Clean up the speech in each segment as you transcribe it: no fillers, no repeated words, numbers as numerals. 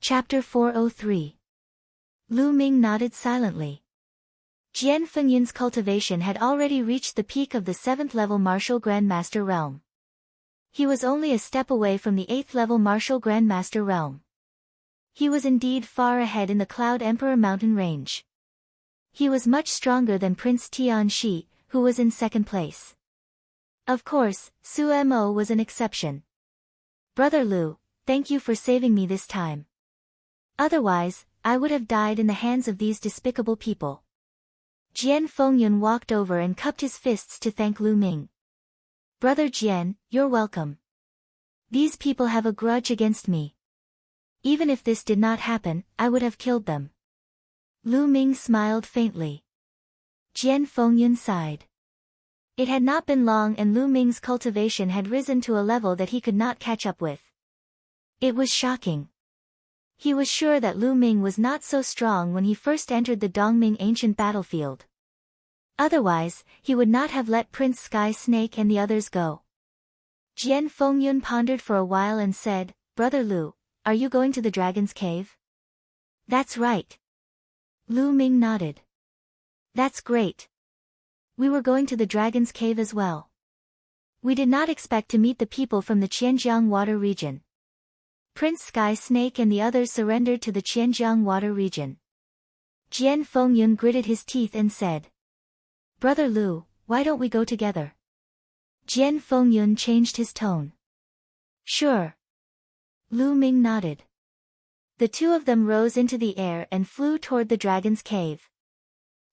Chapter 403. Lu Ming nodded silently. Jian Fengyun's cultivation had already reached the peak of the 7th-level martial grandmaster realm. He was only a step away from the 8th-level martial grandmaster realm. He was indeed far ahead in the Cloud Emperor mountain range. He was much stronger than Prince Tianxi, who was in second place. Of course, Su Mo was an exception. Brother Lu, thank you for saving me this time. Otherwise, I would have died in the hands of these despicable people. Jian Fengyun walked over and cupped his fists to thank Lu Ming. Brother Jian, you're welcome. These people have a grudge against me. Even if this did not happen, I would have killed them. Lu Ming smiled faintly. Jian Fengyun sighed. It had not been long and Lu Ming's cultivation had risen to a level that he could not catch up with. It was shocking. He was sure that Lu Ming was not so strong when he first entered the Dongming ancient battlefield. Otherwise, he would not have let Prince Sky Snake and the others go. Jian Fengyun pondered for a while and said, Brother Lu, are you going to the Dragon's Cave? That's right. Lu Ming nodded. That's great. We were going to the Dragon's Cave as well. We did not expect to meet the people from the Qianjiang Water region. Prince Sky Snake and the others surrendered to the Qianjiang Water region. Jian Fengyun gritted his teeth and said, Brother Lu, why don't we go together? Jian Fengyun changed his tone. Sure. Lu Ming nodded. The two of them rose into the air and flew toward the Dragon's Cave.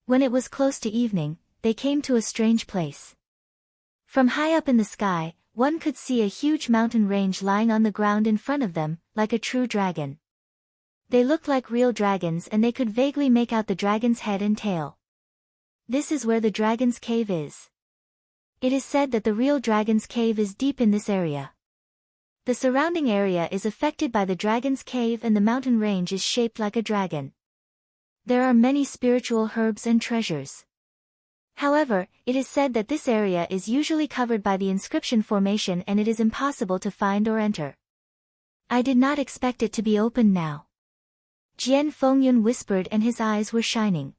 When it was close to evening, they came to a strange place. From high up in the sky, one could see a huge mountain range lying on the ground in front of them, like a true dragon. They looked like real dragons and they could vaguely make out the dragon's head and tail. This is where the Dragon's Cave is. It is said that the real Dragon's Cave is deep in this area. The surrounding area is affected by the Dragon's Cave and the mountain range is shaped like a dragon. There are many spiritual herbs and treasures. However, it is said that this area is usually covered by the inscription formation and it is impossible to find or enter. I did not expect it to be open now. Jian Fengyun whispered and his eyes were shining.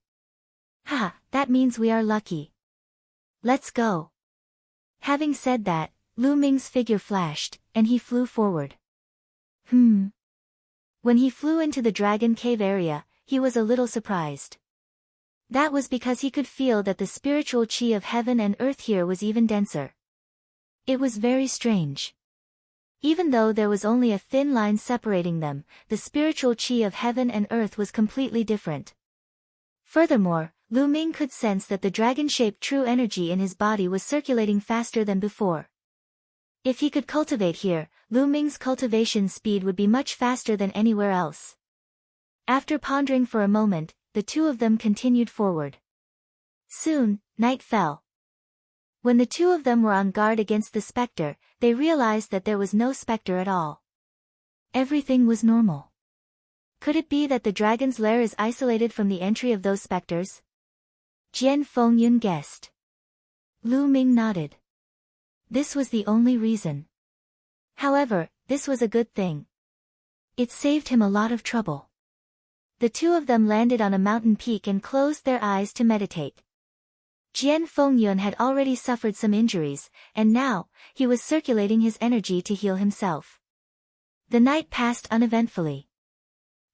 Ha, that means we are lucky. Let's go. Having said that, Lu Ming's figure flashed, and he flew forward. When he flew into the Dragon Cave area, he was a little surprised. That was because he could feel that the spiritual qi of heaven and earth here was even denser. It was very strange. Even though there was only a thin line separating them, the spiritual qi of heaven and earth was completely different. Furthermore, Lu Ming could sense that the dragon-shaped true energy in his body was circulating faster than before. If he could cultivate here, Lu Ming's cultivation speed would be much faster than anywhere else. After pondering for a moment, the two of them continued forward. Soon, night fell. When the two of them were on guard against the specter, they realized that there was no specter at all. Everything was normal. Could it be that the dragon's lair is isolated from the entry of those specters? Jian Fengyun guessed. Lu Ming nodded. This was the only reason. However, this was a good thing. It saved him a lot of trouble. The two of them landed on a mountain peak and closed their eyes to meditate. Jian Fengyun had already suffered some injuries, and now, he was circulating his energy to heal himself. The night passed uneventfully.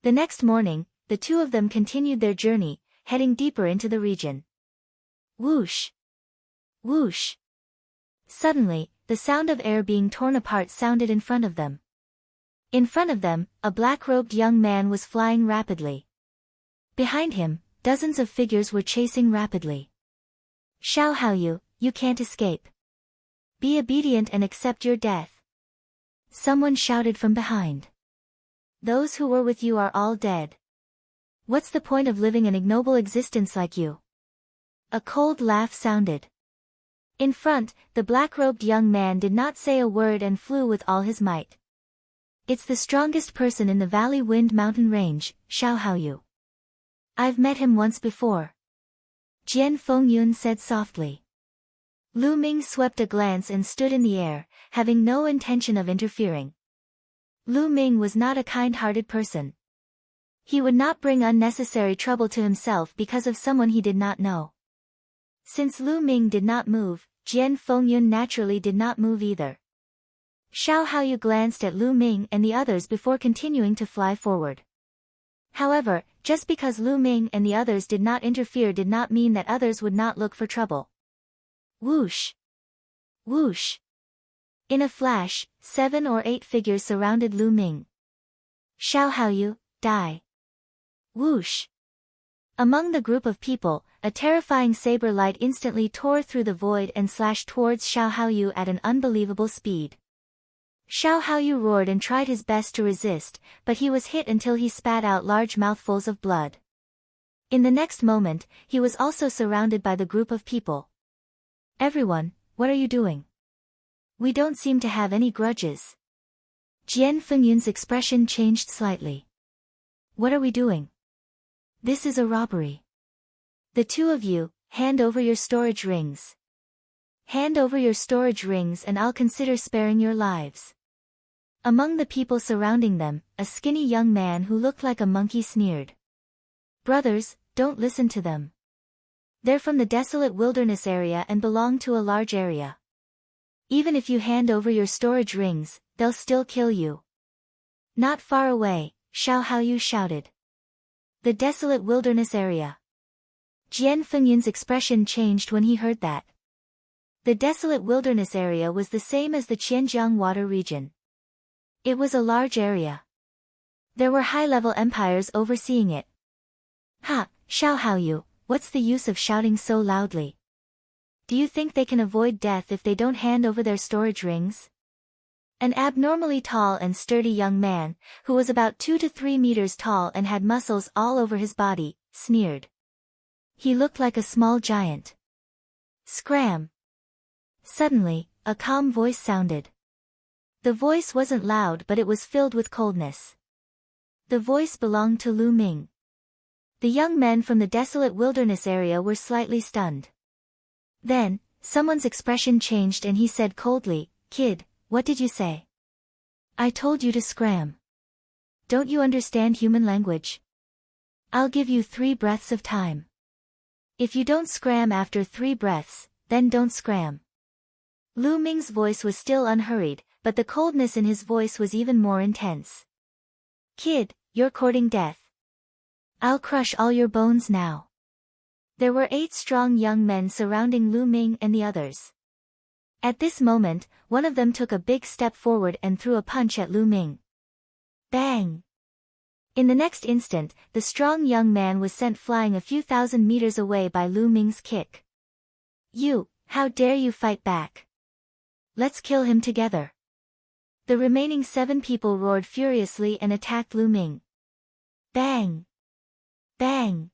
The next morning, the two of them continued their journey, heading deeper into the region. Whoosh! Whoosh! Suddenly, the sound of air being torn apart sounded in front of them. In front of them, a black-robed young man was flying rapidly. Behind him, dozens of figures were chasing rapidly. Xiao Haoyu, you can't escape. Be obedient and accept your death. Someone shouted from behind. Those who were with you are all dead. What's the point of living an ignoble existence like you? A cold laugh sounded. In front, the black-robed young man did not say a word and flew with all his might. It's the strongest person in the Valley Wind Mountain Range, Xiao Haoyu. I've met him once before. Jian Fengyun said softly. Lu Ming swept a glance and stood in the air, having no intention of interfering. Lu Ming was not a kind-hearted person. He would not bring unnecessary trouble to himself because of someone he did not know. Since Lu Ming did not move, Jian Fengyun naturally did not move either. Xiao Haoyu glanced at Lu Ming and the others before continuing to fly forward. However, just because Lu Ming and the others did not interfere did not mean that others would not look for trouble. Whoosh! Whoosh! In a flash, 7 or 8 figures surrounded Lu Ming. Xiao Haoyu, die! Whoosh! Among the group of people, a terrifying saber light instantly tore through the void and slashed towards Xiao Haoyu at an unbelievable speed. Xiao Haoyu roared and tried his best to resist, but he was hit until he spat out large mouthfuls of blood. In the next moment, he was also surrounded by the group of people. Everyone, what are you doing? We don't seem to have any grudges. Jian Fengyun's expression changed slightly. What are we doing? This is a robbery. The two of you, hand over your storage rings. Hand over your storage rings and I'll consider sparing your lives. Among the people surrounding them, a skinny young man who looked like a monkey sneered. Brothers, don't listen to them. They're from the desolate wilderness area and belong to a large area. Even if you hand over your storage rings, they'll still kill you. Not far away, Xiao Haoyu shouted. The desolate wilderness area. Jian Fengyun's expression changed when he heard that. The desolate wilderness area was the same as the Qianjiang water region. It was a large area. There were high-level empires overseeing it. Ha, Xiao Haoyu, what's the use of shouting so loudly? Do you think they can avoid death if they don't hand over their storage rings? An abnormally tall and sturdy young man, who was about 2 to 3 meters tall and had muscles all over his body, sneered. He looked like a small giant. Scram! Suddenly, a calm voice sounded. The voice wasn't loud but it was filled with coldness. The voice belonged to Lu Ming. The young men from the desolate wilderness area were slightly stunned. Then, someone's expression changed and he said coldly, "Kid, what did you say?" "I told you to scram. Don't you understand human language? I'll give you 3 breaths of time. If you don't scram after 3 breaths, then don't scram." Lu Ming's voice was still unhurried, but the coldness in his voice was even more intense. "Kid, you're courting death. I'll crush all your bones now." There were 8 strong young men surrounding Lu Ming and the others. At this moment, one of them took a big step forward and threw a punch at Lu Ming. Bang! In the next instant, the strong young man was sent flying a few thousand meters away by Lu Ming's kick. "You, how dare you fight back? Let's kill him together." The remaining 7 people roared furiously and attacked Lu Ming. Bang! Bang!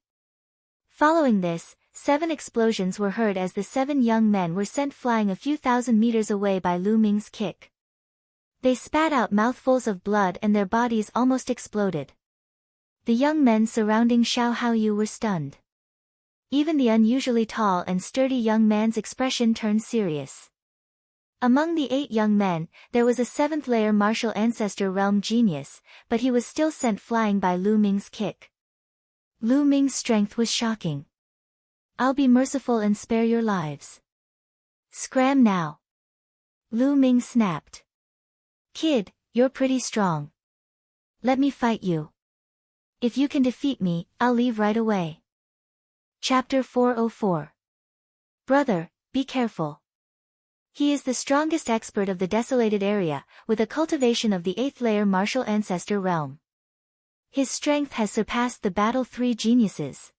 Following this, 7 explosions were heard as the 7 young men were sent flying a few thousand meters away by Lu Ming's kick. They spat out mouthfuls of blood and their bodies almost exploded. The young men surrounding Xiao Haoyu were stunned. Even the unusually tall and sturdy young man's expression turned serious. Among the 8 young men, there was a 7th-layer martial ancestor realm genius, but he was still sent flying by Lu Ming's kick. Lu Ming's strength was shocking. "I'll be merciful and spare your lives. Scram now." Lu Ming snapped. "Kid, you're pretty strong. Let me fight you. If you can defeat me, I'll leave right away." Chapter 404. Brother, be careful. He is the strongest expert of the desolated area, with a cultivation of the 8th-layer martial ancestor realm. His strength has surpassed the Battle 3 geniuses.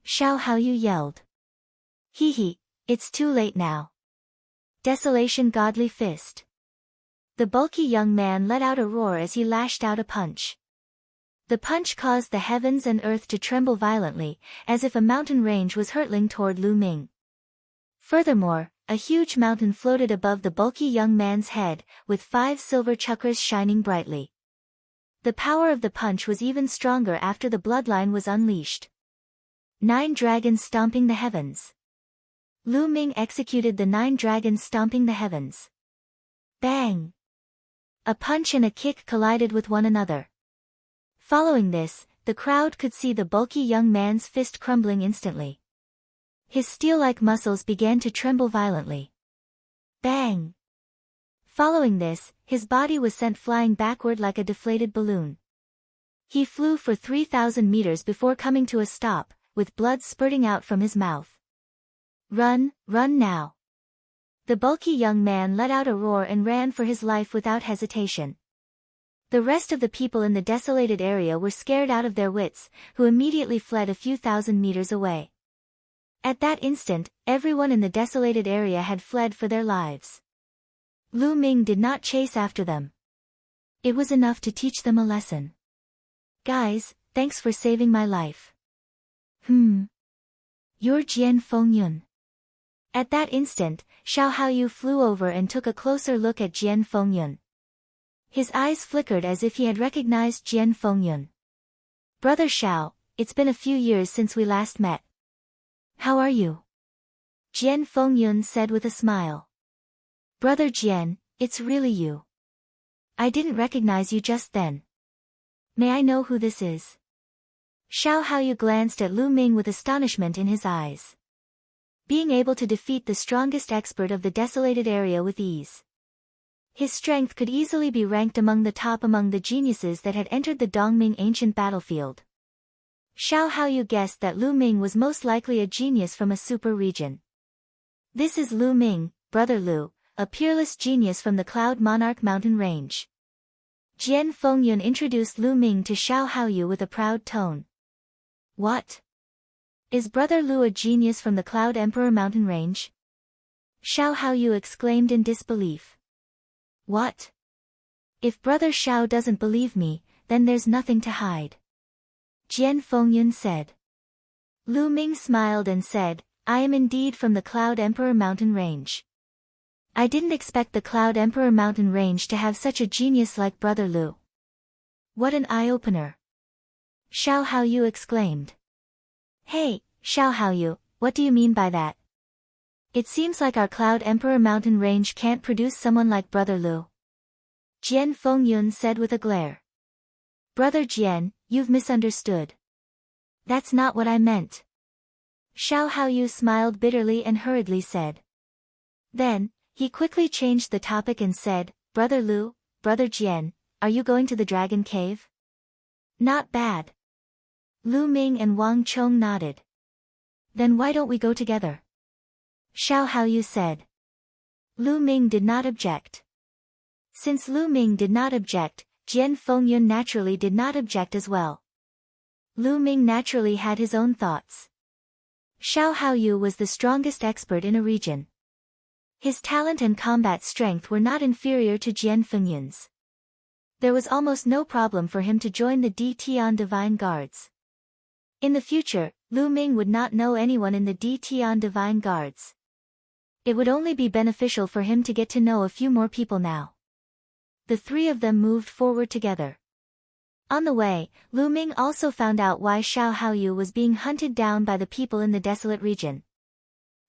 Xiao Haoyu yelled. Hee, it's too late now. Desolation Godly Fist. The bulky young man let out a roar as he lashed out a punch. The punch caused the heavens and earth to tremble violently, as if a mountain range was hurtling toward Lu Ming. Furthermore, a huge mountain floated above the bulky young man's head, with 5 silver chakras shining brightly. The power of the punch was even stronger after the bloodline was unleashed. 9 dragons stomping the heavens. Lu Ming executed the 9 dragons stomping the heavens. Bang! A punch and a kick collided with one another. Following this, the crowd could see the bulky young man's fist crumbling instantly. His steel-like muscles began to tremble violently. Bang! Following this, his body was sent flying backward like a deflated balloon. He flew for 3,000 meters before coming to a stop, with blood spurting out from his mouth. Run, run now! The bulky young man let out a roar and ran for his life without hesitation. The rest of the people in the desolated area were scared out of their wits, who immediately fled a few thousand meters away. At that instant, everyone in the desolated area had fled for their lives. Lu Ming did not chase after them. It was enough to teach them a lesson. Guys, thanks for saving my life. You're Jian Fengyun. At that instant, Xiao Haoyu flew over and took a closer look at Jian Fengyun. His eyes flickered as if he had recognized Jian Fengyun. Brother Xiao, it's been a few years since we last met. How are you? Jian Fengyun said with a smile. Brother Jian, it's really you. I didn't recognize you just then. May I know who this is? Xiao Haoyu glanced at Lu Ming with astonishment in his eyes. Being able to defeat the strongest expert of the desolated area with ease. His strength could easily be ranked among the top among the geniuses that had entered the Dongming ancient battlefield. Xiao Haoyu guessed that Lu Ming was most likely a genius from a super region. This is Lu Ming, Brother Lu, a peerless genius from the Cloud Monarch mountain range. Jian Fengyun introduced Lu Ming to Xiao Haoyu with a proud tone. What? Is Brother Lu a genius from the Cloud Emperor mountain range? Xiao Haoyu exclaimed in disbelief. What? If Brother Xiao doesn't believe me, then there's nothing to hide. Jian Fengyun said. Lu Ming smiled and said, I am indeed from the Cloud Emperor mountain range. I didn't expect the Cloud Emperor mountain range to have such a genius like Brother Lu. What an eye-opener. Xiao Haoyu exclaimed. Hey, Xiao Haoyu, what do you mean by that? It seems like our Cloud Emperor mountain range can't produce someone like Brother Lu. Jian Fengyun said with a glare. Brother Jian, you've misunderstood. That's not what I meant. Xiao Haoyu smiled bitterly and hurriedly said. Then, he quickly changed the topic and said, Brother Lu, Brother Jian, are you going to the Dragon Cave? Not bad. Lu Ming and Wang Chong nodded. Then why don't we go together? Xiao Haoyu said. Lu Ming did not object. Since Lu Ming did not object, Jian Fengyun naturally did not object as well. Lu Ming naturally had his own thoughts. Xiao Haoyu was the strongest expert in a region. His talent and combat strength were not inferior to Jian Fengyun's. There was almost no problem for him to join the Tian Divine Guards. In the future, Lu Ming would not know anyone in the Tian Divine Guards. It would only be beneficial for him to get to know a few more people now. The three of them moved forward together. On the way, Lu Ming also found out why Xiao Haoyu was being hunted down by the people in the desolate region.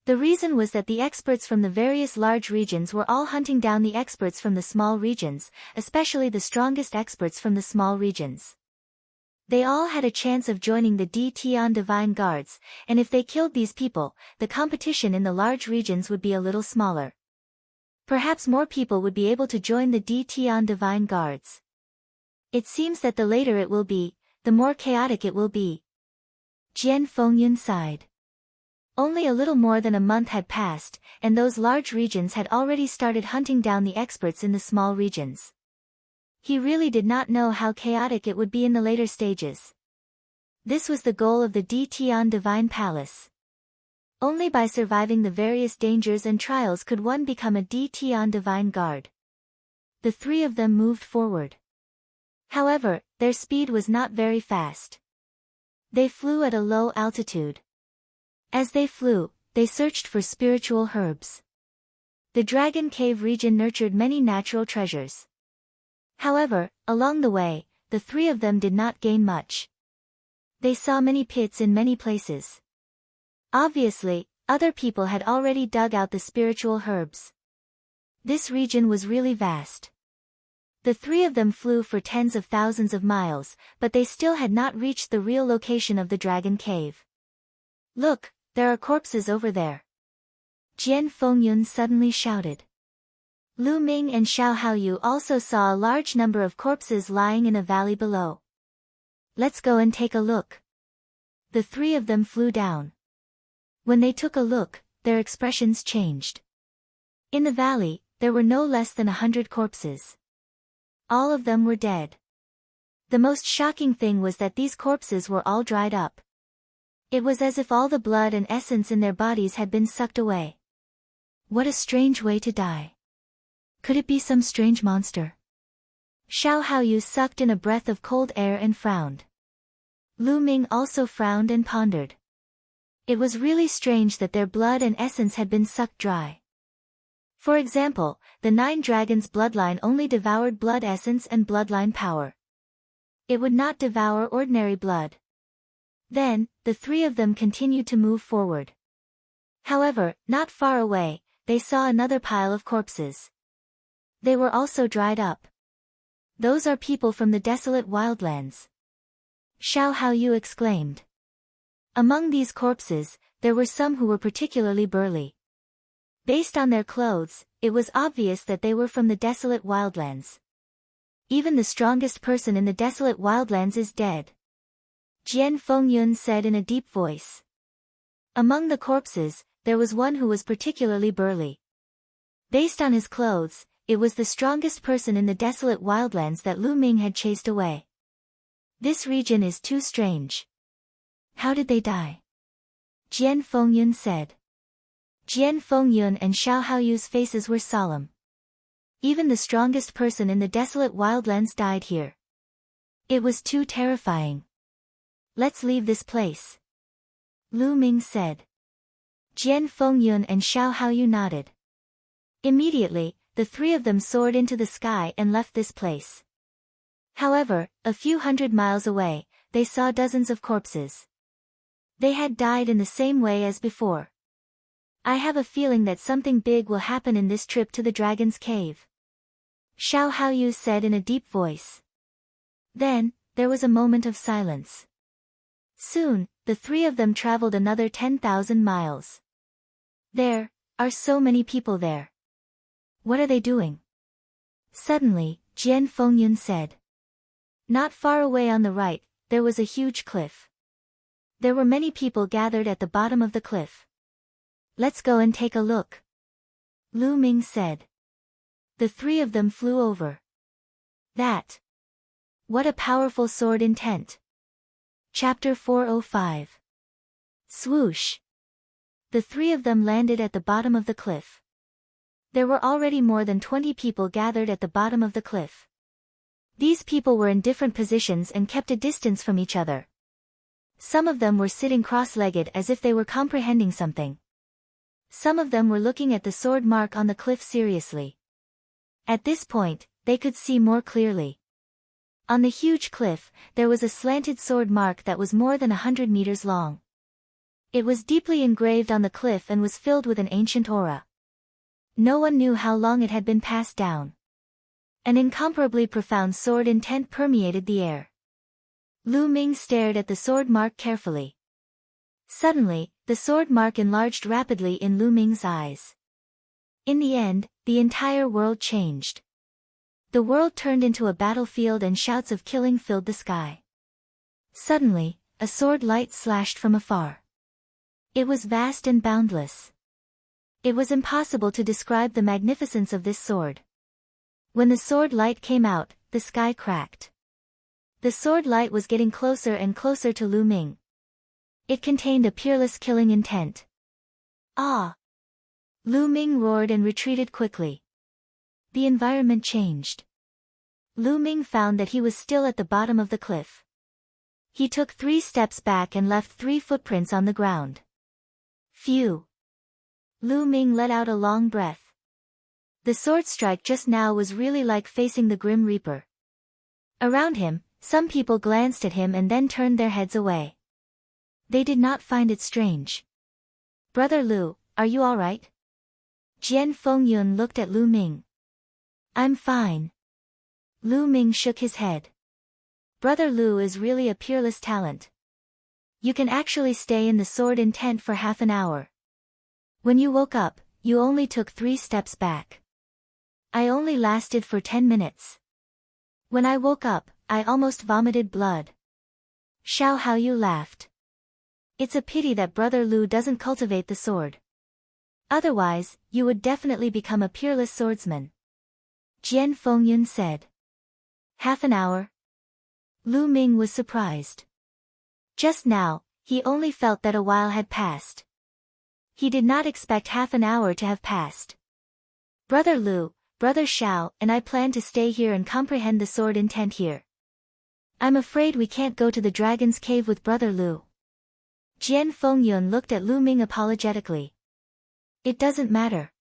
The reason was that the experts from the various large regions were all hunting down the experts from the small regions, especially the strongest experts from the small regions. They all had a chance of joining the Tian Divine Guards, and if they killed these people, the competition in the large regions would be a little smaller. Perhaps more people would be able to join the Tian Divine Guards. It seems that the later it will be, the more chaotic it will be. Jian Fengyun sighed. Only a little more than a month had passed, and those large regions had already started hunting down the experts in the small regions. He really did not know how chaotic it would be in the later stages. This was the goal of the Tian Divine Palace. Only by surviving the various dangers and trials could one become a Tian Divine Guard. The three of them moved forward. However, their speed was not very fast. They flew at a low altitude. As they flew, they searched for spiritual herbs. The Dragon Cave region nurtured many natural treasures. However, along the way, the three of them did not gain much. They saw many pits in many places. Obviously, other people had already dug out the spiritual herbs. This region was really vast. The three of them flew for tens of thousands of miles, but they still had not reached the real location of the dragon cave. Look, there are corpses over there. Jian Fengyun suddenly shouted. Lu Ming and Xiao Haoyu also saw a large number of corpses lying in a valley below. Let's go and take a look. The three of them flew down. When they took a look, their expressions changed. In the valley, there were no less than 100 corpses. All of them were dead. The most shocking thing was that these corpses were all dried up. It was as if all the blood and essence in their bodies had been sucked away. What a strange way to die. Could it be some strange monster? Xiao Haoyu sucked in a breath of cold air and frowned. Lu Ming also frowned and pondered. It was really strange that their blood and essence had been sucked dry. For example, the 9 dragons' bloodline only devoured blood essence and bloodline power. It would not devour ordinary blood. Then, the three of them continued to move forward. However, not far away, they saw another pile of corpses. They were also dried up. Those are people from the desolate wildlands. Xiao Haoyu exclaimed. Among these corpses, there were some who were particularly burly. Based on their clothes, it was obvious that they were from the desolate wildlands. Even the strongest person in the desolate wildlands is dead. Jian Fengyun said in a deep voice. Among the corpses, there was one who was particularly burly. Based on his clothes, it was the strongest person in the desolate wildlands that Lu Ming had chased away. This region is too strange. How did they die? Jian Fengyun said. Jian Fengyun and Xiao Haoyu's faces were solemn. Even the strongest person in the desolate wildlands died here. It was too terrifying. Let's leave this place. Lu Ming said. Jian Fengyun and Xiao Haoyu nodded. Immediately, the three of them soared into the sky and left this place. However, a few hundred miles away, they saw dozens of corpses. They had died in the same way as before. I have a feeling that something big will happen in this trip to the dragon's cave. Xiao Haoyu said in a deep voice. Then, there was a moment of silence. Soon, the three of them traveled another 10,000 miles. There are so many people there. What are they doing? Suddenly, Jian Fengyun said. Not far away on the right, there was a huge cliff. There were many people gathered at the bottom of the cliff. Let's go and take a look. Lu Ming said. The three of them flew over. That. What a powerful sword intent. Chapter 405. Swoosh. The three of them landed at the bottom of the cliff. There were already more than 20 people gathered at the bottom of the cliff. These people were in different positions and kept a distance from each other. Some of them were sitting cross-legged as if they were comprehending something. Some of them were looking at the sword mark on the cliff seriously. At this point, they could see more clearly. On the huge cliff, there was a slanted sword mark that was more than 100 meters long. It was deeply engraved on the cliff and was filled with an ancient aura. No one knew how long it had been passed down. An incomparably profound sword intent permeated the air. Lu Ming stared at the sword mark carefully. Suddenly, the sword mark enlarged rapidly in Lu Ming's eyes. In the end, the entire world changed. The world turned into a battlefield and shouts of killing filled the sky. Suddenly, a sword light slashed from afar. It was vast and boundless. It was impossible to describe the magnificence of this sword. When the sword light came out, the sky cracked. The sword light was getting closer and closer to Lu Ming. It contained a peerless killing intent. Ah! Lu Ming roared and retreated quickly. The environment changed. Lu Ming found that he was still at the bottom of the cliff. He took 3 steps back and left 3 footprints on the ground. Phew! Lu Ming let out a long breath. The sword strike just now was really like facing the Grim Reaper. Around him, some people glanced at him and then turned their heads away. They did not find it strange. Brother Lu, are you all right? Jian Fengyun looked at Lu Ming. I'm fine. Lu Ming shook his head. Brother Lu is really a peerless talent. You can actually stay in the sword intent for half an hour. When you woke up, you only took 3 steps back. I only lasted for 10 minutes. When I woke up, I almost vomited blood. Xiao Haoyu laughed. It's a pity that Brother Lu doesn't cultivate the sword. Otherwise, you would definitely become a peerless swordsman. Jian Fengyun said. Half an hour? Lu Ming was surprised. Just now, he only felt that a while had passed. He did not expect half an hour to have passed. Brother Lu, Brother Xiao, and I plan to stay here and comprehend the sword intent here. I'm afraid we can't go to the dragon's cave with Brother Lu. Jian Fengyun looked at Lu Ming apologetically. It doesn't matter.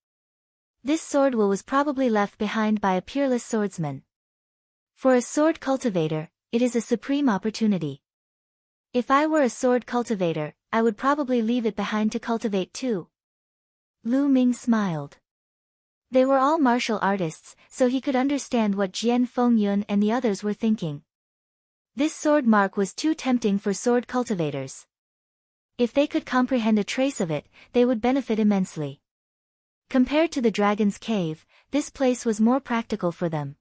This sword will was probably left behind by a peerless swordsman. For a sword cultivator, it is a supreme opportunity. If I were a sword cultivator, I would probably leave it behind to cultivate too. Lu Ming smiled. They were all martial artists, so he could understand what Jian Fengyun and the others were thinking. This sword mark was too tempting for sword cultivators. If they could comprehend a trace of it, they would benefit immensely. Compared to the dragon's cave, this place was more practical for them.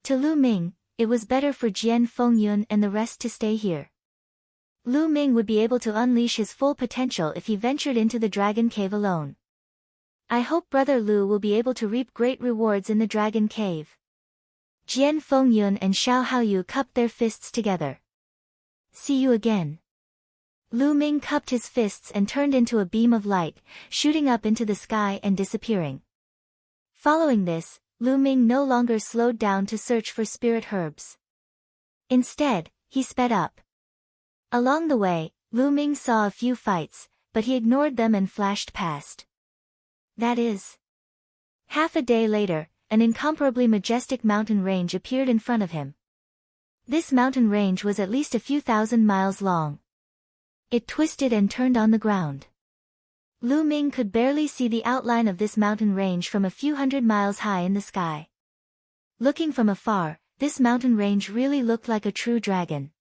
To Lu Ming, it was better for Jian Fengyun and the rest to stay here. Lu Ming would be able to unleash his full potential if he ventured into the dragon cave alone. I hope Brother Lu will be able to reap great rewards in the dragon cave. Jian Fengyun and Xiao Haoyu cupped their fists together. See you again. Lu Ming cupped his fists and turned into a beam of light, shooting up into the sky and disappearing. Following this, Lu Ming no longer slowed down to search for spirit herbs. Instead, he sped up. Along the way, Lu Ming saw a few fights, but he ignored them and flashed past. That is. Half a day later, an incomparably majestic mountain range appeared in front of him. This mountain range was at least a few thousand miles long. It twisted and turned on the ground. Lu Ming could barely see the outline of this mountain range from a few hundred miles high in the sky. Looking from afar, this mountain range really looked like a true dragon.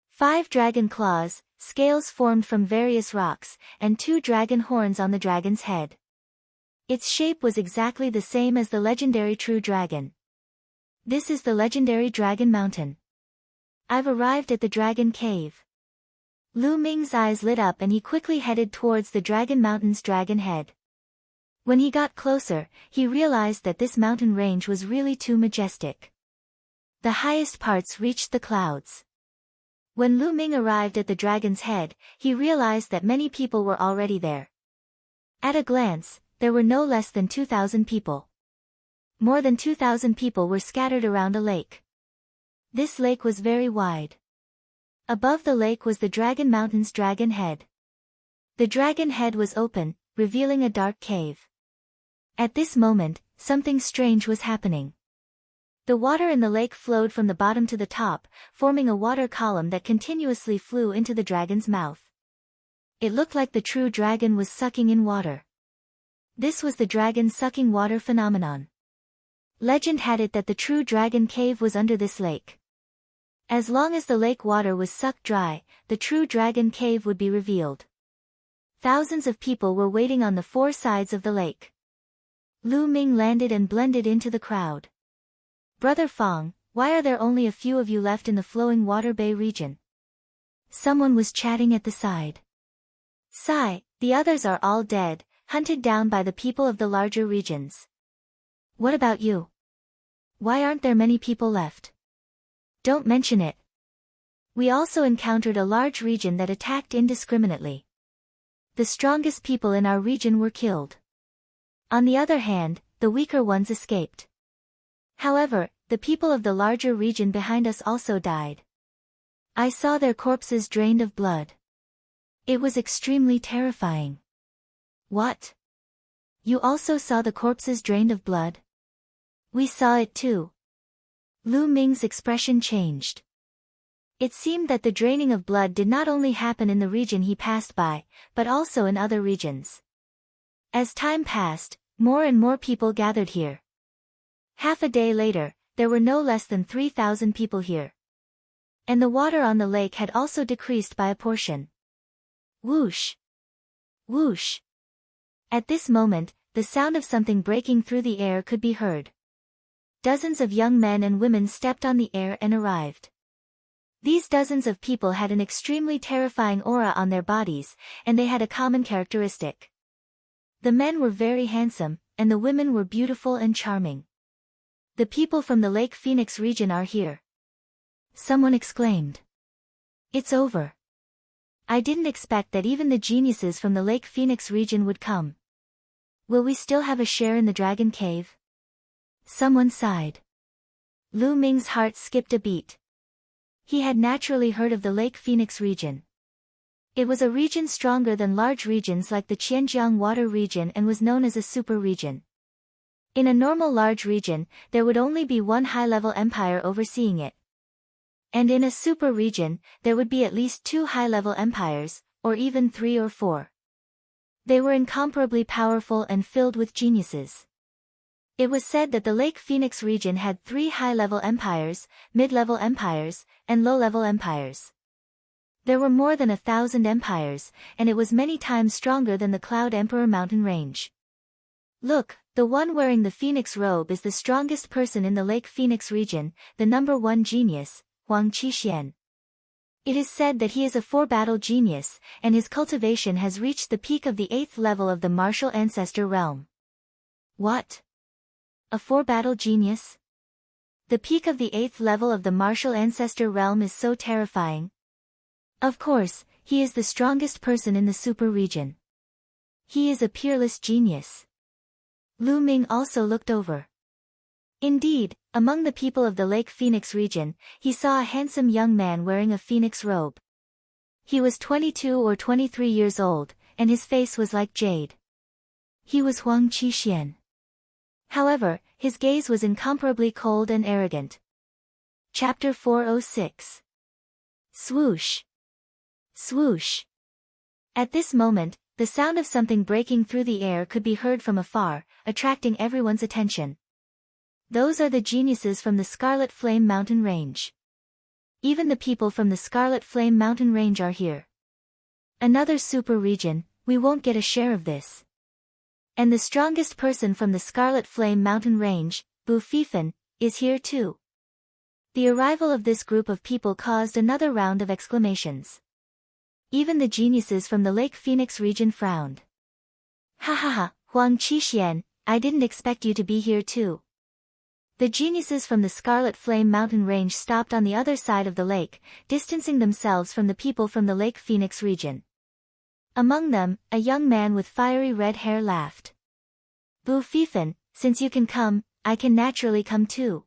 5 dragon claws, scales formed from various rocks, and 2 dragon horns on the dragon's head. Its shape was exactly the same as the legendary true dragon. This is the legendary Dragon Mountain. I've arrived at the dragon cave. Lu Ming's eyes lit up and he quickly headed towards the Dragon Mountain's dragon head. When he got closer, he realized that this mountain range was really too majestic. The highest parts reached the clouds. When Lu Ming arrived at the dragon's head, he realized that many people were already there. At a glance, there were no less than 2,000 people. More than 2,000 people were scattered around a lake. This lake was very wide. Above the lake was the Dragon Mountain's dragon head. The dragon head was open, revealing a dark cave. At this moment, something strange was happening. The water in the lake flowed from the bottom to the top, forming a water column that continuously flew into the dragon's mouth. It looked like the true dragon was sucking in water. This was the dragon sucking water phenomenon. Legend had it that the true dragon cave was under this lake. As long as the lake water was sucked dry, the true dragon cave would be revealed. Thousands of people were waiting on the 4 sides of the lake. Lu Ming landed and blended into the crowd. Brother Fong, why are there only a few of you left in the flowing water bay region? Someone was chatting at the side. Sigh, the others are all dead, hunted down by the people of the larger regions. What about you? Why aren't there many people left? Don't mention it. We also encountered a large region that attacked indiscriminately. The strongest people in our region were killed. On the other hand, the weaker ones escaped. However, the people of the larger region behind us also died. I saw their corpses drained of blood. It was extremely terrifying. What? You also saw the corpses drained of blood? We saw it too. Lu Ming's expression changed. It seemed that the draining of blood did not only happen in the region he passed by, but also in other regions. As time passed, more and more people gathered here. Half a day later, there were no less than 3,000 people here. And the water on the lake had also decreased by a portion. Whoosh! Whoosh! At this moment, the sound of something breaking through the air could be heard. Dozens of young men and women stepped on the air and arrived. These dozens of people had an extremely terrifying aura on their bodies, and they had a common characteristic. The men were very handsome, and the women were beautiful and charming. The people from the Lake Phoenix region are here. Someone exclaimed. It's over. I didn't expect that even the geniuses from the Lake Phoenix region would come. Will we still have a share in the Dragon Cave? Someone sighed. Lu Ming's heart skipped a beat. He had naturally heard of the Lake Phoenix region. It was a region stronger than large regions like the Qianjiang Water region and was known as a super region. In a normal large region, there would only be one high-level empire overseeing it. And in a super region, there would be at least 2 high-level empires, or even 3 or 4. They were incomparably powerful and filled with geniuses. It was said that the Lake Phoenix region had 3 high-level empires, mid-level empires, and low-level empires. There were more than 1,000 empires, and it was many times stronger than the Cloud Emperor mountain range. Look, the one wearing the Phoenix robe is the strongest person in the Lake Phoenix region, the number 1 genius, Huang Qixuan. It is said that he is a 4-battle genius, and his cultivation has reached the peak of the 8th level of the martial ancestor realm. What? A 4-battle genius? The peak of the 8th level of the martial ancestor realm is so terrifying. Of course, he is the strongest person in the super region. He is a peerless genius. Lu Ming also looked over. Indeed, among the people of the Lake Phoenix region, he saw a handsome young man wearing a phoenix robe. He was 22 or 23 years old, and his face was like jade. He was Huang Qixuan. However, his gaze was incomparably cold and arrogant. Chapter 406. Swoosh! Swoosh! At this moment, the sound of something breaking through the air could be heard from afar, attracting everyone's attention. Those are the geniuses from the Scarlet Flame Mountain Range. Even the people from the Scarlet Flame Mountain Range are here. Another super region, we won't get a share of this. And the strongest person from the Scarlet Flame Mountain Range, Bu Fifan, is here too. The arrival of this group of people caused another round of exclamations. Even the geniuses from the Lake Phoenix region frowned. Ha ha ha, Huang Qixuan, I didn't expect you to be here too. The geniuses from the Scarlet Flame Mountain Range stopped on the other side of the lake, distancing themselves from the people from the Lake Phoenix region. Among them, a young man with fiery red hair laughed. Bu Fifan, since you can come, I can naturally come too.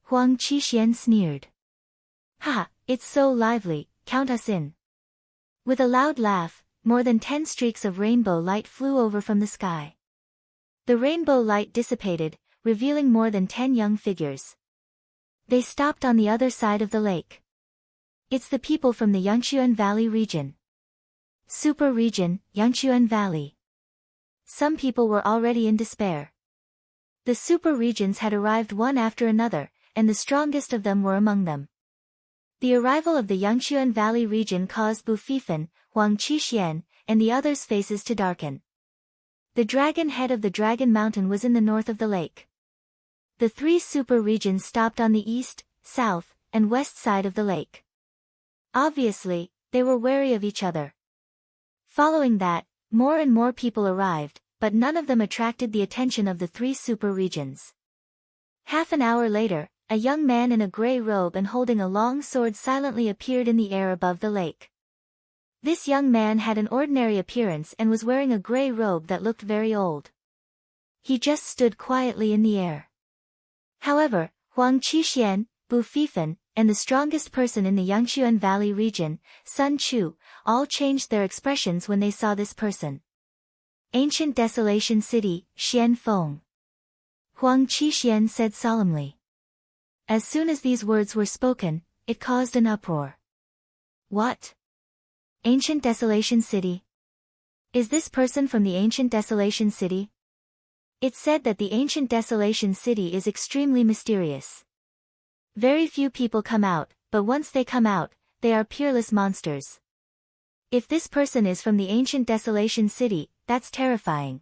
Huang Qixuan sneered. Ha, it's so lively, count us in. With a loud laugh, more than 10 streaks of rainbow light flew over from the sky. The rainbow light dissipated, revealing more than 10 young figures. They stopped on the other side of the lake. It's the people from the Yangchuan Valley region. Super region, Yangchuan Valley. Some people were already in despair. The super regions had arrived one after another, and the strongest of them were among them. The arrival of the Yangchuan Valley region caused Bu Fifan, Huang Qixuan, and the others' faces to darken. The dragon head of the Dragon Mountain was in the north of the lake. The 3 super regions stopped on the east, south, and west side of the lake. Obviously, they were wary of each other. Following that, more and more people arrived, but none of them attracted the attention of the 3 super regions. Half an hour later, a young man in a gray robe and holding a long sword silently appeared in the air above the lake. This young man had an ordinary appearance and was wearing a gray robe that looked very old. He just stood quietly in the air. However, Huang Qixuan, Bu Fifan, and the strongest person in the Yangchuan Valley region, Sun Chu, all changed their expressions when they saw this person. Ancient Desolation City, Xian Feng. Huang Qixuan said solemnly. As soon as these words were spoken, it caused an uproar. What? Ancient Desolation City? Is this person from the Ancient Desolation City? It's said that the ancient desolation city is extremely mysterious. Very few people come out, but once they come out, they are peerless monsters. If this person is from the ancient desolation city, that's terrifying.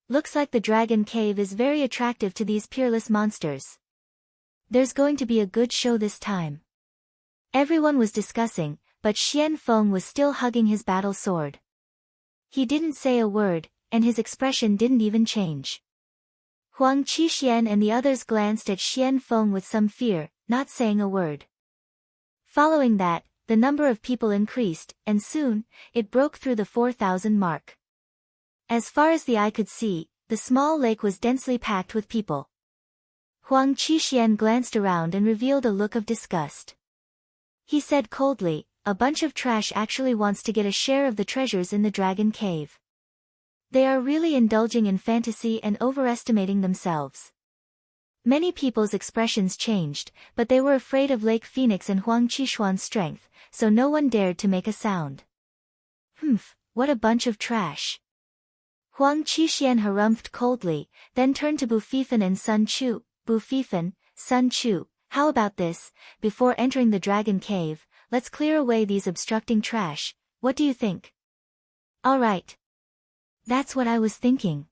Looks like the dragon cave is very attractive to these peerless monsters. There's going to be a good show this time. Everyone was discussing, but Xian Feng was still hugging his battle sword. He didn't say a word, and his expression didn't even change. Huang Qixuan and the others glanced at Xian Feng with some fear, not saying a word. Following that, the number of people increased, and soon, it broke through the 4,000 mark. As far as the eye could see, the small lake was densely packed with people. Huang Qixuan glanced around and revealed a look of disgust. He said coldly, "A bunch of trash actually wants to get a share of the treasures in the dragon cave. They are really indulging in fantasy and overestimating themselves." Many people's expressions changed, but they were afraid of Lake Phoenix and Huang Qixuan's strength, so no one dared to make a sound. "Humph, what a bunch of trash." Huang Qixuan harumphed coldly, then turned to Bu Fifan and Sun Chu. "Bu Fifan, Sun Chu, how about this? Before entering the dragon cave, let's clear away these obstructing trash. What do you think?" "All right. That's what I was thinking."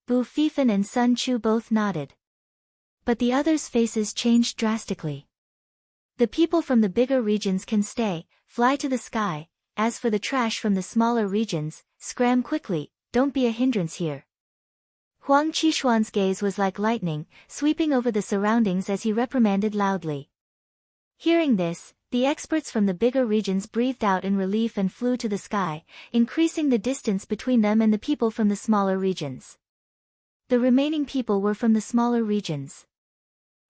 Bu Fifan and Sun Chu both nodded. But the others' faces changed drastically. The people from the bigger regions can stay, fly to the sky. As for the trash from the smaller regions, scram quickly, don't be a hindrance here. Huang Qixuan's gaze was like lightning, sweeping over the surroundings as he reprimanded loudly. Hearing this, the experts from the bigger regions breathed out in relief and flew to the sky, increasing the distance between them and the people from the smaller regions. The remaining people were from the smaller regions.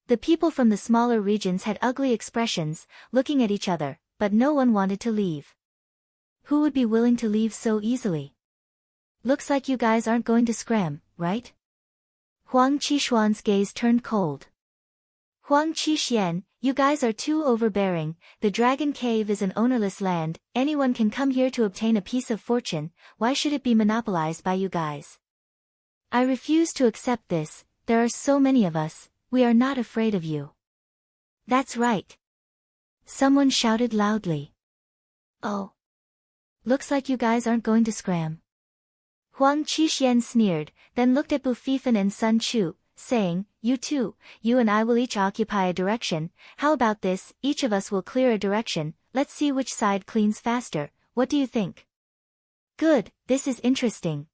The people from the smaller regions had ugly expressions, looking at each other, but no one wanted to leave. Who would be willing to leave so easily? "Looks like you guys aren't going to scram, right?" Huang Qixuan's gaze turned cold. "Huang Qixuan, you guys are too overbearing. The dragon cave is an ownerless land, anyone can come here to obtain a piece of fortune, why should it be monopolized by you guys? I refuse to accept this, there are so many of us, we are not afraid of you." "That's right." Someone shouted loudly. "Oh. Looks like you guys aren't going to scram." Huang Qixuan sneered, then looked at Bu Fifan and Sun Chu, saying, "You two, you and I will each occupy a direction. How about this, each of us will clear a direction, let's see which side cleans faster, what do you think?" "Good, this is interesting.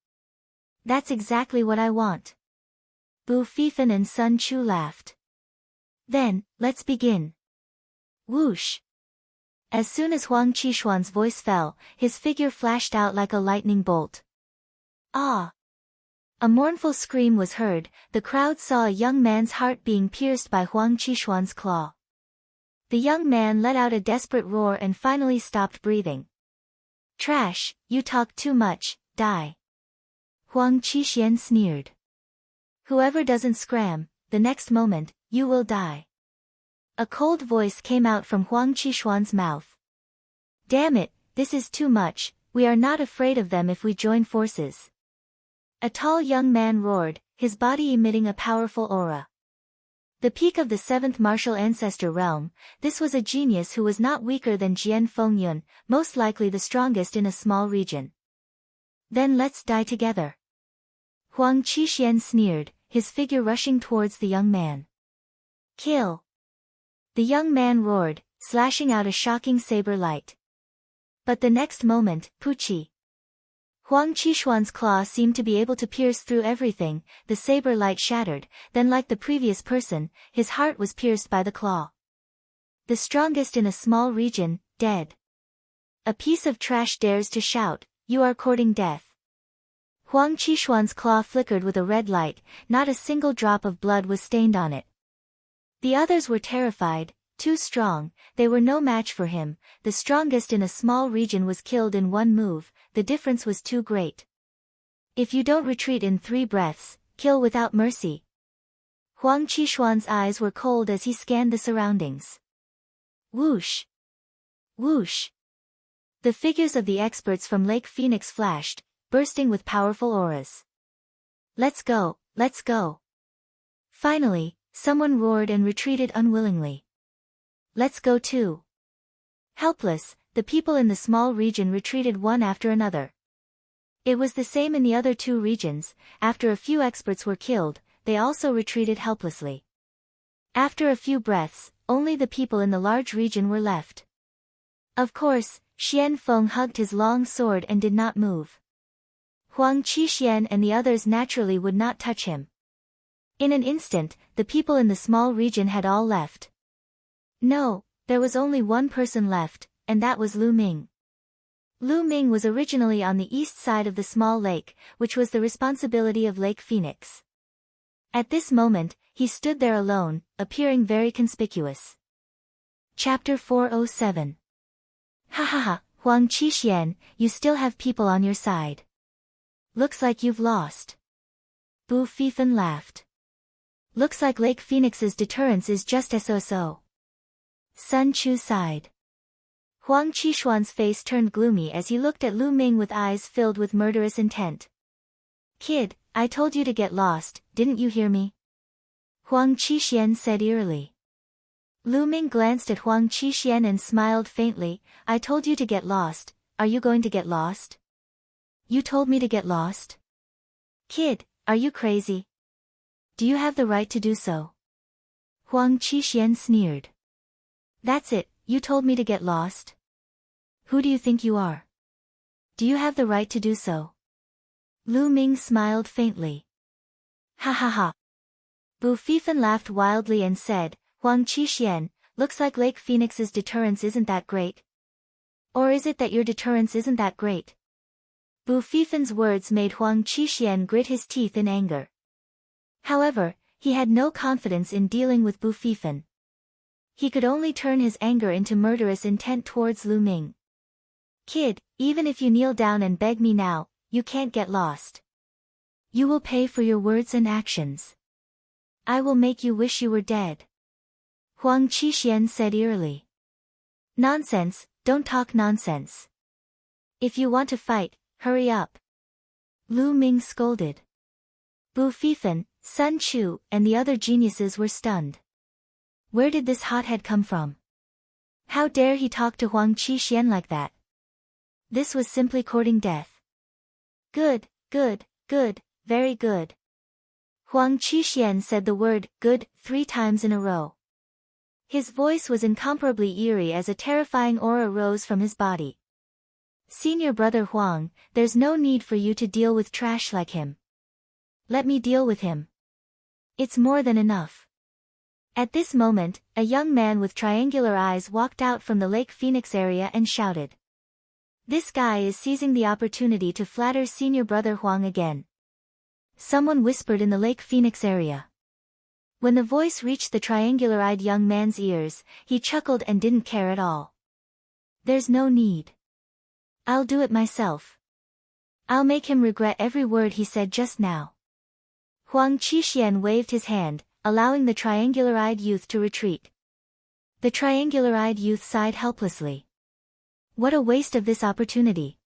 That's exactly what I want." Bu Fifan and Sun Chu laughed. "Then, let's begin." Whoosh! As soon as Huang Qixuan's voice fell, his figure flashed out like a lightning bolt. "Ah!" A mournful scream was heard, the crowd saw a young man's heart being pierced by Huang Qixuan's claw. The young man let out a desperate roar and finally stopped breathing. "Trash, you talk too much, die." Huang Qixuan sneered. "Whoever doesn't scram, the next moment, you will die." A cold voice came out from Huang Qixuan's mouth. "Damn it, this is too much, we are not afraid of them if we join forces." A tall young man roared, his body emitting a powerful aura. The peak of the 7th martial ancestor realm, this was a genius who was not weaker than Jian Fengyun, most likely the strongest in a small region. "Then let's die together." Huang Qixuan sneered, his figure rushing towards the young man. "Kill!" The young man roared, slashing out a shocking saber light. But the next moment, Puchi! Huang Qixuan's claw seemed to be able to pierce through everything, the saber light shattered, then like the previous person, his heart was pierced by the claw. The strongest in a small region, dead. A piece of trash dares to shout, "You are courting death." Huang Qixuan's claw flickered with a red light, not a single drop of blood was stained on it. The others were terrified, too strong, they were no match for him, the strongest in a small region was killed in one move, the difference was too great. "If you don't retreat in 3 breaths, kill without mercy." Huang Qixuan's eyes were cold as he scanned the surroundings. Whoosh! Whoosh! The figures of the experts from Lake Phoenix flashed, bursting with powerful auras. Let's go, let's go. Finally, someone roared and retreated unwillingly. Let's go too. Helpless, the people in the small region retreated one after another. It was the same in the other two regions. After a few experts were killed, they also retreated helplessly. After a few breaths, only the people in the large region were left. Of course, Xian Feng hugged his long sword and did not move. Huang Qixuan and the others naturally would not touch him. In an instant, the people in the small region had all left. No, there was only one person left, and that was Lu Ming. Lu Ming was originally on the east side of the small lake, which was the responsibility of Lake Phoenix. At this moment, he stood there alone, appearing very conspicuous. Chapter 407. Ha ha ha, Huang Qixuan, you still have people on your side. Looks like you've lost. Bu Fifan laughed. Looks like Lake Phoenix's deterrence is just so-so. Sun Chu sighed. Huang Qixuan's face turned gloomy as he looked at Lu Ming with eyes filled with murderous intent. Kid, I told you to get lost, didn't you hear me? Huang Qixuan said eerily. Lu Ming glanced at Huang Qixuan and smiled faintly. I told you to get lost, are you going to get lost? You told me to get lost? Kid, are you crazy? Do you have the right to do so? Huang Qixuan sneered. That's it, you told me to get lost? Who do you think you are? Do you have the right to do so? Lu Ming smiled faintly. Ha ha ha. Bu Fifan laughed wildly and said, Huang Qixuan, looks like Lake Phoenix's deterrence isn't that great. Or is it that your deterrence isn't that great? Bu Fifan's words made Huang Qixuan grit his teeth in anger. However, he had no confidence in dealing with Bu Fifan. He could only turn his anger into murderous intent towards Lu Ming. Kid, even if you kneel down and beg me now, you can't get lost. You will pay for your words and actions. I will make you wish you were dead. Huang Qixuan said eerily. Nonsense, don't talk nonsense. If you want to fight, hurry up. Lu Ming scolded. Bu Fifan, Sun Chu, and the other geniuses were stunned. Where did this hothead come from? How dare he talk to Huang Qixuan like that? This was simply courting death. Good, good, good, very good. Huang Qixuan said the word, good, 3 times in a row. His voice was incomparably eerie as a terrifying aura rose from his body. Senior brother Huang, there's no need for you to deal with trash like him. Let me deal with him. It's more than enough. At this moment, a young man with triangular eyes walked out from the Lake Phoenix area and shouted. This guy is seizing the opportunity to flatter senior brother Huang again. Someone whispered in the Lake Phoenix area. When the voice reached the triangular-eyed young man's ears, he chuckled and didn't care at all. There's no need. I'll do it myself. I'll make him regret every word he said just now. Huang Qixuan waved his hand, allowing the triangular-eyed youth to retreat. The triangular-eyed youth sighed helplessly. What a waste of this opportunity.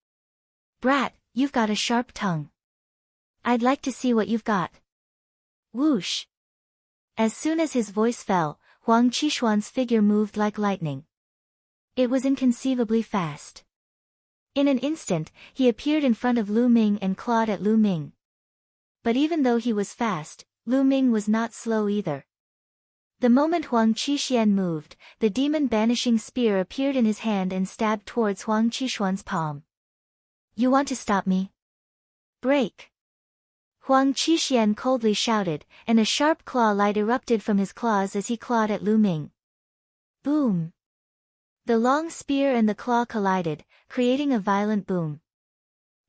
Brat, you've got a sharp tongue. I'd like to see what you've got. Whoosh. As soon as his voice fell, Huang Qixuan's figure moved like lightning. It was inconceivably fast. In an instant, he appeared in front of Lu Ming and clawed at Lu Ming. But even though he was fast, Lu Ming was not slow either. The moment Huang Qixuan moved, the demon-banishing spear appeared in his hand and stabbed towards Huang Qixuan's palm. You want to stop me? Break! Huang Qixuan coldly shouted, and a sharp claw light erupted from his claws as he clawed at Lu Ming. Boom! The long spear and the claw collided, creating a violent boom.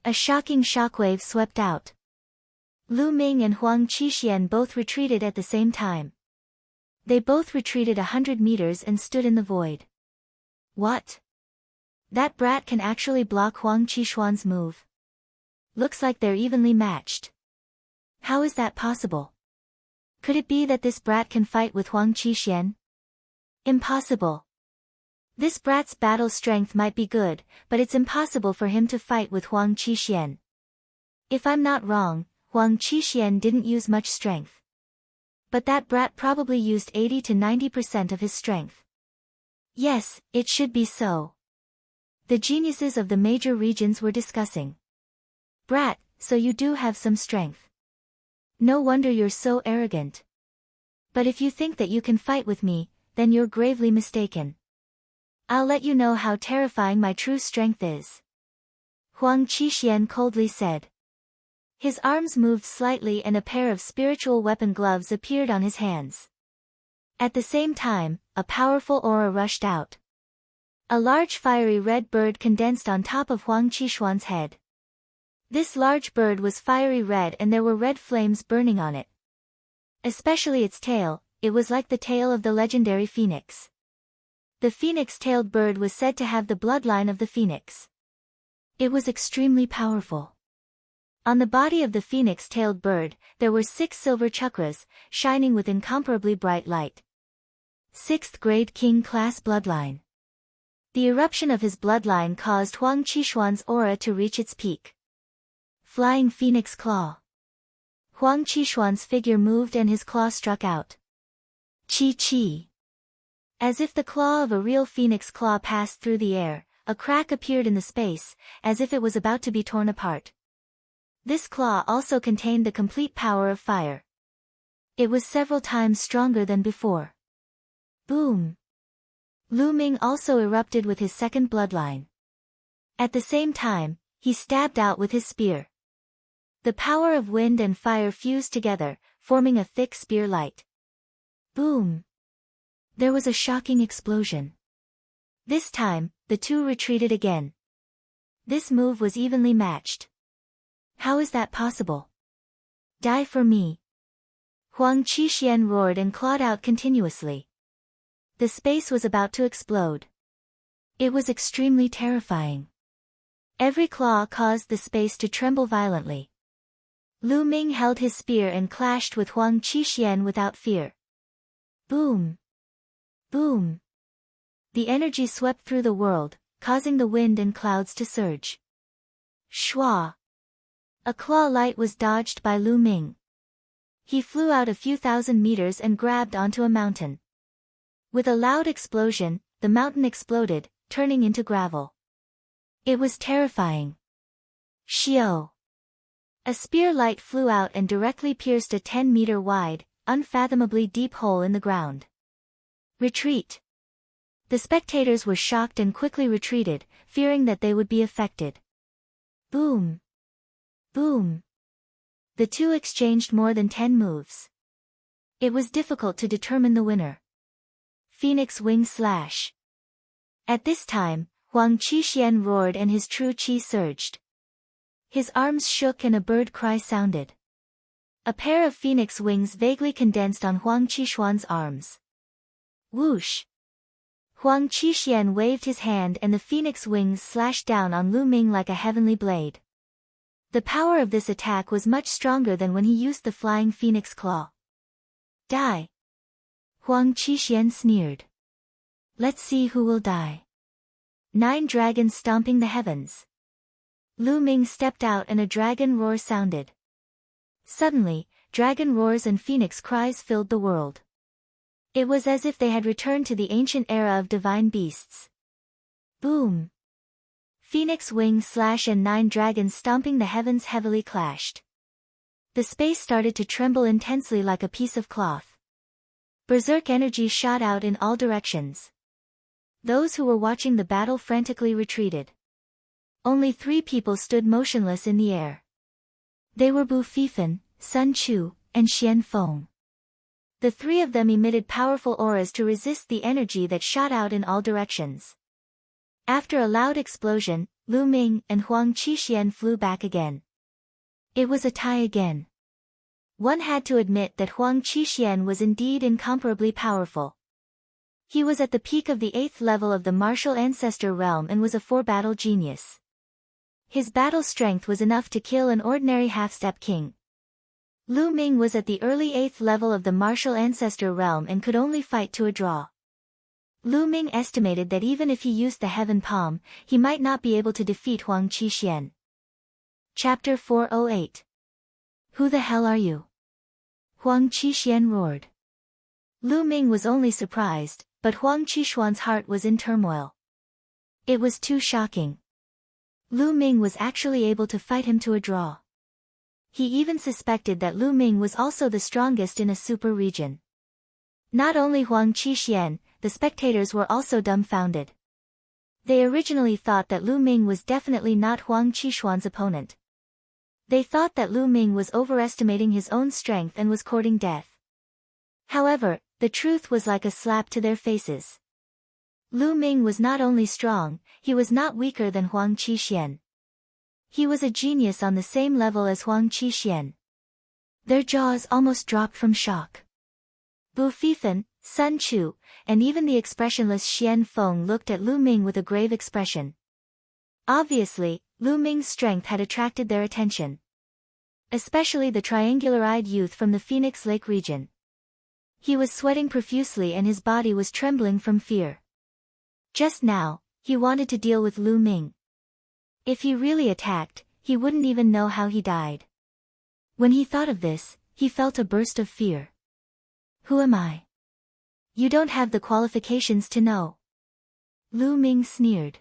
A shocking shockwave swept out. Lu Ming and Huang Qixuan both retreated at the same time. They both retreated 100 meters and stood in the void. What? That brat can actually block Huang Qixuan's move. Looks like they're evenly matched. How is that possible? Could it be that this brat can fight with Huang Qixuan? Impossible. This brat's battle strength might be good, but it's impossible for him to fight with Huang Qixuan. If I'm not wrong, Huang Qixuan didn't use much strength. But that brat probably used 80 to 90% of his strength. Yes, it should be so. The geniuses of the major regions were discussing. Brat, so you do have some strength. No wonder you're so arrogant. But if you think that you can fight with me, then you're gravely mistaken. I'll let you know how terrifying my true strength is. Huang Qixuan coldly said. His arms moved slightly and a pair of spiritual weapon gloves appeared on his hands. At the same time, a powerful aura rushed out. A large fiery red bird condensed on top of Huang Qixuan's head. This large bird was fiery red and there were red flames burning on it. Especially its tail, it was like the tail of the legendary phoenix. The phoenix-tailed bird was said to have the bloodline of the phoenix. It was extremely powerful. On the body of the phoenix-tailed bird, there were 6 silver chakras, shining with incomparably bright light. 6th grade king class bloodline. The eruption of his bloodline caused Huang Qixuan's aura to reach its peak. Flying Phoenix Claw. Huang Qixuan's figure moved and his claw struck out. Chi-chi. As if the claw of a real phoenix claw passed through the air, a crack appeared in the space, as if it was about to be torn apart. This claw also contained the complete power of fire. It was several times stronger than before. Boom! Lu Ming also erupted with his second bloodline. At the same time, he stabbed out with his spear. The power of wind and fire fused together, forming a thick spear light. Boom! There was a shocking explosion. This time, the two retreated again. This move was evenly matched. How is that possible? Die for me! Huang Qixuan roared and clawed out continuously. The space was about to explode. It was extremely terrifying. Every claw caused the space to tremble violently. Lu Ming held his spear and clashed with Huang Qixuan without fear. Boom! Boom! The energy swept through the world, causing the wind and clouds to surge. Shwa! A claw light was dodged by Lu Ming. He flew out a few thousand meters and grabbed onto a mountain. With a loud explosion, the mountain exploded, turning into gravel. It was terrifying. Shio! A spear light flew out and directly pierced a 10-meter wide, unfathomably deep hole in the ground. Retreat! The spectators were shocked and quickly retreated, fearing that they would be affected. Boom! Boom! The two exchanged more than 10 moves. It was difficult to determine the winner. Phoenix Wing Slash. At this time, Huang Qixuan roared and his true qi surged. His arms shook and a bird cry sounded. A pair of phoenix wings vaguely condensed on Huang Qixuan's arms. Whoosh! Huang Qixuan waved his hand and the phoenix wings slashed down on Lu Ming like a heavenly blade. The power of this attack was much stronger than when he used the flying phoenix claw. Die! Huang Qixuan sneered. Let's see who will die. 9 dragons stomping the heavens. Lu Ming stepped out and a dragon roar sounded. Suddenly, dragon roars and phoenix cries filled the world. It was as if they had returned to the ancient era of divine beasts. Boom! Phoenix wing slash and 9 dragons stomping the heavens heavily clashed. The space started to tremble intensely like a piece of cloth. Berserk energy shot out in all directions. Those who were watching the battle frantically retreated. Only 3 people stood motionless in the air. They were Bu Fifan, Sun Chu, and Xian Feng. The 3 of them emitted powerful auras to resist the energy that shot out in all directions. After a loud explosion, Lu Ming and Huang Qixuan flew back again. It was a tie again. One had to admit that Huang Qixuan was indeed incomparably powerful. He was at the peak of the 8th level of the martial ancestor realm and was a 4-battle genius. His battle strength was enough to kill an ordinary half-step king. Lu Ming was at the early 8th level of the martial ancestor realm and could only fight to a draw. Lu Ming estimated that even if he used the heaven palm, he might not be able to defeat Huang Qixuan. Chapter 408. Who the hell are you? Huang Qixuan roared. Lu Ming was only surprised, but Huang Qixuan's heart was in turmoil. It was too shocking. Lu Ming was actually able to fight him to a draw. He even suspected that Lu Ming was also the strongest in a super region. Not only Huang Qixuan, the spectators were also dumbfounded. They originally thought that Lu Ming was definitely not Huang Qixuan's opponent. They thought that Lu Ming was overestimating his own strength and was courting death. However, the truth was like a slap to their faces. Lu Ming was not only strong, he was not weaker than Huang Qixuan. He was a genius on the same level as Huang Qixuan. Their jaws almost dropped from shock. Bu Fifan, Sun Chu, and even the expressionless Xian Feng looked at Lu Ming with a grave expression. Obviously, Lu Ming's strength had attracted their attention. Especially the triangular-eyed youth from the Phoenix Lake region. He was sweating profusely and his body was trembling from fear. Just now, he wanted to deal with Lu Ming. If he really attacked, he wouldn't even know how he died. When he thought of this, he felt a burst of fear. Who am I? You don't have the qualifications to know. Lu Ming sneered.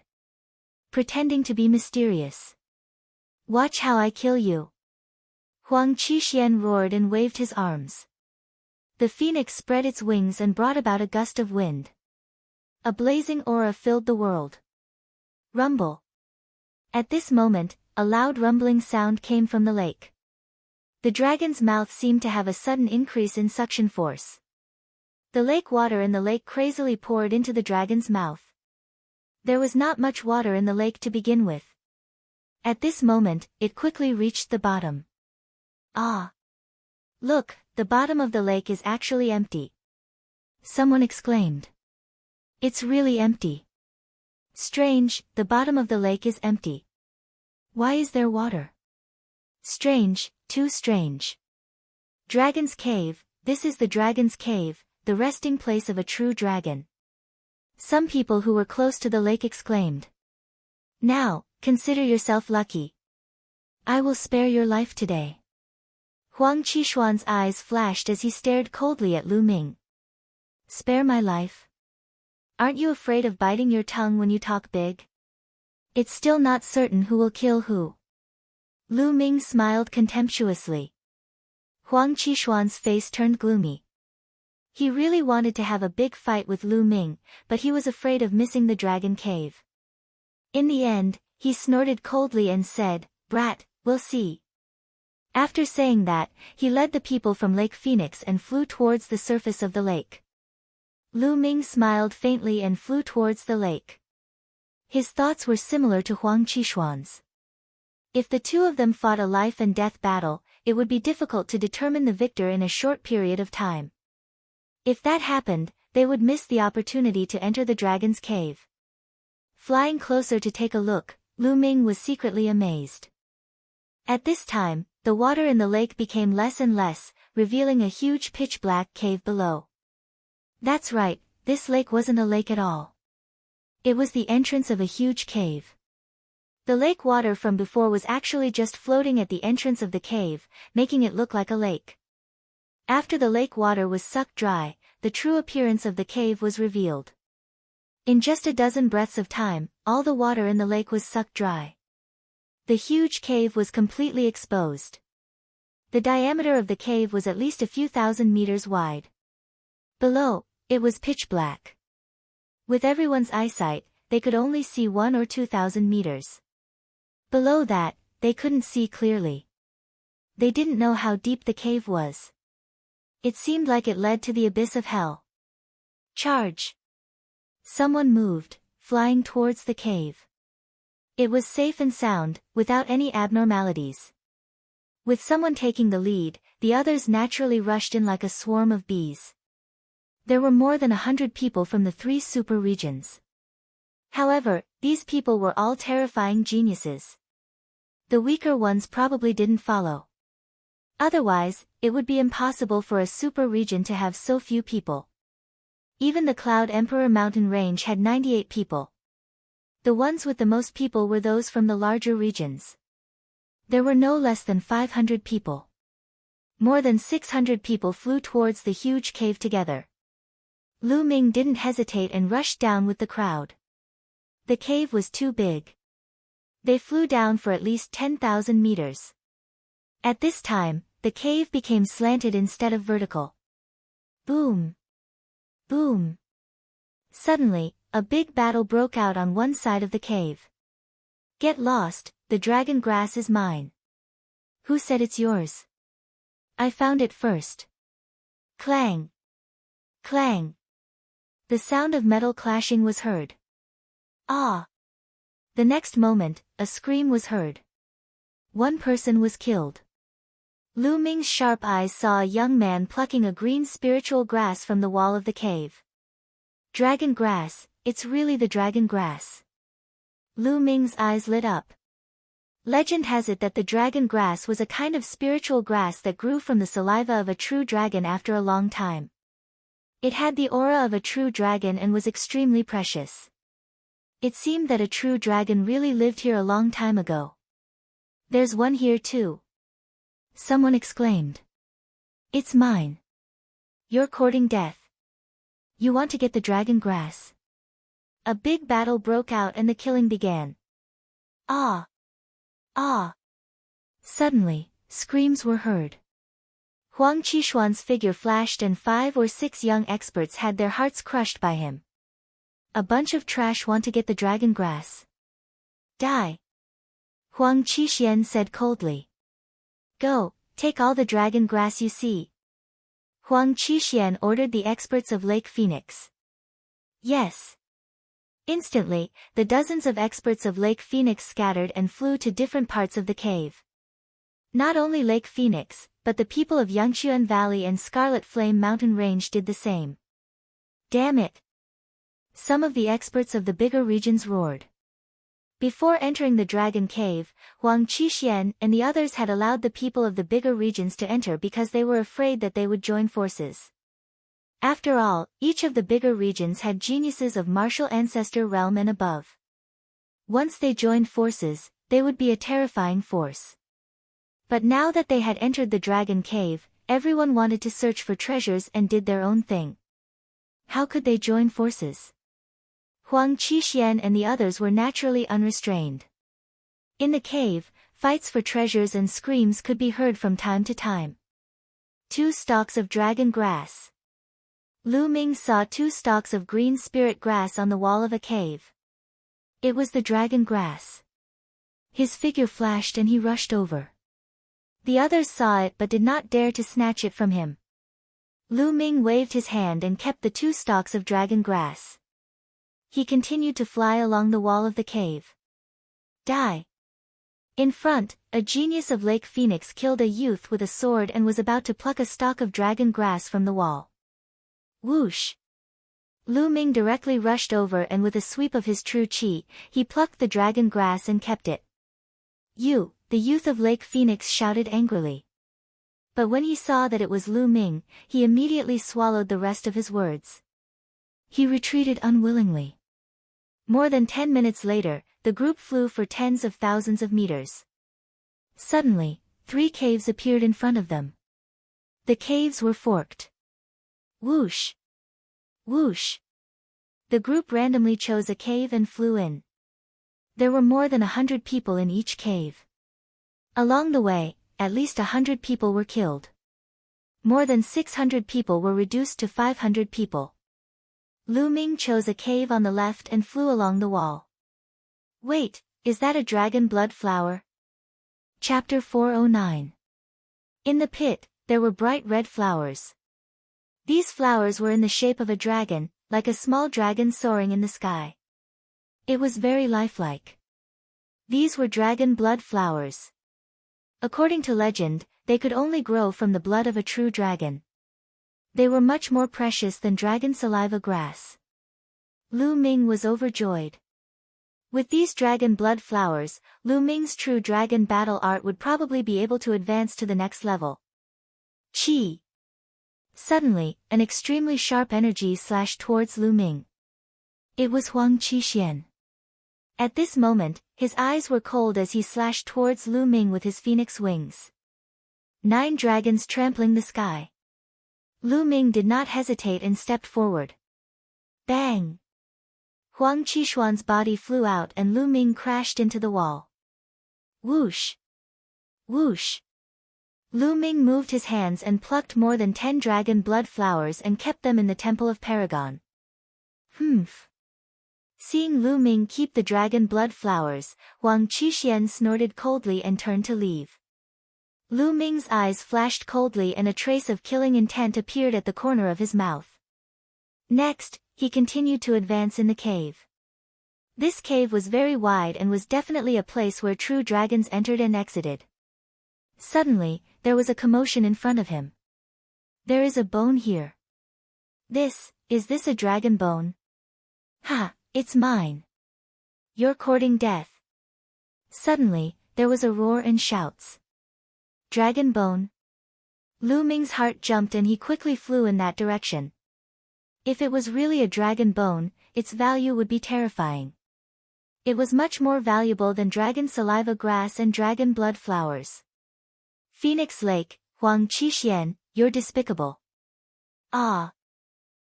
Pretending to be mysterious. Watch how I kill you. Huang Qixuan roared and waved his arms. The phoenix spread its wings and brought about a gust of wind. A blazing aura filled the world. Rumble. At this moment, a loud rumbling sound came from the lake. The dragon's mouth seemed to have a sudden increase in suction force. The lake water in the lake crazily poured into the dragon's mouth. There was not much water in the lake to begin with. At this moment, it quickly reached the bottom. Ah! Look, the bottom of the lake is actually empty. Someone exclaimed. It's really empty. Strange, the bottom of the lake is empty. Why is there water? Strange, too strange. Dragon's Cave, this is the Dragon's Cave, the resting place of a true dragon. Some people who were close to the lake exclaimed. Now, consider yourself lucky. I will spare your life today. Huang Qixuan's eyes flashed as he stared coldly at Lu Ming. Spare my life? Aren't you afraid of biting your tongue when you talk big? It's still not certain who will kill who. Lu Ming smiled contemptuously. Huang Qixuan's face turned gloomy. He really wanted to have a big fight with Lu Ming, but he was afraid of missing the dragon cave. In the end, he snorted coldly and said, Brat, we'll see. After saying that, he led the people from Lake Phoenix and flew towards the surface of the lake. Lu Ming smiled faintly and flew towards the lake. His thoughts were similar to Huang Qixuan's. If the two of them fought a life-and-death battle, it would be difficult to determine the victor in a short period of time. If that happened, they would miss the opportunity to enter the dragon's cave. Flying closer to take a look, Lu Ming was secretly amazed. At this time, the water in the lake became less and less, revealing a huge pitch-black cave below. That's right, this lake wasn't a lake at all. It was the entrance of a huge cave. The lake water from before was actually just floating at the entrance of the cave, making it look like a lake. After the lake water was sucked dry, the true appearance of the cave was revealed. In just a dozen breaths of time, all the water in the lake was sucked dry. The huge cave was completely exposed. The diameter of the cave was at least a few thousand meters wide. Below, it was pitch black. With everyone's eyesight, they could only see 1,000 or 2,000 meters. Below that, they couldn't see clearly. They didn't know how deep the cave was. It seemed like it led to the abyss of hell. Charge! Someone moved, flying towards the cave. It was safe and sound, without any abnormalities. With someone taking the lead, the others naturally rushed in like a swarm of bees. There were more than 100 people from the 3 super regions. However, these people were all terrifying geniuses. The weaker ones probably didn't follow. Otherwise, it would be impossible for a super region to have so few people. Even the Cloud Emperor mountain range had 98 people. The ones with the most people were those from the larger regions. There were no less than 500 people. More than 600 people flew towards the huge cave together. Lu Ming didn't hesitate and rushed down with the crowd. The cave was too big. They flew down for at least 10,000 meters. At this time, the cave became slanted instead of vertical. Boom! Boom! Suddenly, a big battle broke out on one side of the cave. Get lost, the dragon grass is mine. Who said it's yours? I found it first. Clang! Clang! The sound of metal clashing was heard. Ah! The next moment, a scream was heard. One person was killed. Lu Ming's sharp eyes saw a young man plucking a green spiritual grass from the wall of the cave. Dragon grass, it's really the dragon grass. Lu Ming's eyes lit up. Legend has it that the dragon grass was a kind of spiritual grass that grew from the saliva of a true dragon after a long time. It had the aura of a true dragon and was extremely precious. It seemed that a true dragon really lived here a long time ago. There's one here too. Someone exclaimed. It's mine. You're courting death. You want to get the dragon grass? A big battle broke out and the killing began. Ah! Ah! Suddenly, screams were heard. Huang Qishuan's figure flashed and 5 or 6 young experts had their hearts crushed by him. A bunch of trash want to get the dragon grass. Die! Huang Qishuan said coldly. Go, take all the dragon grass you see. Huang Qishuan ordered the experts of Lake Phoenix. Yes. Instantly, the dozens of experts of Lake Phoenix scattered and flew to different parts of the cave. Not only Lake Phoenix, but the people of Yangchuan Valley and Scarlet Flame Mountain Range did the same. Damn it! Some of the experts of the bigger regions roared. Before entering the dragon cave, Huang Qishuan and the others had allowed the people of the bigger regions to enter because they were afraid that they would join forces. After all, each of the bigger regions had geniuses of martial ancestor realm and above. Once they joined forces, they would be a terrifying force. But now that they had entered the dragon cave, everyone wanted to search for treasures and did their own thing. How could they join forces? Huang Qishuan and the others were naturally unrestrained. In the cave, fights for treasures and screams could be heard from time to time. 2 stalks of dragon grass. Lu Ming saw 2 stalks of green spirit grass on the wall of a cave. It was the dragon grass. His figure flashed and he rushed over. The others saw it but did not dare to snatch it from him. Lu Ming waved his hand and kept the 2 stalks of dragon grass. He continued to fly along the wall of the cave. Die! In front, a genius of Lake Phoenix killed a youth with a sword and was about to pluck a stalk of dragon grass from the wall. Whoosh! Lu Ming directly rushed over and with a sweep of his true qi, he plucked the dragon grass and kept it. You, the youth of Lake Phoenix shouted angrily. But when he saw that it was Lu Ming, he immediately swallowed the rest of his words. He retreated unwillingly. More than 10 minutes later, the group flew for tens of thousands of meters. Suddenly, 3 caves appeared in front of them. The caves were forked. Whoosh! Whoosh! The group randomly chose a cave and flew in. There were more than 100 people in each cave. Along the way, at least 100 people were killed. More than 600 people were reduced to 500 people. Lu Ming chose a cave on the left and flew along the wall. Wait, is that a dragon blood flower? Chapter 409. In the pit, there were bright red flowers. These flowers were in the shape of a dragon, like a small dragon soaring in the sky. It was very lifelike. These were dragon blood flowers. According to legend, they could only grow from the blood of a true dragon. They were much more precious than dragon saliva grass. Lu Ming was overjoyed. With these dragon blood flowers, Lu Ming's true dragon battle art would probably be able to advance to the next level. Chi! Suddenly, an extremely sharp energy slashed towards Lu Ming. It was Huang Qishuan. At this moment, his eyes were cold as he slashed towards Lu Ming with his phoenix wings. 9 dragons trampling the sky. Lu Ming did not hesitate and stepped forward. Bang! Huang Qishuan's body flew out and Lu Ming crashed into the wall. Whoosh! Whoosh! Lu Ming moved his hands and plucked more than 10 dragon blood flowers and kept them in the Temple of Paragon. Humph! Seeing Lu Ming keep the dragon blood flowers, Huang Qishuan snorted coldly and turned to leave. Lu Ming's eyes flashed coldly and a trace of killing intent appeared at the corner of his mouth. Next, he continued to advance in the cave. This cave was very wide and was definitely a place where true dragons entered and exited. Suddenly, there was a commotion in front of him. There is a bone here. Is this a dragon bone? Ha, it's mine. You're courting death. Suddenly, there was a roar and shouts. Dragon bone? Lu Ming's heart jumped and he quickly flew in that direction. If it was really a dragon bone, its value would be terrifying. It was much more valuable than dragon saliva grass and dragon blood flowers. Phoenix Lake, Huang Qishuan, you're despicable. Ah!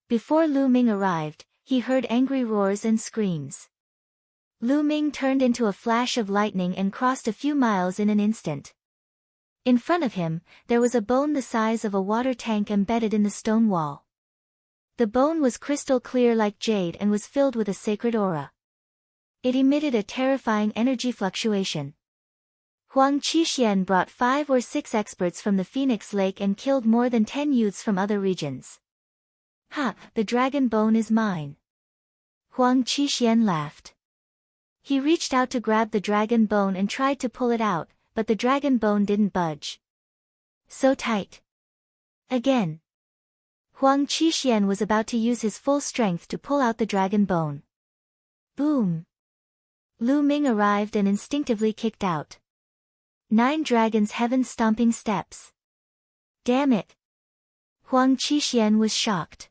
Before Lu Ming arrived, he heard angry roars and screams. Lu Ming turned into a flash of lightning and crossed a few miles in an instant. In front of him, there was a bone the size of a water tank embedded in the stone wall. The bone was crystal clear like jade and was filled with a sacred aura. It emitted a terrifying energy fluctuation. Huang Qishuan brought 5 or 6 experts from the Phoenix Lake and killed more than 10 youths from other regions. Ha, the dragon bone is mine. Huang Qishuan laughed. He reached out to grab the dragon bone and tried to pull it out, but the dragon bone didn't budge. So tight. Again. Huang Qishuan was about to use his full strength to pull out the dragon bone. Boom! Lu Ming arrived and instinctively kicked out. 9 dragons heaven-stomping steps. Damn it! Huang Qishuan was shocked.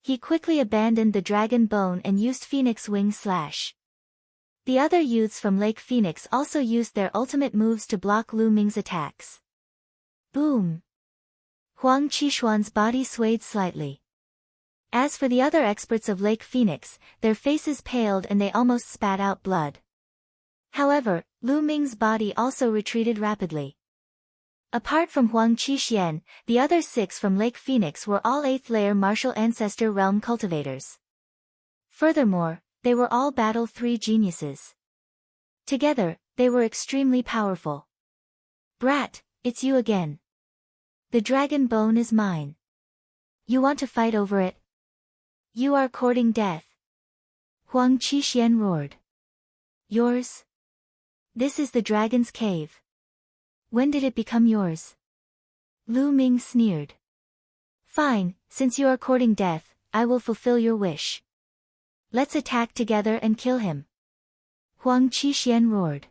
He quickly abandoned the dragon bone and used Phoenix Wing Slash. The other youths from Lake Phoenix also used their ultimate moves to block Lu Ming's attacks. Boom! Huang Qishuan's body swayed slightly. As for the other experts of Lake Phoenix, their faces paled and they almost spat out blood. However, Lu Ming's body also retreated rapidly. Apart from Huang Qishuan, the other 6 from Lake Phoenix were all 8th-layer martial ancestor realm cultivators. Furthermore, they were all Battle 3 geniuses. Together, they were extremely powerful. Brat, it's you again. The dragon bone is mine. You want to fight over it? You are courting death. Huang Qishuan roared. Yours? This is the dragon's cave. When did it become yours? Lu Ming sneered. Fine, since you are courting death, I will fulfill your wish. Let's attack together and kill him. Huang Qishuan roared.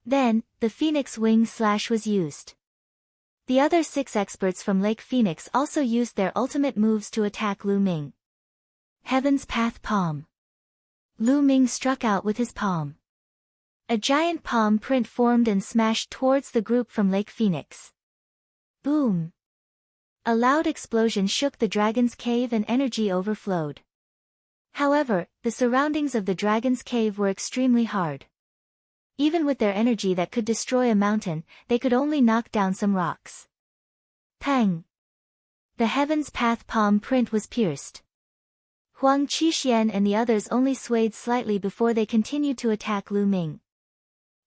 Then, the Phoenix Wing Slash was used. The other 6 experts from Lake Phoenix also used their ultimate moves to attack Lu Ming. Heaven's Path Palm. Lu Ming struck out with his palm. A giant palm print formed and smashed towards the group from Lake Phoenix. Boom! A loud explosion shook the dragon's cave and energy overflowed. However, the surroundings of the dragon's cave were extremely hard. Even with their energy that could destroy a mountain, they could only knock down some rocks. Pang! The Heaven's Path palm print was pierced. Huang Qishuan and the others only swayed slightly before they continued to attack Lu Ming.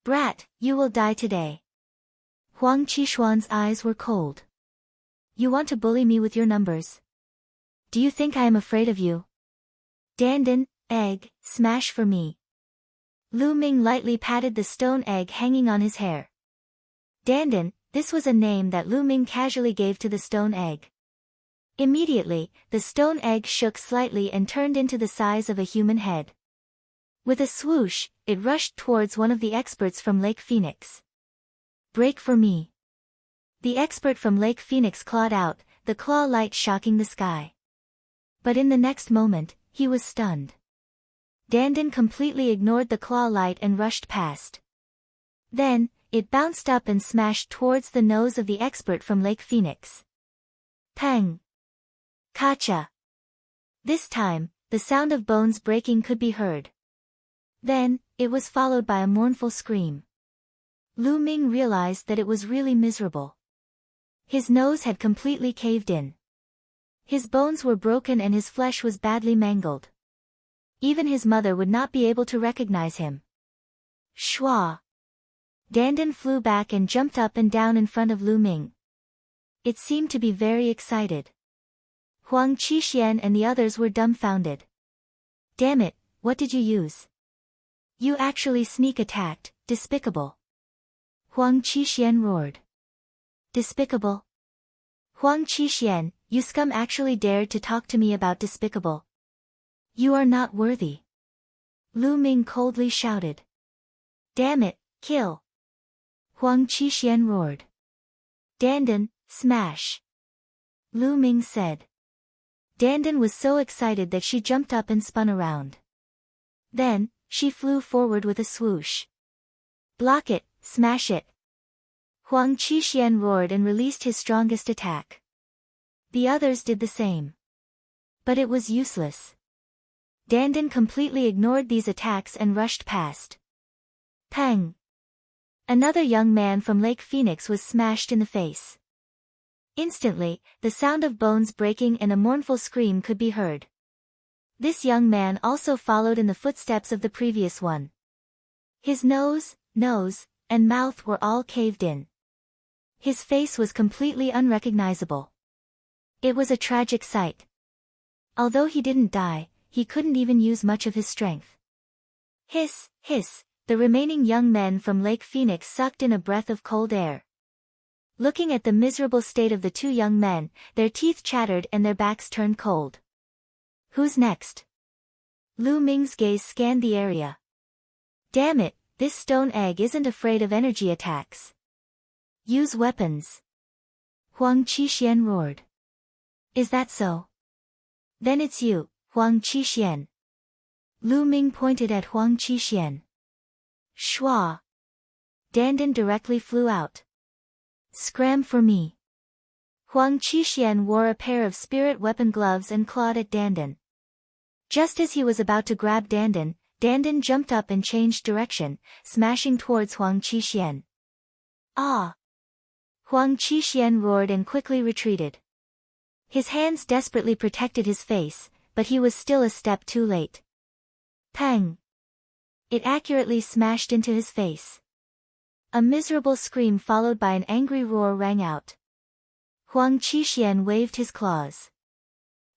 Brat, you will die today. Huang Qishuan's eyes were cold. You want to bully me with your numbers? Do you think I am afraid of you? Dandan, egg, smash for me. Lu Ming lightly patted the stone egg hanging on his hair. Dandan, this was a name that Lu Ming casually gave to the stone egg. Immediately, the stone egg shook slightly and turned into the size of a human head. With a swoosh, it rushed towards one of the experts from Lake Phoenix. Break for me. The expert from Lake Phoenix clawed out, the claw light shocking the sky. But in the next moment, he was stunned. Dandan completely ignored the claw light and rushed past. Then, It bounced up and smashed towards the nose of the expert from Lake Phoenix. Pang! Kacha! This time, the sound of bones breaking could be heard. Then, it was followed by a mournful scream. Lu Ming realized that it was really miserable. His nose had completely caved in. His bones were broken and his flesh was badly mangled. Even his mother would not be able to recognize him. Shwa! Dandan flew back and jumped up and down in front of Lu Ming. It seemed to be very excited. Huang Qixuan and the others were dumbfounded. Damn it, what did you use? You actually sneak attacked, despicable. Huang Qixuan roared. Despicable? Huang Qixuan, you scum actually dared to talk to me about despicable. You are not worthy. Lu Ming coldly shouted. Damn it, kill. Huang Qixuan roared. Dandan, smash. Lu Ming said. Dandan was so excited that she jumped up and spun around. Then, she flew forward with a swoosh. Block it, smash it. Huang Qixuan roared and released his strongest attack. The others did the same. But it was useless. Dandan completely ignored these attacks and rushed past. Pang! Another young man from Lake Phoenix was smashed in the face. Instantly, the sound of bones breaking and a mournful scream could be heard. This young man also followed in the footsteps of the previous one. His nose, and mouth were all caved in. His face was completely unrecognizable. It was a tragic sight. Although he didn't die, he couldn't even use much of his strength. Hiss, hiss, the remaining young men from Lake Phoenix sucked in a breath of cold air. Looking at the miserable state of the two young men, their teeth chattered and their backs turned cold. Who's next? Lu Ming's gaze scanned the area. Damn it, this stone egg isn't afraid of energy attacks. Use weapons. Huang Qixuan roared. Is that so? Then it's you, Huang Qixuan. Lu Ming pointed at Huang Qixuan. Shwa! Dandan directly flew out. Scram for me. Huang Qixuan wore a pair of spirit weapon gloves and clawed at Dandan. Just as he was about to grab Dandan, Dandan jumped up and changed direction, smashing towards Huang Qixuan. Ah! Huang Qixuan roared and quickly retreated. His hands desperately protected his face, but he was still a step too late. Pang! It accurately smashed into his face. A miserable scream followed by an angry roar rang out. Huang Qixuan waved his claws.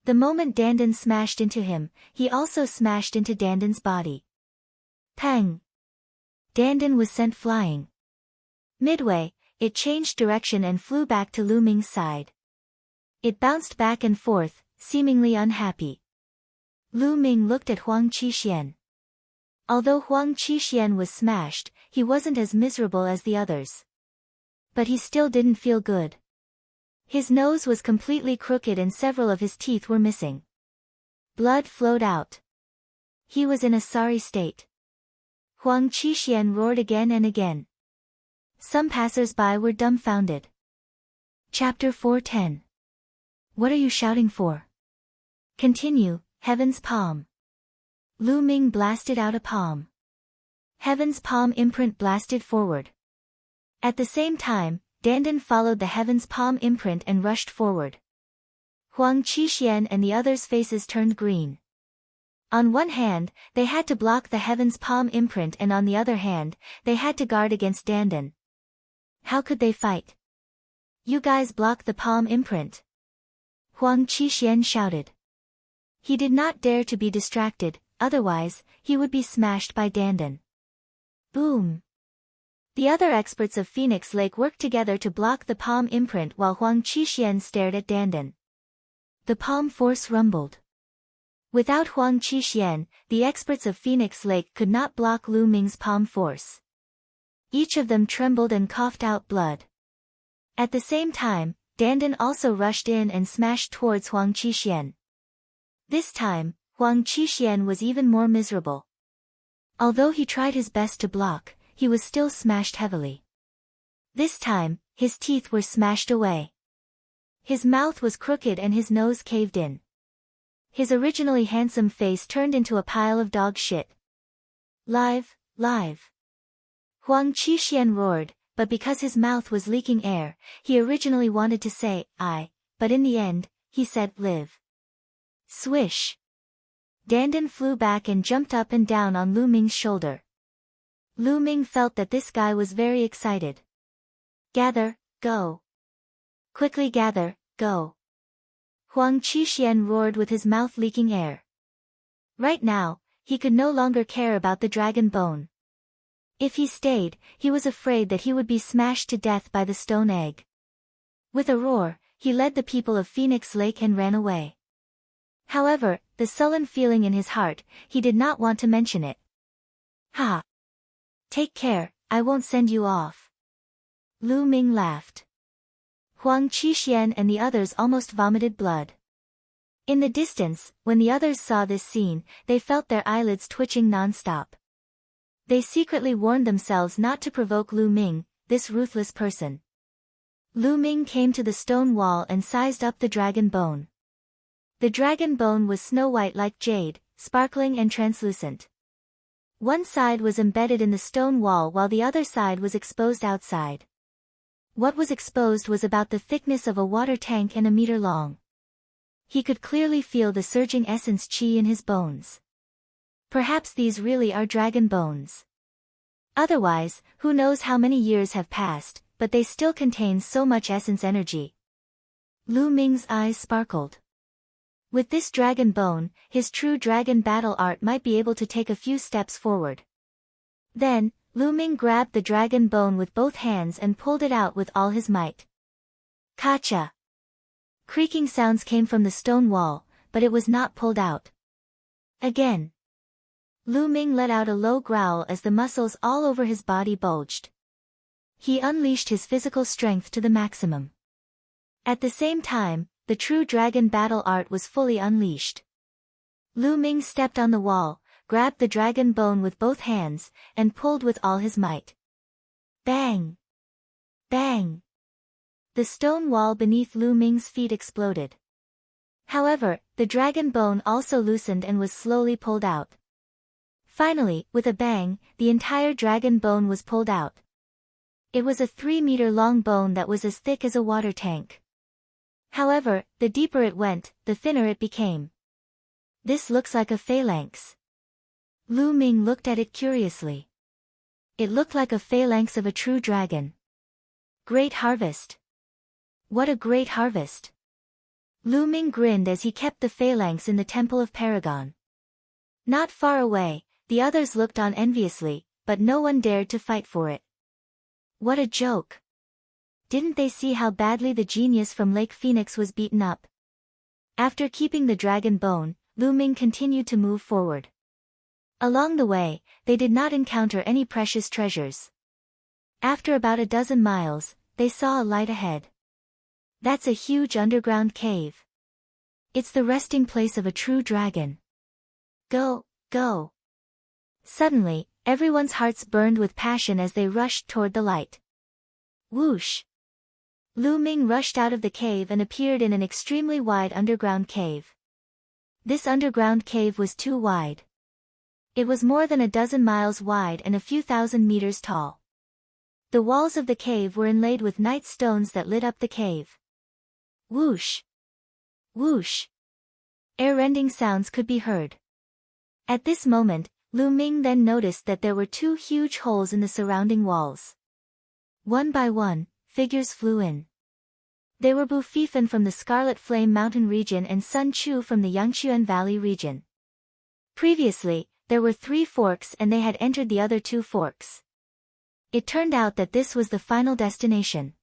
The moment Dandan smashed into him, he also smashed into Dandan's body. Pang! Dandan was sent flying. Midway, it changed direction and flew back to Lu Ming's side. It bounced back and forth, seemingly unhappy. Lu Ming looked at Huang Qixuan. Although Huang Qixuan was smashed, he wasn't as miserable as the others. But he still didn't feel good. His nose was completely crooked and several of his teeth were missing. Blood flowed out. He was in a sorry state. Huang Qixuan roared again and again. Some passers-by were dumbfounded. Chapter 410. What are you shouting for? Continue, Heaven's Palm. Lu Ming blasted out a palm. Heaven's Palm imprint blasted forward. At the same time, Dandan followed the Heaven's Palm imprint and rushed forward. Huang Qixuan and the others' faces turned green. On one hand, they had to block the Heaven's Palm imprint and on the other hand, they had to guard against Dandan. How could they fight? You guys block the palm imprint. Huang Qixuan shouted. He did not dare to be distracted, otherwise, he would be smashed by Dandan. Boom! The other experts of Phoenix Lake worked together to block the palm imprint while Huang Qixuan stared at Dandan. The palm force rumbled. Without Huang Qixuan, the experts of Phoenix Lake could not block Lu Ming's palm force. Each of them trembled and coughed out blood. At the same time, Dandan also rushed in and smashed towards Huang Qixuan. This time, Huang Qixuan was even more miserable. Although he tried his best to block, he was still smashed heavily. This time, his teeth were smashed away. His mouth was crooked and his nose caved in. His originally handsome face turned into a pile of dog shit. Live, live. Huang Qixuan roared, but because his mouth was leaking air, he originally wanted to say, I, but in the end, he said, live. Swish. Dandan flew back and jumped up and down on Lu Ming's shoulder. Lu Ming felt that this guy was very excited. Gather, go. Quickly gather, go. Huang Qixuan roared with his mouth leaking air. Right now, he could no longer care about the dragon bone. If he stayed, he was afraid that he would be smashed to death by the stone egg. With a roar, he led the people of Phoenix Lake and ran away. However, the sullen feeling in his heart, he did not want to mention it. Ha! Take care, I won't send you off. Lu Ming laughed. Huang Qixuan and the others almost vomited blood. In the distance, when the others saw this scene, they felt their eyelids twitching non-stop. They secretly warned themselves not to provoke Lu Ming, this ruthless person. Lu Ming came to the stone wall and sized up the dragon bone. The dragon bone was snow-white like jade, sparkling and translucent. One side was embedded in the stone wall while the other side was exposed outside. What was exposed was about the thickness of a water tank and a meter long. He could clearly feel the surging essence qi in his bones. Perhaps these really are dragon bones. Otherwise, who knows how many years have passed, but they still contain so much essence energy. Lu Ming's eyes sparkled. With this dragon bone, his true dragon battle art might be able to take a few steps forward. Then, Lu Ming grabbed the dragon bone with both hands and pulled it out with all his might. Kacha! Creaking sounds came from the stone wall, but it was not pulled out. Again. Lu Ming let out a low growl as the muscles all over his body bulged. He unleashed his physical strength to the maximum. At the same time, the true dragon battle art was fully unleashed. Lu Ming stepped on the wall, grabbed the dragon bone with both hands, and pulled with all his might. Bang! Bang! The stone wall beneath Lu Ming's feet exploded. However, the dragon bone also loosened and was slowly pulled out. Finally, with a bang, the entire dragon bone was pulled out. It was a 3-meter-long bone that was as thick as a water tank. However, the deeper it went, the thinner it became. This looks like a phalanx. Lu Ming looked at it curiously. It looked like a phalanx of a true dragon. Great harvest. What a great harvest. Lu Ming grinned as he kept the phalanx in the Temple of Paragon. Not far away, the others looked on enviously, but no one dared to fight for it. What a joke. Didn't they see how badly the genius from Lake Phoenix was beaten up? After keeping the dragon bone, Lu Ming continued to move forward. Along the way, they did not encounter any precious treasures. After about a dozen miles, they saw a light ahead. That's a huge underground cave. It's the resting place of a true dragon. Go, go. Suddenly, everyone's hearts burned with passion as they rushed toward the light. Whoosh! Lu Ming rushed out of the cave and appeared in an extremely wide underground cave. This underground cave was too wide. It was more than a dozen miles wide and a few thousand meters tall. The walls of the cave were inlaid with night stones that lit up the cave. Whoosh! Whoosh! Ear-rending sounds could be heard. At this moment, Lu Ming then noticed that there were 2 huge holes in the surrounding walls. One by one, figures flew in. They were Bu Fifan from the Scarlet Flame Mountain region and Sun Chu from the Yangchuan Valley region. Previously, there were 3 forks and they had entered the other 2 forks. It turned out that this was the final destination.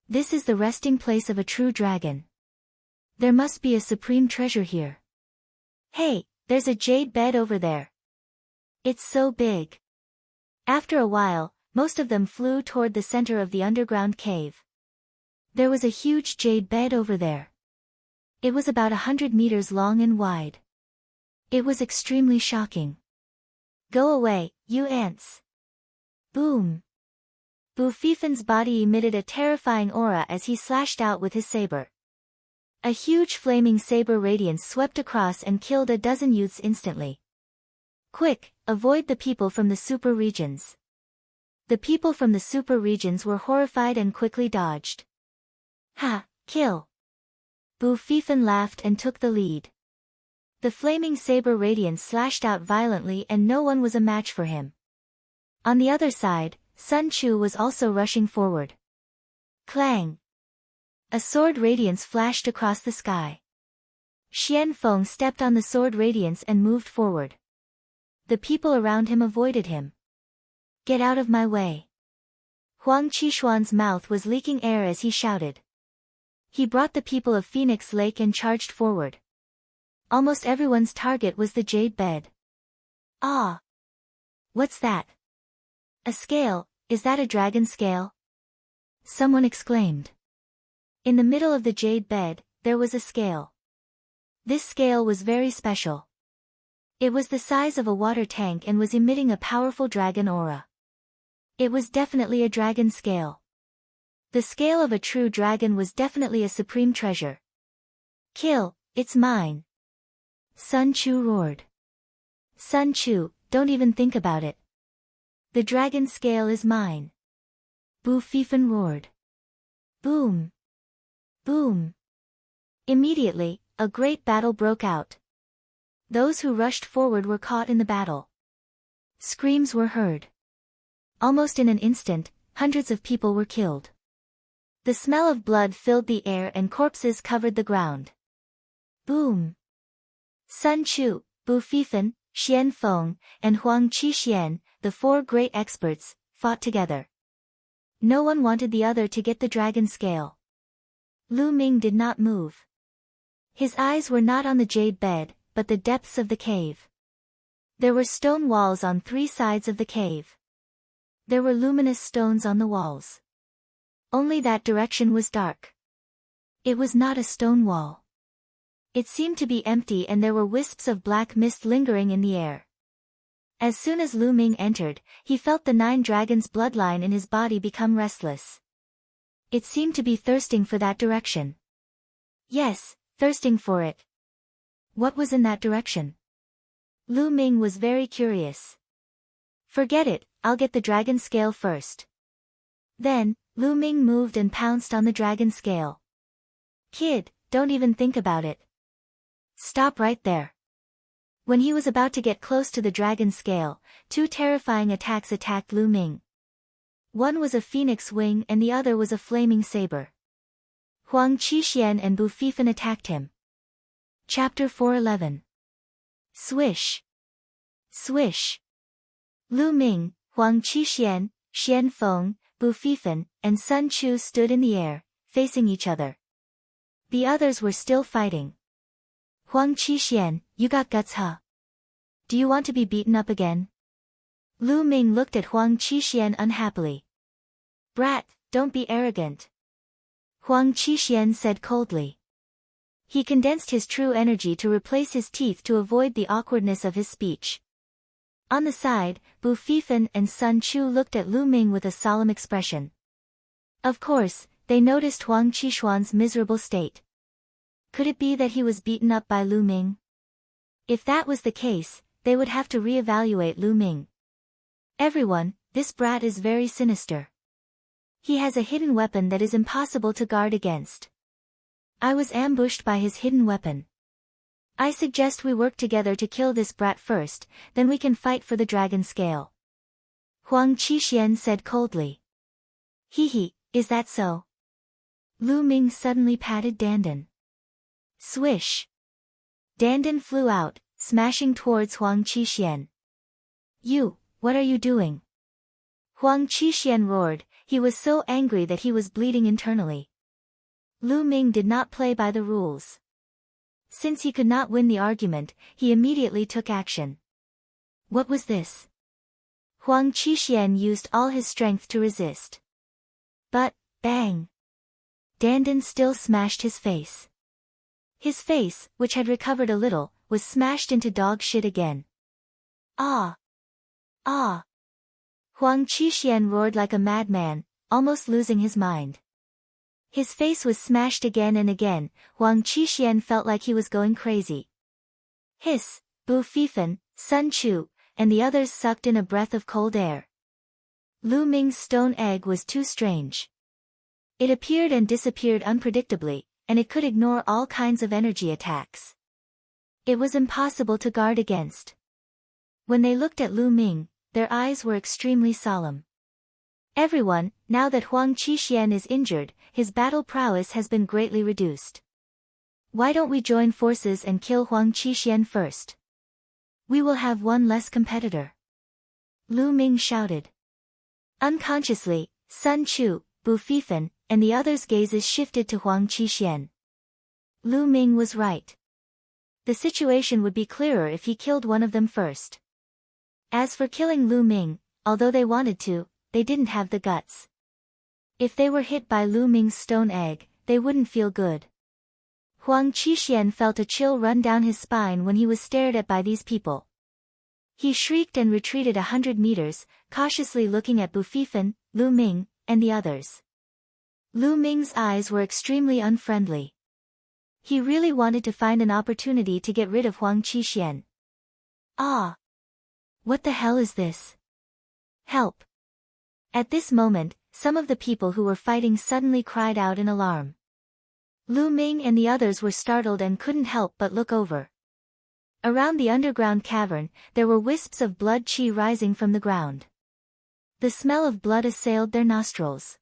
This is the resting place of a true dragon. There must be a supreme treasure here. Hey, there's a jade bed over there. It's so big. After a while, most of them flew toward the center of the underground cave. There was a huge jade bed over there. It was about 100 meters long and wide. It was extremely shocking. Go away, you ants. Boom. Bu Fifan's body emitted a terrifying aura as he slashed out with his saber. A huge flaming saber radiance swept across and killed a dozen youths instantly. Quick, avoid the people from the super regions. The people from the super regions were horrified and quickly dodged. Ha, kill. Bu Fifan laughed and took the lead. The flaming saber radiance slashed out violently and no one was a match for him. On the other side, Sun Chu was also rushing forward. Clang! A sword radiance flashed across the sky. Xian Feng stepped on the sword radiance and moved forward. The people around him avoided him. Get out of my way. Huang Qishuan's mouth was leaking air as he shouted. He brought the people of Phoenix Lake and charged forward. Almost everyone's target was the jade bed. Ah! What's that? A scale, is that a dragon scale? Someone exclaimed. In the middle of the jade bed, there was a scale. This scale was very special. It was the size of a water tank and was emitting a powerful dragon aura. It was definitely a dragon scale. The scale of a true dragon was definitely a supreme treasure. Kill, it's mine. Sun Chu roared. Sun Chu, don't even think about it. The dragon scale is mine. Bu Fifan roared. Boom. Boom. Immediately, a great battle broke out. Those who rushed forward were caught in the battle. Screams were heard. Almost in an instant, hundreds of people were killed. The smell of blood filled the air and corpses covered the ground. Boom. Sun Chu, Bu Fifan, Xian Feng, and Huang Qishuan, the four great experts, fought together. No one wanted the other to get the dragon scale. Lu Ming did not move. His eyes were not on the jade bed, but the depths of the cave. There were stone walls on three sides of the cave. There were luminous stones on the walls. Only that direction was dark. It was not a stone wall. It seemed to be empty and there were wisps of black mist lingering in the air. As soon as Lu Ming entered, he felt the 9 dragons' bloodline in his body become restless. It seemed to be thirsting for that direction. Yes, thirsting for it. What was in that direction? Lu Ming was very curious. Forget it, I'll get the dragon scale first. Then, Lu Ming moved and pounced on the dragon scale. Kid, don't even think about it. Stop right there. When he was about to get close to the dragon scale, 2 terrifying attacks attacked Lu Ming. One was a phoenix wing and the other was a flaming saber. Huang Qishuan and Bu Fifan attacked him. Chapter 411. Swish. Swish. Lu Ming, Huang Qishuan, Xian Feng, Bu Fifan, and Sun Chu stood in the air, facing each other. The others were still fighting. Huang Qishuan, you got guts, huh? Do you want to be beaten up again? Lu Ming looked at Huang Qishuan unhappily. Brat, don't be arrogant. Huang Qishuan said coldly. He condensed his true energy to replace his teeth to avoid the awkwardness of his speech. On the side, Bu Fifan and Sun Chu looked at Lu Ming with a solemn expression. Of course, they noticed Huang Qishuan's miserable state. Could it be that he was beaten up by Lu Ming? If that was the case, they would have to re-evaluate Lu Ming. Everyone, this brat is very sinister. He has a hidden weapon that is impossible to guard against. I was ambushed by his hidden weapon. I suggest we work together to kill this brat first, then we can fight for the dragon scale. Huang Qishuan said coldly. Hee, is that so? Lu Ming suddenly patted Dandan. Swish. Dandan flew out, smashing towards Huang Qishuan. You, what are you doing? Huang Qishuan roared, he was so angry that he was bleeding internally. Lu Ming did not play by the rules. Since he could not win the argument, he immediately took action. What was this? Huang Qishuan used all his strength to resist. But, bang! Dandan still smashed his face. His face, which had recovered a little, was smashed into dog shit again. Ah! Ah! Huang Qishuan roared like a madman, almost losing his mind. His face was smashed again and again. Huang Qixuan felt like he was going crazy. Hiss, Bu Fifan, Sun Chu, and the others sucked in a breath of cold air. Lu Ming's stone egg was too strange. It appeared and disappeared unpredictably, and it could ignore all kinds of energy attacks. It was impossible to guard against. When they looked at Lu Ming, their eyes were extremely solemn. Everyone, now that Huang Qixuan is injured, his battle prowess has been greatly reduced. Why don't we join forces and kill Huang Qixuan first? We will have one less competitor. Lu Ming shouted. Unconsciously, Sun Chu, Bu Fifan, and the others' gazes shifted to Huang Qixuan. Lu Ming was right. The situation would be clearer if he killed one of them first. As for killing Lu Ming, although they wanted to, they didn't have the guts. If they were hit by Lu Ming's stone egg, they wouldn't feel good. Huang Qixuan felt a chill run down his spine when he was stared at by these people. He shrieked and retreated 100 meters, cautiously looking at Bu Fifan, Lu Ming, and the others. Lu Ming's eyes were extremely unfriendly. He really wanted to find an opportunity to get rid of Huang Qixuan. Ah! What the hell is this? Help! At this moment, some of the people who were fighting suddenly cried out in alarm. Lu Ming and the others were startled and couldn't help but look over. Around the underground cavern, there were wisps of blood qi rising from the ground. The smell of blood assailed their nostrils.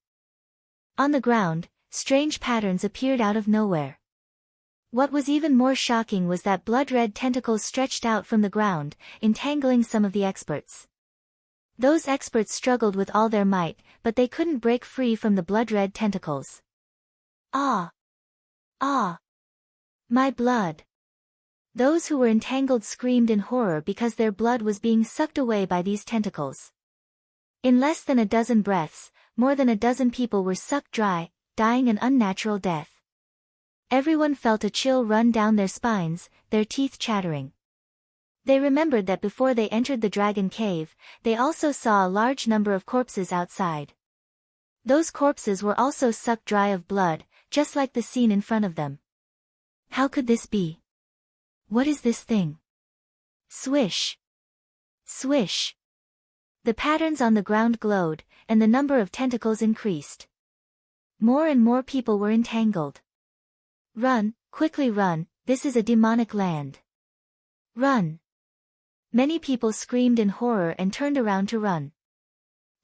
On the ground, strange patterns appeared out of nowhere. What was even more shocking was that blood-red tentacles stretched out from the ground, entangling some of the experts. Those experts struggled with all their might, but they couldn't break free from the blood-red tentacles. Ah! Ah! My blood! Those who were entangled screamed in horror because their blood was being sucked away by these tentacles. In less than a dozen breaths, more than a dozen people were sucked dry, dying an unnatural death. Everyone felt a chill run down their spines, their teeth chattering. They remembered that before they entered the dragon cave, they also saw a large number of corpses outside. Those corpses were also sucked dry of blood, just like the scene in front of them. How could this be? What is this thing? Swish! Swish! The patterns on the ground glowed, and the number of tentacles increased. More and more people were entangled. Run, quickly run, this is a demonic land. Run! Many people screamed in horror and turned around to run.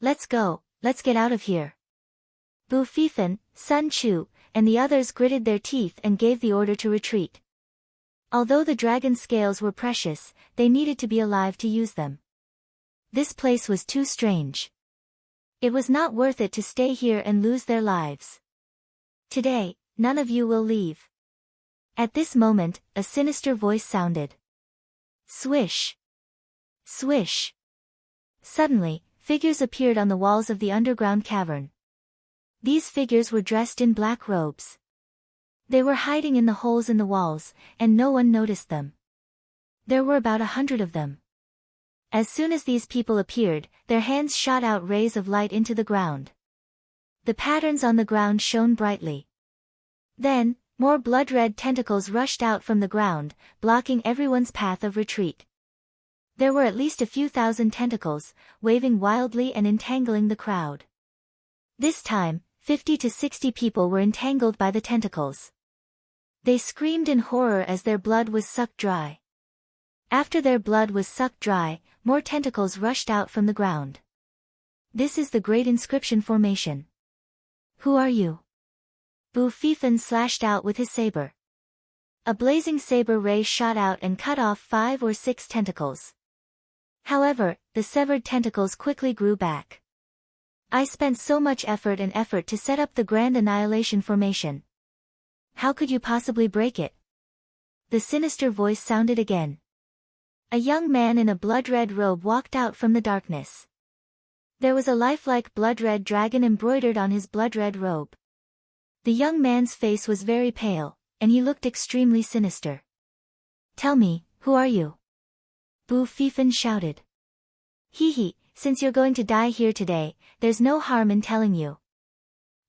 Let's go, let's get out of here. Bu Fifan, Sun Chu, and the others gritted their teeth and gave the order to retreat. Although the dragon scales were precious, they needed to be alive to use them. This place was too strange. It was not worth it to stay here and lose their lives. Today, none of you will leave. At this moment, a sinister voice sounded. Swish! Swish! Suddenly, figures appeared on the walls of the underground cavern. These figures were dressed in black robes. They were hiding in the holes in the walls, and no one noticed them. There were about 100 of them. As soon as these people appeared, their hands shot out rays of light into the ground. The patterns on the ground shone brightly. Then, more blood-red tentacles rushed out from the ground, blocking everyone's path of retreat. There were at least a few thousand tentacles, waving wildly and entangling the crowd. This time, 50 to 60 people were entangled by the tentacles. They screamed in horror as their blood was sucked dry. After their blood was sucked dry, more tentacles rushed out from the ground. This is the Great Inscription Formation. Who are you? Bu Fifan slashed out with his saber. A blazing saber ray shot out and cut off 5 or 6 tentacles. However, the severed tentacles quickly grew back. I spent so much effort to set up the Grand Annihilation Formation. How could you possibly break it? The sinister voice sounded again. A young man in a blood-red robe walked out from the darkness. There was a lifelike blood-red dragon embroidered on his blood-red robe. The young man's face was very pale, and he looked extremely sinister. Tell me, who are you? Bu Fifan shouted. Hee hee, since you're going to die here today, there's no harm in telling you.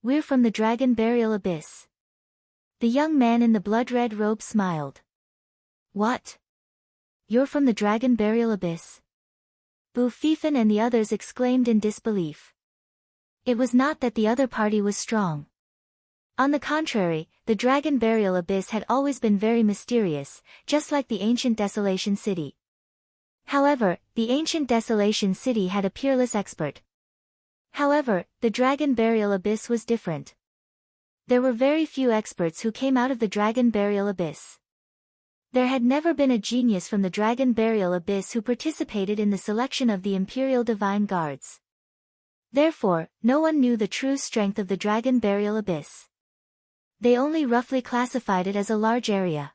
We're from the Dragon Burial Abyss. The young man in the blood-red robe smiled. What? You're from the Dragon Burial Abyss? Bu Fifan and the others exclaimed in disbelief. It was not that the other party was strong. On the contrary, the Dragon Burial Abyss had always been very mysterious, just like the ancient Desolation City. However, the ancient Desolation City had a peerless expert. However, the Dragon Burial Abyss was different. There were very few experts who came out of the Dragon Burial Abyss. There had never been a genius from the Dragon Burial Abyss who participated in the selection of the Imperial Divine Guards. Therefore, no one knew the true strength of the Dragon Burial Abyss. They only roughly classified it as a large area.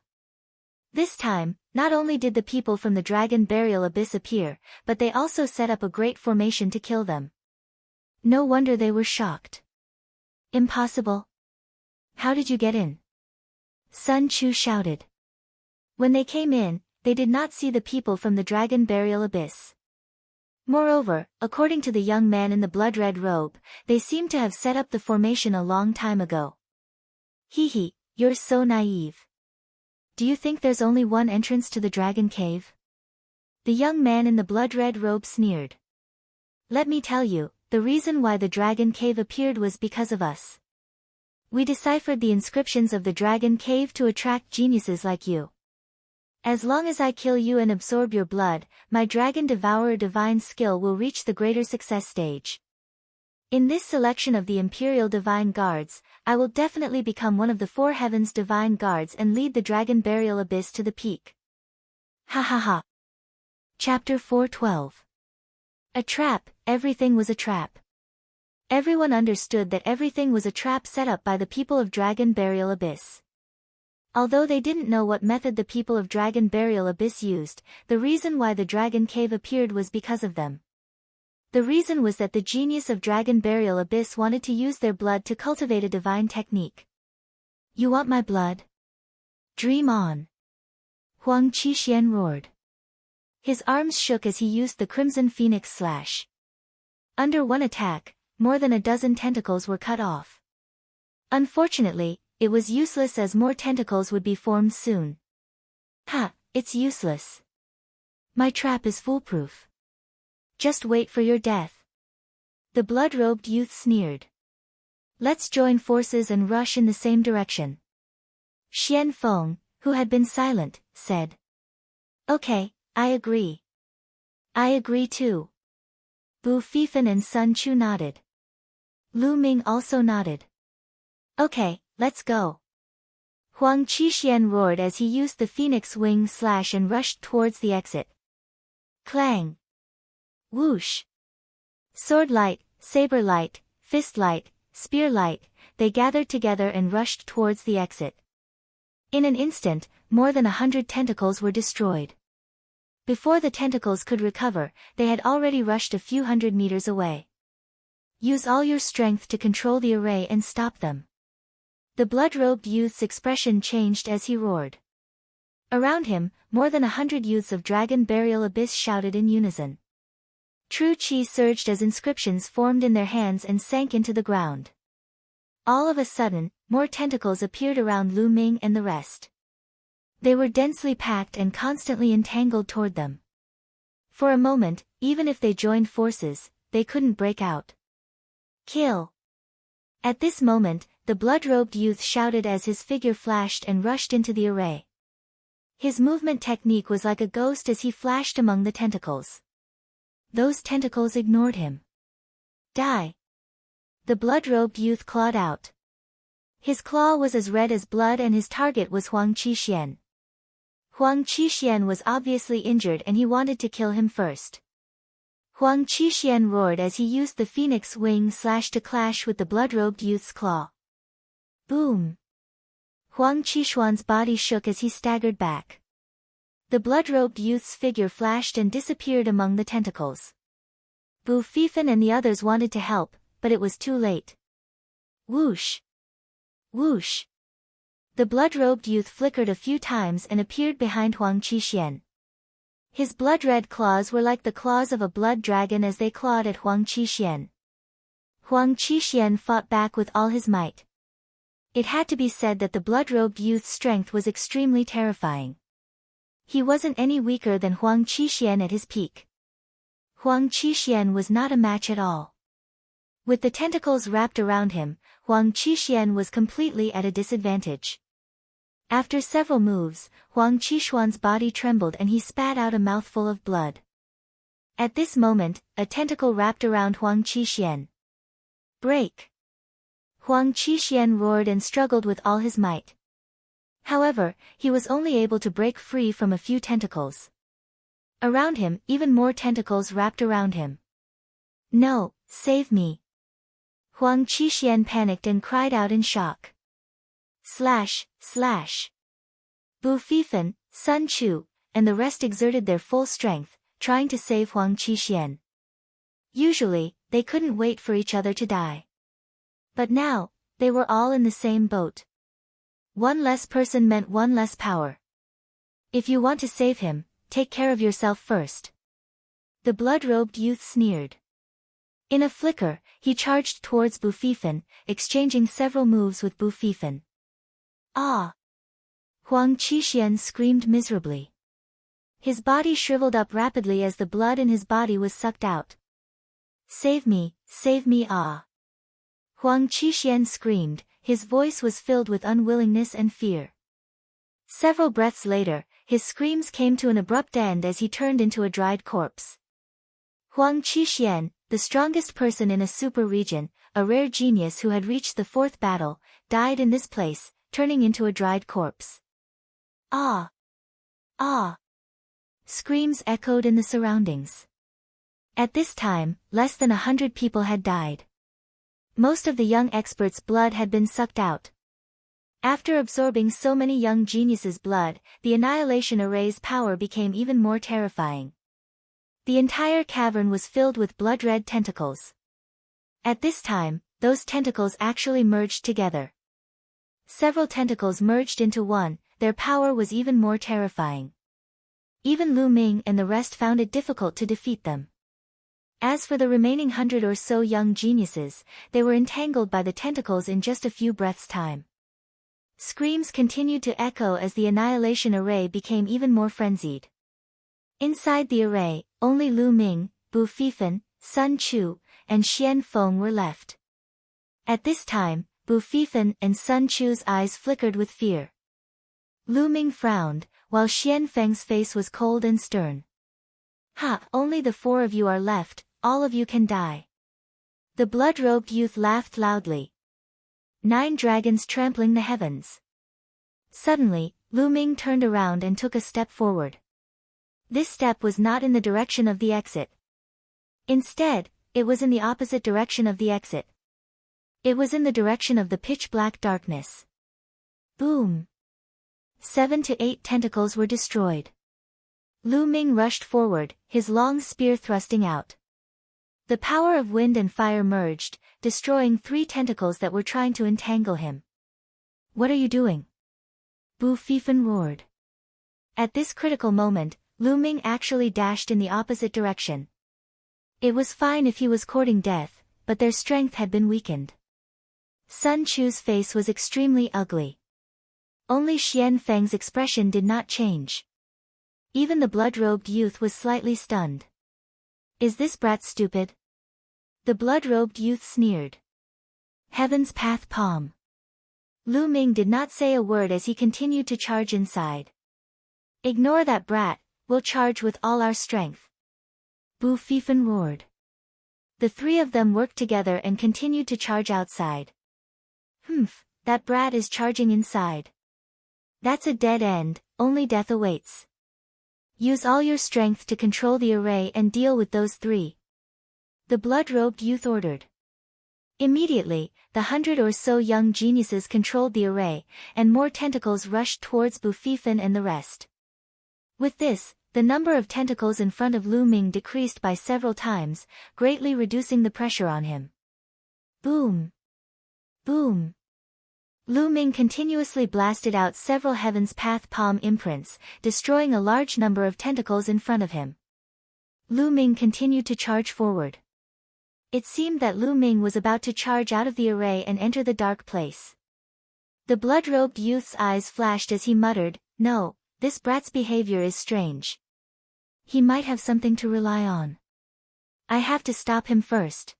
This time, not only did the people from the Dragon Burial Abyss appear, but they also set up a great formation to kill them. No wonder they were shocked. Impossible. How did you get in? Sun Chu shouted. When they came in, they did not see the people from the Dragon Burial Abyss. Moreover, according to the young man in the blood-red robe, they seemed to have set up the formation a long time ago. Hee, you're so naive. Do you think there's only one entrance to the Dragon Cave? The young man in the blood-red robe sneered. Let me tell you, the reason why the Dragon Cave appeared was because of us. We deciphered the inscriptions of the Dragon Cave to attract geniuses like you. As long as I kill you and absorb your blood, my Dragon Devourer divine skill will reach the greater success stage. In this selection of the Imperial Divine Guards, I will definitely become one of the 4 Heavens Divine Guards and lead the Dragon Burial Abyss to the peak. Ha ha ha. Chapter 412. A trap, everything was a trap. Everyone understood that everything was a trap set up by the people of Dragon Burial Abyss. Although they didn't know what method the people of Dragon Burial Abyss used, the reason why the Dragon Cave appeared was because of them. The reason was that the genius of Dragon Burial Abyss wanted to use their blood to cultivate a divine technique. You want my blood? Dream on. Huang Qixuan roared. His arms shook as he used the Crimson Phoenix Slash. Under one attack, more than a dozen tentacles were cut off. Unfortunately, it was useless as more tentacles would be formed soon. Ha, it's useless. My trap is foolproof. Just wait for your death. The blood-robed youth sneered. Let's join forces and rush in the same direction. Xian Feng, who had been silent, said. Okay, I agree. I agree too. Bu Fifan and Sun Chu nodded. Lu Ming also nodded. Okay, let's go. Huang Qixuan roared as he used the Phoenix Wing Slash and rushed towards the exit. Clang! Whoosh! Sword light, saber light, fist light, spear light, they gathered together and rushed towards the exit. In an instant, more than 100 tentacles were destroyed. Before the tentacles could recover, they had already rushed a few hundred meters away. Use all your strength to control the array and stop them. The blood-robed youth's expression changed as he roared. Around him, more than 100 youths of Dragon Burial Abyss shouted in unison. True Qi surged as inscriptions formed in their hands and sank into the ground. All of a sudden, more tentacles appeared around Lu Ming and the rest. They were densely packed and constantly entangled toward them. For a moment, even if they joined forces, they couldn't break out. Kill! At this moment, the blood-robed youth shouted as his figure flashed and rushed into the array. His movement technique was like a ghost as he flashed among the tentacles. Those tentacles ignored him. Die! The blood-robed youth clawed out. His claw was as red as blood and his target was Huang Qixuan. Huang Qixuan was obviously injured and he wanted to kill him first. Huang Qixuan roared as he used the Phoenix Wing Slash to clash with the blood-robed youth's claw. Boom! Huang Qixuan's body shook as he staggered back. The blood-robed youth's figure flashed and disappeared among the tentacles. Bu Fifan and the others wanted to help, but it was too late. Whoosh! Whoosh! The blood-robed youth flickered a few times and appeared behind Huang Qixuan. His blood-red claws were like the claws of a blood dragon as they clawed at Huang Qixuan. Huang Qixuan fought back with all his might. It had to be said that the blood-robed youth's strength was extremely terrifying. He wasn't any weaker than Huang Qixuan at his peak. Huang Qixuan was not a match at all. With the tentacles wrapped around him, Huang Qixuan was completely at a disadvantage. After several moves, Huang Qixuan's body trembled and he spat out a mouthful of blood. At this moment, a tentacle wrapped around Huang Qixuan. Break! Huang Qixuan roared and struggled with all his might. However, he was only able to break free from a few tentacles. Around him, even more tentacles wrapped around him. No, save me! Huang Qixuan panicked and cried out in shock. Slash, slash! Bu Fifan, Sun Chu, and the rest exerted their full strength, trying to save Huang Qixuan. Usually, they couldn't wait for each other to die. But now, they were all in the same boat. One less person meant one less power. If you want to save him, take care of yourself first. The blood-robed youth sneered. In a flicker, he charged towards Bu Fifan, exchanging several moves with Bu Fifan. Ah! Huang Qixuan screamed miserably. His body shriveled up rapidly as the blood in his body was sucked out. Save me, ah! Huang Qixuan screamed, his voice was filled with unwillingness and fear. Several breaths later, his screams came to an abrupt end as he turned into a dried corpse. Huang Qixuan, the strongest person in a super region, a rare genius who had reached the fourth battle, died in this place, turning into a dried corpse. Ah! Ah! Screams echoed in the surroundings. At this time, less than 100 people had died. Most of the young experts' blood had been sucked out. After absorbing so many young geniuses' blood, the annihilation array's power became even more terrifying. The entire cavern was filled with blood-red tentacles. At this time, those tentacles actually merged together. Several tentacles merged into one, their power was even more terrifying. Even Lu Ming and the rest found it difficult to defeat them. As for the remaining 100 or so young geniuses, they were entangled by the tentacles in just a few breaths' time. Screams continued to echo as the annihilation array became even more frenzied. Inside the array, only Lu Ming, Bu Fifan, Sun Chu, and Xian Feng were left. At this time, Bu Fifan and Sun Chu's eyes flickered with fear. Lu Ming frowned, while Xian Feng's face was cold and stern. Ha! Only the 4 of you are left, all of you can die. The blood-robed youth laughed loudly. 9 dragons trampling the heavens. Suddenly, Lu Ming turned around and took a step forward. This step was not in the direction of the exit. Instead, it was in the opposite direction of the exit. It was in the direction of the pitch-black darkness. Boom! 7 to 8 tentacles were destroyed. Lu Ming rushed forward, his long spear thrusting out. The power of wind and fire merged, destroying 3 tentacles that were trying to entangle him. What are you doing? Bu Fifan roared. At this critical moment, Lu Ming actually dashed in the opposite direction. It was fine if he was courting death, but their strength had been weakened. Sun Chu's face was extremely ugly. Only Xian Feng's expression did not change. Even the blood-robed youth was slightly stunned. Is this brat stupid? The blood-robed youth sneered. Heaven's Path Palm. Lu Ming did not say a word as he continued to charge inside. Ignore that brat, we'll charge with all our strength. Bu Fifan roared. The 3 of them worked together and continued to charge outside. Humph, that brat is charging inside. That's a dead end, only death awaits. Use all your strength to control the array and deal with those 3. The blood-robed youth ordered. Immediately, the 100 or so young geniuses controlled the array, and more tentacles rushed towards Bu Fifan and the rest. With this, the number of tentacles in front of Lu Ming decreased by several times, greatly reducing the pressure on him. Boom! Boom! Lu Ming continuously blasted out several Heaven's Path palm imprints, destroying a large number of tentacles in front of him. Lu Ming continued to charge forward. It seemed that Lu Ming was about to charge out of the array and enter the dark place. The blood-robed youth's eyes flashed as he muttered, "No, this brat's behavior is strange. He might have something to rely on. I have to stop him first."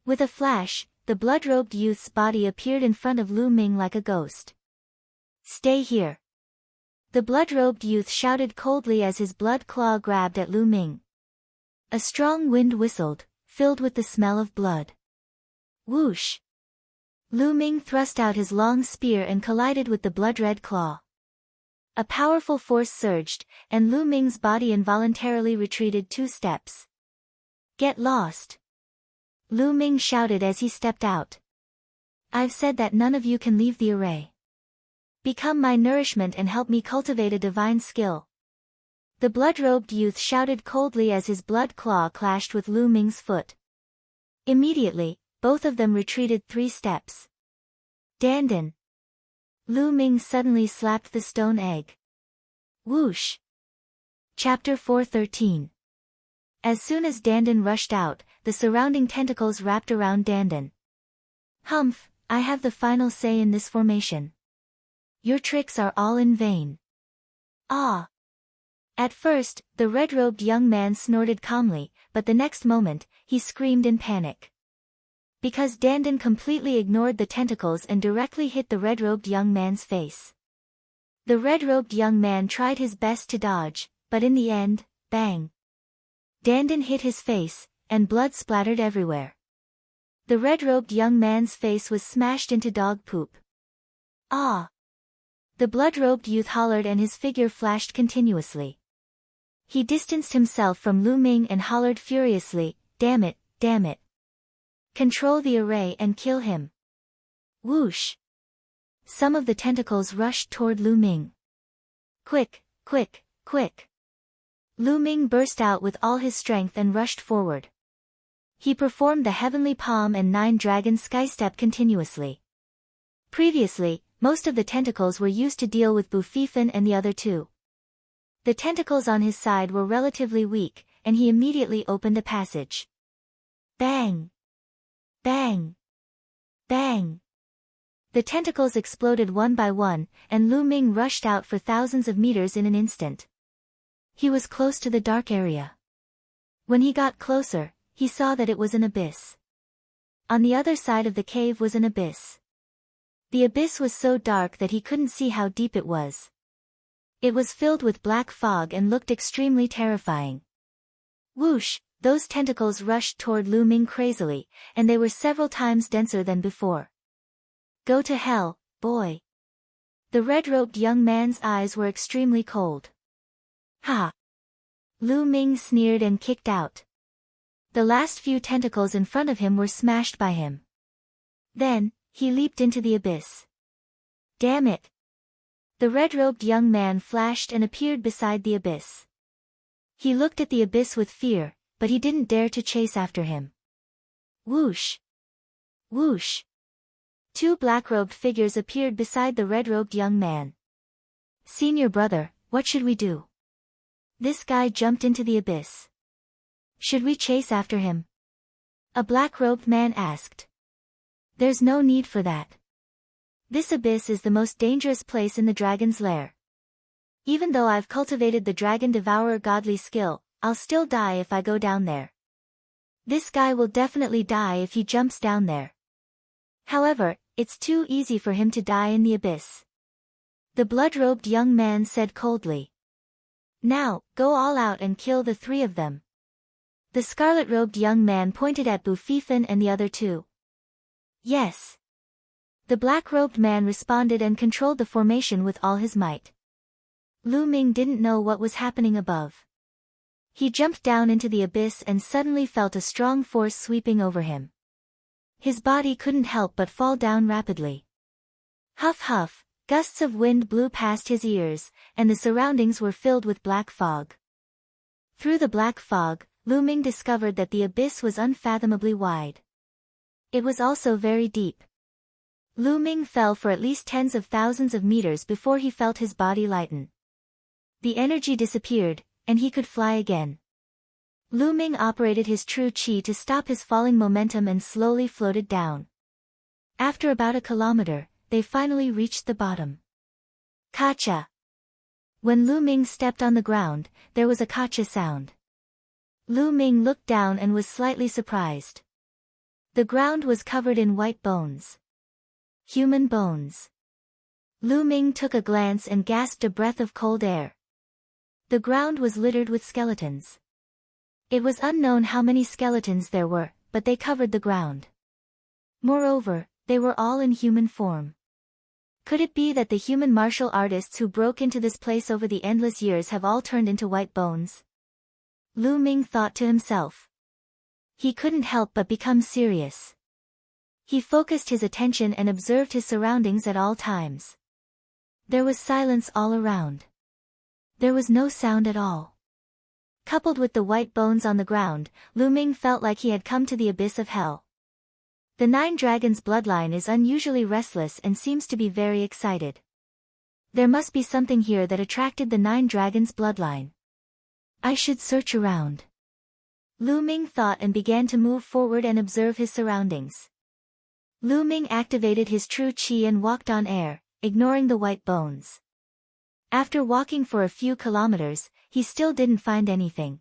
With a flash, the blood-robed youth's body appeared in front of Lu Ming like a ghost. "Stay here." The blood-robed youth shouted coldly as his blood claw grabbed at Lu Ming. A strong wind whistled, filled with the smell of blood. Whoosh! Lu Ming thrust out his long spear and collided with the blood-red claw. A powerful force surged, and Lu Ming's body involuntarily retreated 2 steps. "Get lost!" Lu Ming shouted as he stepped out. "I've said that none of you can leave the array. Become my nourishment and help me cultivate a divine skill." The blood-robed youth shouted coldly as his blood claw clashed with Lu Ming's foot. Immediately, both of them retreated 3 steps. "Dandan!" Lu Ming suddenly slapped the stone egg. Whoosh! Chapter 413. As soon as Dandan rushed out, the surrounding tentacles wrapped around Dandan. "Humph, I have the final say in this formation. Your tricks are all in vain." "Ah!" At first, the red-robed young man snorted calmly, but the next moment, he screamed in panic. Because Dandan completely ignored the tentacles and directly hit the red-robed young man's face. The red-robed young man tried his best to dodge, but in the end, bang! Dandan hit his face, and blood splattered everywhere. The red-robed young man's face was smashed into dog poop. "Ah!" The blood-robed youth hollered and his figure flashed continuously. He distanced himself from Lu Ming and hollered furiously, "Damn it, damn it. Control the array and kill him." Whoosh! Some of the tentacles rushed toward Lu Ming. "Quick, quick, quick!" Lu Ming burst out with all his strength and rushed forward. He performed the Heavenly Palm and 9-Dragon Skystep continuously. Previously, most of the tentacles were used to deal with Bufifan and the other 2. The tentacles on his side were relatively weak, and he immediately opened a passage. Bang! Bang! Bang! The tentacles exploded one by one, and Lu Ming rushed out for thousands of meters in an instant. He was close to the dark area. When he got closer, he saw that it was an abyss. On the other side of the cave was an abyss. The abyss was so dark that he couldn't see how deep it was. It was filled with black fog and looked extremely terrifying. Whoosh! Those tentacles rushed toward Lu Ming crazily, and they were several times denser than before. "Go to hell, boy." The red-robed young man's eyes were extremely cold. "Ha!" Lu Ming sneered and kicked out. The last few tentacles in front of him were smashed by him. Then, he leaped into the abyss. "Damn it!" The red-robed young man flashed and appeared beside the abyss. He looked at the abyss with fear, but he didn't dare to chase after him. Whoosh! Whoosh! 2 black-robed figures appeared beside the red-robed young man. "Senior brother, what should we do? This guy jumped into the abyss. Should we chase after him?" A black-robed man asked. "There's no need for that. This abyss is the most dangerous place in the dragon's lair. Even though I've cultivated the Dragon Devourer godly skill, I'll still die if I go down there. This guy will definitely die if he jumps down there. However, it's too easy for him to die in the abyss." The blood-robed young man said coldly. "Now, go all out and kill the 3 of them." The scarlet-robed young man pointed at Bufifan and the other 2. "Yes." The black-robed man responded and controlled the formation with all his might. Lu Ming didn't know what was happening above. He jumped down into the abyss and suddenly felt a strong force sweeping over him. His body couldn't help but fall down rapidly. Huff huff, gusts of wind blew past his ears, and the surroundings were filled with black fog. Through the black fog, Lu Ming discovered that the abyss was unfathomably wide. It was also very deep. Lu Ming fell for at least tens of thousands of meters before he felt his body lighten. The energy disappeared, and he could fly again. Lu Ming operated his true qi to stop his falling momentum and slowly floated down. After about a kilometer, they finally reached the bottom. Kacha. When Lu Ming stepped on the ground, there was a kacha sound. Lu Ming looked down and was slightly surprised. The ground was covered in white bones. Human bones. Lu Ming took a glance and gasped a breath of cold air. The ground was littered with skeletons. It was unknown how many skeletons there were, but they covered the ground. Moreover, they were all in human form. Could it be that the human martial artists who broke into this place over the endless years have all turned into white bones? Lu Ming thought to himself. He couldn't help but become serious. He focused his attention and observed his surroundings at all times. There was silence all around. There was no sound at all. Coupled with the white bones on the ground, Lu Ming felt like he had come to the abyss of hell. The Nine Dragons bloodline is unusually restless and seems to be very excited. There must be something here that attracted the Nine Dragons bloodline. I should search around. Lu Ming thought and began to move forward and observe his surroundings. Lu Ming activated his true qi and walked on air, ignoring the white bones. After walking for a few kilometers, he still didn't find anything.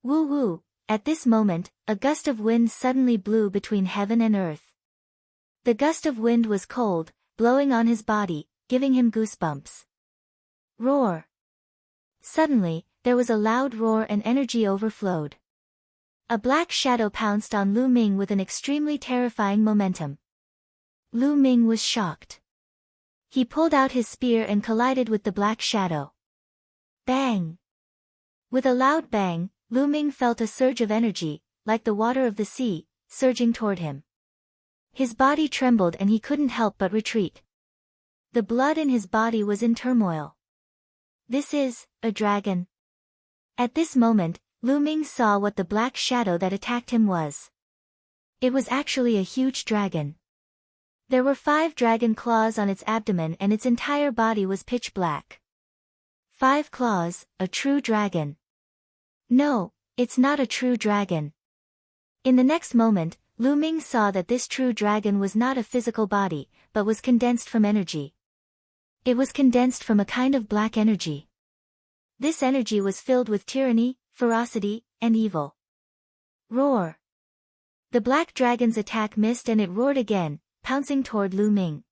Woo woo. At this moment, a gust of wind suddenly blew between heaven and earth. The gust of wind was cold, blowing on his body, giving him goosebumps. Roar! Suddenly, there was a loud roar and energy overflowed. A black shadow pounced on Lu Ming with an extremely terrifying momentum. Lu Ming was shocked. He pulled out his spear and collided with the black shadow. Bang! With a loud bang, Lu Ming felt a surge of energy, like the water of the sea, surging toward him. His body trembled and he couldn't help but retreat. The blood in his body was in turmoil. This is a dragon. At this moment, Lu Ming saw what the black shadow that attacked him was. It was actually a huge dragon. There were 5 dragon claws on its abdomen and its entire body was pitch black. 5 claws, a true dragon. No, it's not a true dragon. In the next moment, Lu Ming saw that this true dragon was not a physical body, but was condensed from energy. It was condensed from a kind of black energy. This energy was filled with tyranny, ferocity, and evil. Roar! The black dragon's attack missed and it roared again, pouncing toward Lu Ming.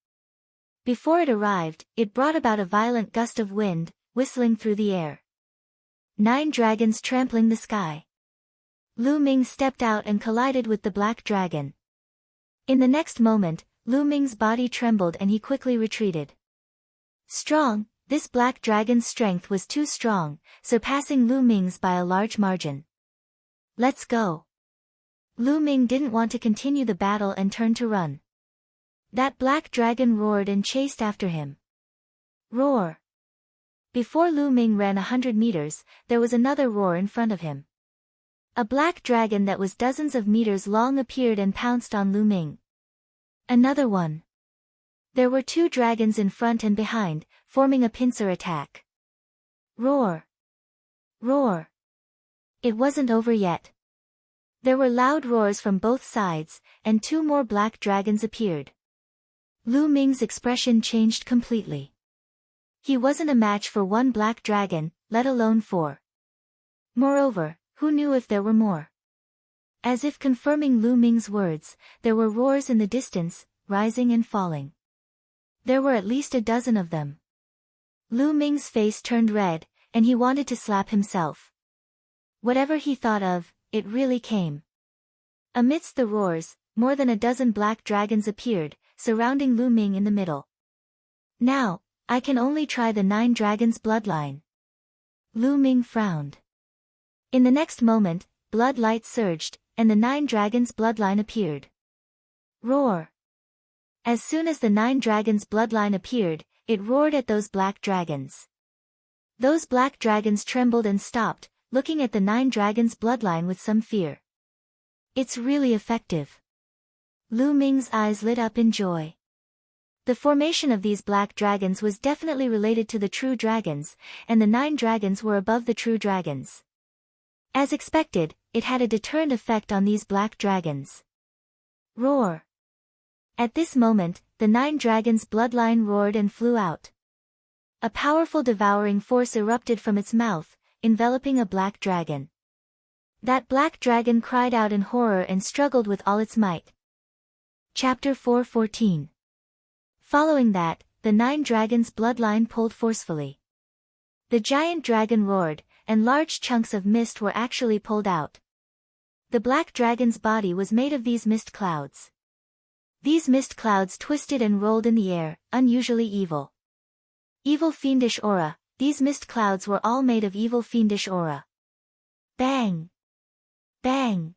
Before it arrived, it brought about a violent gust of wind, whistling through the air. 9 dragons trampling the sky. Lu Ming stepped out and collided with the black dragon. In the next moment, Lu Ming's body trembled and he quickly retreated. Strong, this black dragon's strength was too strong, surpassing Lu Ming's by a large margin. Let's go. Lu Ming didn't want to continue the battle and turned to run. That black dragon roared and chased after him. Roar! Before Lu Ming ran 100 meters, there was another roar in front of him. A black dragon that was dozens of meters long appeared and pounced on Lu Ming. Another one. There were 2 dragons in front and behind, forming a pincer attack. Roar! Roar! It wasn't over yet. There were loud roars from both sides, and 2 more black dragons appeared. Lu Ming's expression changed completely. He wasn't a match for 1 black dragon, let alone 4. Moreover, who knew if there were more? As if confirming Lu Ming's words, there were roars in the distance, rising and falling. There were at least a dozen of them. Lu Ming's face turned red, and he wanted to slap himself. Whatever he thought of, it really came. Amidst the roars, more than a dozen black dragons appeared, surrounding Lu Ming in the middle. Now, I can only try the 9 dragons bloodline. Lu Ming frowned. In the next moment, blood light surged, and the 9 dragons bloodline appeared. Roar! As soon as the 9 dragons bloodline appeared, it roared at those black dragons. Those black dragons trembled and stopped, looking at the 9 dragons bloodline with some fear. It's really effective. Lu Ming's eyes lit up in joy. The formation of these black dragons was definitely related to the true dragons, and the 9 dragons were above the true dragons. As expected, it had a deterrent effect on these black dragons. Roar! At this moment, the 9 dragons' bloodline roared and flew out. A powerful devouring force erupted from its mouth, enveloping a black dragon. That black dragon cried out in horror and struggled with all its might. Chapter 4:14. Following that, the 9 dragons' bloodline pulled forcefully. The giant dragon roared, and large chunks of mist were actually pulled out. The black dragon's body was made of these mist clouds. These mist clouds twisted and rolled in the air, unusually evil. Evil fiendish aura, these mist clouds were all made of evil fiendish aura. Bang! Bang!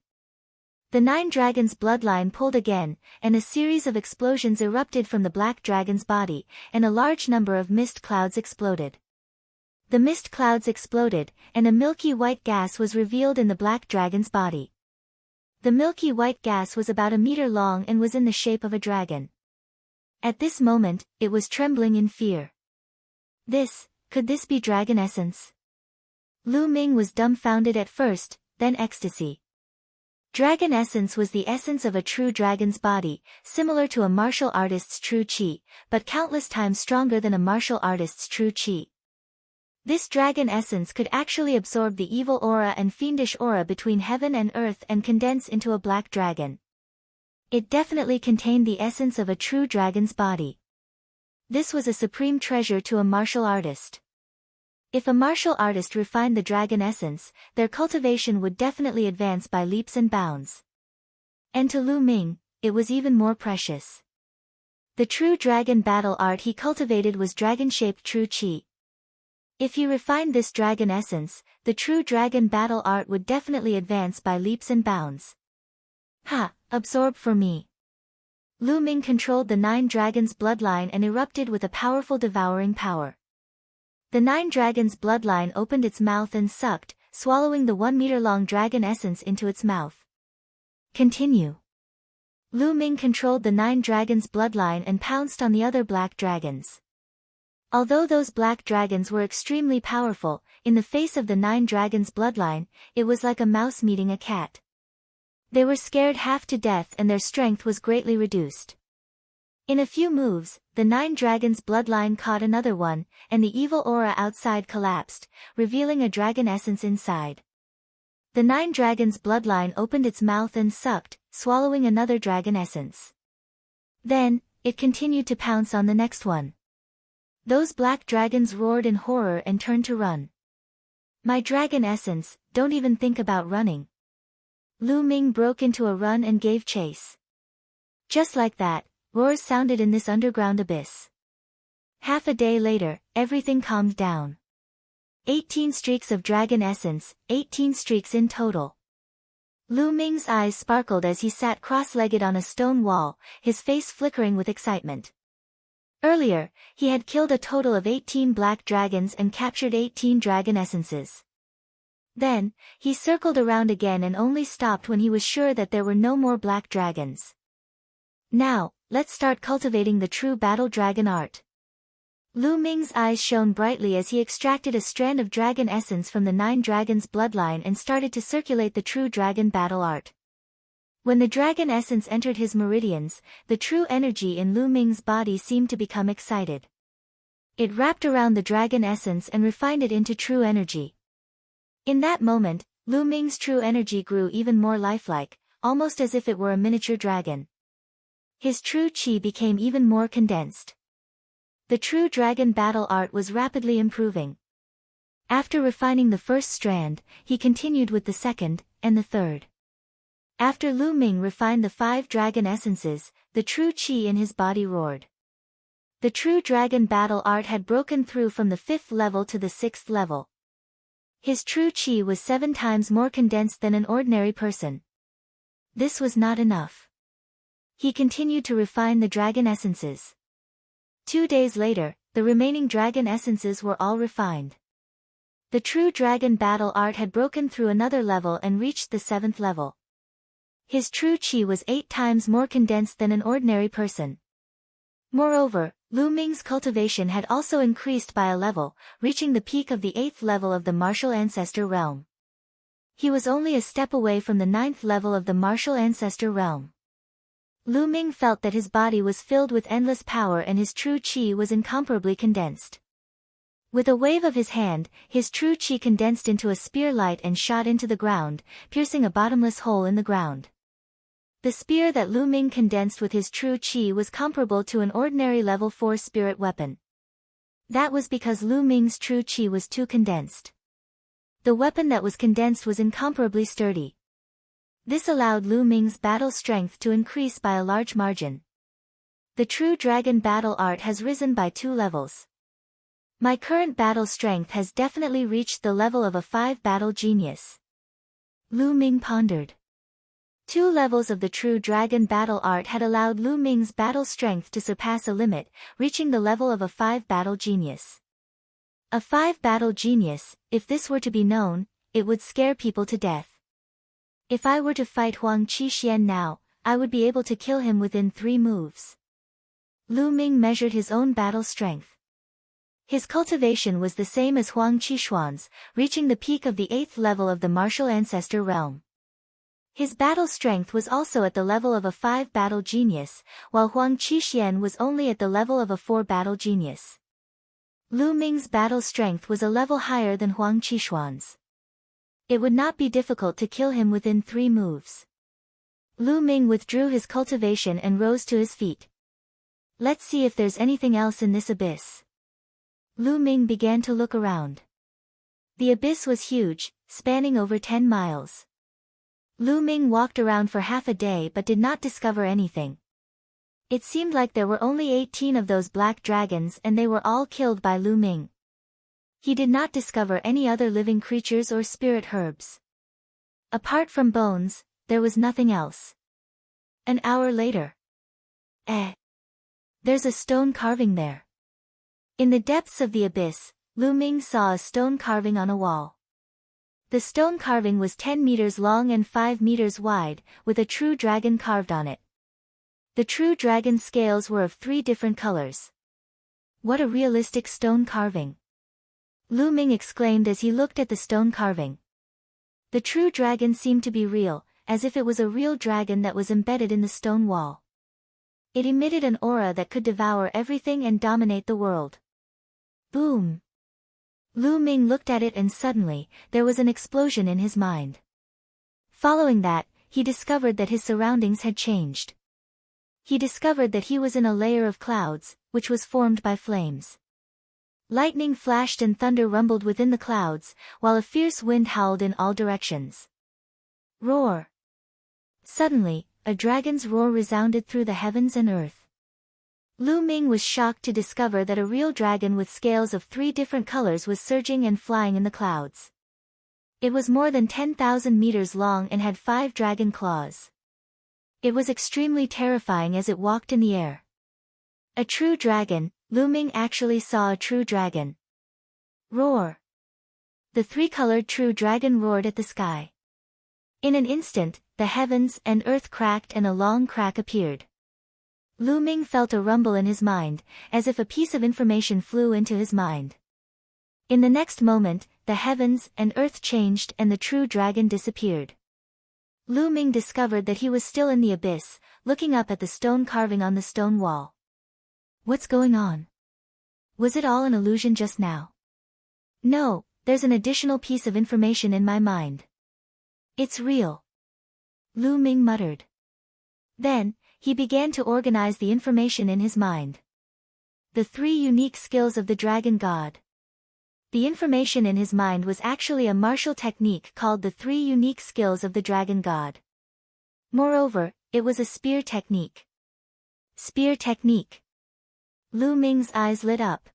The 9 dragons' bloodline pulled again, and a series of explosions erupted from the black dragon's body, and a large number of mist clouds exploded. The mist clouds exploded, and a milky white gas was revealed in the black dragon's body. The milky white gas was about a meter long and was in the shape of a dragon. At this moment, it was trembling in fear. Could this be dragon essence? Lu Ming was dumbfounded at first, then ecstasy. Dragon essence was the essence of a true dragon's body, similar to a martial artist's true qi, but countless times stronger than a martial artist's true qi. This dragon essence could actually absorb the evil aura and fiendish aura between heaven and earth and condense into a black dragon. It definitely contained the essence of a true dragon's body. This was a supreme treasure to a martial artist. If a martial artist refined the dragon essence, their cultivation would definitely advance by leaps and bounds. And to Lu Ming, it was even more precious. The true dragon battle art he cultivated was dragon-shaped true qi. If he refined this dragon essence, the true dragon battle art would definitely advance by leaps and bounds. Absorb for me. Lu Ming controlled the 9 dragons' bloodline and erupted with a powerful devouring power. The 9 dragons' bloodline opened its mouth and sucked, swallowing the 1-meter-long dragon essence into its mouth. Continue. Lu Ming controlled the 9 dragons' bloodline and pounced on the other black dragons. Although those black dragons were extremely powerful, in the face of the 9 dragons' bloodline, it was like a mouse meeting a cat. They were scared half to death and their strength was greatly reduced. In a few moves, the 9 dragons' bloodline caught another one, and the evil aura outside collapsed, revealing a dragon essence inside. The 9 dragons' bloodline opened its mouth and sucked, swallowing another dragon essence. Then, it continued to pounce on the next one. Those black dragons roared in horror and turned to run. My dragon essence, don't even think about running. Lu Ming broke into a run and gave chase. Just like that, roars sounded in this underground abyss. Half a day later, everything calmed down. 18 streaks of dragon essence, 18 streaks in total. Lu Ming's eyes sparkled as he sat cross-legged on a stone wall, his face flickering with excitement. Earlier, he had killed a total of 18 black dragons and captured 18 dragon essences. Then, he circled around again and only stopped when he was sure that there were no more black dragons. Now, let's start cultivating the true battle dragon art. Lu Ming's eyes shone brightly as he extracted a strand of dragon essence from the 9 dragons' bloodline and started to circulate the true dragon battle art. When the dragon essence entered his meridians, the true energy in Lu Ming's body seemed to become excited. It wrapped around the dragon essence and refined it into true energy. In that moment, Lu Ming's true energy grew even more lifelike, almost as if it were a miniature dragon. His true qi became even more condensed. The true dragon battle art was rapidly improving. After refining the first strand, he continued with the second, and the third. After Lu Ming refined the 5 dragon essences, the true qi in his body roared. The true dragon battle art had broken through from the 5th level to the 6th level. His true qi was 7 times more condensed than an ordinary person. This was not enough. He continued to refine the dragon essences. 2 days later, the remaining dragon essences were all refined. The true dragon battle art had broken through another level and reached the 7th level. His true qi was 8 times more condensed than an ordinary person. Moreover, Lu Ming's cultivation had also increased by a level, reaching the peak of the 8th level of the martial ancestor realm. He was only a step away from the 9th level of the martial ancestor realm. Lu Ming felt that his body was filled with endless power and his true qi was incomparably condensed. With a wave of his hand, his true qi condensed into a spear light and shot into the ground, piercing a bottomless hole in the ground. The spear that Lu Ming condensed with his true qi was comparable to an ordinary level 4 spirit weapon. That was because Lu Ming's true qi was too condensed. The weapon that was condensed was incomparably sturdy. This allowed Lu Ming's battle strength to increase by a large margin. The true dragon battle art has risen by 2 levels. My current battle strength has definitely reached the level of a 5 battle genius. Lu Ming pondered. 2 levels of the true dragon battle art had allowed Lu Ming's battle strength to surpass a limit, reaching the level of a 5 battle genius. A 5 battle genius, if this were to be known, it would scare people to death. If I were to fight Huang Qixuan now, I would be able to kill him within 3 moves. Lu Ming measured his own battle strength. His cultivation was the same as Huang Qixuan's, reaching the peak of the 8th level of the martial ancestor realm. His battle strength was also at the level of a 5 battle genius, while Huang Qixuan was only at the level of a 4 battle genius. Lu Ming's battle strength was a level higher than Huang Qixuan's. It would not be difficult to kill him within 3 moves. Lu Ming withdrew his cultivation and rose to his feet. Let's see if there's anything else in this abyss. Lu Ming began to look around. The abyss was huge, spanning over 10 miles. Lu Ming walked around for half a day but did not discover anything. It seemed like there were only 18 of those black dragons and they were all killed by Lu Ming. He did not discover any other living creatures or spirit herbs. Apart from bones, there was nothing else. An hour later. There's a stone carving there. In the depths of the abyss, Lu Ming saw a stone carving on a wall. The stone carving was 10 meters long and 5 meters wide, with a true dragon carved on it. The true dragon scales were of 3 different colors. What a realistic stone carving! Lu Ming exclaimed as he looked at the stone carving. The true dragon seemed to be real, as if it was a real dragon that was embedded in the stone wall. It emitted an aura that could devour everything and dominate the world. Boom! Lu Ming looked at it and suddenly, there was an explosion in his mind. Following that, he discovered that his surroundings had changed. He discovered that he was in a layer of clouds, which was formed by flames. Lightning flashed and thunder rumbled within the clouds, while a fierce wind howled in all directions. Roar! Suddenly, a dragon's roar resounded through the heavens and earth. Lu Ming was shocked to discover that a real dragon with scales of 3 different colors was surging and flying in the clouds. It was more than 10,000 meters long and had 5 dragon claws. It was extremely terrifying as it walked in the air. A true dragon. Lu Ming actually saw a true dragon. Roar! The 3-colored true dragon roared at the sky. In an instant, the heavens and earth cracked and a long crack appeared. Lu Ming felt a rumble in his mind, as if a piece of information flew into his mind. In the next moment, the heavens and earth changed and the true dragon disappeared. Lu Ming discovered that he was still in the abyss, looking up at the stone carving on the stone wall. What's going on? Was it all an illusion just now? No, there's an additional piece of information in my mind. It's real. Lu Ming muttered. Then, he began to organize the information in his mind. The 3 unique skills of the dragon god. The information in his mind was actually a martial technique called the 3 unique skills of the dragon god. Moreover, it was a spear technique. Spear technique. Lu Ming's eyes lit up.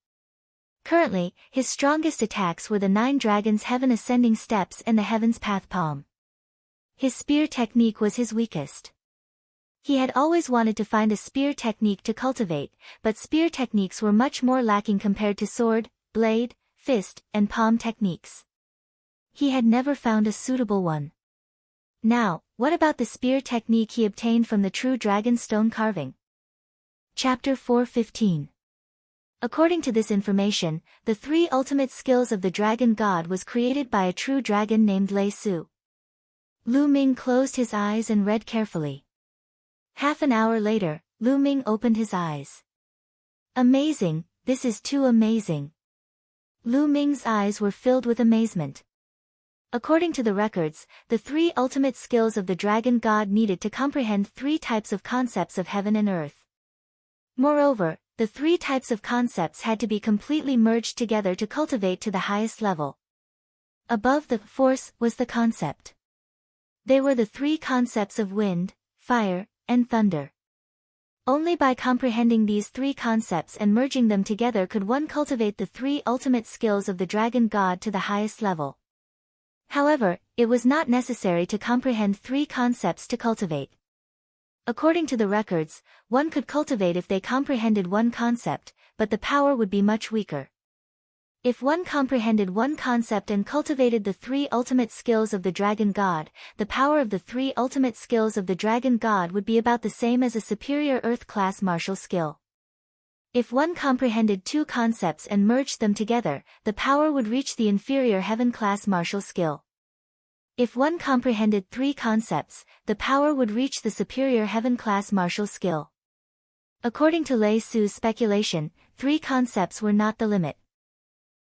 Currently, his strongest attacks were the 9 dragons' heaven ascending steps and the heaven's path palm. His spear technique was his weakest. He had always wanted to find a spear technique to cultivate, but spear techniques were much more lacking compared to sword, blade, fist, and palm techniques. He had never found a suitable one. Now, what about the spear technique he obtained from the true dragon stone carving? Chapter 4:15. According to this information, the 3 ultimate skills of the dragon god was created by a true dragon named Lei Su. Lu Ming closed his eyes and read carefully. Half an hour later, Lu Ming opened his eyes. Amazing, this is too amazing. Lu Ming's eyes were filled with amazement. According to the records, the 3 ultimate skills of the dragon god needed to comprehend 3 types of concepts of heaven and earth. Moreover, the 3 types of concepts had to be completely merged together to cultivate to the highest level. Above the force was the concept. They were the 3 concepts of wind, fire, and thunder. Only by comprehending these 3 concepts and merging them together could one cultivate the 3 ultimate skills of the dragon god to the highest level. However, it was not necessary to comprehend 3 concepts to cultivate. According to the records, one could cultivate if they comprehended one concept, but the power would be much weaker. If one comprehended one concept and cultivated the 3 ultimate skills of the dragon god, the power of the 3 ultimate skills of the dragon god would be about the same as a superior earth-class martial skill. If one comprehended 2 concepts and merged them together, the power would reach the inferior heaven-class martial skill. If one comprehended 3 concepts, the power would reach the superior heaven-class martial skill. According to Lei Su's speculation, 3 concepts were not the limit.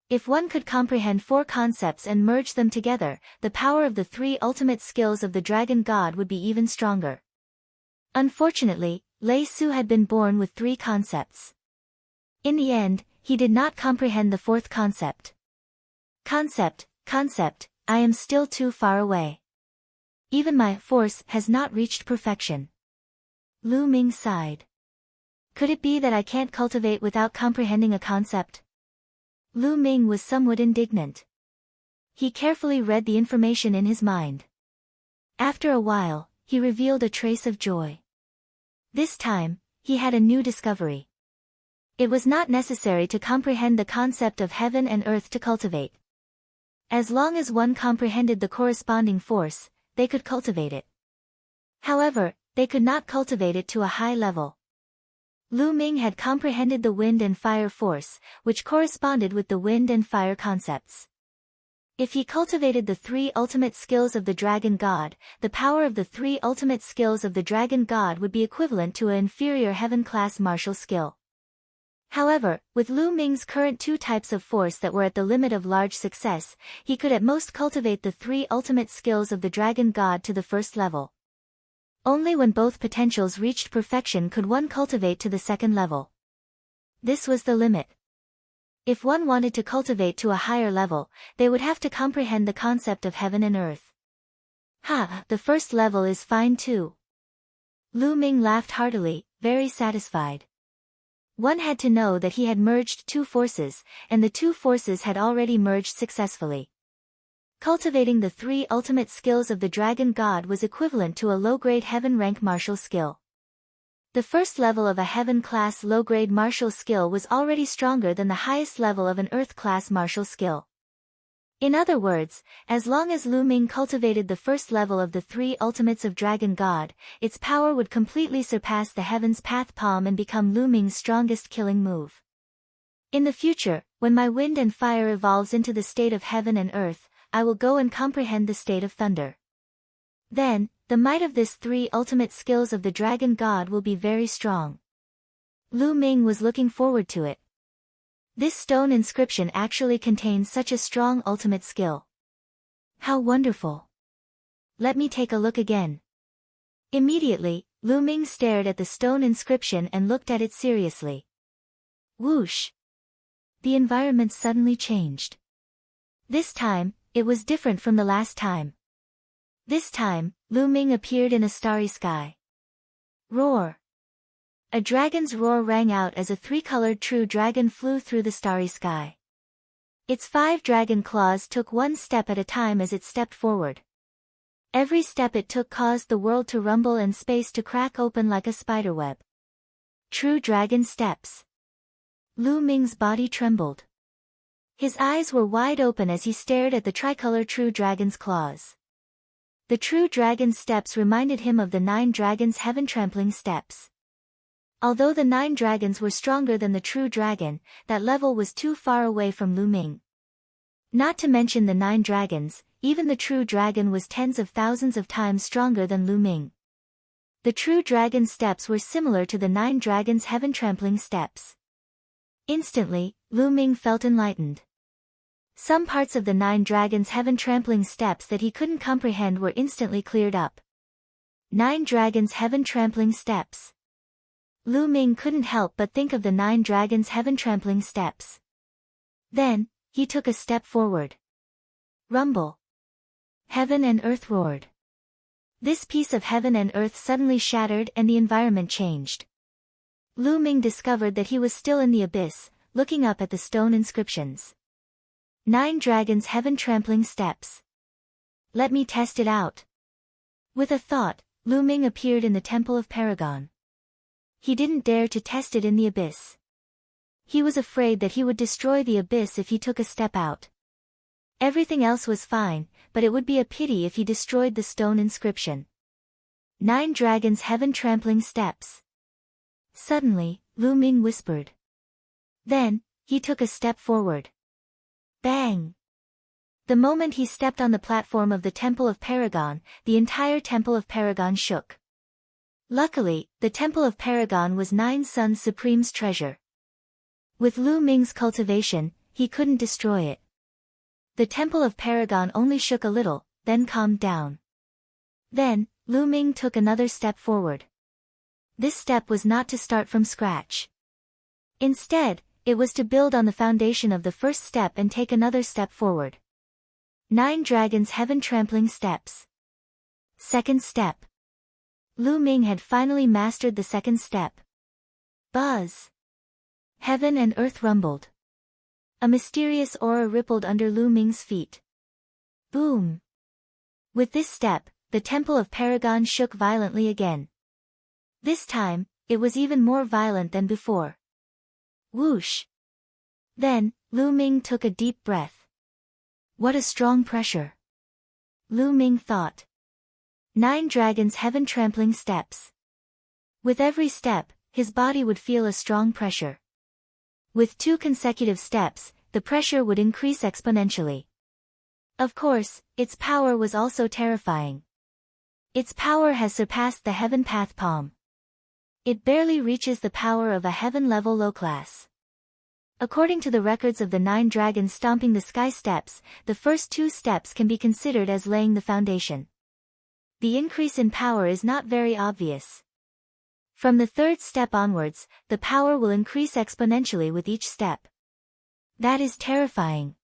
If one could comprehend 4 concepts and merge them together, the power of the 3 ultimate skills of the dragon god would be even stronger. Unfortunately, Lei Su had been born with 3 concepts. In the end, he did not comprehend the 4th concept. Concept, I am still too far away. Even my force has not reached perfection. Lu Ming sighed. Could it be that I can't cultivate without comprehending a concept? Lu Ming was somewhat indignant. He carefully read the information in his mind. After a while, he revealed a trace of joy. This time, he had a new discovery. It was not necessary to comprehend the concept of heaven and earth to cultivate. As long as one comprehended the corresponding force, they could cultivate it. However, they could not cultivate it to a high level. Lu Ming had comprehended the wind and fire force, which corresponded with the wind and fire concepts. If he cultivated the 3 ultimate skills of the dragon god, the power of the 3 ultimate skills of the dragon god would be equivalent to an inferior heaven-class martial skill. However, with Lu Ming's current 2 types of force that were at the limit of large success, he could at most cultivate the 3 ultimate skills of the dragon god to the 1st level. Only when both potentials reached perfection could one cultivate to the 2nd level. This was the limit. If one wanted to cultivate to a higher level, they would have to comprehend the concept of heaven and earth. The 1st level is fine too. Lu Ming laughed heartily, very satisfied. One had to know that he had merged 2 forces, and the 2 forces had already merged successfully. Cultivating the 3 ultimate skills of the dragon god was equivalent to a low-grade heaven rank martial skill. The 1st level of a heaven-class low-grade martial skill was already stronger than the highest level of an earth-class martial skill. In other words, as long as Lu Ming cultivated the 1st level of the 3 ultimates of dragon god, its power would completely surpass the heaven's path palm and become Lu Ming's strongest killing move. In the future, when my wind and fire evolves into the state of heaven and earth, I will go and comprehend the state of thunder. Then, the might of this 3 ultimate skills of the dragon god will be very strong. Lu Ming was looking forward to it. This stone inscription actually contains such a strong ultimate skill. How wonderful! Let me take a look again. Immediately, Lu Ming stared at the stone inscription and looked at it seriously. Whoosh! The environment suddenly changed. This time, it was different from the last time. This time, Lu Ming appeared in a starry sky. Roar! A dragon's roar rang out as a 3-colored true dragon flew through the starry sky. Its 5 dragon claws took 1 step at a time as it stepped forward. Every step it took caused the world to rumble and space to crack open like a spiderweb. True dragon steps. Lu Ming's body trembled. His eyes were wide open as he stared at the tricolor true dragon's claws. The true dragon's steps reminded him of the 9 dragons' heaven-trampling steps. Although the 9 dragons were stronger than the true dragon, that level was too far away from Lu Ming. Not to mention the 9 dragons, even the true dragon was tens of thousands of times stronger than Lu Ming. The true dragon's steps were similar to the 9 dragons' heaven-trampling steps. Instantly, Lu Ming felt enlightened. Some parts of the 9 dragons' heaven-trampling steps that he couldn't comprehend were instantly cleared up. 9 dragons' heaven-trampling steps. Lu Ming couldn't help but think of the 9 dragons' heaven-trampling steps. Then, he took a step forward. Rumble. Heaven and earth roared. This piece of heaven and earth suddenly shattered and the environment changed. Lu Ming discovered that he was still in the abyss, looking up at the stone inscriptions. 9 dragons' heaven-trampling steps. Let me test it out. With a thought, Lu Ming appeared in the Temple of Paragon. He didn't dare to test it in the abyss. He was afraid that he would destroy the abyss if he took a step out. Everything else was fine, but it would be a pity if he destroyed the stone inscription. 9 dragons' heaven-trampling steps. Suddenly, Lu Ming whispered. Then, he took a step forward. Bang! The moment he stepped on the platform of the Temple of Paragon, the entire Temple of Paragon shook. Luckily, the Temple of Paragon was 9 Suns Supreme's treasure. With Lu Ming's cultivation, he couldn't destroy it. The Temple of Paragon only shook a little, then calmed down. Then, Lu Ming took another step forward. This step was not to start from scratch. Instead, it was to build on the foundation of the first step and take another step forward. 9 dragons' heaven-trampling steps. Second step. Lu Ming had finally mastered the second step. Buzz. Heaven and earth rumbled. A mysterious aura rippled under Lu Ming's feet. Boom. With this step, the Temple of Paragon shook violently again. This time, it was even more violent than before. Whoosh. Then, Lu Ming took a deep breath. What a strong pressure. Lu Ming thought. 9 dragons' heaven-trampling steps. With every step, his body would feel a strong pressure. With 2 consecutive steps, the pressure would increase exponentially. Of course, its power was also terrifying. Its power has surpassed the Heaven Path Palm. It barely reaches the power of a heaven-level low class. According to the records of the 9 dragons stomping the sky steps, the first 2 steps can be considered as laying the foundation. The increase in power is not very obvious. From the 3rd step onwards, the power will increase exponentially with each step. That is terrifying.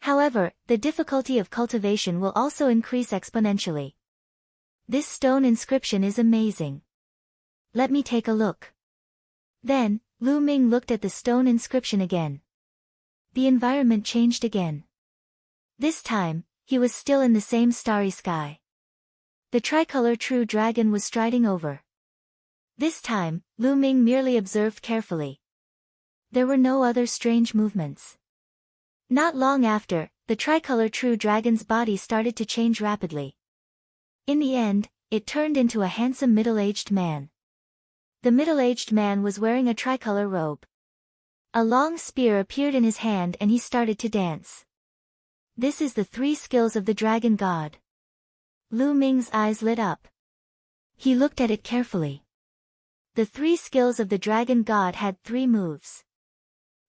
However, the difficulty of cultivation will also increase exponentially. This stone inscription is amazing. Let me take a look. Then, Lu Ming looked at the stone inscription again. The environment changed again. This time, he was still in the same starry sky. The tricolor true dragon was striding over. This time, Lu Ming merely observed carefully. There were no other strange movements. Not long after, the tricolor true dragon's body started to change rapidly. In the end, it turned into a handsome middle-aged man. The middle-aged man was wearing a tricolor robe. A long spear appeared in his hand and he started to dance. This is the 3 skills of the dragon god. Lu Ming's eyes lit up. He looked at it carefully. The 3 skills of the dragon god had 3 moves.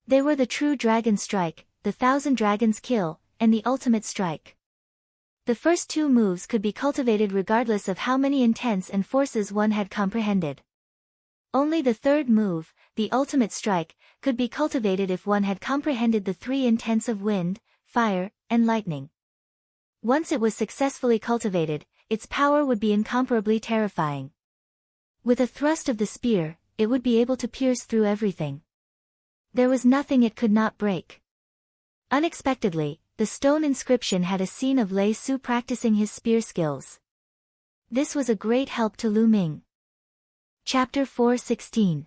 They were the true dragon strike, the 1000 dragons kill, and the ultimate strike. The first 2 moves could be cultivated regardless of how many intents and forces one had comprehended. Only the 3rd move, the ultimate strike, could be cultivated if one had comprehended the 3 intents of wind, fire, and lightning. Once it was successfully cultivated, its power would be incomparably terrifying. With a thrust of the spear, it would be able to pierce through everything. There was nothing it could not break. Unexpectedly, the stone inscription had a scene of Lei Su practicing his spear skills. This was a great help to Lu Ming. Chapter 4:16.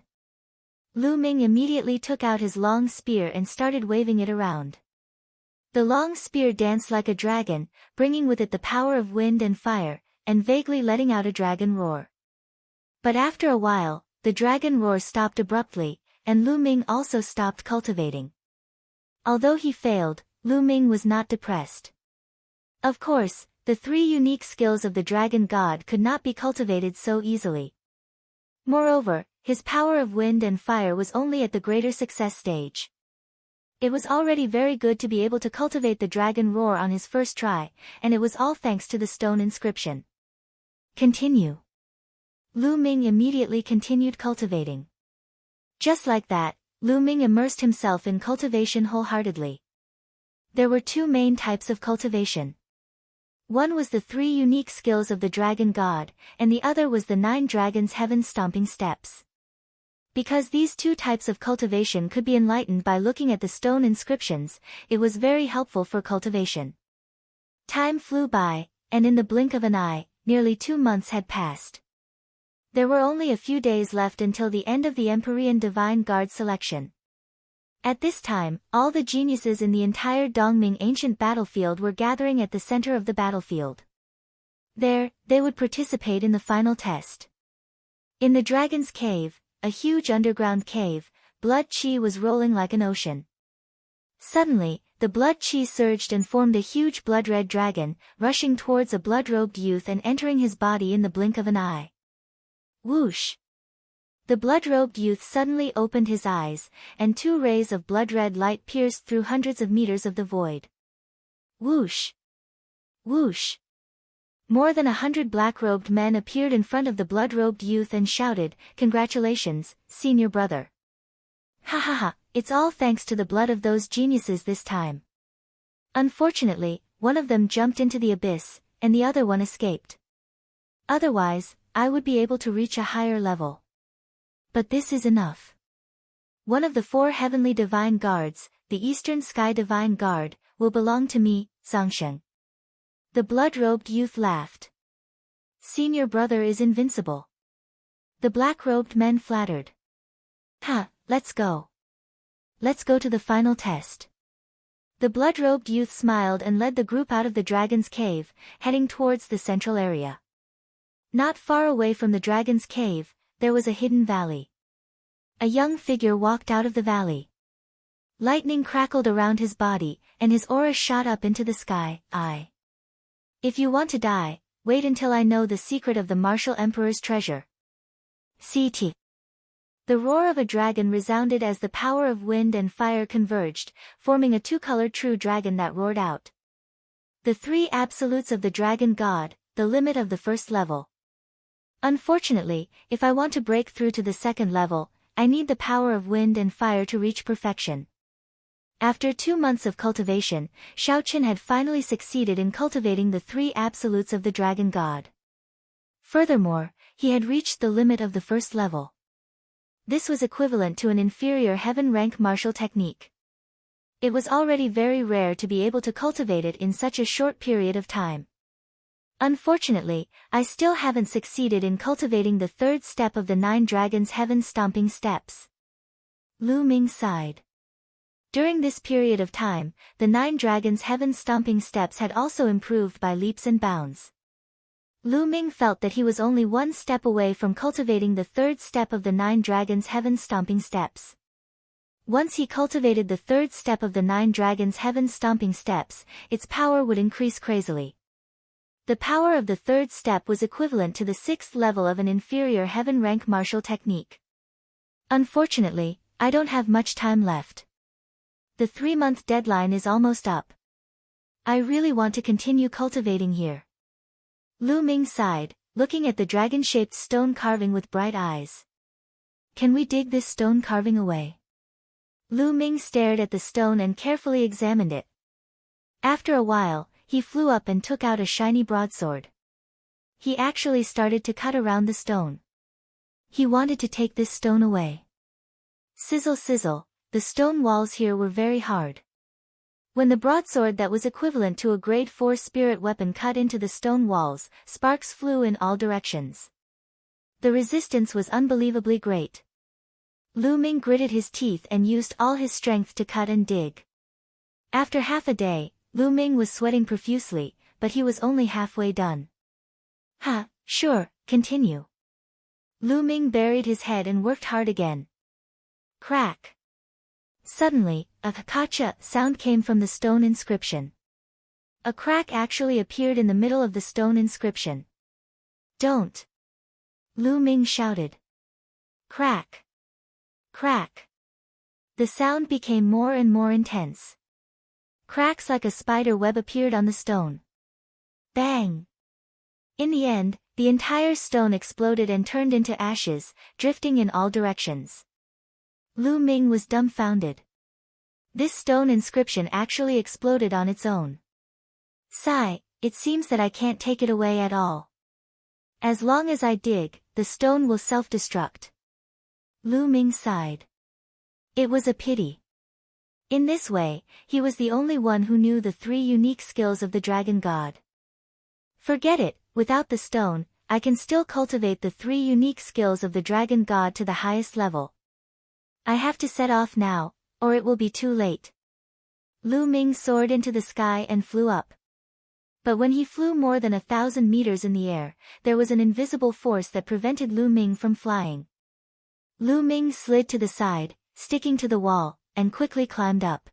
Lu Ming immediately took out his long spear and started waving it around. The long spear danced like a dragon, bringing with it the power of wind and fire, and vaguely letting out a dragon roar. But after a while, the dragon roar stopped abruptly, and Lu Ming also stopped cultivating. Although he failed, Lu Ming was not depressed. Of course, the three unique skills of the dragon god could not be cultivated so easily. Moreover, his power of wind and fire was only at the greater success stage. It was already very good to be able to cultivate the dragon roar on his first try, and it was all thanks to the stone inscription. Continue. Lu Ming immediately continued cultivating. Just like that, Lu Ming immersed himself in cultivation wholeheartedly. There were two main types of cultivation. One was the three unique skills of the dragon god, and the other was the 9 dragons heaven-stomping steps. Because these two types of cultivation could be enlightened by looking at the stone inscriptions, it was very helpful for cultivation. Time flew by, and in the blink of an eye, nearly 2 months had passed. There were only a few days left until the end of the Empyrean Divine Guard selection. At this time, all the geniuses in the entire Dongming ancient battlefield were gathering at the center of the battlefield. There, they would participate in the final test. In the Dragon's Cave, a huge underground cave, blood chi was rolling like an ocean. Suddenly, the blood chi surged and formed a huge blood-red dragon, rushing towards a blood-robed youth and entering his body in the blink of an eye. Whoosh! The blood-robed youth suddenly opened his eyes, and 2 rays of blood-red light pierced through hundreds of meters of the void. Whoosh! Whoosh! More than 100 black-robed men appeared in front of the blood-robed youth and shouted, "Congratulations, senior brother. Ha ha ha, it's all thanks to the blood of those geniuses this time." Unfortunately, one of them jumped into the abyss, and the other one escaped. Otherwise, I would be able to reach a higher level. But this is enough. One of the 4 heavenly divine guards, the Eastern Sky Divine Guard, will belong to me, Zhangsheng. The blood-robed youth laughed. Senior brother is invincible. The black-robed men flattered. Ha, let's go. Let's go to the final test. The blood-robed youth smiled and led the group out of the dragon's cave, heading towards the central area. Not far away from the dragon's cave, there was a hidden valley. A young figure walked out of the valley. Lightning crackled around his body, and his aura shot up into the sky. If you want to die, wait until I know the secret of the martial emperor's treasure. CT. The roar of a dragon resounded as the power of wind and fire converged, forming a 2-colored true dragon that roared out. The 3 absolutes of the dragon god, the limit of the first level. Unfortunately, if I want to break through to the second level, I need the power of wind and fire to reach perfection. After 2 months of cultivation, Xiaoqin had finally succeeded in cultivating the 3 absolutes of the dragon god. Furthermore, he had reached the limit of the first level. This was equivalent to an inferior heaven rank martial technique. It was already very rare to be able to cultivate it in such a short period of time. Unfortunately, I still haven't succeeded in cultivating the 3rd step of the 9 dragons heaven stomping steps. Lu Ming sighed. During this period of time, the 9 dragons heaven-stomping steps had also improved by leaps and bounds. Lu Ming felt that he was only 1 step away from cultivating the 3rd step of the 9 dragons heaven-stomping steps. Once he cultivated the 3rd step of the 9 dragons heaven-stomping steps, its power would increase crazily. The power of the 3rd step was equivalent to the 6th level of an inferior heaven rank martial technique. Unfortunately, I don't have much time left. The 3-month deadline is almost up. I really want to continue cultivating here. Lu Ming sighed, looking at the dragon-shaped stone carving with bright eyes. Can we dig this stone carving away? Lu Ming stared at the stone and carefully examined it. After a while, he flew up and took out a shiny broadsword. He actually started to cut around the stone. He wanted to take this stone away. Sizzle sizzle. The stone walls here were very hard. When the broadsword that was equivalent to a grade 4 spirit weapon cut into the stone walls, sparks flew in all directions. The resistance was unbelievably great. Lu Ming gritted his teeth and used all his strength to cut and dig. After half a day, Lu Ming was sweating profusely, but he was only halfway done. Sure, continue. Lu Ming buried his head and worked hard again. Crack. Suddenly, a kakacha sound came from the stone inscription. A crack actually appeared in the middle of the stone inscription. "Don't!" Lu Ming shouted. Crack! Crack! The sound became more and more intense. Cracks like a spider web appeared on the stone. Bang! In the end, the entire stone exploded and turned into ashes, drifting in all directions. Lu Ming was dumbfounded. This stone inscription actually exploded on its own. Sigh, it seems that I can't take it away at all. As long as I dig, the stone will self-destruct. Lu Ming sighed. It was a pity. In this way, he was the only one who knew the 3 unique skills of the dragon god. Forget it, without the stone, I can still cultivate the 3 unique skills of the dragon god to the highest level. I have to set off now, or it will be too late. Lu Ming soared into the sky and flew up. But when he flew more than 1,000 meters in the air, there was an invisible force that prevented Lu Ming from flying. Lu Ming slid to the side, sticking to the wall, and quickly climbed up.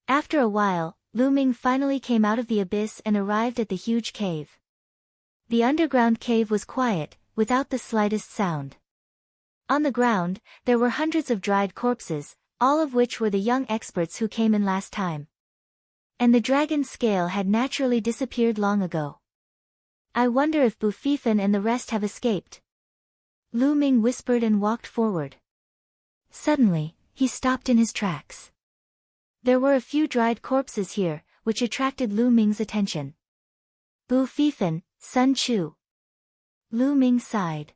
After a while, Lu Ming finally came out of the abyss and arrived at the huge cave. The underground cave was quiet, without the slightest sound. On the ground, there were hundreds of dried corpses, all of which were the young experts who came in last time. And the dragon's scale had naturally disappeared long ago. I wonder if Bufifan and the rest have escaped. Lu Ming whispered and walked forward. Suddenly, he stopped in his tracks. There were a few dried corpses here, which attracted Lu Ming's attention. Bufifan, Sun Chu. Lu Ming sighed.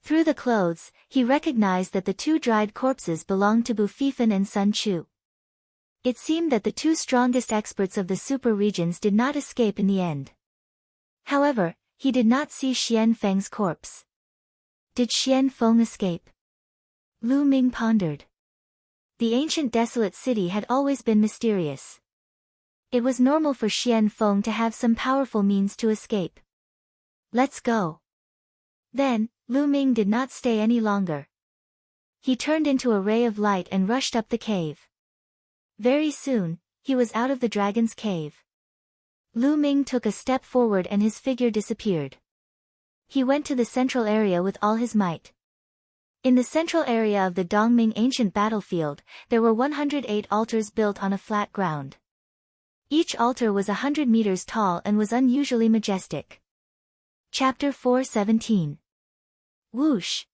Through the clothes, he recognized that the 2 dried corpses belonged to Bufifan and Sun Chu. It seemed that the 2 strongest experts of the super regions did not escape in the end. However, he did not see Xian Feng's corpse. Did Xian Feng escape? Lu Ming pondered. The ancient desolate city had always been mysterious. It was normal for Xian Feng to have some powerful means to escape. Let's go. Then, Lu Ming did not stay any longer. He turned into a ray of light and rushed up the cave. Very soon, he was out of the dragon's cave. Lu Ming took a step forward and his figure disappeared. He went to the central area with all his might. In the central area of the Dongming ancient battlefield, there were 108 altars built on a flat ground. Each altar was 100 meters tall and was unusually majestic. Chapter 4:17. Whoosh!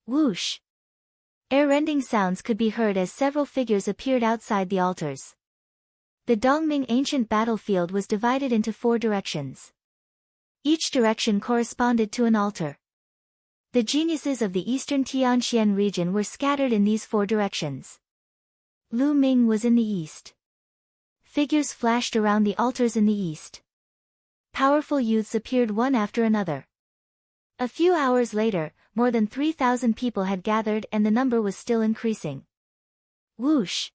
Whoosh! Air-rending sounds could be heard as several figures appeared outside the altars. The Dongming ancient battlefield was divided into 4 directions. Each direction corresponded to an altar. The geniuses of the eastern Tianxian region were scattered in these 4 directions. Lu Ming was in the east. Figures flashed around the altars in the east. Powerful youths appeared one after another. A few hours later, more than 3,000 people had gathered and the number was still increasing. Whoosh!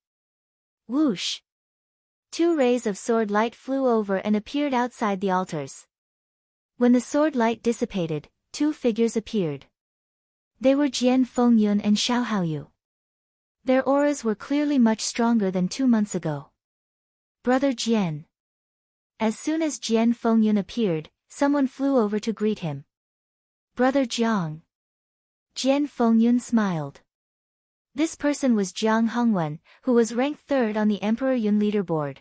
Whoosh! 2 rays of sword light flew over and appeared outside the altars. When the sword light dissipated, 2 figures appeared. They were Jian Fengyun and Xiao Haoyu. Their auras were clearly much stronger than 2 months ago. Brother Jian. As soon as Jian Fengyun appeared, someone flew over to greet him. Brother Jiang. Jian Fengyun smiled. This person was Jiang Hongwen, who was ranked 3rd on the Emperor Yun leaderboard.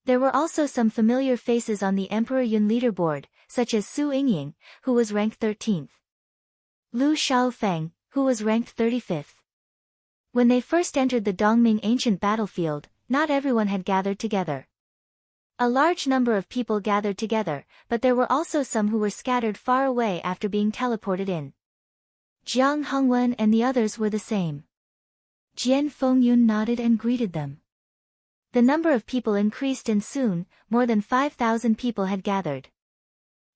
There were also some familiar faces on the Emperor Yun leaderboard, such as Su Yingying, who was ranked 13th. Lu Xiaofeng, who was ranked 35th. When they first entered the Dongming ancient battlefield, not everyone had gathered together. A large number of people gathered together, but there were also some who were scattered far away after being teleported in. Jiang Hongwen and the others were the same. Jian Fengyun nodded and greeted them. The number of people increased and soon, more than 5,000 people had gathered.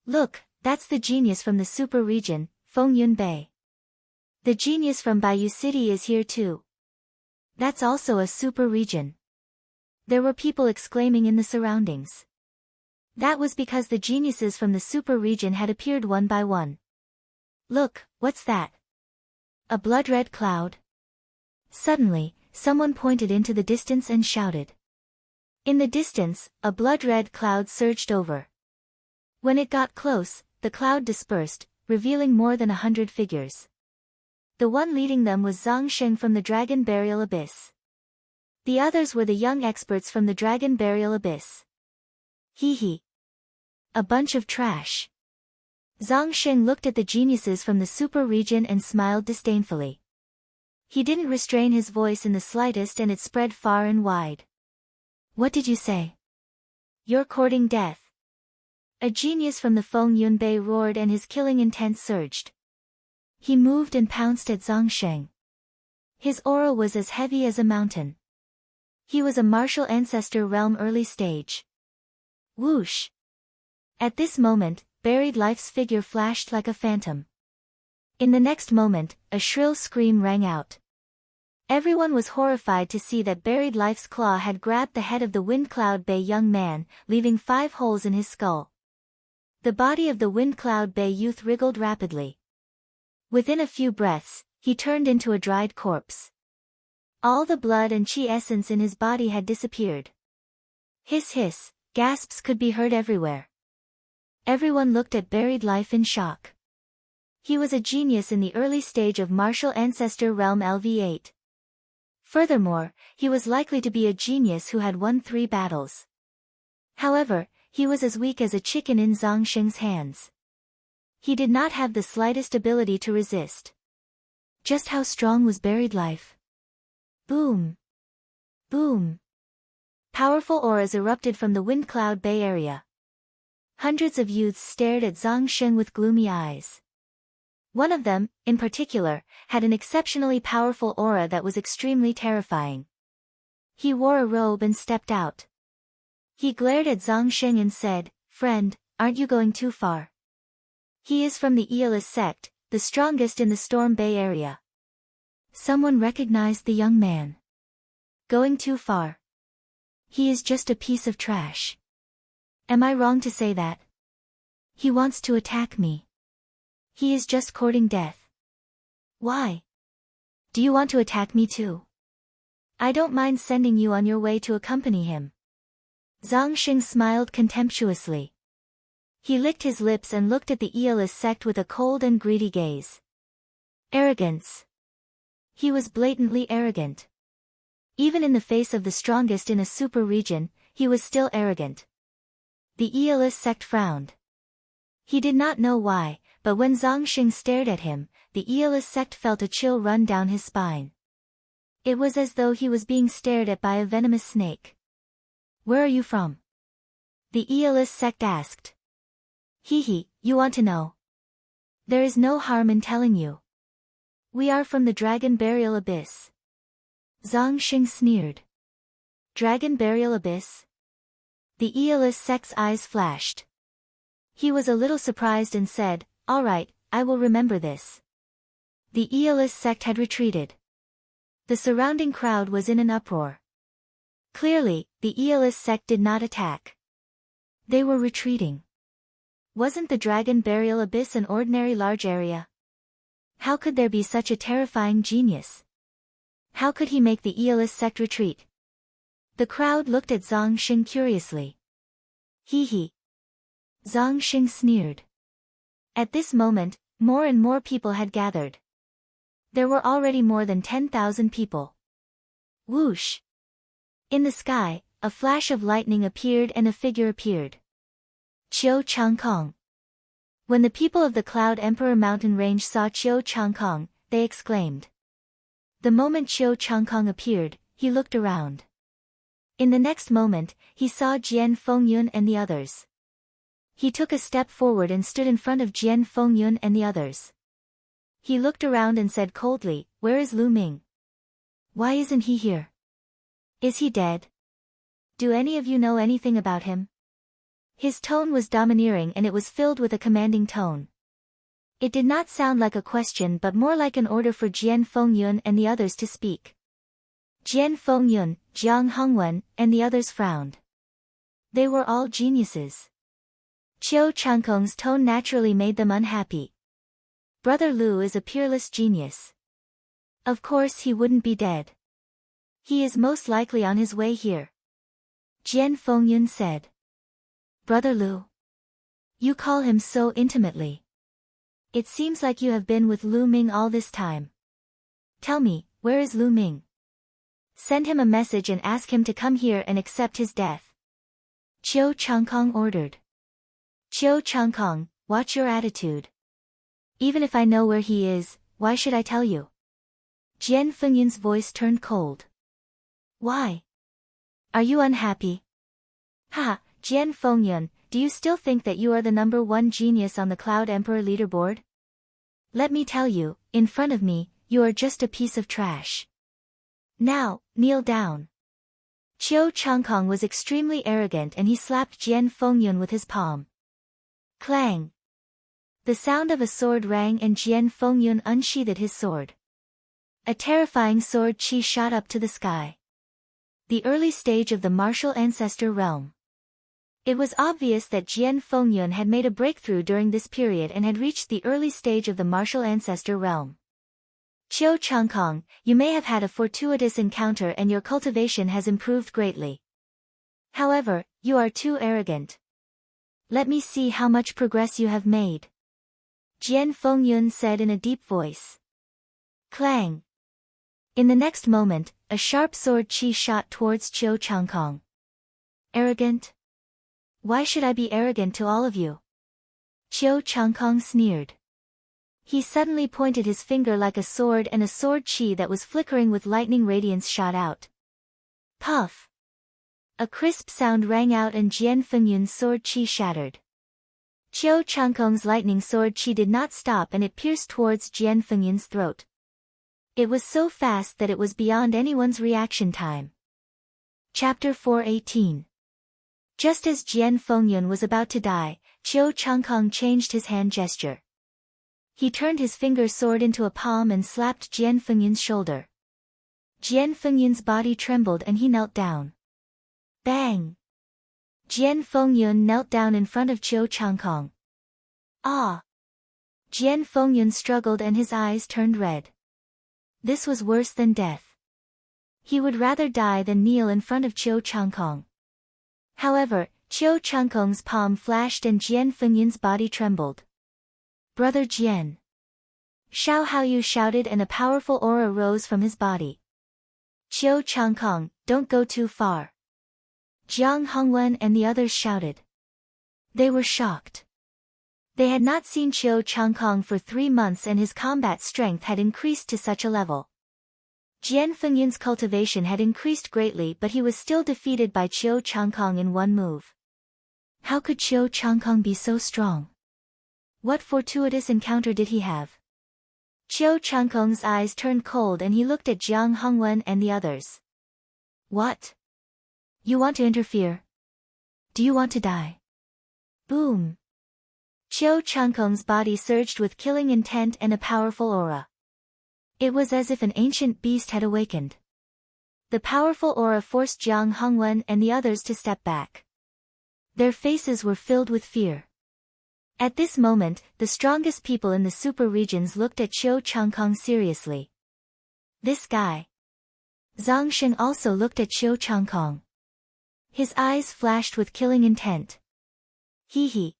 Look, that's the genius from the super region, Fengyun Bei. The genius from Baiyu City is here too. That's also a super region. There were people exclaiming in the surroundings. That was because the geniuses from the super region had appeared one by one. Look, what's that? A blood-red cloud? Suddenly, someone pointed into the distance and shouted. In the distance, a blood-red cloud surged over. When it got close, the cloud dispersed, revealing more than 100 figures. The one leading them was Zhang Sheng from the Dragon Burial Abyss. The others were the young experts from the Dragon Burial Abyss. Hee hee. A bunch of trash. Zhang Sheng looked at the geniuses from the super region and smiled disdainfully. He didn't restrain his voice in the slightest and it spread far and wide. What did you say? You're courting death. A genius from the Feng Yunbei roared and his killing intent surged. He moved and pounced at Zhang Sheng. His aura was as heavy as a mountain. He was a martial ancestor realm early stage. Whoosh! At this moment, Buried Life's figure flashed like a phantom. In the next moment, a shrill scream rang out. Everyone was horrified to see that Buried Life's claw had grabbed the head of the Wind Cloud Bay young man, leaving 5 holes in his skull. The body of the Wind Cloud Bay youth wriggled rapidly. Within a few breaths, he turned into a dried corpse. All the blood and chi essence in his body had disappeared. Hiss hiss, gasps could be heard everywhere. Everyone looked at Buried Life in shock. He was a genius in the early stage of martial ancestor realm LV8. Furthermore, he was likely to be a genius who had won 3 battles. However, he was as weak as a chicken in Zhang Sheng's hands. He did not have the slightest ability to resist. Just how strong was Buried Life? Boom! Boom! Powerful auras erupted from the Wind Cloud Bay area. Hundreds of youths stared at Zhang Sheng with gloomy eyes. One of them, in particular, had an exceptionally powerful aura that was extremely terrifying. He wore a robe and stepped out. He glared at Zhang Sheng and said, "Friend, aren't you going too far? He is from the Aeolus sect, the strongest in the Storm Bay area." Someone recognized the young man. Going too far. He is just a piece of trash. Am I wrong to say that? He wants to attack me. He is just courting death. Why? Do you want to attack me too? I don't mind sending you on your way to accompany him. Zhang Sheng smiled contemptuously. He licked his lips and looked at the Aeolus sect with a cold and greedy gaze. Arrogance. He was blatantly arrogant. Even in the face of the strongest in a super region, he was still arrogant. The Aeolus sect frowned. He did not know why, but when Zhang Sheng stared at him, the Aeolus sect felt a chill run down his spine. It was as though he was being stared at by a venomous snake. Where are you from? The Aeolus sect asked. Hee hee, you want to know? There is no harm in telling you. We are from the Dragon Burial Abyss. Zhang Sheng sneered. Dragon Burial Abyss? The Aeolus sect's eyes flashed. He was a little surprised and said, "All right, I will remember this." The Aeolus sect had retreated. The surrounding crowd was in an uproar. Clearly, the Aeolus sect did not attack. They were retreating. Wasn't the Dragon Burial Abyss an ordinary large area? How could there be such a terrifying genius? How could he make the Aeolus sect retreat? The crowd looked at Zhang Sheng curiously. Hee hee. Zhang Sheng sneered. At this moment, more and more people had gathered. There were already more than 10,000 people. Whoosh! In the sky, a flash of lightning appeared and a figure appeared. Qiu Changkong. When the people of the Cloud Emperor mountain range saw Qiu Changkong, they exclaimed. The moment Qiu Changkong appeared, he looked around. In the next moment, he saw Jian Fengyun and the others. He took a step forward and stood in front of Jian Fengyun and the others. He looked around and said coldly, "Where is Lu Ming? Why isn't he here? Is he dead? Do any of you know anything about him?" His tone was domineering and it was filled with a commanding tone. It did not sound like a question but more like an order for Jian Fengyun and the others to speak. Jian Fengyun, Jiang Hongwen, and the others frowned. They were all geniuses. Qiu Changkong's tone naturally made them unhappy. Brother Lu is a peerless genius. Of course he wouldn't be dead. He is most likely on his way here. Jian Fengyun said. Brother Lu. You call him so intimately. It seems like you have been with Lu Ming all this time. Tell me, where is Lu Ming? Send him a message and ask him to come here and accept his death. Qiu Changkong ordered. Qiu Changkong, watch your attitude. Even if I know where he is, why should I tell you? Jian Fengyun's voice turned cold. Why? Are you unhappy? Ha, Jian Fengyun, do you still think that you are the #1 genius on the Cloud Emperor leaderboard? Let me tell you, in front of me, you are just a piece of trash. Now, kneel down. Qiu Changkong was extremely arrogant and he slapped Jian Fengyun with his palm. Clang! The sound of a sword rang and Jian Fengyun unsheathed his sword. A terrifying sword chi shot up to the sky. The early stage of the martial ancestor realm. It was obvious that Jian Fengyun had made a breakthrough during this period and had reached the early stage of the martial ancestor realm. Qiu Changkong, you may have had a fortuitous encounter and your cultivation has improved greatly. However, you are too arrogant. Let me see how much progress you have made. Jian Fengyun said in a deep voice. Clang! In the next moment, a sharp sword chi shot towards Qiu Changkong. Arrogant? Why should I be arrogant to all of you? Qiu Changkong sneered. He suddenly pointed his finger like a sword and a sword chi that was flickering with lightning radiance shot out. Puff! A crisp sound rang out and Jian Fengyun's sword chi shattered. Qiu Changkong's lightning sword chi did not stop and it pierced towards Jian Fengyun's throat. It was so fast that it was beyond anyone's reaction time. Chapter 418. Just as Jian Fengyun was about to die, Qiu Changkong changed his hand gesture. He turned his finger sword into a palm and slapped Jian Fengyun's shoulder. Jian Fengyun's body trembled and he knelt down. Bang! Jian Fengyun knelt down in front of Qiu Changkong. Ah! Jian Fengyun struggled and his eyes turned red. This was worse than death. He would rather die than kneel in front of Qiu Changkong. However, Qiu Changkong's palm flashed and Jian Fengyun's body trembled. Brother Jian! Xiao Haoyu shouted and a powerful aura rose from his body. Qiu Changkong, don't go too far. Jiang Hongwen and the others shouted. They were shocked. They had not seen Qiu Changkong for 3 months and his combat strength had increased to such a level. Jian Fengyun's cultivation had increased greatly but he was still defeated by Qiu Changkong in one move. How could Qiu Changkong be so strong? What fortuitous encounter did he have? Qiu Changkong's eyes turned cold and he looked at Jiang Hongwen and the others. What? You want to interfere? Do you want to die? Boom! Qiu Changkong's body surged with killing intent and a powerful aura. It was as if an ancient beast had awakened. The powerful aura forced Jiang Hongwen and the others to step back. Their faces were filled with fear. At this moment, the strongest people in the super regions looked at Qiu Changkong seriously. This guy. Zhang Sheng also looked at Qiu Changkong. His eyes flashed with killing intent. Hee hee.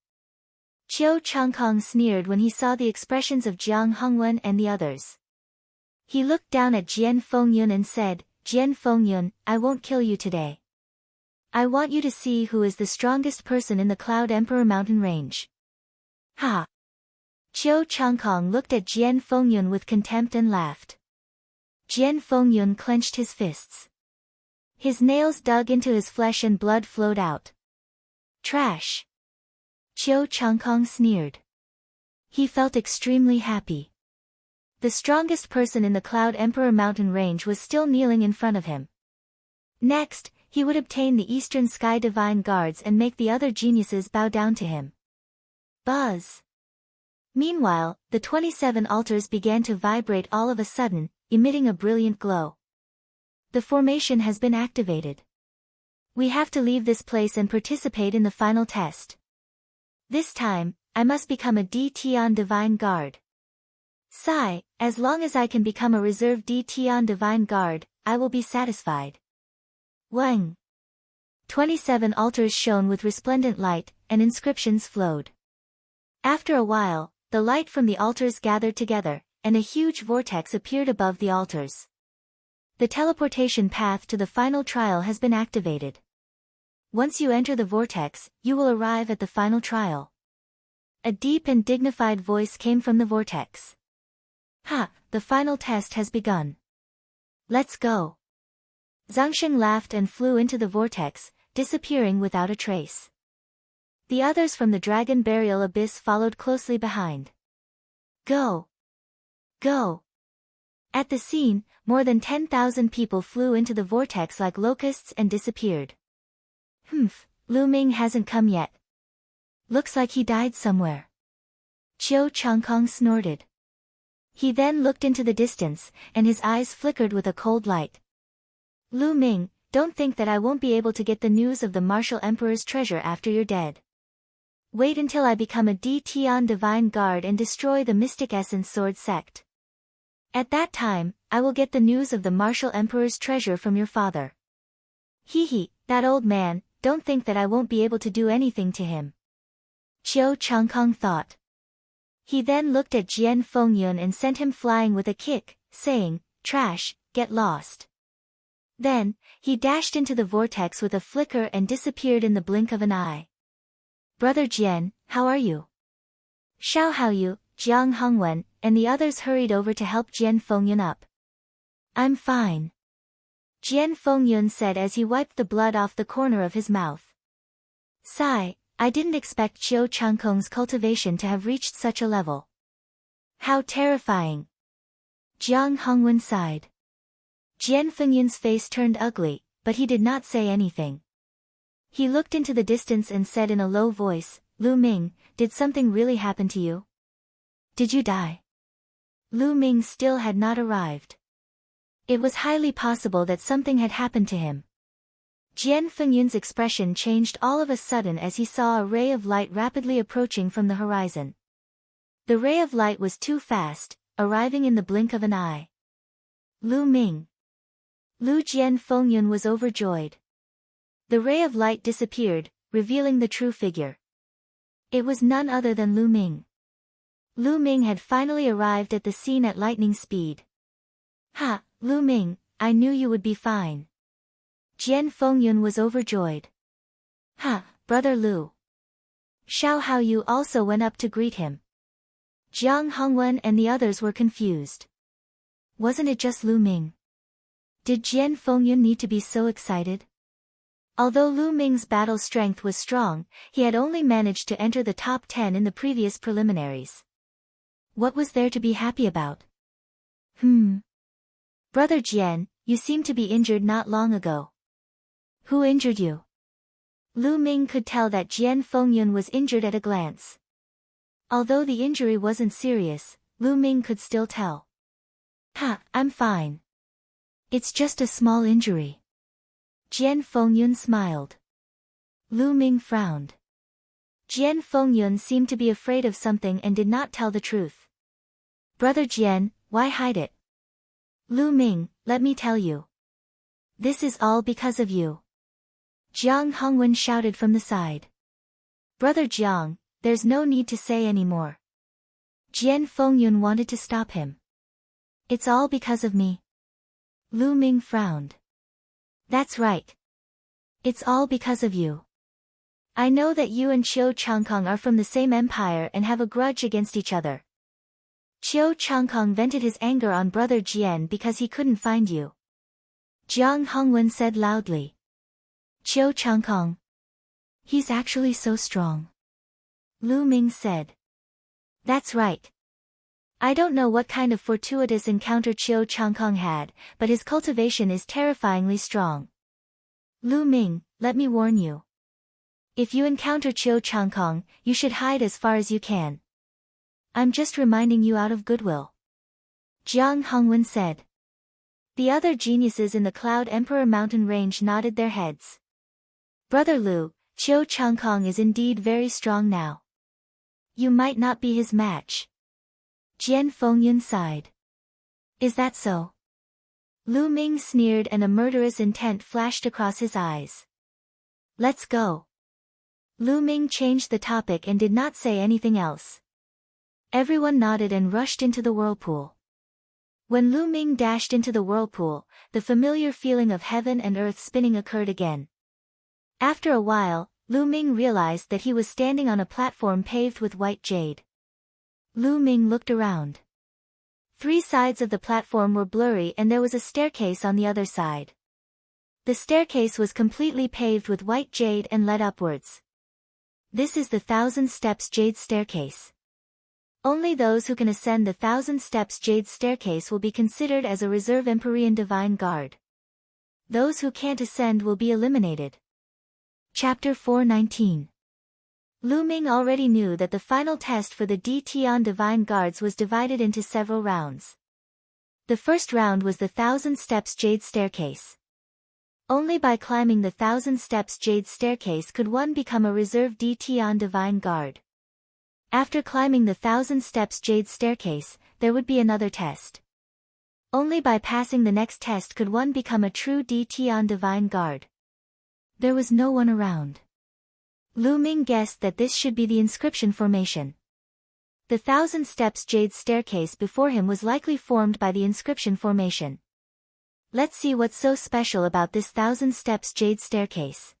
Qiu Changkong sneered when he saw the expressions of Jiang Hongwen and the others. He looked down at Jian Fengyun and said, Jian Fengyun, I won't kill you today. I want you to see who is the strongest person in the Cloud Emperor mountain range. Ha! Qiu Changkong looked at Jian Fengyun with contempt and laughed. Jian Fengyun clenched his fists. His nails dug into his flesh and blood flowed out. Trash! Qiu Changkong sneered. He felt extremely happy. The strongest person in the Cloud Emperor mountain range was still kneeling in front of him. Next, he would obtain the Eastern Sky Divine Guards and make the other geniuses bow down to him. Buzz! Meanwhile, the 27 altars began to vibrate all of a sudden, emitting a brilliant glow. The formation has been activated. We have to leave this place and participate in the final test. This time, I must become a D Tian Divine Guard. Sigh, as long as I can become a reserve D Tian Divine Guard, I will be satisfied. Wang! 27 altars shone with resplendent light, and inscriptions flowed. After a while, the light from the altars gathered together, and a huge vortex appeared above the altars. The teleportation path to the final trial has been activated. Once you enter the vortex, you will arrive at the final trial. A deep and dignified voice came from the vortex. Ha, the final test has begun. Let's go. Zhangsheng laughed and flew into the vortex, disappearing without a trace. The others from the Dragon Burial Abyss followed closely behind. Go! Go! At the scene, more than 10,000 people flew into the vortex like locusts and disappeared. Lu Ming hasn't come yet. Looks like he died somewhere. Qiu Changkong snorted. He then looked into the distance, and his eyes flickered with a cold light. Lu Ming, don't think that I won't be able to get the news of the martial emperor's treasure after you're dead. Wait until I become a Tian divine guard and destroy the Mystic Essence Sword sect. At that time, I will get the news of the martial emperor's treasure from your father. Hee, that old man, don't think that I won't be able to do anything to him. Qiu Changkong thought. He then looked at Jian Fengyun and sent him flying with a kick, saying, "Trash, get lost." Then, he dashed into the vortex with a flicker and disappeared in the blink of an eye. Brother Jian, how are you? Xiao Haoyu, Jiang Hongwen, and the others hurried over to help Jian Fengyun up. I'm fine. Jian Fengyun said as he wiped the blood off the corner of his mouth. Sigh, I didn't expect Qiu Changkong's cultivation to have reached such a level. How terrifying. Jiang Hongwen sighed. Jian Fengyun's face turned ugly, but he did not say anything. He looked into the distance and said in a low voice, Lu Ming, did something really happen to you? Did you die? Lu Ming still had not arrived. It was highly possible that something had happened to him. Jian Fengyun's expression changed all of a sudden as he saw a ray of light rapidly approaching from the horizon. The ray of light was too fast, arriving in the blink of an eye. Lu Ming. Lu Jian Fengyun was overjoyed. The ray of light disappeared, revealing the true figure. It was none other than Lu Ming. Lu Ming had finally arrived at the scene at lightning speed. Ha, Lu Ming, I knew you would be fine. Jian Fengyun was overjoyed. Ha, brother Lu. Xiao Haoyu also went up to greet him. Jiang Hongwen and the others were confused. Wasn't it just Lu Ming? Did Jian Fengyun need to be so excited? Although Lu Ming's battle strength was strong, he had only managed to enter the top 10 in the previous preliminaries. What was there to be happy about? Brother Jian, you seem to be injured not long ago. Who injured you? Lu Ming could tell that Jian Fengyun was injured at a glance. Although the injury wasn't serious, Lu Ming could still tell. Ha, I'm fine. It's just a small injury. Jian Fengyun smiled. Lu Ming frowned. Jian Fengyun seemed to be afraid of something and did not tell the truth. Brother Jian, why hide it? Lu Ming, let me tell you. This is all because of you. Jiang Hongwen shouted from the side. Brother Jiang, there's no need to say any more. Jian Fengyun wanted to stop him. It's all because of me. Lu Ming frowned. That's right. It's all because of you. I know that you and Qiu Changkong are from the same empire and have a grudge against each other. Qiu Changkong vented his anger on brother Jian because he couldn't find you. Jiang Hongwen said loudly. Qiu Changkong. He's actually so strong. Lu Ming said. That's right. I don't know what kind of fortuitous encounter Qiu Changkong had, but his cultivation is terrifyingly strong. Lu Ming, let me warn you. If you encounter Qiu Changkong, you should hide as far as you can. I'm just reminding you out of goodwill. Jiang Hongwen said. The other geniuses in the Cloud Emperor mountain range nodded their heads. Brother Lu, Qiu Changkong is indeed very strong now. You might not be his match. Jian Fengyun sighed. Is that so? Lu Ming sneered and a murderous intent flashed across his eyes. Let's go. Lu Ming changed the topic and did not say anything else. Everyone nodded and rushed into the whirlpool. When Lu Ming dashed into the whirlpool, the familiar feeling of heaven and earth spinning occurred again. After a while, Lu Ming realized that he was standing on a platform paved with white jade. Lu Ming looked around. 3 sides of the platform were blurry and there was a staircase on the other side. The staircase was completely paved with white jade and led upwards. This is the 1,000 steps jade staircase. Only those who can ascend the 1,000 steps jade staircase will be considered as a reserve Empyrean Divine Guard. Those who can't ascend will be eliminated. Chapter 419. Lu Ming already knew that the final test for the Tian Divine Guards was divided into several rounds. The first round was the 1,000 steps jade staircase. Only by climbing the 1,000 steps jade staircase could one become a reserve Tian Divine Guard. After climbing the 1,000 steps jade staircase, there would be another test. Only by passing the next test could one become a true Tian Divine Guard. There was no one around. Lu Ming guessed that this should be the inscription formation. The 1,000 steps jade staircase before him was likely formed by the inscription formation. Let's see what's so special about this 1,000 steps jade staircase.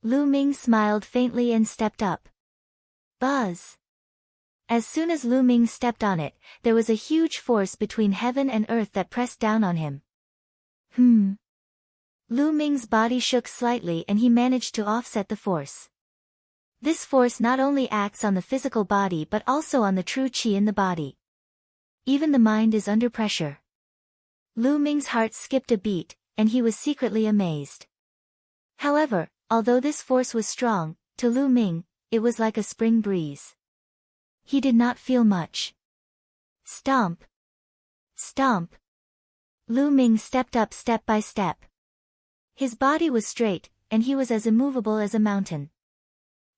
Lu Ming smiled faintly and stepped up. Buzz! As soon as Lu Ming stepped on it, there was a huge force between heaven and earth that pressed down on him. Lu Ming's body shook slightly and he managed to offset the force. This force not only acts on the physical body but also on the true qi in the body. Even the mind is under pressure. Lu Ming's heart skipped a beat, and he was secretly amazed. However, although this force was strong, to Lu Ming, it was like a spring breeze. He did not feel much. Stomp! Stomp! Lu Ming stepped up step by step. His body was straight, and he was as immovable as a mountain.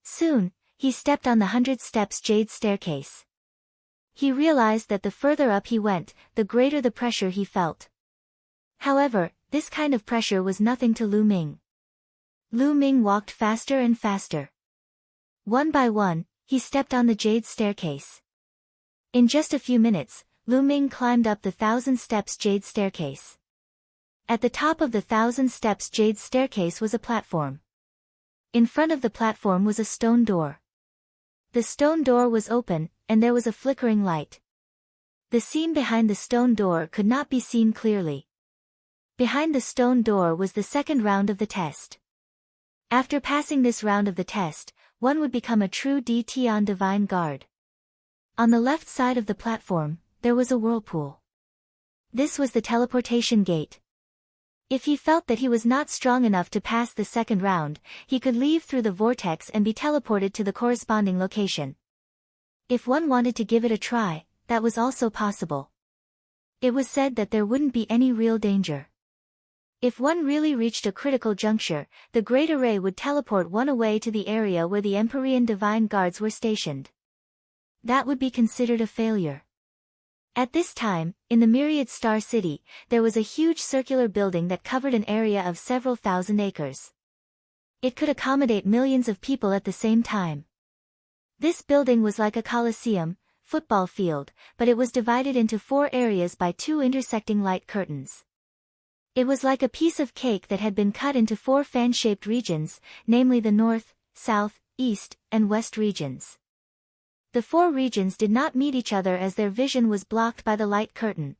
Soon, he stepped on the 100 steps jade staircase. He realized that the further up he went, the greater the pressure he felt. However, this kind of pressure was nothing to Lu Ming. Lu Ming walked faster and faster. One by one, he stepped on the jade staircase. In just a few minutes, Lu Ming climbed up the 1,000 steps jade staircase. At the top of the 1,000 steps jade staircase was a platform. In front of the platform was a stone door. The stone door was open, and there was a flickering light. The scene behind the stone door could not be seen clearly. Behind the stone door was the second round of the test. After passing this round of the test, one would become a true Tian Divine Guard. On the left side of the platform, there was a whirlpool. This was the teleportation gate. If he felt that he was not strong enough to pass the second round, he could leave through the vortex and be teleported to the corresponding location. If one wanted to give it a try, that was also possible. It was said that there wouldn't be any real danger. If one really reached a critical juncture, the Great Array would teleport one away to the area where the Empyrean Divine Guards were stationed. That would be considered a failure. At this time, in the Myriad Star City, there was a huge circular building that covered an area of several thousand acres. It could accommodate millions of people at the same time. This building was like a coliseum, football field, but it was divided into 4 areas by 2 intersecting light curtains. It was like a piece of cake that had been cut into 4 fan-shaped regions, namely the north, south, east, and west regions. The 4 regions did not meet each other as their vision was blocked by the light curtain.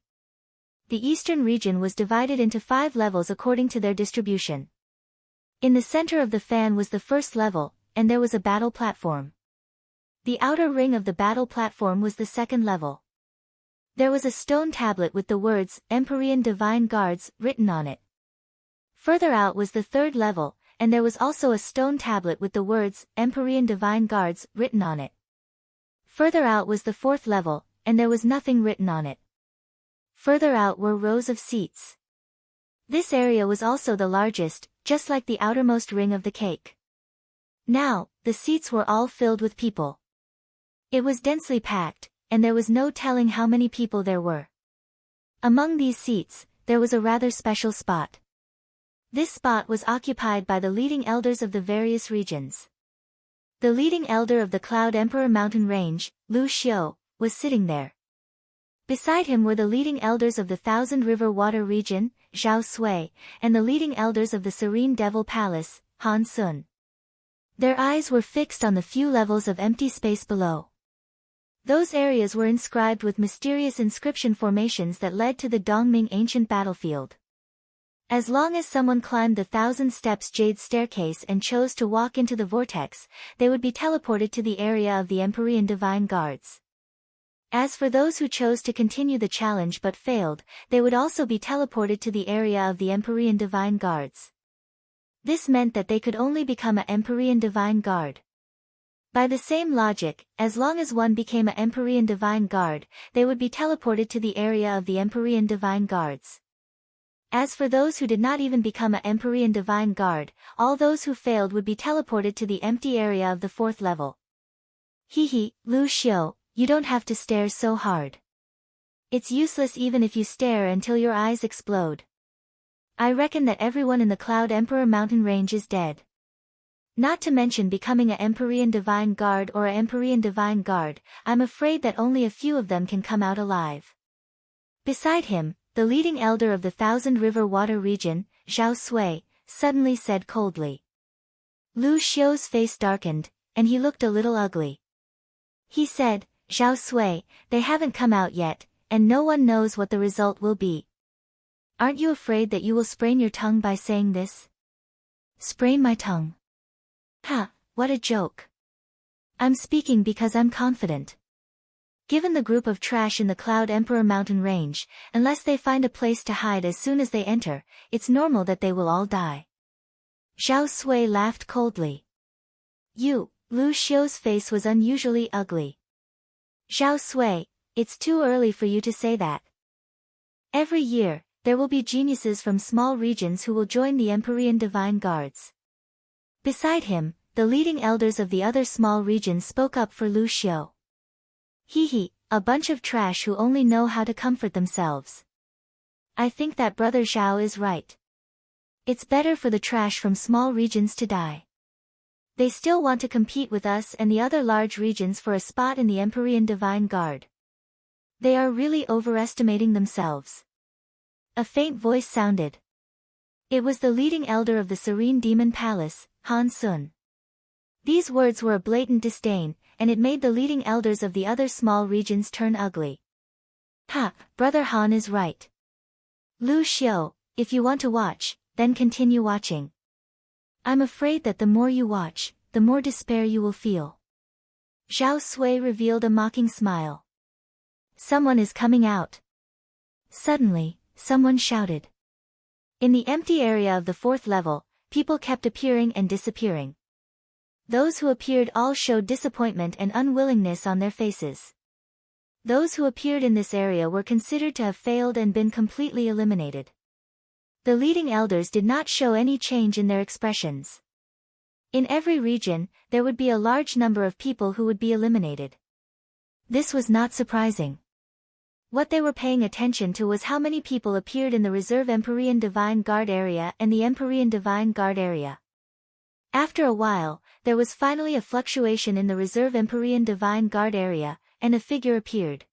The eastern region was divided into 5 levels according to their distribution. In the center of the fan was the first level, and there was a battle platform. The outer ring of the battle platform was the second level. There was a stone tablet with the words, Empyrean Divine Guards, written on it. Further out was the third level, and there was also a stone tablet with the words, Empyrean Divine Guards, written on it. Further out was the fourth level, and there was nothing written on it. Further out were rows of seats. This area was also the largest, just like the outermost ring of the cake. Now, the seats were all filled with people. It was densely packed, and there was no telling how many people there were. Among these seats, there was a rather special spot. This spot was occupied by the leading elders of the various regions. The leading elder of the Cloud Emperor Mountain Range, Lu Xiu, was sitting there. Beside him were the leading elders of the Thousand River Water region, Zhao Sui, and the leading elders of the Serene Devil Palace, Han Sun. Their eyes were fixed on the few levels of empty space below. Those areas were inscribed with mysterious inscription formations that led to the Dongming ancient battlefield. As long as someone climbed the 1,000 steps jade staircase and chose to walk into the vortex, they would be teleported to the area of the Empyrean Divine Guards. As for those who chose to continue the challenge but failed, they would also be teleported to the area of the Empyrean Divine Guards. This meant that they could only become an Empyrean Divine Guard. By the same logic, as long as one became an Empyrean Divine Guard, they would be teleported to the area of the Empyrean Divine Guards. As for those who did not even become an Empyrean Divine Guard, all those who failed would be teleported to the empty area of the 4th level. Hehe, Lu Xiu, you don't have to stare so hard. It's useless even if you stare until your eyes explode. I reckon that everyone in the Cloud Emperor Mountain Range is dead. Not to mention becoming an Empyrean Divine Guard or an Empyrean Divine Guard, I'm afraid that only a few of them can come out alive. Beside him, the leading elder of the Thousand River Water region, Zhao Sui, suddenly said coldly. Lu Xiu's face darkened, and he looked a little ugly. He said, Zhao Sui, they haven't come out yet, and no one knows what the result will be. Aren't you afraid that you will sprain your tongue by saying this? Sprain my tongue? Ha, what a joke. I'm speaking because I'm confident. Given the group of trash in the Cloud Emperor Mountain Range, unless they find a place to hide as soon as they enter, it's normal that they will all die. Zhao Sui laughed coldly. Lu Xiu's face was unusually ugly. Zhao Sui, it's too early for you to say that. Every year, there will be geniuses from small regions who will join the Empyrean Divine Guards. Beside him, the leading elders of the other small regions spoke up for Lu Xiu. Hehe, a bunch of trash who only know how to comfort themselves. I think that Brother Zhao is right. It's better for the trash from small regions to die. They still want to compete with us and the other large regions for a spot in the Empyrean Divine Guard. They are really overestimating themselves. A faint voice sounded. It was the leading elder of the Serene Demon Palace, Han Sun. These words were a blatant disdain, and it made the leading elders of the other small regions turn ugly. Ha, Brother Han is right. Lu Xiu, if you want to watch, then continue watching. I'm afraid that the more you watch, the more despair you will feel. Zhao Sui revealed a mocking smile. Someone is coming out. Suddenly, someone shouted. In the empty area of the 4th level, people kept appearing and disappearing. Those who appeared all showed disappointment and unwillingness on their faces. Those who appeared in this area were considered to have failed and been completely eliminated. The leading elders did not show any change in their expressions. In every region, there would be a large number of people who would be eliminated. This was not surprising. What they were paying attention to was how many people appeared in the Reserve Empyrean Divine Guard area and the Empyrean Divine Guard area. After a while, there was finally a fluctuation in the Reserve Empyrean Divine Guard area, and a figure appeared.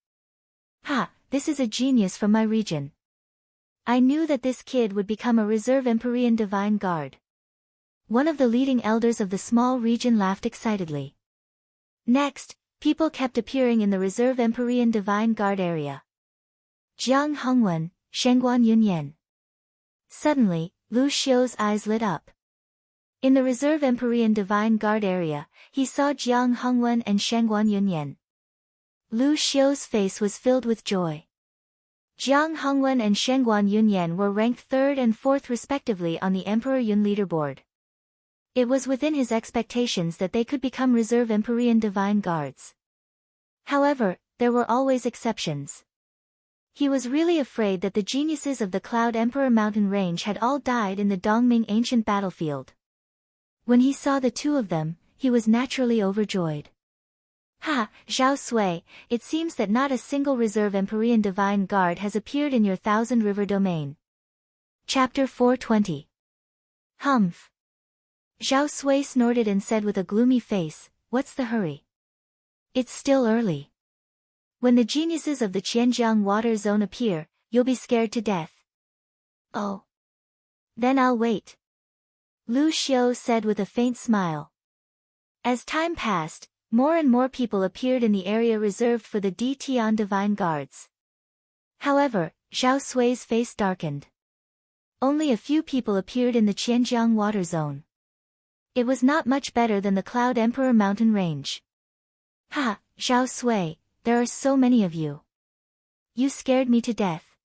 Ha, this is a genius from my region. I knew that this kid would become a Reserve Empyrean Divine Guard. One of the leading elders of the small region laughed excitedly. Next, people kept appearing in the Reserve Empyrean Divine Guard area. Jiang Hongwen, Shengguan Yunyan. Suddenly, Lu Xiu's eyes lit up. In the Reserve Empyrean Divine Guard area, he saw Jiang Hongwen and Shengguan Yunyan. Lu Xiu's face was filled with joy. Jiang Hongwen and Shengguan Yunyan were ranked 3rd and 4th respectively on the Emperor Yun leaderboard. It was within his expectations that they could become Reserve Empyrean Divine Guards. However, there were always exceptions. He was really afraid that the geniuses of the Cloud Emperor Mountain Range had all died in the Dongming ancient battlefield. When he saw the two of them, he was naturally overjoyed. Ha, Zhao Sui, it seems that not a single Reserve Empyrean Divine Guard has appeared in your Thousand River domain. Chapter 420. Humph. Zhao Sui snorted and said with a gloomy face, "What's the hurry? It's still early. When the geniuses of the Qianjiang water zone appear, you'll be scared to death." "Oh. Then I'll wait," Lu Xiu said with a faint smile. As time passed, more and more people appeared in the area reserved for the Di Tian Divine Guards. However, Zhao Sui's face darkened. Only a few people appeared in the Qianjiang water zone. It was not much better than the Cloud Emperor mountain range. "Ha, Zhao Sui, there are so many of you. You scared me to death."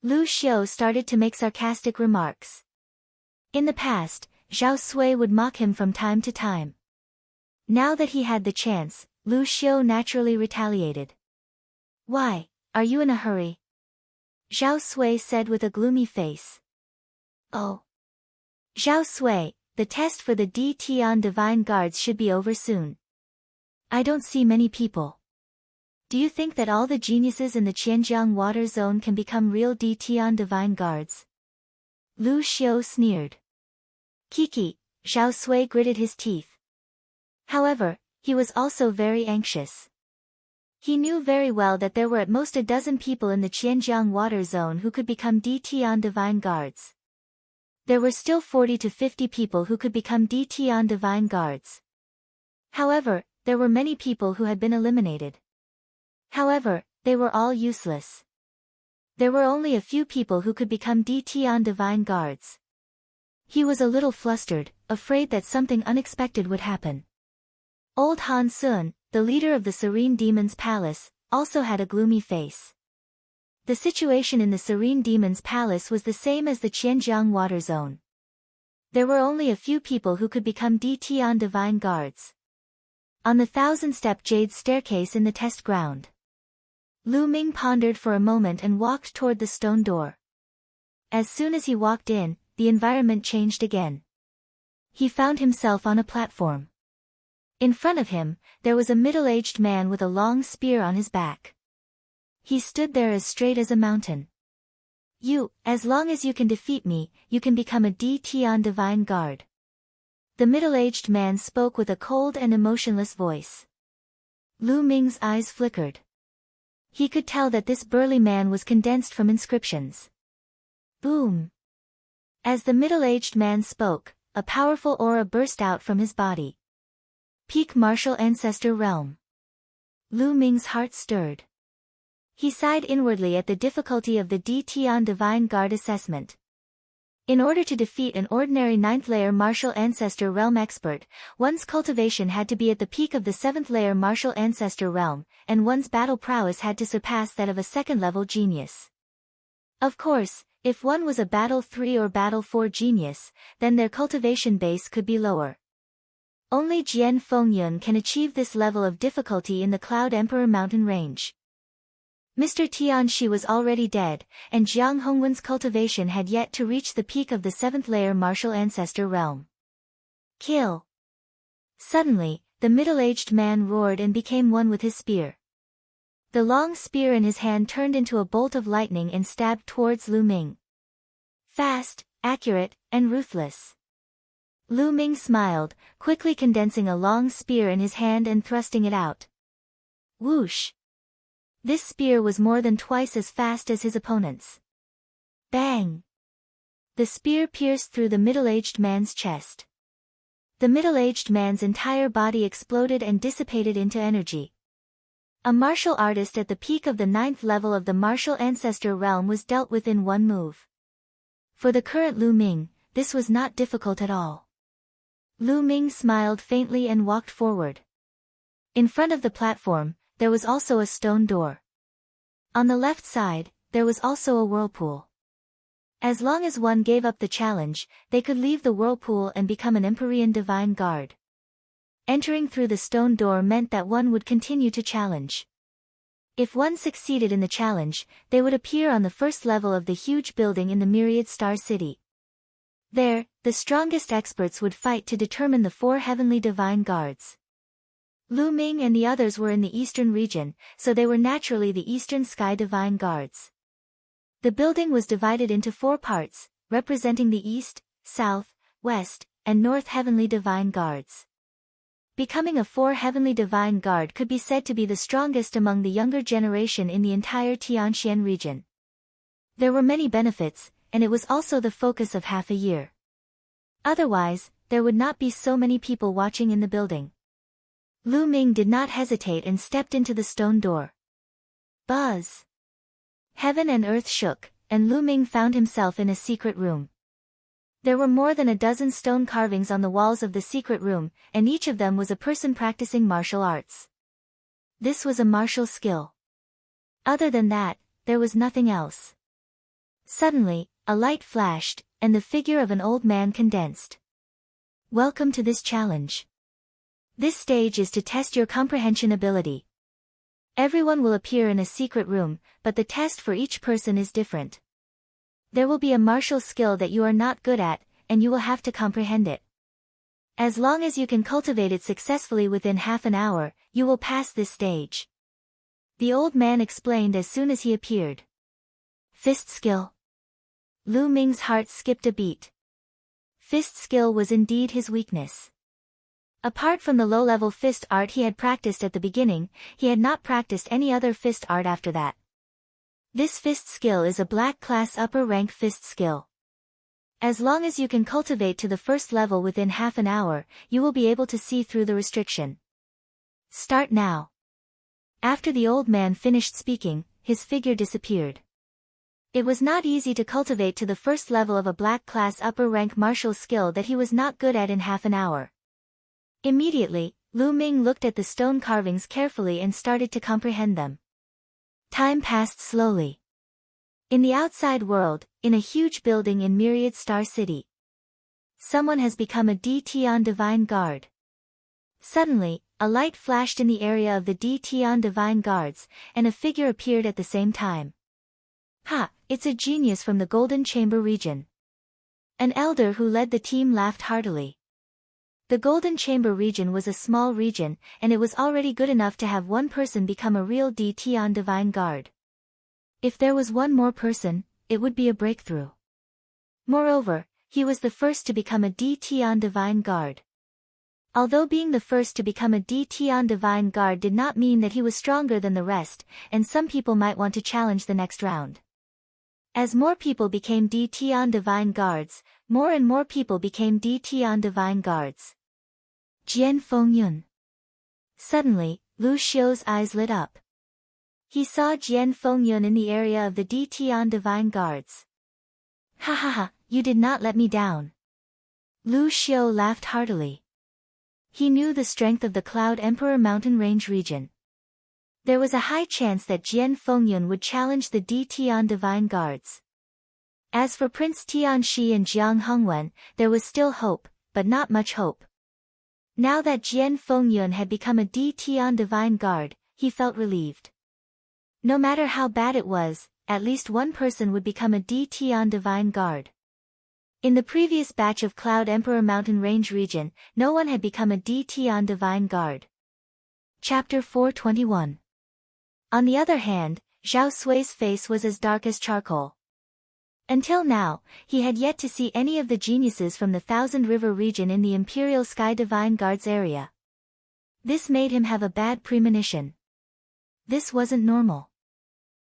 Lu Xiu started to make sarcastic remarks. In the past, Zhao Sui would mock him from time to time. Now that he had the chance, Lu Xiu naturally retaliated. "Why, are you in a hurry?" Zhao Sui said with a gloomy face. "Oh. Zhao Sui, the test for the Di Tian Divine Guards should be over soon. I don't see many people. Do you think that all the geniuses in the Qianjiang water zone can become real Di Tian Divine Guards?" Lu Xiu sneered. "Kiki," Zhao Sui gritted his teeth. However, he was also very anxious. He knew very well that there were at most a dozen people in the Qianjiang water zone who could become Di Tian Divine Guards. There were still 40 to 50 people who could become Di Tian Divine Guards. However, there were many people who had been eliminated. However, they were all useless. There were only a few people who could become Di Tian Divine Guards. He was a little flustered, afraid that something unexpected would happen. Old Han Sun, the leader of the Serene Demon's Palace, also had a gloomy face. The situation in the Serene Demon's Palace was the same as the Qianjiang water zone. There were only a few people who could become Di Tian Divine Guards. On the 1,000-step jade staircase in the test ground, Lu Ming pondered for a moment and walked toward the stone door. As soon as he walked in, the environment changed again. He found himself on a platform. In front of him, there was a middle-aged man with a long spear on his back. He stood there as straight as a mountain. "You, as long as you can defeat me, you can become a Di Tian Divine Guard." The middle-aged man spoke with a cold and emotionless voice. Lu Ming's eyes flickered. He could tell that this burly man was condensed from inscriptions. Boom! As the middle-aged man spoke, a powerful aura burst out from his body. Peak Martial Ancestor Realm. Lu Ming's heart stirred. He sighed inwardly at the difficulty of the Di Tian Divine Guard assessment. In order to defeat an ordinary 9th-layer Martial Ancestor Realm expert, one's cultivation had to be at the peak of the 7th-layer Martial Ancestor Realm, and one's battle prowess had to surpass that of a 2nd-level genius. Of course, if one was a Battle 3 or Battle 4 genius, then their cultivation base could be lower. Only Jian Fengyun can achieve this level of difficulty in the Cloud Emperor mountain range. Mr. Tianxi was already dead, and Jiang Hongwen's cultivation had yet to reach the peak of the 7th-layer Martial Ancestor Realm. Kill! Suddenly, the middle-aged man roared and became one with his spear. The long spear in his hand turned into a bolt of lightning and stabbed towards Lu Ming. Fast, accurate, and ruthless. Lu Ming smiled, quickly condensing a long spear in his hand and thrusting it out. Whoosh! This spear was more than twice as fast as his opponent's. Bang! The spear pierced through the middle-aged man's chest. The middle-aged man's entire body exploded and dissipated into energy. A martial artist at the peak of the 9th level of the Martial Ancestor Realm was dealt with in one move. For the current Lu Ming, this was not difficult at all. Lu Ming smiled faintly and walked forward. In front of the platform, there was also a stone door. On the left side, there was also a whirlpool. As long as one gave up the challenge, they could leave the whirlpool and become an Empyrean Divine Guard. Entering through the stone door meant that one would continue to challenge. If one succeeded in the challenge, they would appear on the first level of the huge building in the Myriad Star City. There, the strongest experts would fight to determine the 4 heavenly divine guards. Lu Ming and the others were in the eastern region, so they were naturally the Eastern Sky Divine Guards. The building was divided into 4 parts, representing the east, south, West, and North Heavenly Divine Guards. Becoming a 4 Heavenly Divine Guard could be said to be the strongest among the younger generation in the entire Tianxian region. There were many benefits, and it was also the focus of half a year. Otherwise, there would not be so many people watching in the building. Lu Ming did not hesitate and stepped into the stone door. Buzz! Heaven and earth shook, and Lu Ming found himself in a secret room. There were more than a dozen stone carvings on the walls of the secret room, and each of them was a person practicing martial arts. This was a martial skill. Other than that, there was nothing else. Suddenly, a light flashed, and the figure of an old man condensed. Welcome to this challenge. This stage is to test your comprehension ability. Everyone will appear in a secret room, but the test for each person is different. There will be a martial skill that you are not good at, and you will have to comprehend it. As long as you can cultivate it successfully within half an hour, you will pass this stage. The old man explained as soon as he appeared. Fist skill. Lu Ming's heart skipped a beat. Fist skill was indeed his weakness. Apart from the low-level fist art he had practiced at the beginning, he had not practiced any other fist art after that. This fist skill is a black class upper rank fist skill. As long as you can cultivate to the first level within half an hour, you will be able to see through the restriction. Start now. After the old man finished speaking, his figure disappeared. It was not easy to cultivate to the first level of a black class upper rank martial skill that he was not good at in half an hour. Immediately, Lu Ming looked at the stone carvings carefully and started to comprehend them. Time passed slowly. In the outside world, in a huge building in Myriad Star City, someone has become a Tian Divine Guard. Suddenly, a light flashed in the area of the Tian Divine Guards, and a figure appeared at the same time. Ha, it's a genius from the Golden Chamber region. An elder who led the team laughed heartily. The Golden Chamber region was a small region, and it was already good enough to have one person become a real Tian Divine Guard. If there was one more person, it would be a breakthrough. Moreover, he was the first to become a Tian Divine Guard. Although being the first to become a Tian Divine Guard did not mean that he was stronger than the rest, and some people might want to challenge the next round. As more people became Tian Divine Guards, more and more people became Tian Divine Guards. Jian Fengyun. Suddenly, Lu Xiu's eyes lit up. He saw Jian Fengyun in the area of the Tian Divine Guards. Ha ha ha, you did not let me down. Lu Xiu laughed heartily. He knew the strength of the Cloud Emperor mountain range region. There was a high chance that Jian Fengyun would challenge the Tian Divine Guards. As for Prince Tianxi and Jiang Hongwen, there was still hope, but not much hope. Now that Jian Fengyun had become a Tian Divine Guard, he felt relieved. No matter how bad it was, at least one person would become a Tian Divine Guard. In the previous batch of Cloud Emperor Mountain Range region, no one had become a Tian Divine Guard. Chapter 421. On the other hand, Zhao Sui's face was as dark as charcoal. Until now, he had yet to see any of the geniuses from the Thousand River region in the Imperial Sky Divine Guards area. This made him have a bad premonition. This wasn't normal.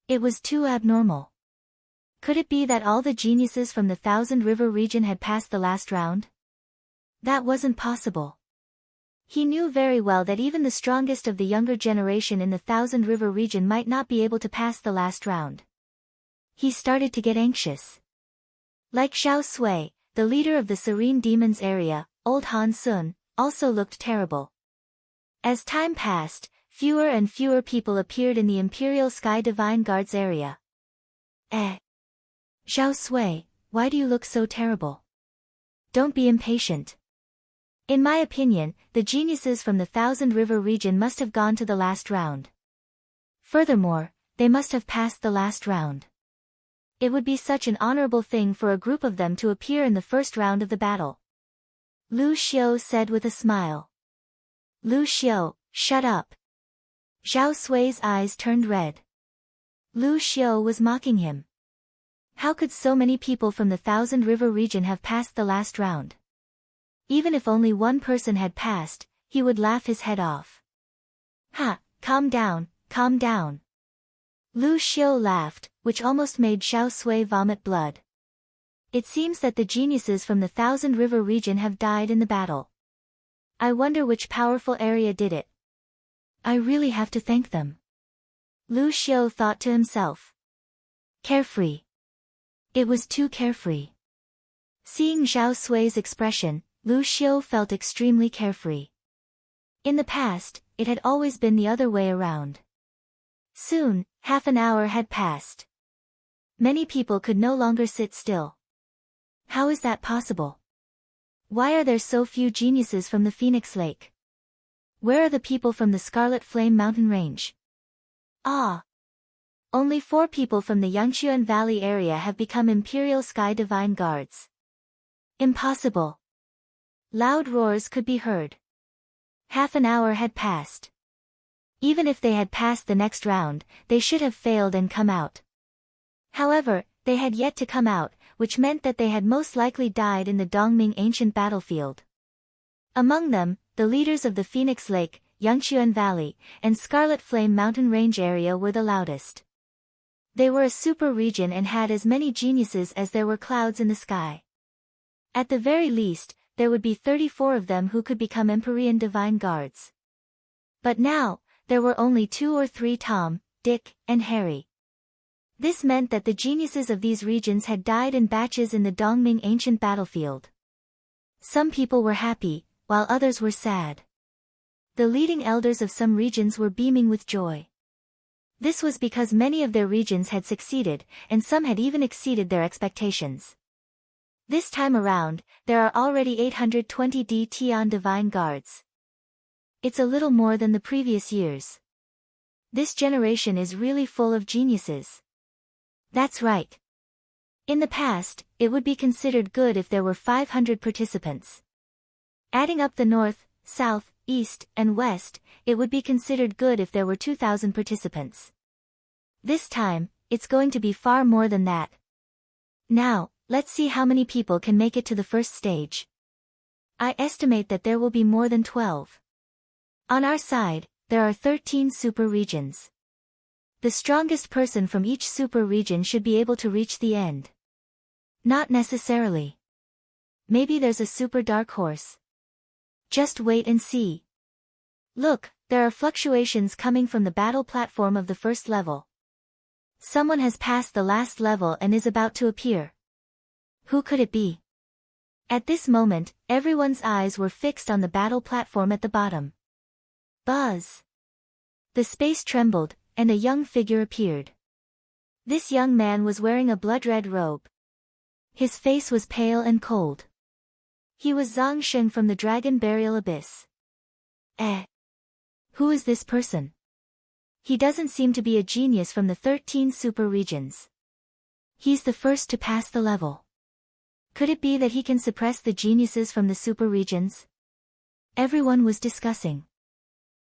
It was too abnormal. Could it be that all the geniuses from the Thousand River region had passed the last round? That wasn't possible. He knew very well that even the strongest of the younger generation in the Thousand River region might not be able to pass the last round. He started to get anxious. Like Zhao Sui, the leader of the Serene Demons area, Old Han Sun, also looked terrible. As time passed, fewer and fewer people appeared in the Imperial Sky Divine Guards area. Zhao Sui, why do you look so terrible? Don't be impatient. In my opinion, the geniuses from the Thousand River region must have gone to the last round. Furthermore, they must have passed the last round. It would be such an honorable thing for a group of them to appear in the first round of the battle. Lu Xiu said with a smile. Lu Xiu, shut up. Zhao Sui's eyes turned red. Lu Xiu was mocking him. How could so many people from the Thousand River region have passed the last round? Even if only one person had passed, he would laugh his head off. Ha, calm down, calm down. Lu Xiu laughed, which almost made Xiao Sui vomit blood. It seems that the geniuses from the Thousand River region have died in the battle. I wonder which powerful area did it. I really have to thank them. Lu Xiu thought to himself. Carefree. It was too carefree. Seeing Xiao Sui's expression, Lu Xiu felt extremely carefree. In the past, it had always been the other way around. Soon, half an hour had passed. Many people could no longer sit still. How is that possible? Why are there so few geniuses from the Phoenix Lake? Where are the people from the Scarlet Flame Mountain Range? Ah! Only 4 people from the Yangchuan Valley area have become Imperial Sky Divine Guards. Impossible! Loud roars could be heard. Half an hour had passed. Even if they had passed the next round, they should have failed and come out. However, they had yet to come out, which meant that they had most likely died in the Dongming ancient battlefield. Among them, the leaders of the Phoenix Lake, Yangchuan Valley, and Scarlet Flame Mountain Range area were the loudest. They were a super region and had as many geniuses as there were clouds in the sky. At the very least, there would be 34 of them who could become Empyrean Divine Guards. But now, there were only 2 or 3 Tom, Dick, and Harry. This meant that the geniuses of these regions had died in batches in the Dongming ancient battlefield. Some people were happy, while others were sad. The leading elders of some regions were beaming with joy. This was because many of their regions had succeeded, and some had even exceeded their expectations. This time around, there are already 820 Tian Divine Guards. It's a little more than the previous years. This generation is really full of geniuses. That's right. In the past, it would be considered good if there were 500 participants. Adding up the north, south, east, and west, it would be considered good if there were 2,000 participants. This time, it's going to be far more than that. Now, let's see how many people can make it to the first stage. I estimate that there will be more than 12. On our side, there are 13 super regions. The strongest person from each super region should be able to reach the end. Not necessarily. Maybe there's a super dark horse. Just wait and see. Look, there are fluctuations coming from the battle platform of the first level. Someone has passed the last level and is about to appear. Who could it be? At this moment, everyone's eyes were fixed on the battle platform at the bottom. Buzz! The space trembled, and a young figure appeared. This young man was wearing a blood-red robe. His face was pale and cold. He was Zhang Sheng from the Dragon Burial Abyss. Who is this person? He doesn't seem to be a genius from the 13 super regions. He's the first to pass the level. Could it be that he can suppress the geniuses from the super regions? Everyone was discussing.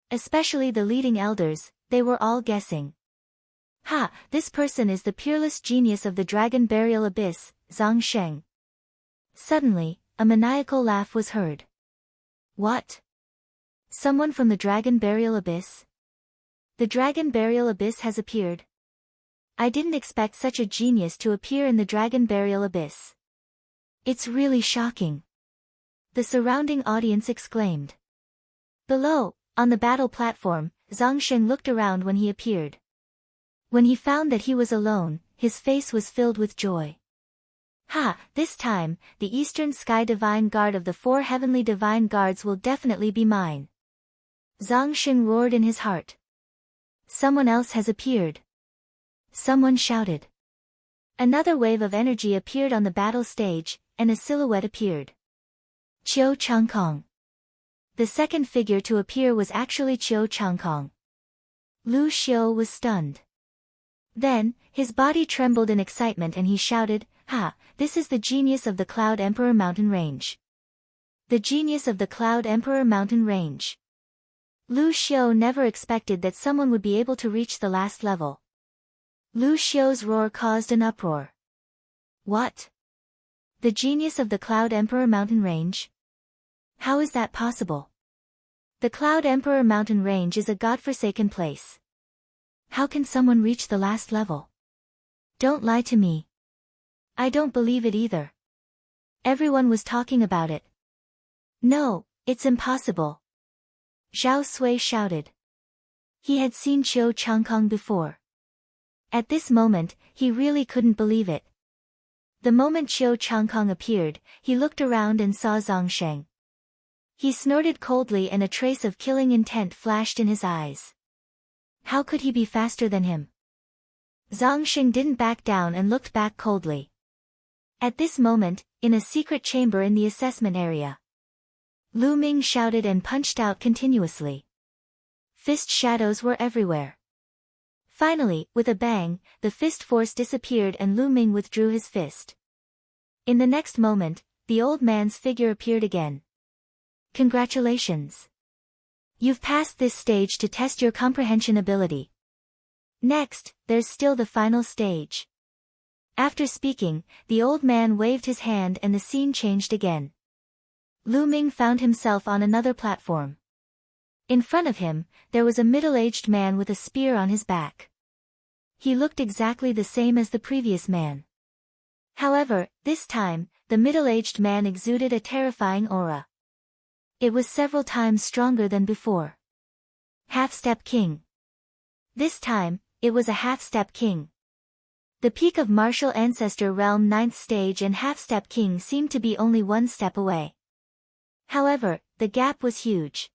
Especially the leading elders, they were all guessing. Ha, this person is the peerless genius of the Dragon Burial Abyss, Zhang Sheng. Suddenly, a maniacal laugh was heard. What? Someone from the Dragon Burial Abyss? The Dragon Burial Abyss has appeared. I didn't expect such a genius to appear in the Dragon Burial Abyss. It's really shocking. The surrounding audience exclaimed. Below, on the battle platform, Zhang Sheng looked around when he appeared. When he found that he was alone, his face was filled with joy. Ha, this time, the Eastern Sky Divine Guard of the 4 Heavenly Divine Guards will definitely be mine. Zhang Sheng roared in his heart. Someone else has appeared. Someone shouted. Another wave of energy appeared on the battle stage, and a silhouette appeared. Qiu Changkong. The second figure to appear was actually Qiu Changkong. Lu Xiu was stunned. Then, his body trembled in excitement and he shouted, Ha, this is the genius of the Cloud Emperor Mountain Range. The genius of the Cloud Emperor Mountain Range. Lu Xiu never expected that someone would be able to reach the last level. Lu Xiu's roar caused an uproar. What? The genius of the Cloud Emperor Mountain Range? How is that possible? The Cloud Emperor mountain range is a godforsaken place. How can someone reach the last level? Don't lie to me. I don't believe it either. Everyone was talking about it. No, it's impossible. Zhao Sui shouted. He had seen Qiu Changkong before. At this moment, he really couldn't believe it. The moment Qiu Changkong appeared, he looked around and saw Zhang Sheng. He snorted coldly and a trace of killing intent flashed in his eyes. How could he be faster than him? Zhang Sheng didn't back down and looked back coldly. At this moment, in a secret chamber in the assessment area, Lu Ming shouted and punched out continuously. Fist shadows were everywhere. Finally, with a bang, the fist force disappeared and Lu Ming withdrew his fist. In the next moment, the old man's figure appeared again. Congratulations. You've passed this stage to test your comprehension ability. Next, there's still the final stage. After speaking, the old man waved his hand and the scene changed again. Lu Ming found himself on another platform. In front of him, there was a middle-aged man with a spear on his back. He looked exactly the same as the previous man. However, this time, the middle-aged man exuded a terrifying aura. It was several times stronger than before. Half-step king. This time, it was a half-step king. The peak of martial ancestor realm 9th stage and half-step king seemed to be only one step away. However, the gap was huge.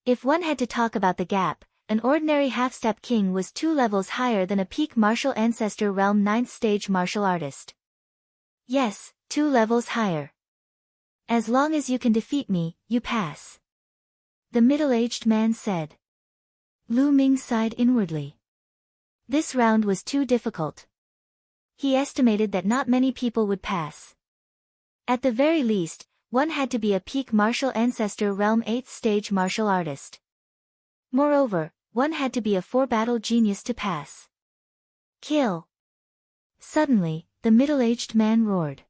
If one had to talk about the gap, an ordinary half-step king was 2 levels higher than a peak martial ancestor realm 9th stage martial artist. Yes, 2 levels higher. As long as you can defeat me, you pass. The middle-aged man said. Lu Ming sighed inwardly. This round was too difficult. He estimated that not many people would pass. At the very least, one had to be a peak martial ancestor realm 8th stage martial artist. Moreover, one had to be a 4-battle genius to pass. Kill! Suddenly, the middle-aged man roared.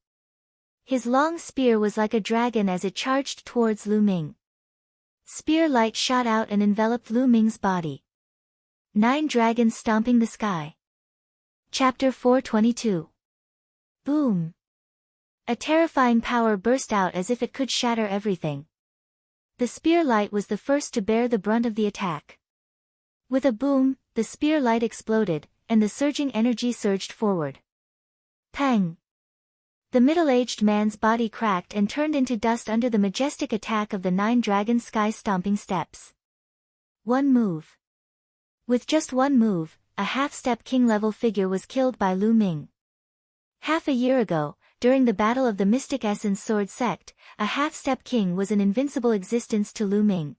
His long spear was like a dragon as it charged towards Lu Ming. Spear light shot out and enveloped Lu Ming's body. 9 dragons stomping the sky. Chapter 422. Boom! A terrifying power burst out as if it could shatter everything. The spear light was the first to bear the brunt of the attack. With a boom, the spear light exploded, and the surging energy surged forward. Pang! The middle-aged man's body cracked and turned into dust under the majestic attack of the 9 dragon sky-stomping steps. One move. With just one move, a half-step king-level figure was killed by Lu Ming. Half a year ago, during the battle of the Mystic Essence Sword Sect, a half-step king was an invincible existence to Lu Ming.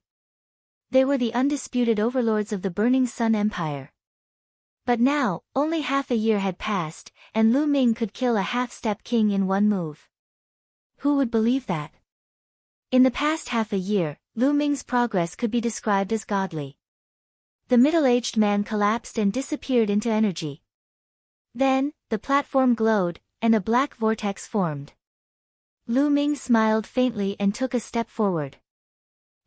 They were the undisputed overlords of the Burning Sun Empire. But now, only half a year had passed, and Lu Ming could kill a half-step king in one move. Who would believe that? In the past half a year, Lu Ming's progress could be described as godly. The middle-aged man collapsed and disappeared into energy. Then, the platform glowed, and a black vortex formed. Lu Ming smiled faintly and took a step forward.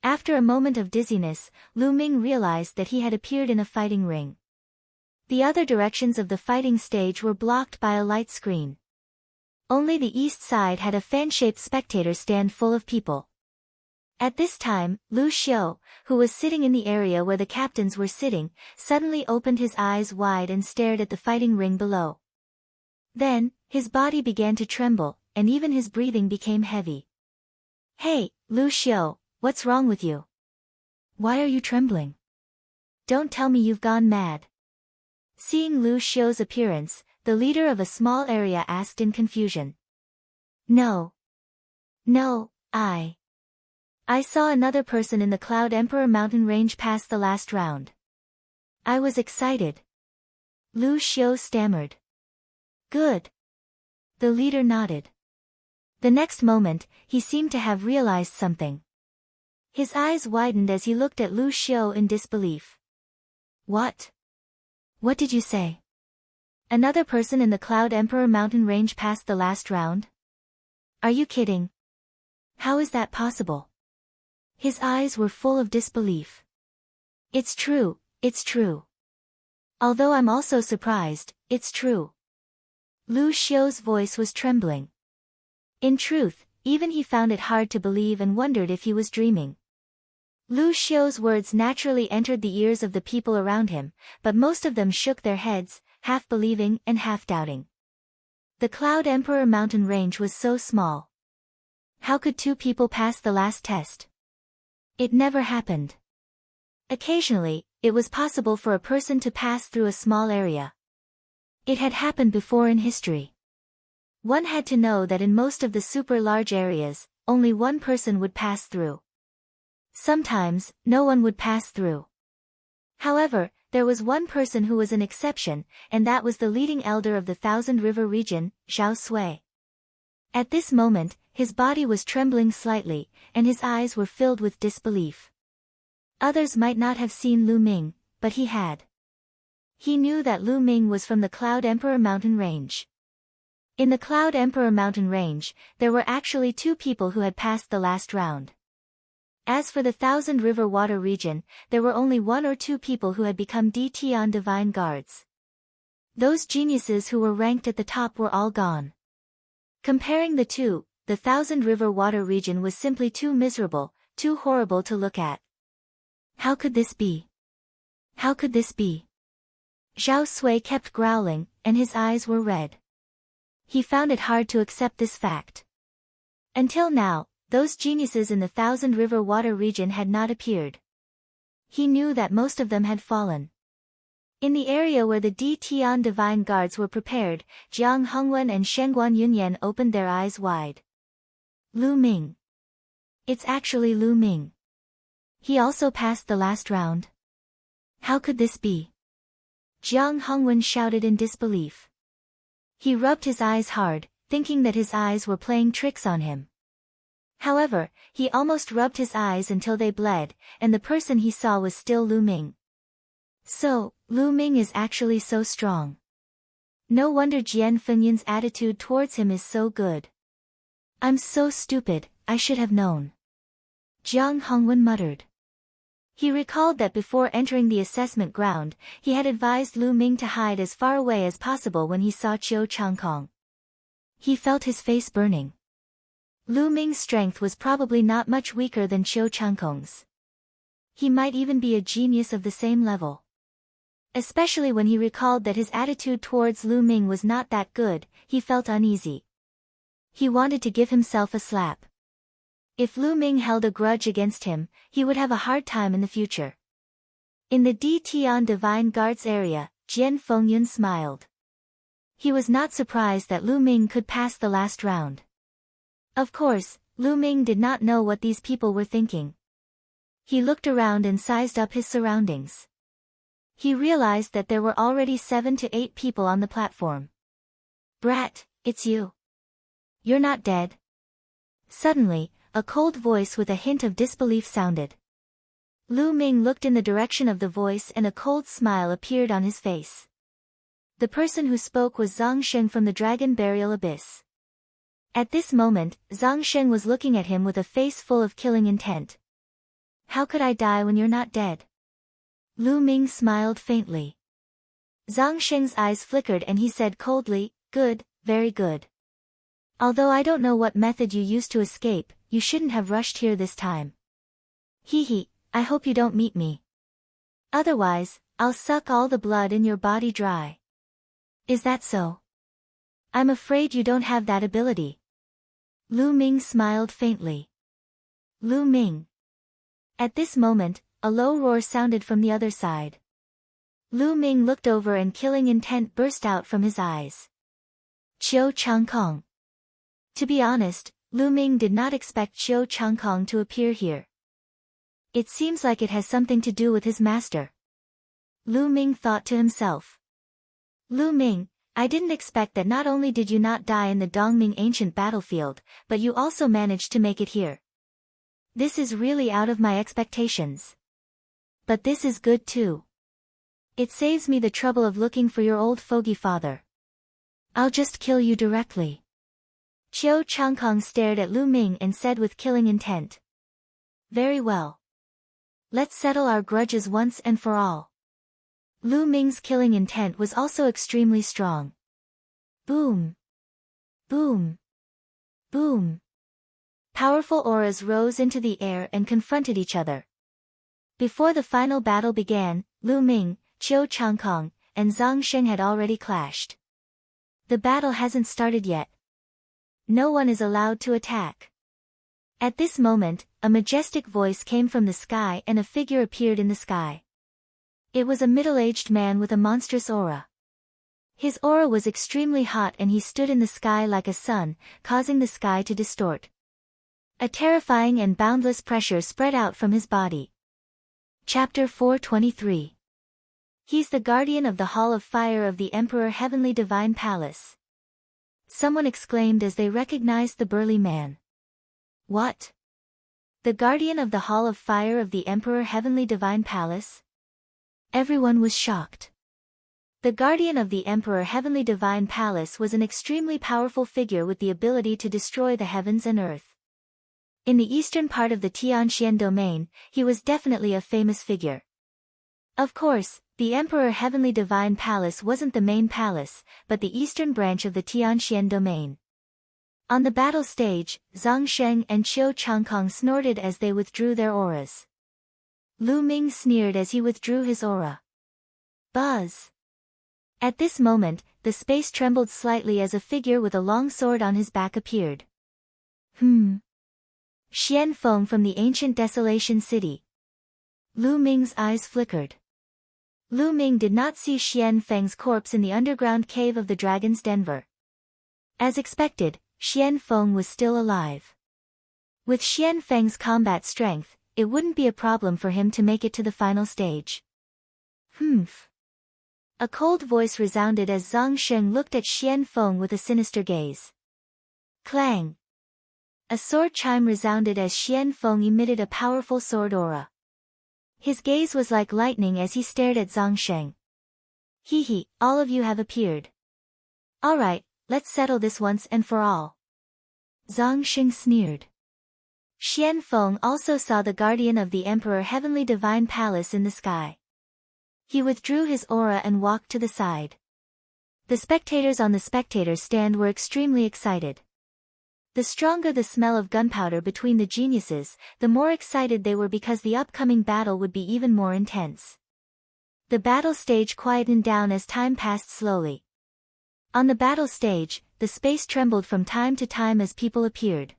After a moment of dizziness, Lu Ming realized that he had appeared in a fighting ring. The other directions of the fighting stage were blocked by a light screen. Only the east side had a fan-shaped spectator stand full of people. At this time, Lu Xiu, who was sitting in the area where the captains were sitting, suddenly opened his eyes wide and stared at the fighting ring below. Then, his body began to tremble, and even his breathing became heavy. Hey, Lu Xiu, what's wrong with you? Why are you trembling? Don't tell me you've gone mad. Seeing Lu Xiu's appearance, the leader of a small area asked in confusion. No. No, I saw another person in the Cloud Emperor mountain range pass the last round. I was excited. Lu Xiu stammered. Good. The leader nodded. The next moment, he seemed to have realized something. His eyes widened as he looked at Lu Xiu in disbelief. What? What did you say? Another person in the Cloud Emperor mountain range passed the last round? Are you kidding? How is that possible? His eyes were full of disbelief. It's true, it's true. Although I'm also surprised, it's true. Lu Xiu's voice was trembling. In truth, even he found it hard to believe and wondered if he was dreaming. Lu Xiu's words naturally entered the ears of the people around him, but most of them shook their heads, half believing and half doubting. The Cloud Emperor mountain range was so small. How could two people pass the last test? It never happened. Occasionally, it was possible for a person to pass through a small area. It had happened before in history. One had to know that in most of the super large areas, only one person would pass through. Sometimes, no one would pass through. However, there was one person who was an exception, and that was the leading elder of the Thousand River region, Zhao Sui. At this moment, his body was trembling slightly, and his eyes were filled with disbelief. Others might not have seen Lu Ming, but he had. He knew that Lu Ming was from the Cloud Emperor mountain range. In the Cloud Emperor mountain range, there were actually two people who had passed the last round. As for the Thousand River Water region, there were only one or two people who had become Tian Divine Guards. Those geniuses who were ranked at the top were all gone. Comparing the two, the Thousand River Water region was simply too miserable, too horrible to look at. How could this be? How could this be? Zhao Sui kept growling, and his eyes were red. He found it hard to accept this fact. Until now, those geniuses in the Thousand River Water region had not appeared. He knew that most of them had fallen. In the area where the Tian Divine Guards were prepared, Jiang Hongwen and Shengguan Yunyan opened their eyes wide. Lu Ming. It's actually Lu Ming. He also passed the last round. How could this be? Jiang Hongwen shouted in disbelief. He rubbed his eyes hard, thinking that his eyes were playing tricks on him. However, he almost rubbed his eyes until they bled, and the person he saw was still Lu Ming. So, Lu Ming is actually so strong. No wonder Jian Fengyan's attitude towards him is so good. I'm so stupid, I should have known. Jiang Hongwen muttered. He recalled that before entering the assessment ground, he had advised Lu Ming to hide as far away as possible when he saw Qiu Changkong. He felt his face burning. Lu Ming's strength was probably not much weaker than Qiu Changkong's. He might even be a genius of the same level. Especially when he recalled that his attitude towards Lu Ming was not that good, he felt uneasy. He wanted to give himself a slap. If Lu Ming held a grudge against him, he would have a hard time in the future. In the Tian Divine Guards area, Jian Fengyun smiled. He was not surprised that Lu Ming could pass the last round. Of course, Lu Ming did not know what these people were thinking. He looked around and sized up his surroundings. He realized that there were already 7 to 8 people on the platform. Brat, it's you. You're not dead. Suddenly, a cold voice with a hint of disbelief sounded. Lu Ming looked in the direction of the voice and a cold smile appeared on his face. The person who spoke was Zhang Sheng from the Dragon Burial Abyss. At this moment, Zhang Sheng was looking at him with a face full of killing intent. How could I die when you're not dead? Lu Ming smiled faintly. Zhang Sheng's eyes flickered and he said coldly, good, very good. Although I don't know what method you used to escape, you shouldn't have rushed here this time. Hee, I hope you don't meet me. Otherwise, I'll suck all the blood in your body dry. Is that so? I'm afraid you don't have that ability. Lu Ming smiled faintly. Lu Ming. At this moment, a low roar sounded from the other side. Lu Ming looked over and killing intent burst out from his eyes. Qiu Changkong. To be honest, Lu Ming did not expect Qiu Changkong to appear here. It seems like it has something to do with his master. Lu Ming thought to himself. Lu Ming, I didn't expect that not only did you not die in the Dongming ancient battlefield, but you also managed to make it here. This is really out of my expectations. But this is good too. It saves me the trouble of looking for your old fogey father. I'll just kill you directly. Qiu Changkong stared at Lu Ming and said with killing intent. Very well. Let's settle our grudges once and for all. Lu Ming's killing intent was also extremely strong. Boom. Boom. Boom. Powerful auras rose into the air and confronted each other. Before the final battle began, Lu Ming, Qiu Changkong, and Zhang Sheng had already clashed. The battle hasn't started yet. No one is allowed to attack. At this moment, a majestic voice came from the sky and a figure appeared in the sky. It was a middle-aged man with a monstrous aura. His aura was extremely hot and he stood in the sky like a sun, causing the sky to distort. A terrifying and boundless pressure spread out from his body. Chapter 423. He's the guardian of the Hall of Fire of the Emperor Heavenly Divine Palace. Someone exclaimed as they recognized the burly man. What? The guardian of the Hall of Fire of the Emperor Heavenly Divine Palace? Everyone was shocked. The guardian of the Emperor Heavenly Divine Palace was an extremely powerful figure with the ability to destroy the heavens and earth. In the eastern part of the Tianxian domain, he was definitely a famous figure. Of course, the Emperor Heavenly Divine Palace wasn't the main palace, but the eastern branch of the Tianxian domain. On the battle stage, Zhang Sheng and Qiu Changkong snorted as they withdrew their auras. Lu Ming sneered as he withdrew his aura. Buzz! At this moment, the space trembled slightly as a figure with a long sword on his back appeared. Xian Feng from the ancient Desolation City. Lu Ming's eyes flickered. Lu Ming did not see Xian Feng's corpse in the underground cave of the Dragon's Denver. As expected, Xian Feng was still alive. With Xian Feng's combat strength, it wouldn't be a problem for him to make it to the final stage. A cold voice resounded as Zhang Sheng looked at Xian Feng with a sinister gaze. Clang! A sword chime resounded as Xian Feng emitted a powerful sword aura. His gaze was like lightning as he stared at Zhang Sheng. Hee, all of you have appeared. Alright, let's settle this once and for all. Zhang Sheng sneered. Xian Feng also saw the guardian of the Emperor Heavenly Divine Palace in the sky. He withdrew his aura and walked to the side. The spectators on the spectators' stand were extremely excited. The stronger the smell of gunpowder between the geniuses, the more excited they were because the upcoming battle would be even more intense. The battle stage quietened down as time passed slowly. On the battle stage, the space trembled from time to time as people appeared.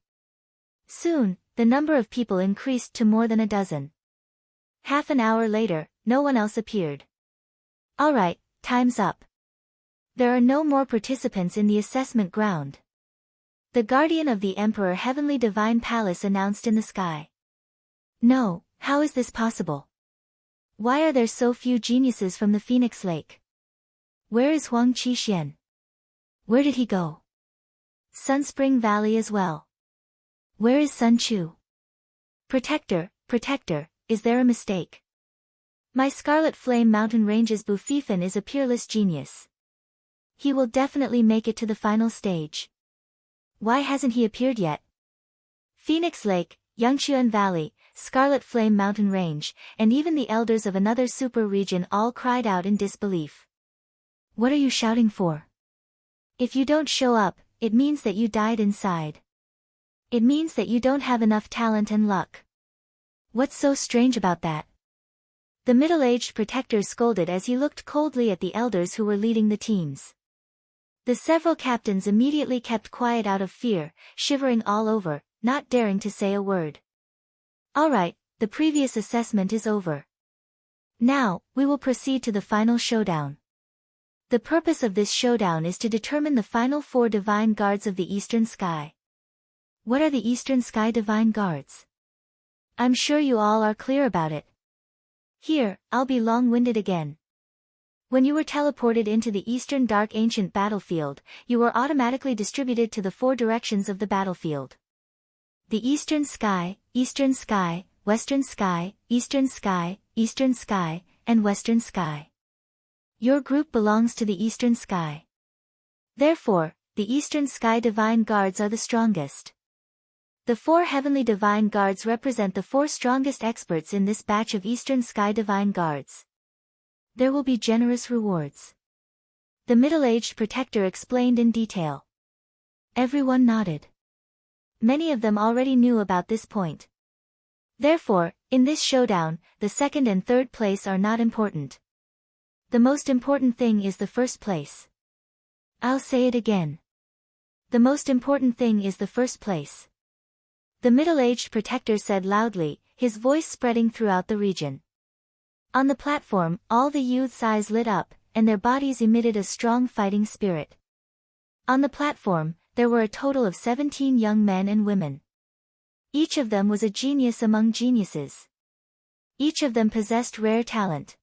Soon, the number of people increased to more than a dozen. Half an hour later, no one else appeared. Alright, time's up. There are no more participants in the assessment ground. The guardian of the Emperor Heavenly Divine Palace announced in the sky. No, how is this possible? Why are there so few geniuses from the Phoenix Lake? Where is Huang Qixuan? Where did he go? Sunspring Valley as well. Where is Sun Chu? Protector, is there a mistake? My Scarlet Flame Mountain Range's Bufifan is a peerless genius. He will definitely make it to the final stage. Why hasn't he appeared yet? Phoenix Lake, Yangchuan Valley, Scarlet Flame Mountain Range, and even the elders of another super region all cried out in disbelief. What are you shouting for? If you don't show up, it means that you died inside. It means that you don't have enough talent and luck. What's so strange about that? The middle-aged protector scolded as he looked coldly at the elders who were leading the teams. The several captains immediately kept quiet out of fear, shivering all over, not daring to say a word. Alright, the previous assessment is over. Now, we will proceed to the final showdown. The purpose of this showdown is to determine the final 4 divine guards of the Eastern Sky. What are the Eastern Sky divine guards? I'm sure you all are clear about it. Here, I'll be long-winded again. When you were teleported into the Eastern Dark Ancient Battlefield, you were automatically distributed to the 4 directions of the battlefield. The Eastern Sky, Eastern Sky, Western Sky, Eastern Sky, Eastern Sky, and Western Sky. Your group belongs to the Eastern Sky. Therefore, the Eastern Sky Divine Guards are the strongest. The 4 heavenly divine guards represent the 4 strongest experts in this batch of Eastern Sky Divine Guards. There will be generous rewards. The middle-aged protector explained in detail. Everyone nodded. Many of them already knew about this point. Therefore, in this showdown, the second and third place are not important. The most important thing is the first place. I'll say it again. The most important thing is the first place. The middle-aged protector said loudly, his voice spreading throughout the region. On the platform, all the youths' eyes lit up, and their bodies emitted a strong fighting spirit. On the platform, there were a total of 17 young men and women. Each of them was a genius among geniuses. Each of them possessed rare talent.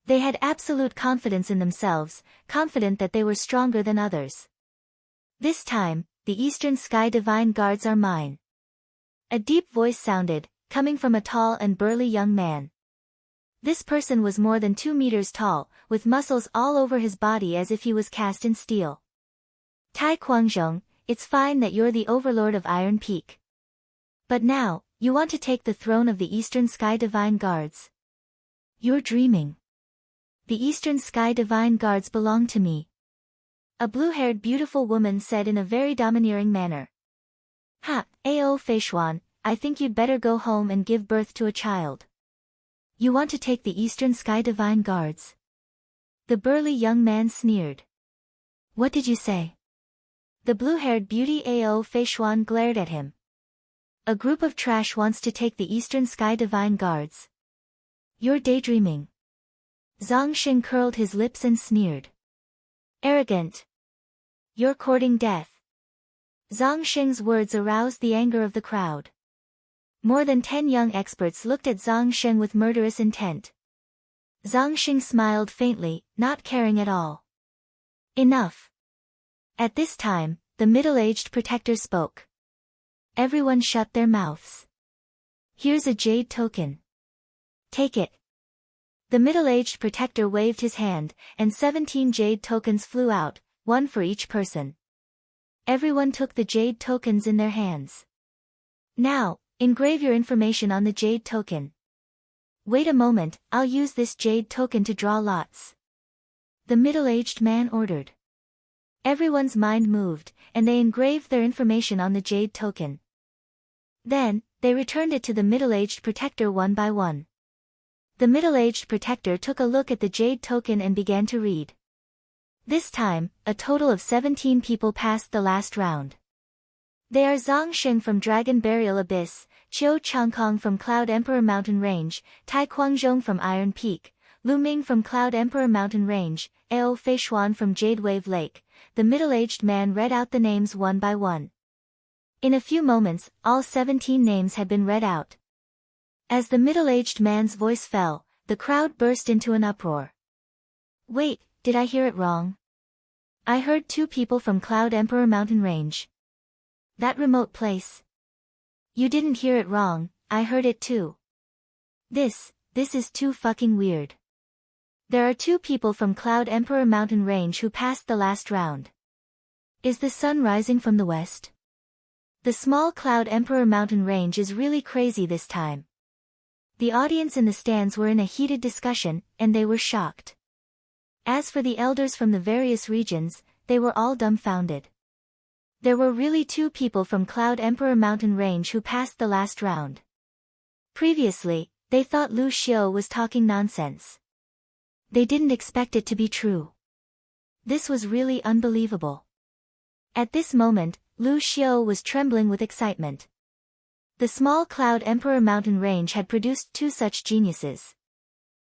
They had absolute confidence in themselves, confident that they were stronger than others. This time, the Eastern Sky Divine Guards are mine. A deep voice sounded, coming from a tall and burly young man. This person was more than 2 meters tall, with muscles all over his body as if he was cast in steel. Tai Guangzhong, it's fine that you're the overlord of Iron Peak. But now, you want to take the throne of the Eastern Sky Divine Guards. You're dreaming. The Eastern Sky Divine Guards belong to me. A blue-haired beautiful woman said in a very domineering manner. Ha, Ao Feishuan, I think you'd better go home and give birth to a child. You want to take the Eastern Sky Divine Guards? The burly young man sneered. What did you say? The blue-haired beauty Ao Feishuan glared at him. A group of trash wants to take the Eastern Sky Divine Guards. You're daydreaming. Zhang Xing curled his lips and sneered. Arrogant. You're courting death. Zhang Xing's words aroused the anger of the crowd. More than 10 young experts looked at Zhang Xing with murderous intent. Zhang Xing smiled faintly, not caring at all. Enough. At this time, the middle-aged protector spoke. Everyone shut their mouths. Here's a jade token. Take it. The middle-aged protector waved his hand, and 17 jade tokens flew out, 1 for each person. Everyone took the jade tokens in their hands. Now, engrave your information on the jade token. Wait a moment, I'll use this jade token to draw lots. The middle-aged man ordered. Everyone's mind moved, and they engraved their information on the jade token. Then, they returned it to the middle-aged protector one by one. The middle-aged protector took a look at the jade token and began to read. This time, a total of 17 people passed the last round. They are Zhang Xing from Dragon Burial Abyss, Qiu Changkong from Cloud Emperor Mountain Range, Tai Guangzhong from Iron Peak, Lu Ming from Cloud Emperor Mountain Range, Ao Feishuan from Jade Wave Lake. The middle-aged man read out the names one by one. In a few moments, all 17 names had been read out. As the middle-aged man's voice fell, the crowd burst into an uproar. Wait, did I hear it wrong? I heard 2 people from Cloud Emperor Mountain Range. That remote place. You didn't hear it wrong, I heard it too. This is too fucking weird. There are 2 people from Cloud Emperor Mountain Range who passed the last round. Is the sun rising from the west? The small Cloud Emperor Mountain Range is really crazy this time. The audience in the stands were in a heated discussion, and they were shocked. As for the elders from the various regions, they were all dumbfounded. There were really 2 people from Cloud Emperor Mountain Range who passed the last round. Previously, they thought Lu Xiao was talking nonsense. They didn't expect it to be true. This was really unbelievable. At this moment, Lu Xiao was trembling with excitement. The small Cloud Emperor Mountain Range had produced 2 such geniuses.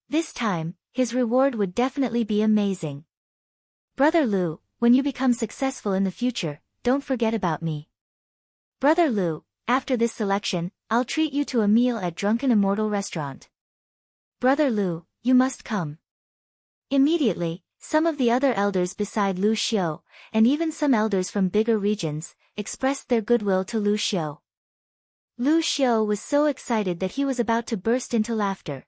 This time, his reward would definitely be amazing. Brother Lu, when you become successful in the future, don't forget about me. Brother Lu, after this selection, I'll treat you to a meal at Drunken Immortal Restaurant. Brother Lu, you must come. Immediately, some of the other elders beside Lu Xiao, and even some elders from bigger regions, expressed their goodwill to Lu Xiao. Lu Xiao was so excited that he was about to burst into laughter.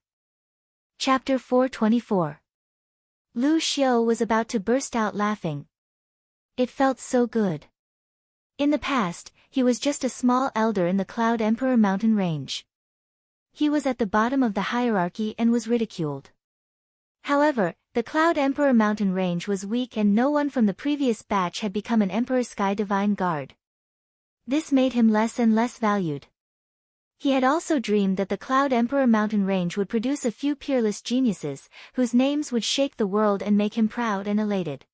Chapter 424. Lu Xiao was about to burst out laughing. It felt so good. In the past, he was just a small elder in the Cloud Emperor mountain range. He was at the bottom of the hierarchy and was ridiculed. However, the Cloud Emperor mountain range was weak and no one from the previous batch had become an Emperor Sky Divine Guard. This made him less and less valued. He had also dreamed that the Cloud Emperor mountain range would produce a few peerless geniuses, whose names would shake the world and make him proud and elated.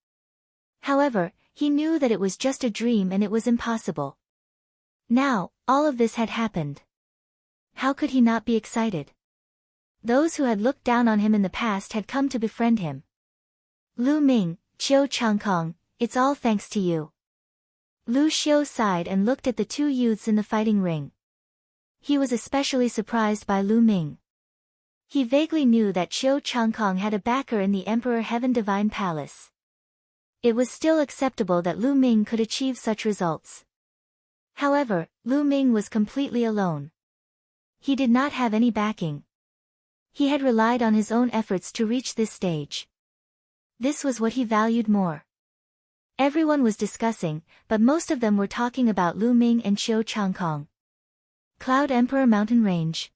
However, he knew that it was just a dream and it was impossible. Now, all of this had happened. How could he not be excited? Those who had looked down on him in the past had come to befriend him. Lu Ming, Qiu Changkong, it's all thanks to you. Lu Xiu sighed and looked at the two youths in the fighting ring. He was especially surprised by Lu Ming. He vaguely knew that Qiu Changkong had a backer in the Emperor Heaven Divine Palace. It was still acceptable that Lu Ming could achieve such results. However, Lu Ming was completely alone. He did not have any backing. He had relied on his own efforts to reach this stage. This was what he valued more. Everyone was discussing, but most of them were talking about Lu Ming and Qiu Changkong. Cloud Emperor Mountain Range.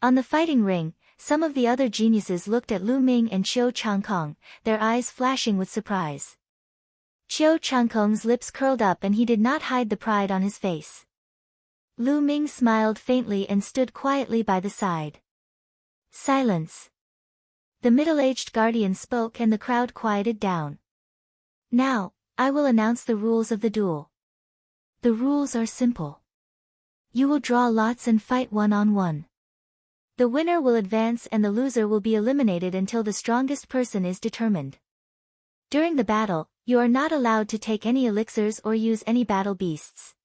On the fighting ring, some of the other geniuses looked at Lu Ming and Qiu Changkong, their eyes flashing with surprise. Qiu Changkong's lips curled up and he did not hide the pride on his face. Lu Ming smiled faintly and stood quietly by the side. Silence. The middle-aged guardian spoke and the crowd quieted down. Now, I will announce the rules of the duel. The rules are simple. You will draw lots and fight one-on-one. The winner will advance and the loser will be eliminated until the strongest person is determined. During the battle, you are not allowed to take any elixirs or use any battle beasts.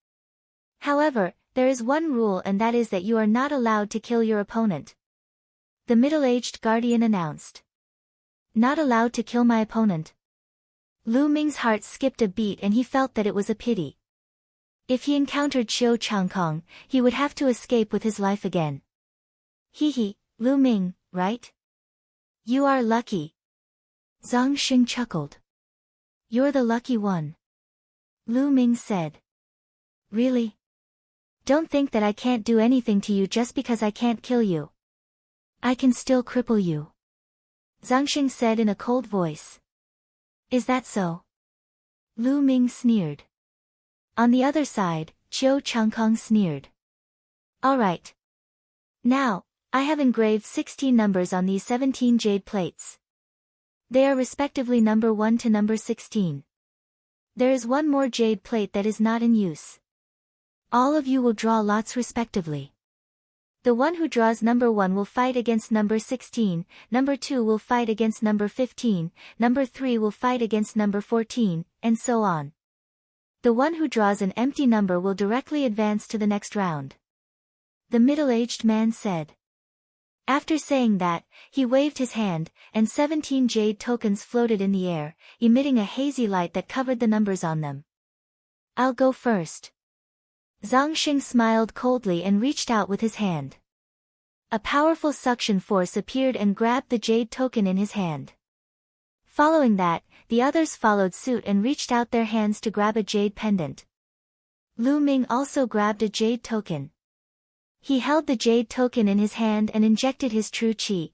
However, there is one rule and that is that you are not allowed to kill your opponent. The middle-aged guardian announced. Not allowed to kill my opponent. Lu Ming's heart skipped a beat and he felt that it was a pity. If he encountered Qiu Changkong, he would have to escape with his life again. Hee, Lu Ming, right? You are lucky. Zhang Xing chuckled. You're the lucky one. Lu Ming said. Really? Don't think that I can't do anything to you just because I can't kill you. I can still cripple you. Zhang Xing said in a cold voice. Is that so? Lu Ming sneered. On the other side, Qiu Changkong sneered. All right. Now, I have engraved 16 numbers on these 17 jade plates. They are respectively number 1 to number 16. There is one more jade plate that is not in use. All of you will draw lots respectively. The one who draws number 1 will fight against number 16, number 2 will fight against number 15, number 3 will fight against number 14, and so on. The one who draws an empty number will directly advance to the next round. The middle-aged man said. After saying that, he waved his hand, and 17 jade tokens floated in the air, emitting a hazy light that covered the numbers on them. I'll go first. Zhang Xing smiled coldly and reached out with his hand. A powerful suction force appeared and grabbed the jade token in his hand. Following that, the others followed suit and reached out their hands to grab a jade pendant. Lu Ming also grabbed a jade token. He held the jade token in his hand and injected his true qi.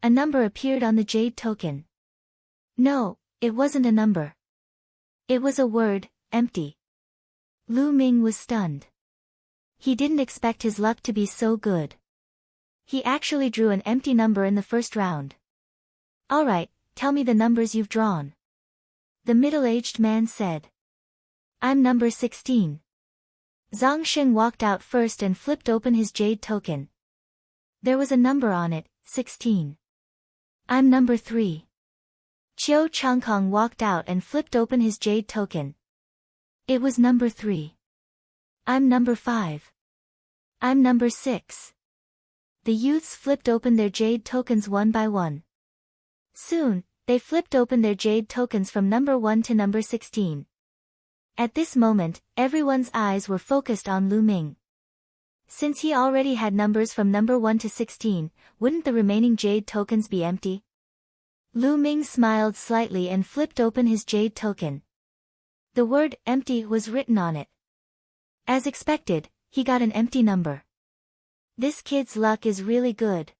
A number appeared on the jade token. No, it wasn't a number. It was a word, empty. Lu Ming was stunned. He didn't expect his luck to be so good. He actually drew an empty number in the first round. All right, tell me the numbers you've drawn. The middle-aged man said. I'm number 16. Zhang Xing walked out first and flipped open his jade token. There was a number on it, 16. I'm number 3. Qiu Changkong walked out and flipped open his jade token. It was number 3. I'm number 5. I'm number 6. The youths flipped open their jade tokens one by one. Soon, they flipped open their jade tokens from number 1 to number 16. At this moment, everyone's eyes were focused on Lu Ming. Since he already had numbers from number 1 to 16, wouldn't the remaining jade tokens be empty? Lu Ming smiled slightly and flipped open his jade token. The word empty was written on it. As expected, he got an empty number. This kid's luck is really good.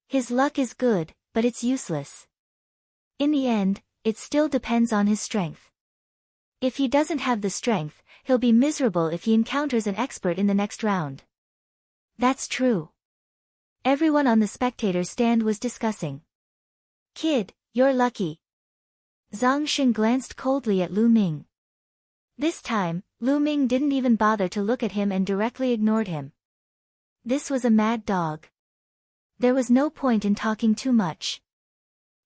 His luck is good, but it's useless. In the end, it still depends on his strength. If he doesn't have the strength, he'll be miserable if he encounters an expert in the next round. That's true. Everyone on the spectator stand was discussing. Kid, you're lucky. Zhang Xing glanced coldly at Lu Ming. This time, Lu Ming didn't even bother to look at him and directly ignored him. This was a mad dog. There was no point in talking too much.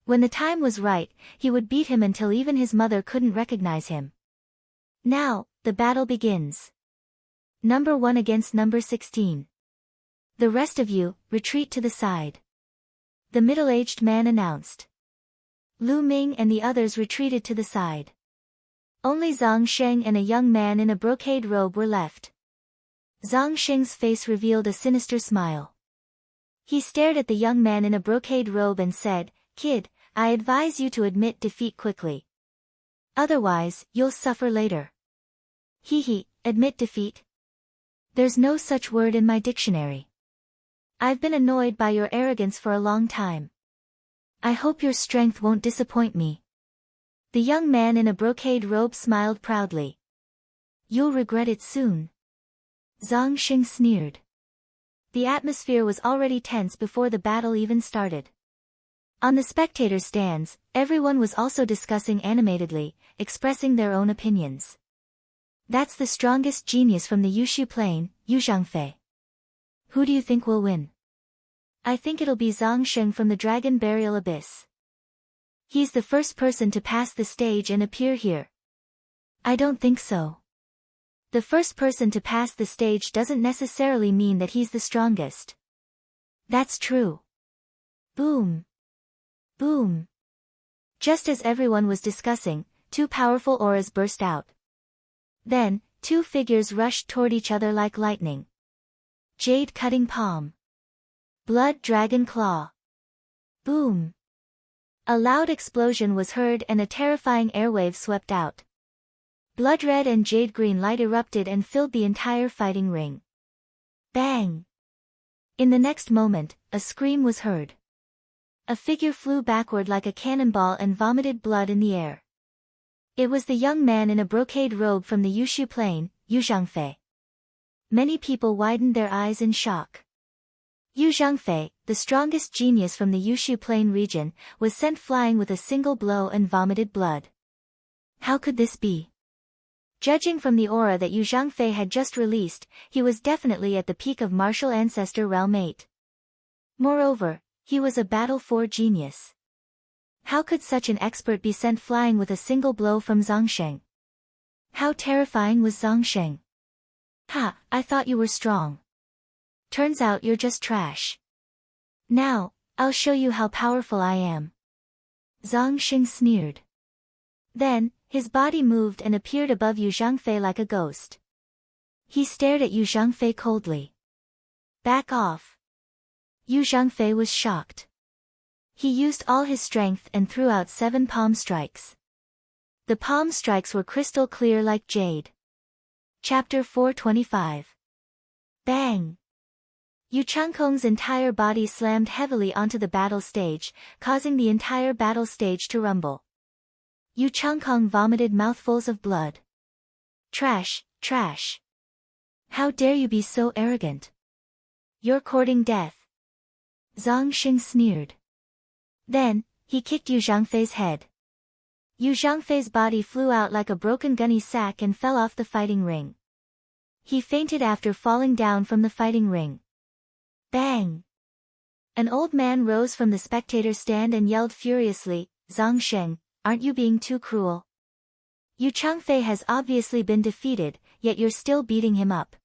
When the time was right, he would beat him until even his mother couldn't recognize him. Now, the battle begins. Number 1 against number 16. The rest of you, retreat to the side. The middle-aged man announced. Lu Ming and the others retreated to the side. Only Zhang Sheng and a young man in a brocade robe were left. Zhang Sheng's face revealed a sinister smile. He stared at the young man in a brocade robe and said, Kid, I advise you to admit defeat quickly. Otherwise, you'll suffer later. Admit defeat? There's no such word in my dictionary. I've been annoyed by your arrogance for a long time. I hope your strength won't disappoint me. The young man in a brocade robe smiled proudly. You'll regret it soon. Zhang Xing sneered. The atmosphere was already tense before the battle even started. On the spectator stands, everyone was also discussing animatedly, expressing their own opinions. That's the strongest genius from the Yushu Plain, Yu Zhangfei. Who do you think will win? I think it'll be Zhang Sheng from the Dragon Burial Abyss. He's the first person to pass the stage and appear here. I don't think so. The first person to pass the stage doesn't necessarily mean that he's the strongest. That's true. Boom. Boom. Just as everyone was discussing, 2 powerful auras burst out. Then, 2 figures rushed toward each other like lightning. Jade Cutting Palm. Blood Dragon Claw. Boom. A loud explosion was heard and a terrifying airwave swept out. Blood red and jade green light erupted and filled the entire fighting ring. Bang! In the next moment, a scream was heard. A figure flew backward like a cannonball and vomited blood in the air. It was the young man in a brocade robe from the Yushu Plain, Yu Zhangfei. Many people widened their eyes in shock. Yu Zhangfei, the strongest genius from the Yushu Plain region, was sent flying with a single blow and vomited blood. How could this be? Judging from the aura that Yu Zhangfei had just released, he was definitely at the peak of martial ancestor realm 8. Moreover, he was a Battle 4 genius. How could such an expert be sent flying with a single blow from Zhang Sheng? How terrifying was Zhang Sheng? I thought you were strong. Turns out you're just trash. Now, I'll show you how powerful I am. Zhang Xing sneered. Then, his body moved and appeared above Yu Zhangfei like a ghost. He stared at Yu Zhangfei coldly. Back off. Yu Zhangfei was shocked. He used all his strength and threw out 7 palm strikes. The palm strikes were crystal clear like jade. Chapter 425. Bang! Yu Changkong's entire body slammed heavily onto the battle stage, causing the entire battle stage to rumble. Yu Changkong vomited mouthfuls of blood. Trash, trash. How dare you be so arrogant? You're courting death. Zhang Xing sneered. Then, he kicked Yu Zhangfei's head. Yu Zhangfei's body flew out like a broken gunny sack and fell off the fighting ring. He fainted after falling down from the fighting ring. Bang! An old man rose from the spectator stand and yelled furiously, Zhang Sheng, aren't you being too cruel? Yu Changfei has obviously been defeated, yet you're still beating him up.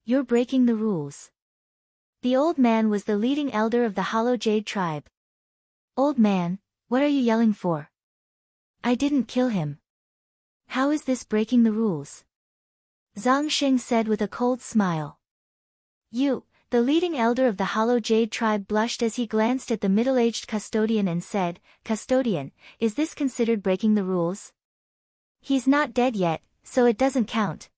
You're breaking the rules. The old man was the leading elder of the Hollow Jade tribe. Old man, what are you yelling for? I didn't kill him. How is this breaking the rules? Zhang Xing said with a cold smile. You, the leading elder of the Hollow Jade tribe, blushed as he glanced at the middle-aged custodian and said, Custodian, is this considered breaking the rules? He's not dead yet, so it doesn't count.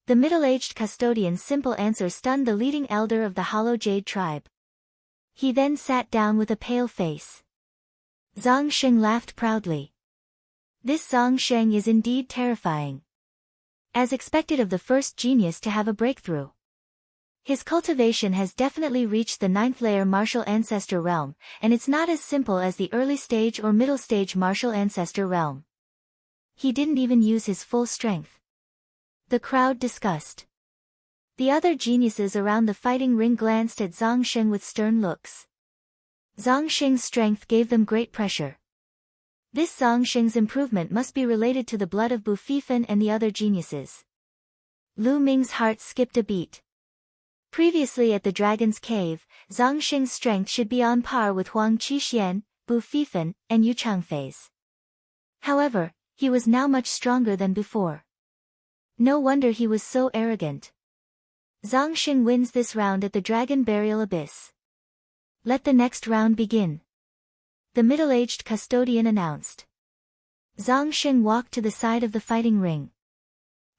The middle-aged custodian's simple answer stunned the leading elder of the Hollow Jade tribe. He then sat down with a pale face. Zhang Sheng laughed proudly. This Zhang Sheng is indeed terrifying. As expected of the first genius to have a breakthrough. His cultivation has definitely reached the 9th layer martial ancestor realm, and it's not as simple as the early stage or middle stage martial ancestor realm. He didn't even use his full strength. The crowd discussed. The other geniuses around the fighting ring glanced at Zhang Sheng with stern looks. Zhang Sheng's strength gave them great pressure. This Zhang Sheng's improvement must be related to the blood of Bu Fifan and the other geniuses. Lu Ming's heart skipped a beat. Previously at the Dragon's Cave, Zhang Sheng's strength should be on par with Huang Qixuan, Bu Fifan, and Yu Changfei's. However, he was now much stronger than before. No wonder he was so arrogant. Zhang Sheng wins this round at the Dragon Burial Abyss. Let the next round begin. The middle-aged custodian announced. Zhang Sheng walked to the side of the fighting ring.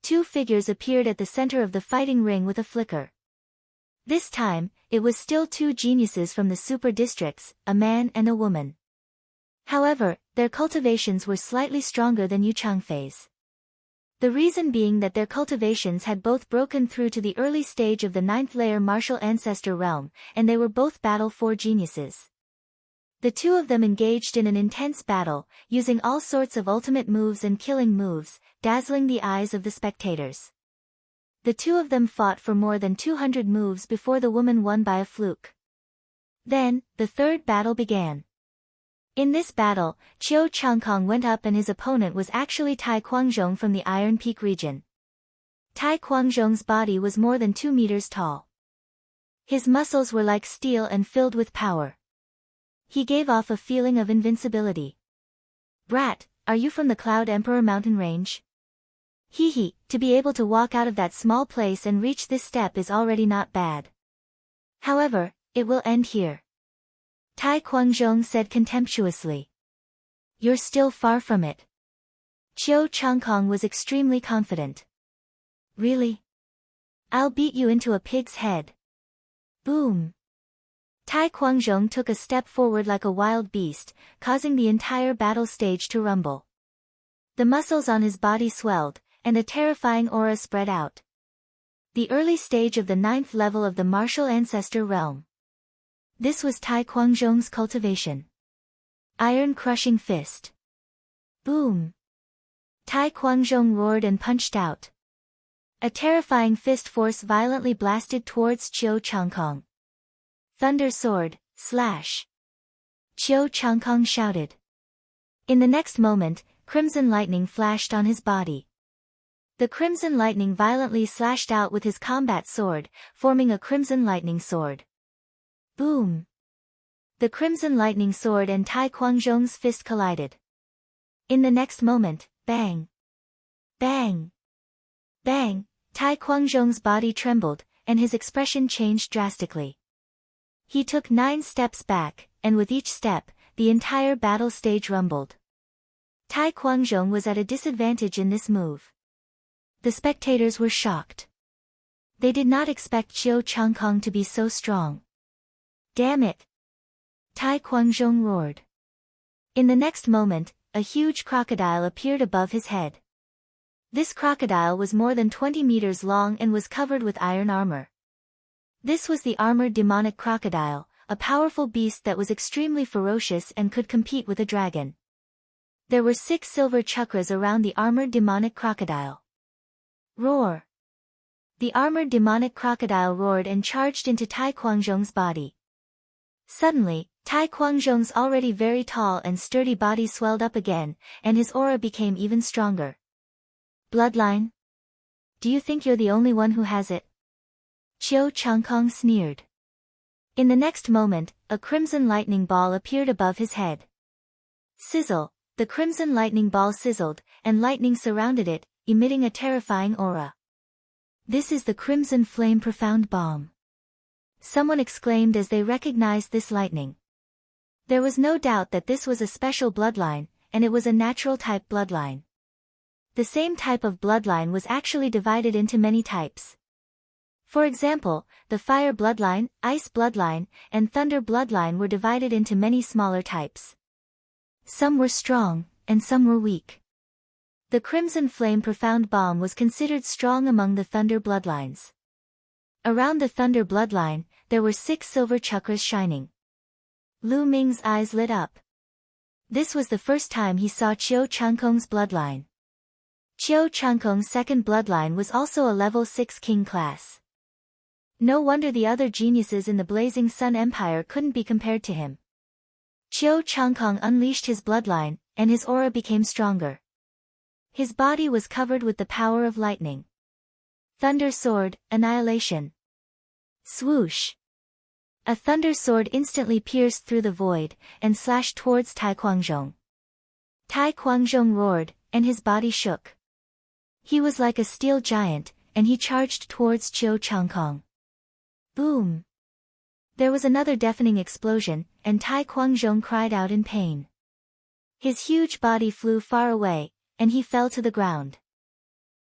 Two figures appeared at the center of the fighting ring with a flicker. This time, it was still two geniuses from the super districts, a man and a woman. However, their cultivations were slightly stronger than Yu Changfei's. The reason being that their cultivations had both broken through to the early stage of the 9th layer martial ancestor realm, and they were both Battle 4 geniuses. The two of them engaged in an intense battle, using all sorts of ultimate moves and killing moves, dazzling the eyes of the spectators. The two of them fought for more than 200 moves before the woman won by a fluke. Then, the third battle began. In this battle, Qiu Changkong went up and his opponent was actually Tai Quanzhong from the Iron Peak region. Tai Quanzhong's body was more than 2 meters tall. His muscles were like steel and filled with power. He gave off a feeling of invincibility. Brat, are you from the Cloud Emperor mountain range? Hee, to be able to walk out of that small place and reach this step is already not bad. However, it will end here. Tai Quanzhong said contemptuously. You're still far from it. Qiu Changkong was extremely confident. Really? I'll beat you into a pig's head. Boom. Tai Quanzhong took a step forward like a wild beast, causing the entire battle stage to rumble. The muscles on his body swelled, and a terrifying aura spread out. The early stage of the 9th level of the martial ancestor realm. This was Tai Quanzhong's cultivation. Iron-crushing fist. Boom. Tai Quanzhong roared and punched out. A terrifying fist force violently blasted towards Qiu Changkong. Thunder sword, slash. Qiu Changkong shouted. In the next moment, crimson lightning flashed on his body. The crimson lightning violently slashed out with his combat sword, forming a crimson lightning sword. Boom! The crimson lightning sword and Tai Quanzhong's fist collided. In the next moment, bang! Bang! Bang! Tai Quanzhong's body trembled, and his expression changed drastically. He took 9 steps back, and with each step, the entire battle stage rumbled. Tai Quanzhong was at a disadvantage in this move. The spectators were shocked. They did not expect Qiu Changkong to be so strong. Damn it! Tai Quanzhong roared. In the next moment, a huge crocodile appeared above his head. This crocodile was more than 20 meters long and was covered with iron armor. This was the armored demonic crocodile, a powerful beast that was extremely ferocious and could compete with a dragon. There were 6 silver chakras around the armored demonic crocodile. Roar! The armored demonic crocodile roared and charged into Tai Quanzhong's body. Suddenly, Tai Quanzhong's already very tall and sturdy body swelled up again, and his aura became even stronger. Bloodline? Do you think you're the only one who has it? Qiu Changkong sneered. In the next moment, a crimson lightning ball appeared above his head. Sizzle! The crimson lightning ball sizzled, and lightning surrounded it, emitting a terrifying aura. This is the Crimson Flame Profound Bomb. Someone exclaimed as they recognized this lightning. There was no doubt that this was a special bloodline, and it was a natural type bloodline. The same type of bloodline was actually divided into many types. For example, the fire bloodline, ice bloodline, and thunder bloodline were divided into many smaller types. Some were strong, and some were weak. The crimson flame profound bomb was considered strong among the thunder bloodlines. Around the thunder bloodline, there were 6 silver chakras shining. Lu Ming's eyes lit up. This was the first time he saw Qiu Changkong's bloodline. Qiu Changkong's second bloodline was also a level 6 king class. No wonder the other geniuses in the Blazing Sun Empire couldn't be compared to him. Qiu Changkong unleashed his bloodline, and his aura became stronger. His body was covered with the power of lightning. Thunder sword, annihilation. Swoosh. A thunder sword instantly pierced through the void, and slashed towards Tai Kuangzhong. Tai Kuangzhong roared, and his body shook. He was like a steel giant, and he charged towards Qiu Changkong. Boom! There was another deafening explosion, and Tai Kuangzhong cried out in pain. His huge body flew far away, and he fell to the ground.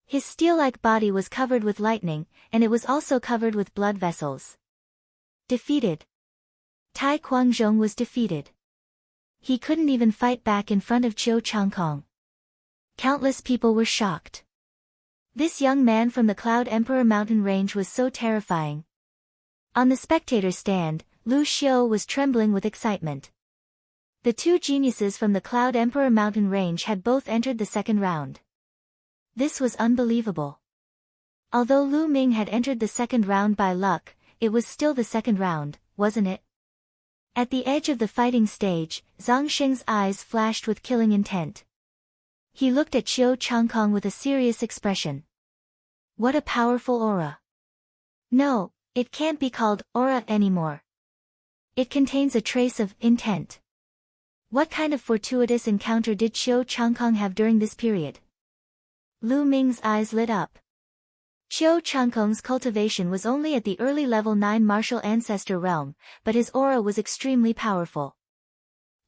His steel-like body was covered with lightning, and it was also covered with blood vessels. Defeated. Tai Kuangzhong was defeated. He couldn't even fight back in front of Qiu Changkong. Countless people were shocked. This young man from the Cloud Emperor mountain range was so terrifying. On the spectator stand, Lu Xiu was trembling with excitement. The 2 geniuses from the Cloud Emperor mountain range had both entered the second round. This was unbelievable. Although Lu Ming had entered the second round by luck, it was still the second round, wasn't it? At the edge of the fighting stage, Zhang Sheng's eyes flashed with killing intent. He looked at Qiu Changkong with a serious expression. What a powerful aura. No, it can't be called aura anymore. It contains a trace of intent. What kind of fortuitous encounter did Qiu Changkong have during this period? Lu Ming's eyes lit up. Qiu Changkong's cultivation was only at the early level 9 martial ancestor realm, but his aura was extremely powerful.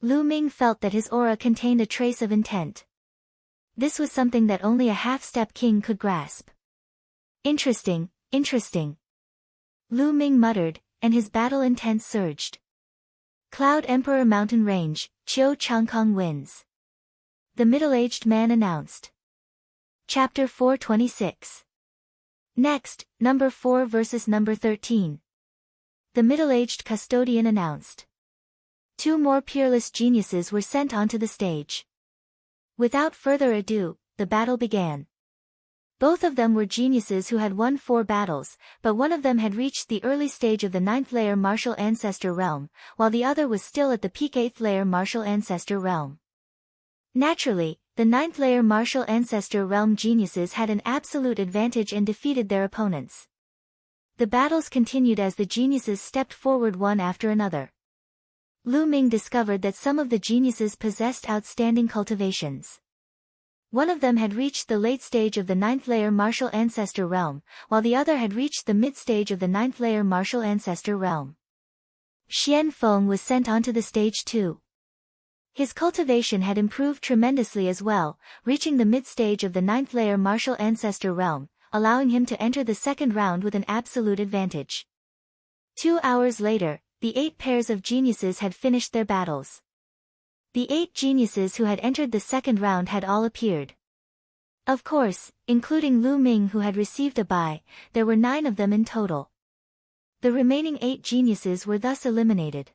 Lu Ming felt that his aura contained a trace of intent. This was something that only a half-step king could grasp. Interesting, interesting. Lu Ming muttered, and his battle intent surged. Cloud Emperor Mountain Range, Qiu Changkong wins. The middle-aged man announced. Chapter 426. Next, number 4 versus number 13. The middle-aged custodian announced. 2 more peerless geniuses were sent onto the stage. Without further ado, the battle began. Both of them were geniuses who had won 4 battles, but one of them had reached the early stage of the 9th layer martial ancestor realm, while the other was still at the peak 8th layer martial ancestor realm. Naturally, the 9th layer martial ancestor realm geniuses had an absolute advantage and defeated their opponents. The battles continued as the geniuses stepped forward one after another. Lu Ming discovered that some of the geniuses possessed outstanding cultivations. One of them had reached the late stage of the 9th layer martial ancestor realm, while the other had reached the mid-stage of the 9th layer martial ancestor realm. Xian Feng was sent onto the stage too. His cultivation had improved tremendously as well, reaching the mid-stage of the 9th layer martial ancestor realm, allowing him to enter the second round with an absolute advantage. 2 hours later, the 8 pairs of geniuses had finished their battles. The 8 geniuses who had entered the second round had all appeared. Of course, including Lu Ming who had received a bye, there were 9 of them in total. The remaining 8 geniuses were thus eliminated.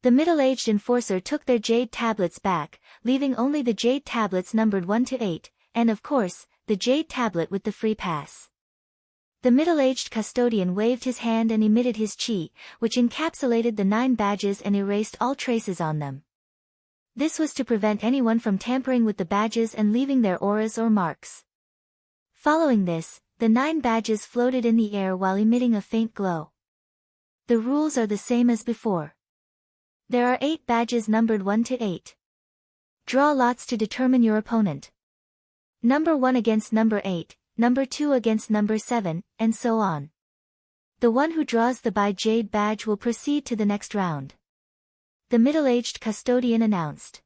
The middle-aged enforcer took their jade tablets back, leaving only the jade tablets numbered 1 to 8, and of course, the jade tablet with the free pass. The middle-aged custodian waved his hand and emitted his qi, which encapsulated the 9 badges and erased all traces on them. This was to prevent anyone from tampering with the badges and leaving their auras or marks. Following this, the 9 badges floated in the air while emitting a faint glow. The rules are the same as before. There are 8 badges numbered 1 to 8. Draw lots to determine your opponent. Number 1 against number 8, number 2 against number 7, and so on. The one who draws the by jade badge will proceed to the next round. The middle-aged custodian announced.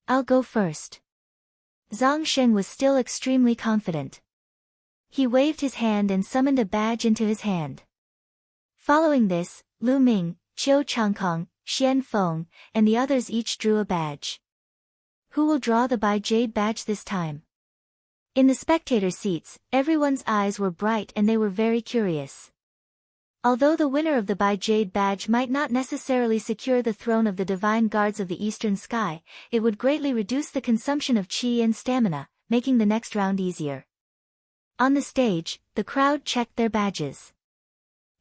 I'll go first. Zhang Shen was still extremely confident. He waved his hand and summoned a badge into his hand. Following this, Lu Ming, Qiu Changkong, Xian Feng, and the others each drew a badge. Who will draw the Bai Jade badge this time? In the spectator seats, everyone's eyes were bright and they were very curious. Although the winner of the Bai Jade badge might not necessarily secure the throne of the divine guards of the eastern sky, it would greatly reduce the consumption of qi and stamina, making the next round easier. On the stage, the crowd checked their badges.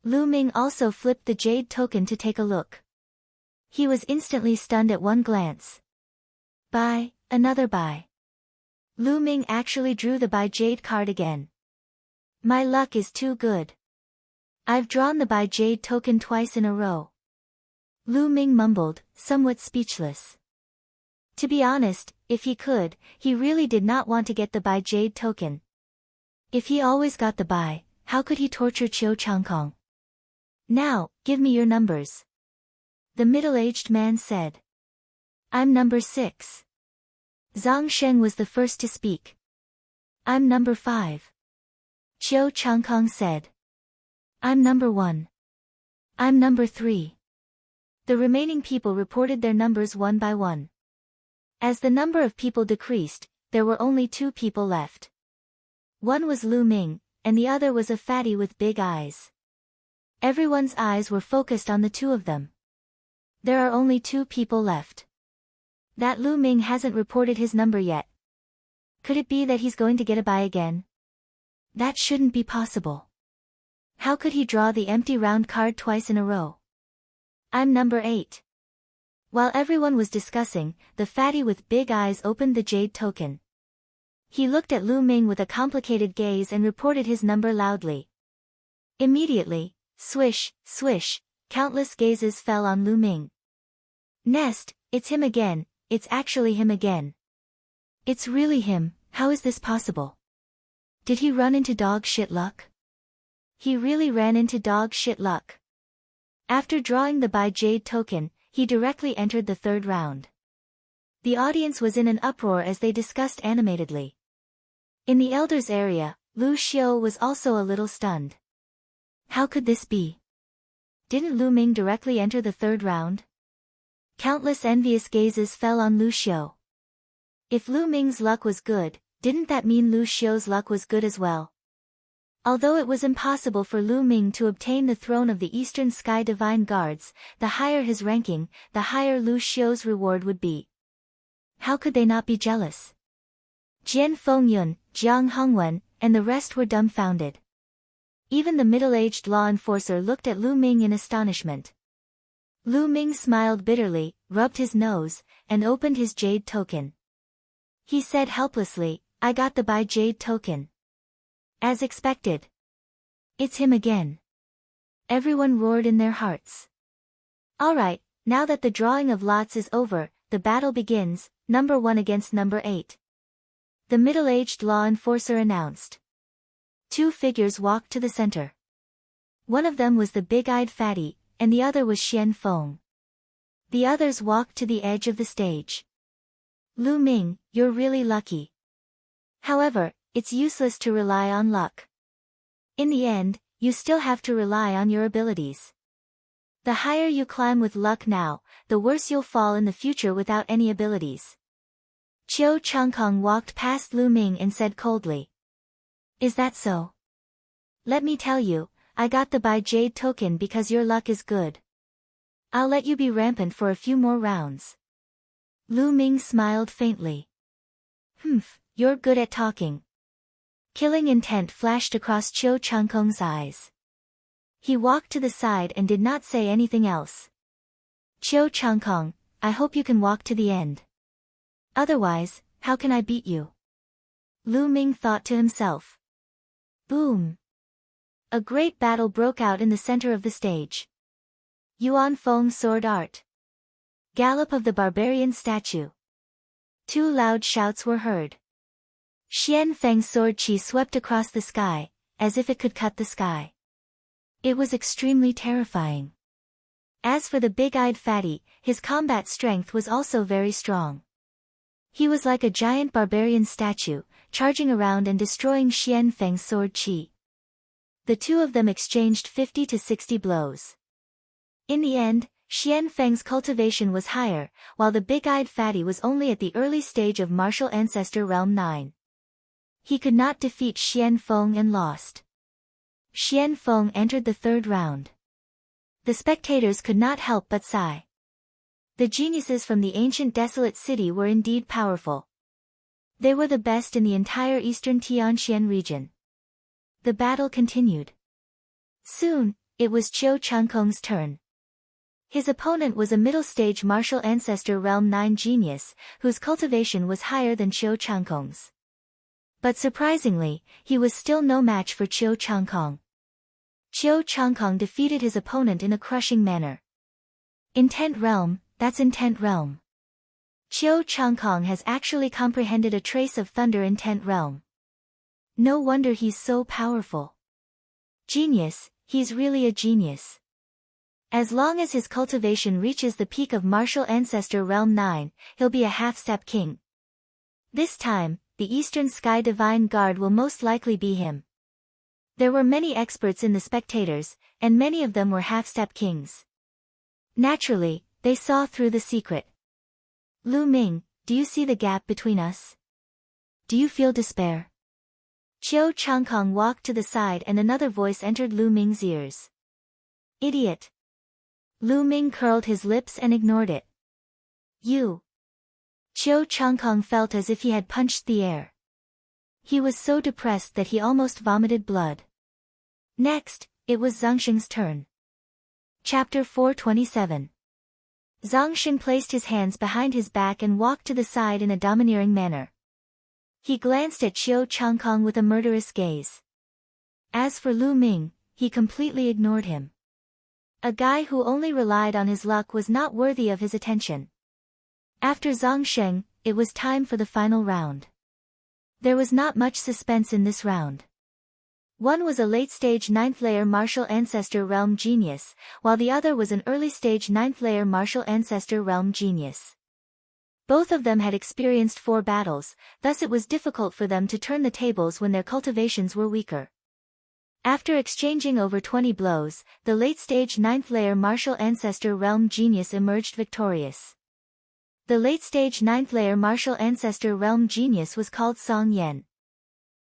Lu Ming also flipped the jade token to take a look. He was instantly stunned at one glance. Bai, another Bai. Lu Ming actually drew the Bai Jade card again. My luck is too good. I've drawn the Bai Jade token twice in a row. Lu Ming mumbled, somewhat speechless. To be honest, if he could, he really did not want to get the Bai Jade token. If he always got the Bai, how could he torture Qiu Changkong? Now, give me your numbers. The middle-aged man said. I'm number 6. Zhang Shen was the first to speak. I'm number 5. Qiu Changkong said. I'm number 1. I'm number 3. The remaining people reported their numbers one by one. As the number of people decreased, there were only 2 people left. One was Lu Ming, and the other was a fatty with big eyes. Everyone's eyes were focused on the 2 of them. There are only 2 people left. That Lu Ming hasn't reported his number yet. Could it be that he's going to get a Bai again? That shouldn't be possible. How could he draw the empty round card twice in a row? I'm number 8. While everyone was discussing, the fatty with big eyes opened the jade token. He looked at Lu Ming with a complicated gaze and reported his number loudly. Immediately, swish, swish, countless gazes fell on Lu Ming. Nest, it's him again, it's actually him again. It's really him, how is this possible? Did he run into dog shit luck? He really ran into dog shit luck. After drawing the Bai Jade token, he directly entered the 3rd round. The audience was in an uproar as they discussed animatedly. In the elders area, Lu Xiu was also a little stunned. How could this be? Didn't Lu Ming directly enter the 3rd round? Countless envious gazes fell on Lu Xiu. If Lu Ming's luck was good, didn't that mean Lu Xiu's luck was good as well? Although it was impossible for Lu Ming to obtain the throne of the Eastern Sky Divine Guards, the higher his ranking, the higher Lu Xiu's reward would be. How could they not be jealous? Jian Fengyun, Jiang Hongwen, and the rest were dumbfounded. Even the middle-aged law enforcer looked at Lu Ming in astonishment. Lu Ming smiled bitterly, rubbed his nose, and opened his jade token. He said helplessly, I got the Bai Jade token. As expected. It's him again. Everyone roared in their hearts. Alright, now that the drawing of lots is over, the battle begins, number 1 against number 8. The middle-aged law enforcer announced. 2 figures walked to the center. One of them was the big-eyed fatty, and the other was Xian Feng. The others walked to the edge of the stage. Lu Ming, you're really lucky. However, it's useless to rely on luck. In the end, you still have to rely on your abilities. The higher you climb with luck now, the worse you'll fall in the future without any abilities. Qiu Changkong walked past Lu Ming and said coldly. Is that so? Let me tell you, I got the Bai Jade token because your luck is good. I'll let you be rampant for a few more rounds. Lu Ming smiled faintly. You're good at talking. Killing intent flashed across Qiu Changkong's eyes. He walked to the side and did not say anything else. Qiu Changkong, I hope you can walk to the end. Otherwise, how can I beat you? Lu Ming thought to himself. Boom! A great battle broke out in the center of the stage. Yuan Feng sword art. Gallop of the barbarian statue. 2 loud shouts were heard. Xian Feng's sword chi swept across the sky, as if it could cut the sky. It was extremely terrifying. As for the big-eyed fatty, his combat strength was also very strong. He was like a giant barbarian statue, charging around and destroying Xian Feng's sword qi. The two of them exchanged 50 to 60 blows. In the end, Xian Feng's cultivation was higher, while the big-eyed fatty was only at the early stage of martial ancestor realm 9. He could not defeat Xian Feng and lost. Xian Feng entered the third round. The spectators could not help but sigh. The geniuses from the ancient desolate city were indeed powerful. They were the best in the entire eastern Tianxian region. The battle continued. Soon, it was Qiu Changkong's turn. His opponent was a middle-stage martial ancestor realm 9 genius, whose cultivation was higher than Qiu Changkong's. But surprisingly, he was still no match for Qiu Changkong. Qiu Changkong defeated his opponent in a crushing manner. Intent realm, that's intent realm. Qiu Changkong has actually comprehended a trace of thunder intent realm. No wonder he's so powerful. Genius, he's really a genius. As long as his cultivation reaches the peak of martial ancestor realm 9, he'll be a half-step king. This time, the Eastern Sky Divine Guard will most likely be him. There were many experts in the spectators, and many of them were half-step kings. Naturally, they saw through the secret. Lu Ming, do you see the gap between us? Do you feel despair? Qiu Changkong walked to the side and another voice entered Lu Ming's ears. Idiot. Lu Ming curled his lips and ignored it. You. Qiu Changkong felt as if he had punched the air. He was so depressed that he almost vomited blood. Next, it was Zhangsheng's turn. Chapter 427. Zhangsheng placed his hands behind his back and walked to the side in a domineering manner. He glanced at Qiu Changkong with a murderous gaze. As for Lu Ming, he completely ignored him. A guy who only relied on his luck was not worthy of his attention. After Zhangsheng, it was time for the final round. There was not much suspense in this round. One was a late-stage 9th-layer martial ancestor realm genius, while the other was an early-stage 9th-layer martial ancestor realm genius. Both of them had experienced 4 battles, thus it was difficult for them to turn the tables when their cultivations were weaker. After exchanging over 20 blows, the late-stage 9th-layer martial ancestor realm genius emerged victorious. The late-stage 9th-layer martial ancestor realm genius was called Song Yan.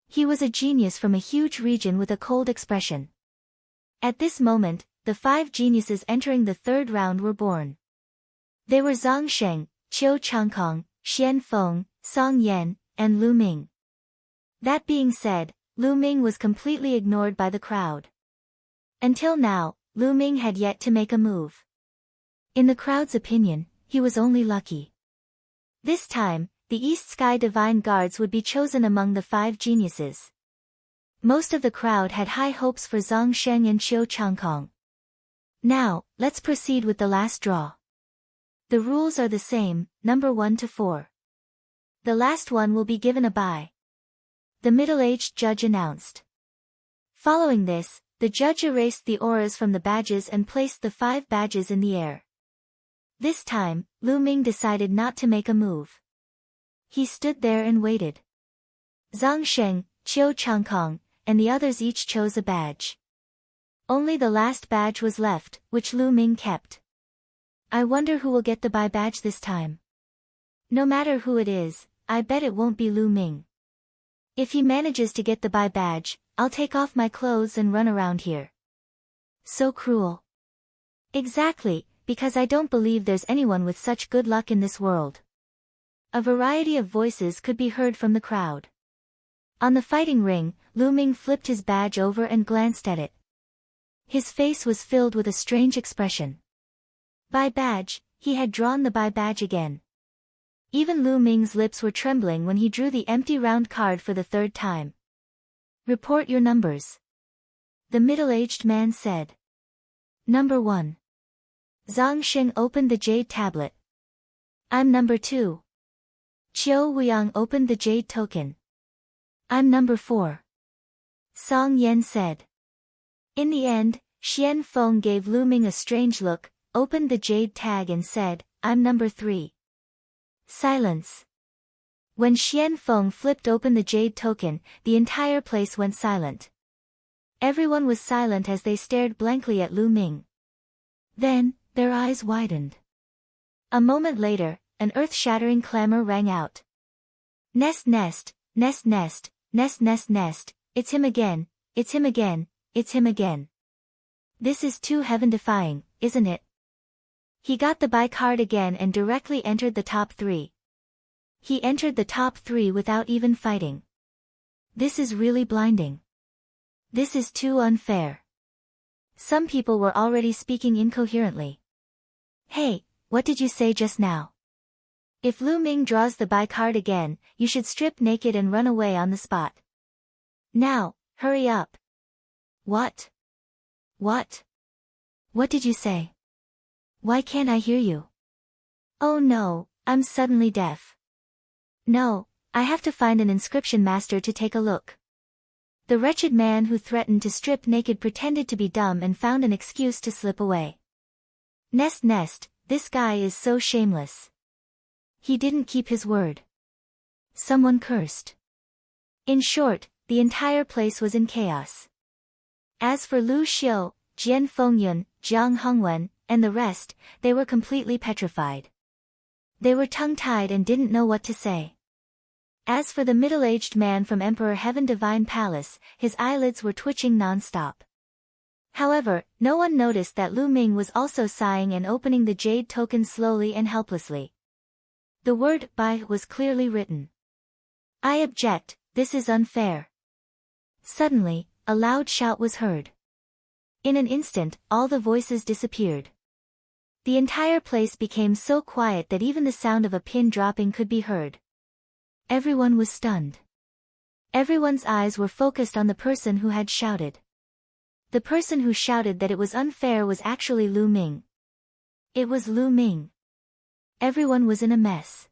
He was a genius from a huge region with a cold expression. At this moment, the 5 geniuses entering the third round were born. They were Zhangsheng, Qiu Changkong, Xian Feng, Song Yan, and Lu Ming. That being said, Lu Ming was completely ignored by the crowd. Until now, Lu Ming had yet to make a move. In the crowd's opinion, he was only lucky. This time, the East Sky Divine Guards would be chosen among the 5 geniuses. Most of the crowd had high hopes for Zhangsheng and Qiu Changkong. Now, let's proceed with the last draw. The rules are the same, number 1 to 4. The last one will be given a bye. The middle-aged judge announced. Following this, the judge erased the auras from the badges and placed the 5 badges in the air. This time, Lu Ming decided not to make a move. He stood there and waited. Zhangsheng, Qiu Changkong, and the others each chose a badge. Only the last badge was left, which Lu Ming kept. I wonder who will get the bye badge this time. No matter who it is, I bet it won't be Lu Ming. If he manages to get the bye badge, I'll take off my clothes and run around here. So cruel. Exactly, because I don't believe there's anyone with such good luck in this world. A variety of voices could be heard from the crowd. On the fighting ring, Lu Ming flipped his badge over and glanced at it. His face was filled with a strange expression. Bye badge, he had drawn the bye badge again. Even Lu Ming's lips were trembling when he drew the empty round card for the 3rd time. Report your numbers. The middle-aged man said. Number 1. Zhangsheng opened the jade tablet. I'm number 2. Qiu Wuyang opened the jade token. I'm number 4. Song Yan said. In the end, Xian Feng gave Lu Ming a strange look, opened the jade tag and said, I'm number 3. Silence. When Xian Feng flipped open the jade token, the entire place went silent. Everyone was silent as they stared blankly at Lu Ming. Then, their eyes widened. A moment later, an earth-shattering clamor rang out. Nest nest, nest nest, nest nest nest, it's him again, it's him again, it's him again. This is too heaven-defying, isn't it? He got the buy card again and directly entered the top 3. He entered the top 3 without even fighting. This is really blinding. This is too unfair. Some people were already speaking incoherently. Hey, what did you say just now? If Lu Ming draws the buy card again, you should strip naked and run away on the spot. Now, hurry up. What? What? What did you say? Why can't I hear you? Oh no, I'm suddenly deaf. No, I have to find an inscription master to take a look. The wretched man who threatened to strip naked pretended to be dumb and found an excuse to slip away. Nest nest, this guy is so shameless. He didn't keep his word. Someone cursed. In short, the entire place was in chaos. As for Lu Xiu, Jian Fengyun, Jiang Hongwen, and the rest, they were completely petrified. They were tongue-tied and didn't know what to say. As for the middle-aged man from Emperor Heaven Divine Palace, his eyelids were twitching non-stop. However, no one noticed that Lu Ming was also sighing and opening the jade token slowly and helplessly. The word "buy" was clearly written. I object, this is unfair. Suddenly, a loud shout was heard. In an instant, all the voices disappeared. The entire place became so quiet that even the sound of a pin dropping could be heard. Everyone was stunned. Everyone's eyes were focused on the person who had shouted. The person who shouted that it was unfair was actually Lu Ming. It was Lu Ming. Everyone was in a mess.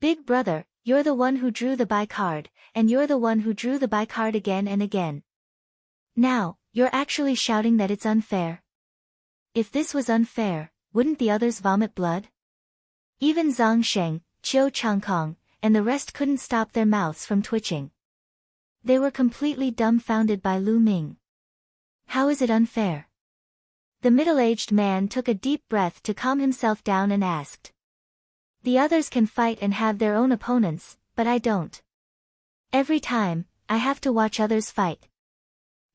Big brother, you're the one who drew the buy card, and you're the one who drew the buy card again and again. Now, you're actually shouting that it's unfair. If this was unfair, wouldn't the others vomit blood? Even Zhang Sheng, Qiu Changkong, and the rest couldn't stop their mouths from twitching. They were completely dumbfounded by Lu Ming. How is it unfair? The middle-aged man took a deep breath to calm himself down and asked. The others can fight and have their own opponents, but I don't. Every time, I have to watch others fight.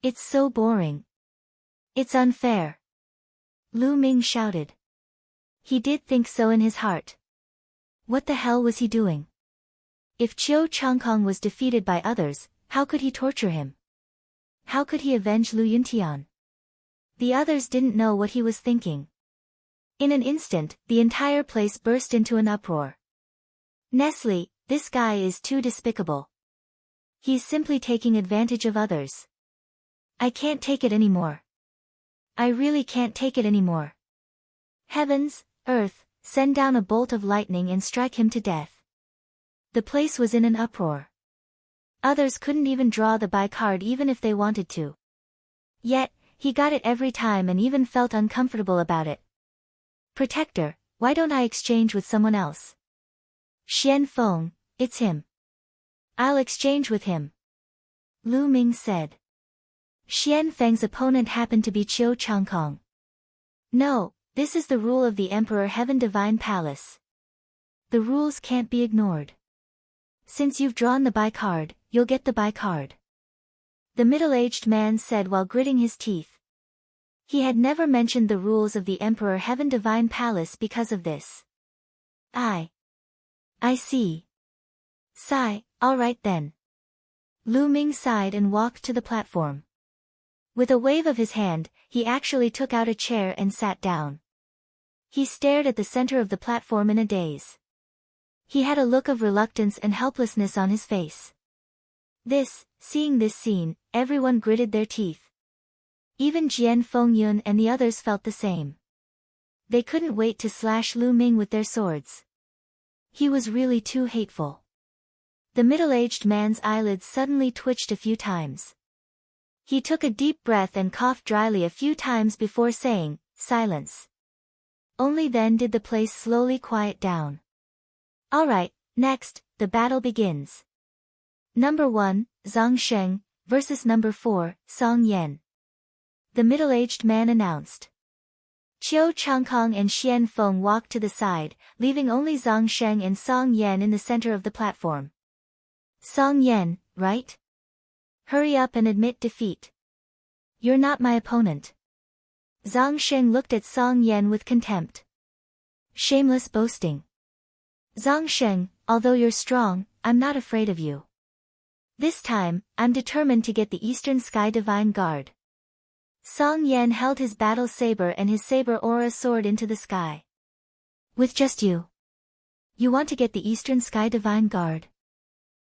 It's so boring. It's unfair. Lu Ming shouted. He did think so in his heart. What the hell was he doing? If Qiu Changkong was defeated by others, how could he torture him? How could he avenge Lu Yuntian? The others didn't know what he was thinking. In an instant, the entire place burst into an uproar. Nestle, this guy is too despicable. He's simply taking advantage of others. I can't take it anymore. I really can't take it anymore. Heavens, earth, send down a bolt of lightning and strike him to death. The place was in an uproar. Others couldn't even draw the buy card even if they wanted to. Yet, he got it every time and even felt uncomfortable about it. Protector, why don't I exchange with someone else? Xian Feng, it's him. I'll exchange with him. Lu Ming said. Xian Feng's opponent happened to be Qiu Changkong. No, this is the rule of the Emperor Heaven Divine Palace. The rules can't be ignored. Since you've drawn the buy card, you'll get the buy card. The middle-aged man said while gritting his teeth. He had never mentioned the rules of the Emperor Heaven Divine Palace because of this. I see. Sigh, alright then. Lu Ming sighed and walked to the platform. With a wave of his hand, he actually took out a chair and sat down. He stared at the center of the platform in a daze. He had a look of reluctance and helplessness on his face. Seeing this scene, everyone gritted their teeth. Even Jian Fengyun and the others felt the same. They couldn't wait to slash Lu Ming with their swords. He was really too hateful. The middle-aged man's eyelids suddenly twitched a few times. He took a deep breath and coughed dryly a few times before saying, "Silence." Only then did the place slowly quiet down. Alright, next, the battle begins. Number 1, Zhang Sheng, versus number 4, Song Yan. The middle-aged man announced. Qiu Changkong and Xian Feng walked to the side, leaving only Zhang Sheng and Song Yan in the center of the platform. Song Yan, right? Hurry up and admit defeat. You're not my opponent. Zhang Sheng looked at Song Yan with contempt. Shameless boasting. Zhang Sheng, although you're strong, I'm not afraid of you. This time, I'm determined to get the Eastern Sky Divine Guard. Song Yan held his battle saber and his saber aura soared into the sky. With just you. You want to get the Eastern Sky Divine Guard?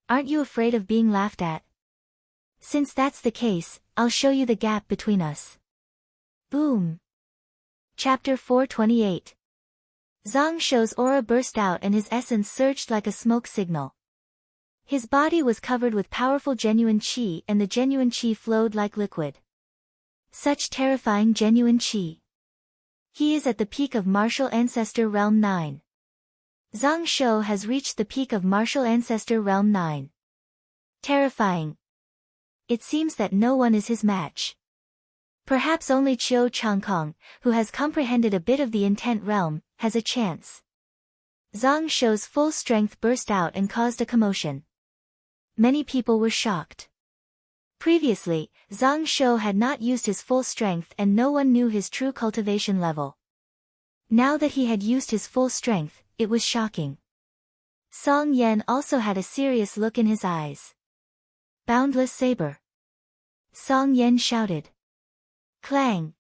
Aren't you afraid of being laughed at? Since that's the case, I'll show you the gap between us. Boom. Chapter 428. Zhang Shou's aura burst out and his essence surged like a smoke signal. His body was covered with powerful genuine qi and the genuine qi flowed like liquid. Such terrifying genuine qi. He is at the peak of Martial Ancestor Realm 9. Zhang Shou has reached the peak of Martial Ancestor Realm 9. Terrifying. It seems that no one is his match. Perhaps only Qiu Changkong, who has comprehended a bit of the intent realm, has a chance. Zhang Shou's full strength burst out and caused a commotion. Many people were shocked. Previously, Zhang Shou had not used his full strength and no one knew his true cultivation level. Now that he had used his full strength, it was shocking. Song Yan also had a serious look in his eyes. Boundless saber. Song Yan shouted. Clang.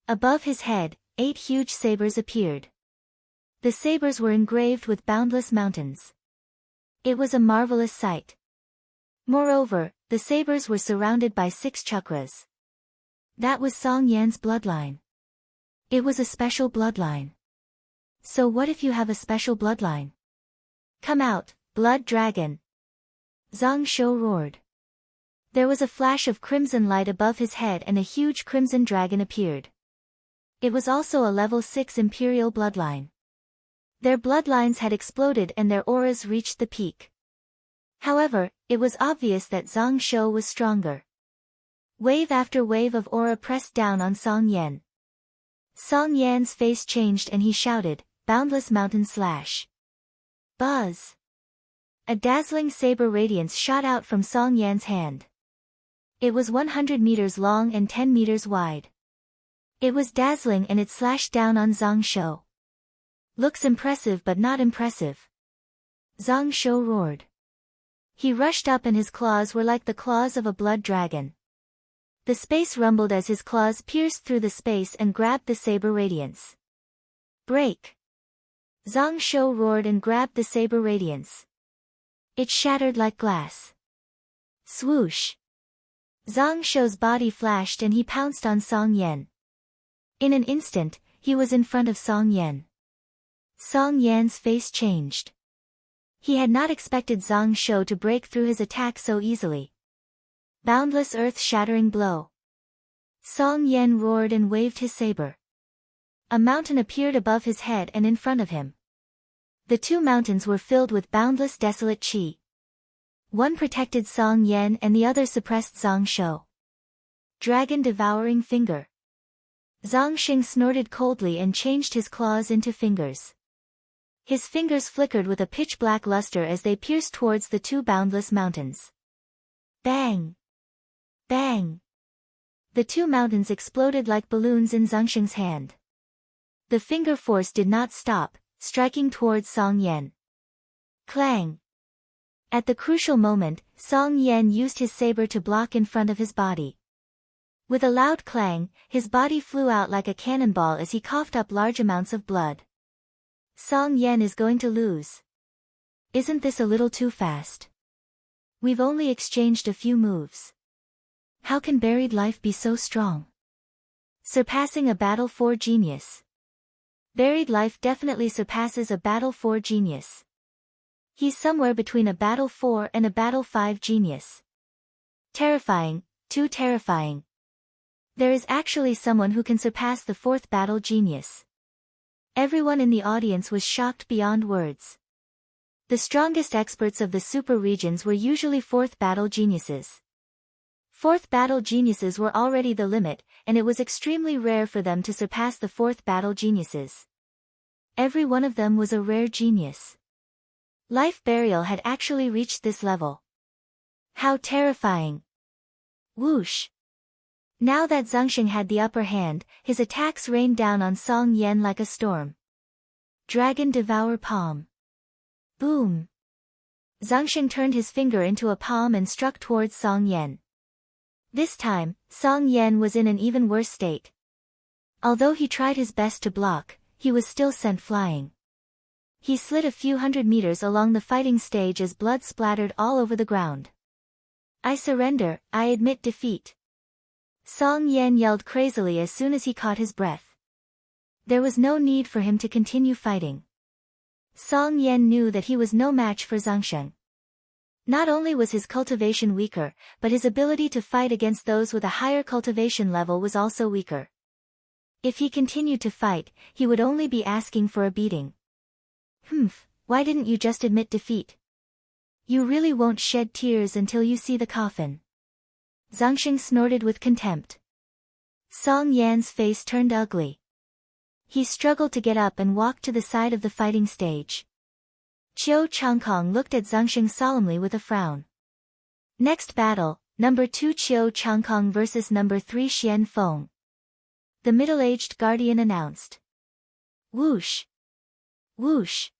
Above his head, 8 huge sabers appeared. The sabers were engraved with boundless mountains. It was a marvelous sight. Moreover, the sabers were surrounded by 6 chakras. That was Song Yan's bloodline. It was a special bloodline. So what if you have a special bloodline? Come out, blood dragon. Zhang Shou roared. There was a flash of crimson light above his head and a huge crimson dragon appeared. It was also a level 6 imperial bloodline. Their bloodlines had exploded and their auras reached the peak. However, it was obvious that Zhang Shou was stronger. Wave after wave of aura pressed down on Song Yan. Song Yan's face changed and he shouted, Boundless Mountain Slash. Buzz. A dazzling saber radiance shot out from Song Yan's hand. It was 100 meters long and 10 meters wide. It was dazzling and it slashed down on Zhang Shou. Looks impressive but not impressive. Zhang Shou roared. He rushed up and his claws were like the claws of a blood dragon. The space rumbled as his claws pierced through the space and grabbed the saber radiance. Break! Zhang Shou roared and grabbed the saber radiance. It shattered like glass. Swoosh! Zhang Shou's body flashed and he pounced on Song Yan. In an instant, he was in front of Song Yan. Song Yan's face changed. He had not expected Zhang Shou to break through his attack so easily. Boundless earth-shattering blow. Song Yan roared and waved his saber. A mountain appeared above his head and in front of him. The 2 mountains were filled with boundless desolate qi. One protected Song Yan and the other suppressed Zhang Shou. Dragon devouring finger. Zhang Sheng snorted coldly and changed his claws into fingers. His fingers flickered with a pitch-black luster as they pierced towards the 2 boundless mountains. Bang! Bang! The 2 mountains exploded like balloons in Zhang Sheng's hand. The finger force did not stop, striking towards Song Yan. Clang! At the crucial moment, Song Yan used his saber to block in front of his body. With a loud clang, his body flew out like a cannonball as he coughed up large amounts of blood. Song Yan is going to lose. Isn't this a little too fast? We've only exchanged a few moves. How can buried life be so strong? Surpassing a Battle 4 genius. Buried life definitely surpasses a Battle 4 genius. He's somewhere between a Battle 4 and a Battle 5 genius. Terrifying, too terrifying. There is actually someone who can surpass the 4th battle genius. Everyone in the audience was shocked beyond words. The strongest experts of the super regions were usually fourth battle geniuses. Fourth battle geniuses were already the limit, and it was extremely rare for them to surpass the fourth battle geniuses. Every one of them was a rare genius. Life Burial had actually reached this level. How terrifying! Whoosh! Now that Zhangsheng had the upper hand, his attacks rained down on Song Yan like a storm. Dragon Devour Palm. Boom! Zhangsheng turned his finger into a palm and struck towards Song Yan. This time, Song Yan was in an even worse state. Although he tried his best to block, he was still sent flying. He slid a few hundred meters along the fighting stage as blood splattered all over the ground. I surrender, I admit defeat. Song Yan yelled crazily as soon as he caught his breath. There was no need for him to continue fighting. Song Yan knew that he was no match for Zhangsheng. Not only was his cultivation weaker, but his ability to fight against those with a higher cultivation level was also weaker. If he continued to fight, he would only be asking for a beating. Why didn't you just admit defeat? You really won't shed tears until you see the coffin. Zhangsheng snorted with contempt. Song Yan's face turned ugly. He struggled to get up and walk to the side of the fighting stage. Qiu Changkong looked at Zhangsheng solemnly with a frown. Next battle, number 2 Qiu Changkong versus number 3 Xian Feng. The middle-aged guardian announced. Whoosh! Whoosh!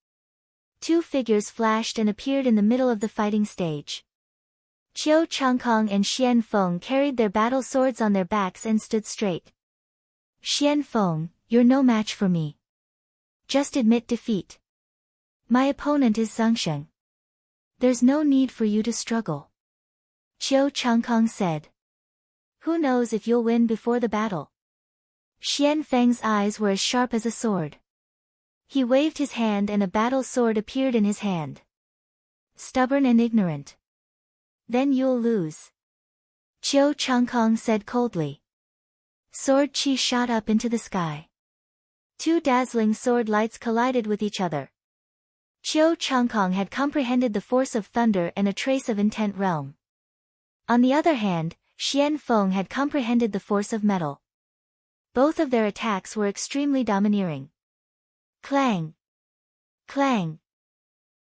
Two figures flashed and appeared in the middle of the fighting stage. Qiu Changkong and Xian Feng carried their battle swords on their backs and stood straight. Xian Feng, you're no match for me. Just admit defeat. My opponent is Zhangsheng. There's no need for you to struggle. Qiu Changkong said. Who knows if you'll win before the battle? Xian Feng's eyes were as sharp as a sword. He waved his hand and a battle sword appeared in his hand. Stubborn and ignorant. Then you'll lose. Qiu Changkong said coldly. Sword chi shot up into the sky. Two dazzling sword lights collided with each other. Qiu Changkong had comprehended the force of thunder and a trace of intent realm. On the other hand, Xian Feng had comprehended the force of metal. Both of their attacks were extremely domineering. Clang! Clang!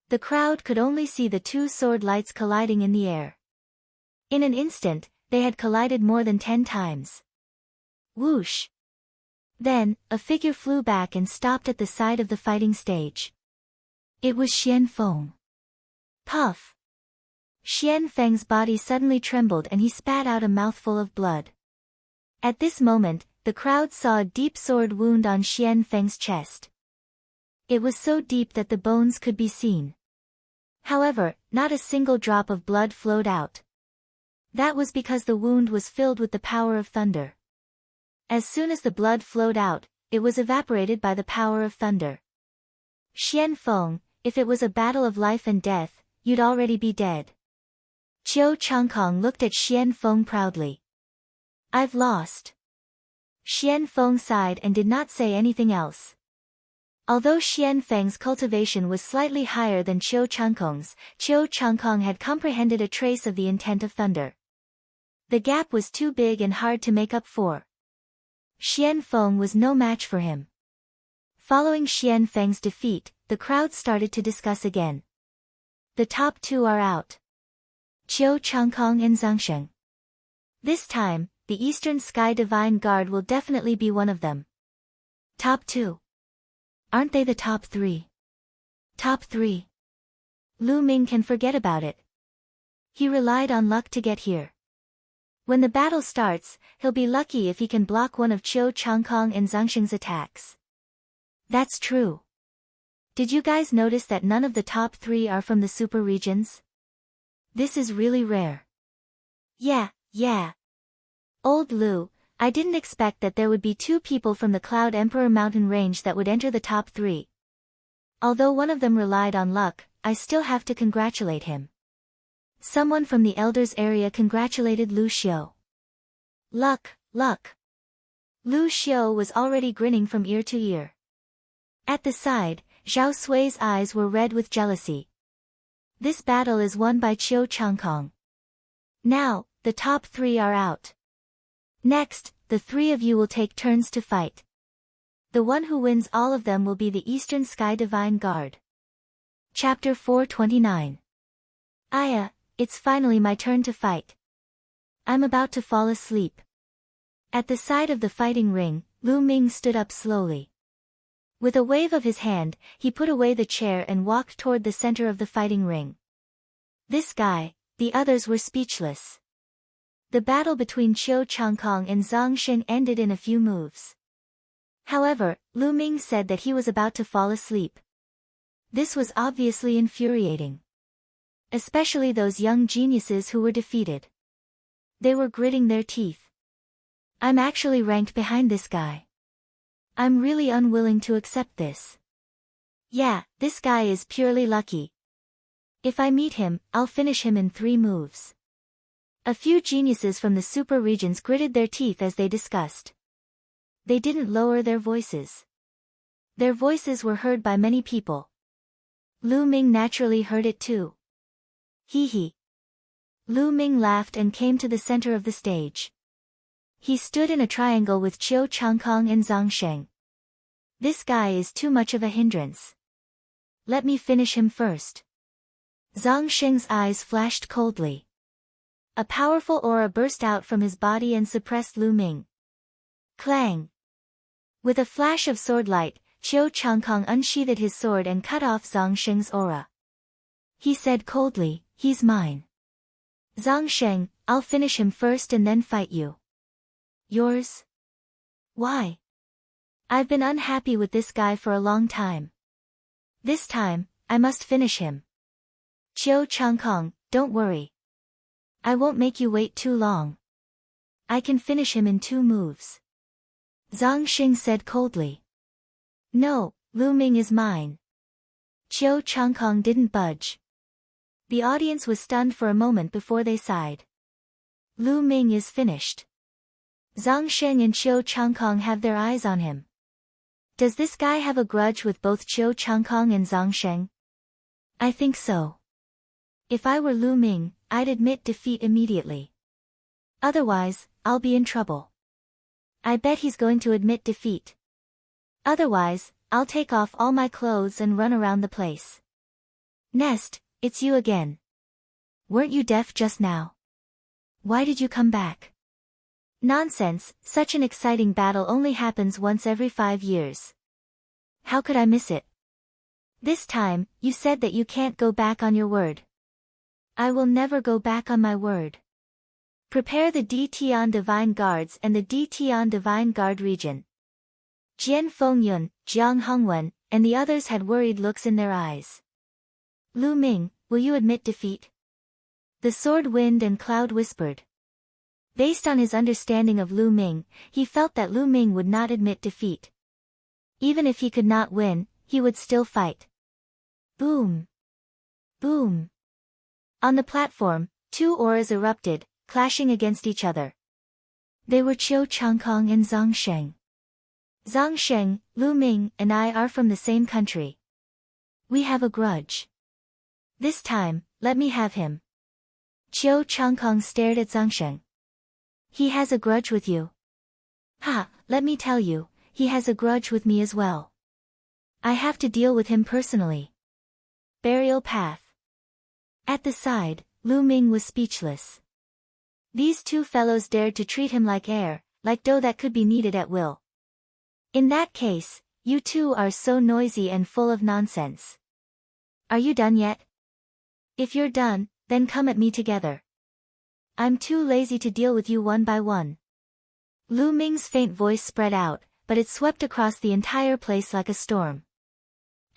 The crowd could only see the two sword lights colliding in the air. In an instant, they had collided more than 10 times. Whoosh! Then, a figure flew back and stopped at the side of the fighting stage. It was Xian Feng. Puff! Xian Feng's body suddenly trembled and he spat out a mouthful of blood. At this moment, the crowd saw a deep sword wound on Xian Feng's chest. It was so deep that the bones could be seen. However, not a single drop of blood flowed out. That was because the wound was filled with the power of thunder. As soon as the blood flowed out, it was evaporated by the power of thunder. Xian Feng, if it was a battle of life and death, you'd already be dead. Qiu Changkong looked at Xian Feng proudly. I've lost. Xian Feng sighed and did not say anything else. Although Xian Feng's cultivation was slightly higher than Qiu Changkong's, Qiu Changkong had comprehended a trace of the intent of thunder. The gap was too big and hard to make up for. Xian Feng was no match for him. Following Xian Feng's defeat, the crowd started to discuss again. The top two are out. Qiu Changkong and Zhangsheng. This time, the Eastern Sky Divine Guard will definitely be one of them. Top 2. Aren't they the top 3? Top 3. Lu Ming can forget about it. He relied on luck to get here. When the battle starts, he'll be lucky if he can block one of Qiu Changkong and Zhangsheng's attacks. That's true. Did you guys notice that none of the top 3 are from the super regions? This is really rare. Yeah. Old Lu, I didn't expect that there would be 2 people from the Cloud Emperor mountain range that would enter the top 3. Although one of them relied on luck, I still have to congratulate him. Someone from the Elders area congratulated Lu Xiu. Luck. Lu Xiu was already grinning from ear to ear. At the side, Zhao Sui's eyes were red with jealousy. This battle is won by Chiu Changkong. Now, the top 3 are out. Next, the 3 of you will take turns to fight. The one who wins all of them will be the Eastern Sky Divine Guard. Chapter 429. Aya, it's finally my turn to fight. I'm about to fall asleep. At the side of the fighting ring, Lu Ming stood up slowly. With a wave of his hand, he put away the chair and walked toward the center of the fighting ring. This guy, the others were speechless. The battle between Chiu Changkong and Zhang Sheng ended in a few moves. However, Lu Ming said that he was about to fall asleep. This was obviously infuriating. Especially those young geniuses who were defeated. They were gritting their teeth. I'm actually ranked behind this guy. I'm really unwilling to accept this. Yeah, this guy is purely lucky. If I meet him, I'll finish him in 3 moves. A few geniuses from the super regions gritted their teeth as they discussed. They didn't lower their voices. Their voices were heard by many people. Lu Ming naturally heard it too. Hee hee. Lu Ming laughed and came to the center of the stage. He stood in a triangle with Chiu Changkong and Zhang Sheng. This guy is too much of a hindrance. Let me finish him first. Zhang Sheng's eyes flashed coldly. A powerful aura burst out from his body and suppressed Lu Ming. Clang! With a flash of sword light, Chiu Changkong unsheathed his sword and cut off Zhang Sheng's aura. He said coldly, he's mine. Zhang Sheng, I'll finish him first and then fight you. Yours? Why? I've been unhappy with this guy for a long time. This time, I must finish him. Chiu Changkong, don't worry. I won't make you wait too long. I can finish him in 2 moves. Zhang Sheng said coldly. No, Lu Ming is mine. Chiu Changkong didn't budge. The audience was stunned for a moment before they sighed. Lu Ming is finished. Zhang Sheng and Chiu Changkong have their eyes on him. Does this guy have a grudge with both Chiu Changkong and Zhang Sheng? I think so. If I were Lu Ming, I'd admit defeat immediately. Otherwise, I'll be in trouble. I bet he's going to admit defeat. Otherwise, I'll take off all my clothes and run around the place. Nest, it's you again. Weren't you deaf just now? Why did you come back? Nonsense, such an exciting battle only happens once every 5 years. How could I miss it? This time, you said that you can't go back on your word. I will never go back on my word. Prepare the Tian Divine Guards and the Tian Divine Guard region. Jian Fengyun, Jiang Hongwen, and the others had worried looks in their eyes. Lu Ming, will you admit defeat? The Sword Wind and Cloud whispered. Based on his understanding of Lu Ming, he felt that Lu Ming would not admit defeat. Even if he could not win, he would still fight. Boom! Boom! On the platform, 2 auras erupted, clashing against each other. They were Chiu Changkong and Zhang Sheng. Zhang Sheng, Lu Ming, and I are from the same country. We have a grudge. This time, let me have him. Chiu Changkong stared at Zhang Sheng. He has a grudge with you. Ha, let me tell you, he has a grudge with me as well. I have to deal with him personally. Burial path. At the side, Lu Ming was speechless. These 2 fellows dared to treat him like air, like dough that could be kneaded at will. In that case, you 2 are so noisy and full of nonsense. Are you done yet? If you're done, then come at me together. I'm too lazy to deal with you one by one. Lu Ming's faint voice spread out, but it swept across the entire place like a storm.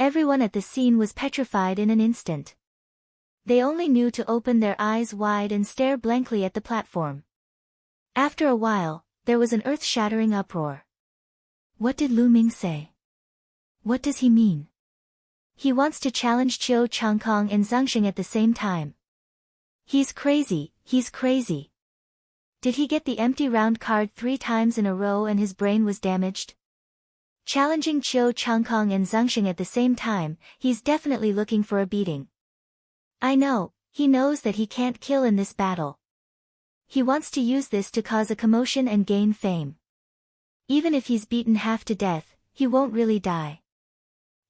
Everyone at the scene was petrified in an instant. They only knew to open their eyes wide and stare blankly at the platform. After a while, there was an earth-shattering uproar. What did Lu Ming say? What does he mean? He wants to challenge Chiu Changkong and Zhang Sheng at the same time. He's crazy, he's crazy. Did he get the empty round card 3 times in a row and his brain was damaged? Challenging Chiu Changkong and Zhang Sheng at the same time, he's definitely looking for a beating. I know, he knows that he can't kill in this battle. He wants to use this to cause a commotion and gain fame. Even if he's beaten half to death, he won't really die.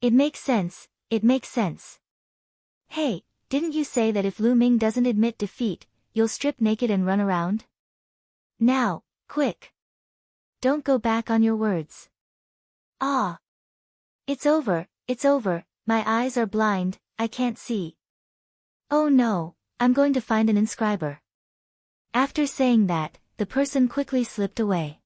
It makes sense, it makes sense. Hey, didn't you say that if Lu Ming doesn't admit defeat, you'll strip naked and run around? Now, quick. Don't go back on your words. Ah. It's over, my eyes are blind, I can't see. Oh no, I'm going to find an inscriber. After saying that, the person quickly slipped away.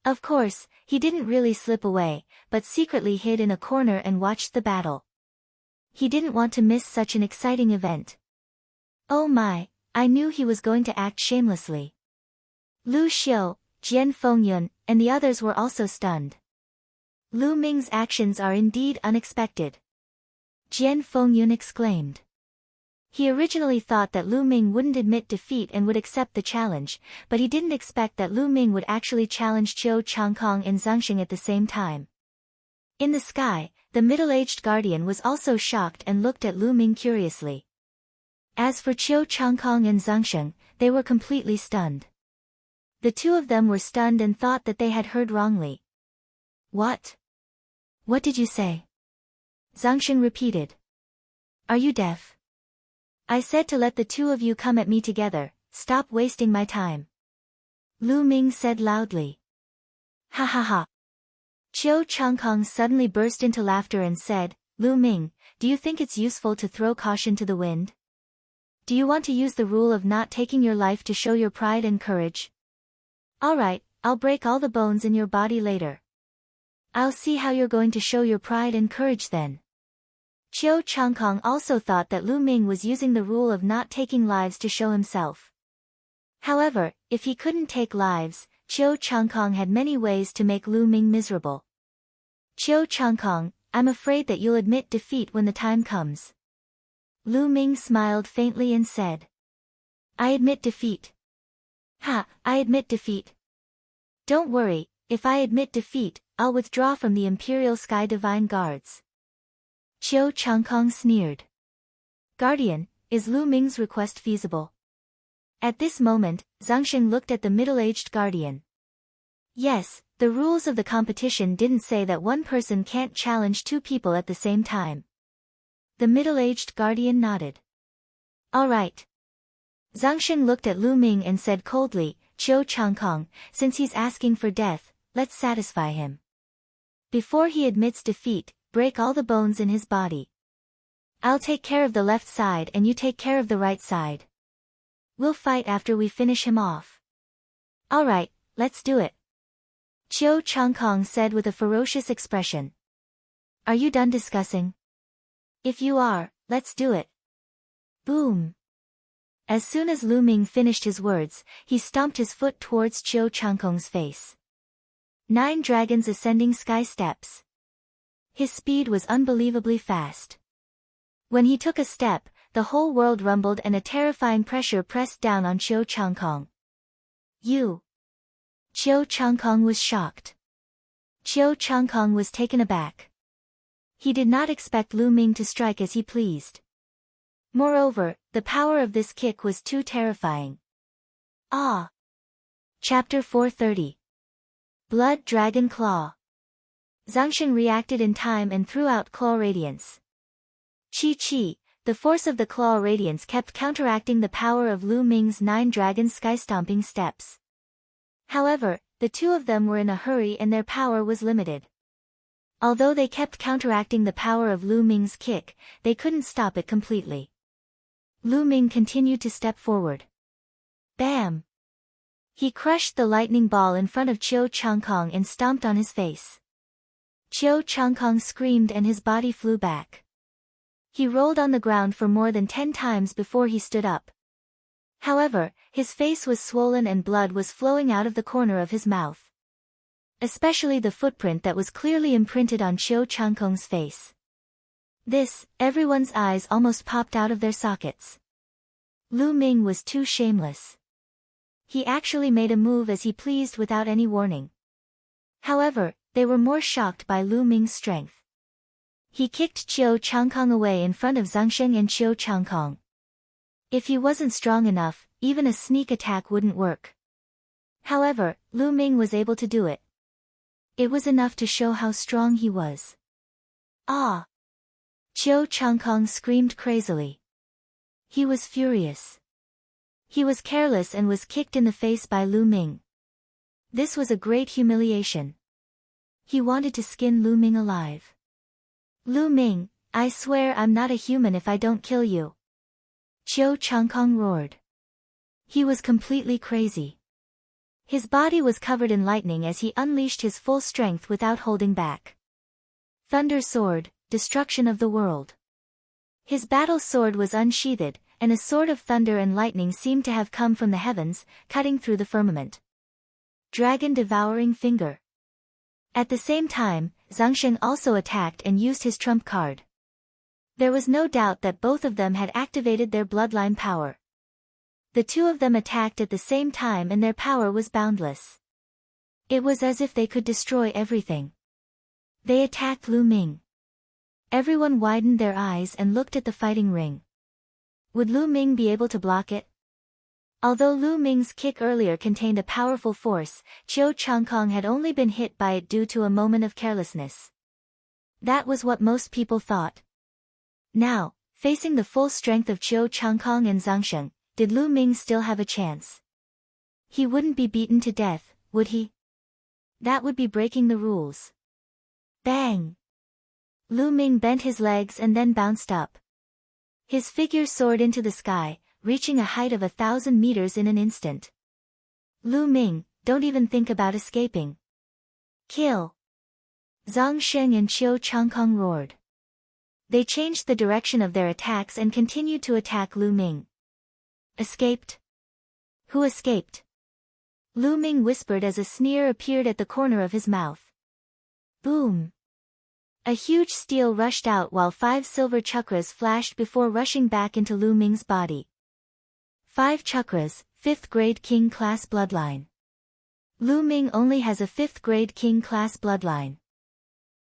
Of course, he didn't really slip away, but secretly hid in a corner and watched the battle. He didn't want to miss such an exciting event. Oh my, I knew he was going to act shamelessly. Lu Xiu, Jian Fengyun, and the others were also stunned. Lu Ming's actions are indeed unexpected. Jian Fengyun exclaimed. He originally thought that Lu Ming wouldn't admit defeat and would accept the challenge, but he didn't expect that Lu Ming would actually challenge Qiu Changkong and Zhang Xing at the same time. In the sky, the middle-aged guardian was also shocked and looked at Lu Ming curiously. As for Qiu Changkong and Zhang Xing, they were completely stunned. The two of them were stunned and thought that they had heard wrongly. What? What did you say? Zhang Xing repeated. Are you deaf? I said to let the two of you come at me together, stop wasting my time. Lu Ming said loudly. Ha ha ha. Qiu Changkong suddenly burst into laughter and said, Lu Ming, do you think it's useful to throw caution to the wind? Do you want to use the rule of not taking your life to show your pride and courage? Alright, I'll break all the bones in your body later. I'll see how you're going to show your pride and courage then. Qiu Changkong also thought that Lu Ming was using the rule of not taking lives to show himself. However, if he couldn't take lives, Qiu Changkong had many ways to make Lu Ming miserable. Qiu Changkong, I'm afraid that you'll admit defeat when the time comes. Lu Ming smiled faintly and said. I admit defeat. Ha, I admit defeat. Don't worry, if I admit defeat, I'll withdraw from the Imperial Sky Divine Guards. Qiu Changkong sneered. Guardian, is Lu Ming's request feasible? At this moment, Zhang Xing looked at the middle-aged guardian. Yes, the rules of the competition didn't say that one person can't challenge two people at the same time. The middle-aged guardian nodded. All right. Zhang Xing looked at Lu Ming and said coldly, Qiu Changkong, since he's asking for death, let's satisfy him. Before he admits defeat, break all the bones in his body. I'll take care of the left side and you take care of the right side. We'll fight after we finish him off. Alright, let's do it. Qiu Changkong said with a ferocious expression. Are you done discussing? If you are, let's do it. Boom. As soon as Lu Ming finished his words, he stomped his foot towards Qiu Changkong's face. 9 dragons ascending sky steps. His speed was unbelievably fast. When he took a step, the whole world rumbled and a terrifying pressure pressed down on Qiu Changkong. You. Qiu Changkong was shocked. Qiu Changkong was taken aback. He did not expect Lu Ming to strike as he pleased. Moreover, the power of this kick was too terrifying. Ah! Chapter 430. Blood Dragon Claw. Zhang Xing reacted in time and threw out claw radiance. Chi, the force of the claw radiance kept counteracting the power of Lu Ming's 9 dragon sky-stomping steps. However, the two of them were in a hurry and their power was limited. Although they kept counteracting the power of Lu Ming's kick, they couldn't stop it completely. Lu Ming continued to step forward. Bam! He crushed the lightning ball in front of Qiu Changkong and stomped on his face. Qiu Changkong screamed and his body flew back. He rolled on the ground for more than 10 times before he stood up. However, his face was swollen and blood was flowing out of the corner of his mouth. Especially the footprint that was clearly imprinted on Qiu Changkong's face. This, everyone's eyes almost popped out of their sockets. Lu Ming was too shameless. He actually made a move as he pleased without any warning. However, they were more shocked by Lu Ming's strength. He kicked Qiu Changkong away in front of Zhangsheng and Qiu Changkong. If he wasn't strong enough, even a sneak attack wouldn't work. However, Lu Ming was able to do it. It was enough to show how strong he was. Ah! Qiu Changkong screamed crazily. He was furious. He was careless and was kicked in the face by Lu Ming. This was a great humiliation. He wanted to skin Lu Ming alive. Lu Ming, I swear I'm not a human if I don't kill you. Qiu Changkong roared. He was completely crazy. His body was covered in lightning as he unleashed his full strength without holding back. Thunder sword, destruction of the world. His battle sword was unsheathed, and a sword of thunder and lightning seemed to have come from the heavens, cutting through the firmament. Dragon devouring finger. At the same time, Zhangsheng also attacked and used his trump card. There was no doubt that both of them had activated their bloodline power. The two of them attacked at the same time and their power was boundless. It was as if they could destroy everything. They attacked Lu Ming. Everyone widened their eyes and looked at the fighting ring. Would Lu Ming be able to block it? Although Lu Ming's kick earlier contained a powerful force, Qiu Changkong had only been hit by it due to a moment of carelessness. That was what most people thought. Now, facing the full strength of Qiu Changkong and Zhangsheng, did Lu Ming still have a chance? He wouldn't be beaten to death, would he? That would be breaking the rules. Bang! Lu Ming bent his legs and then bounced up. His figure soared into the sky, reaching a height of 1,000 meters in an instant. Lu Ming, don't even think about escaping. Kill! Zhangsheng and Qiu Changkong roared. They changed the direction of their attacks and continued to attack Lu Ming. Escaped? Who escaped? Lu Ming whispered as a sneer appeared at the corner of his mouth. Boom! A huge steel rushed out while 5 silver chakras flashed before rushing back into Lu Ming's body. 5 chakras, 5th grade king class bloodline. Lu Ming only has a 5th grade king class bloodline.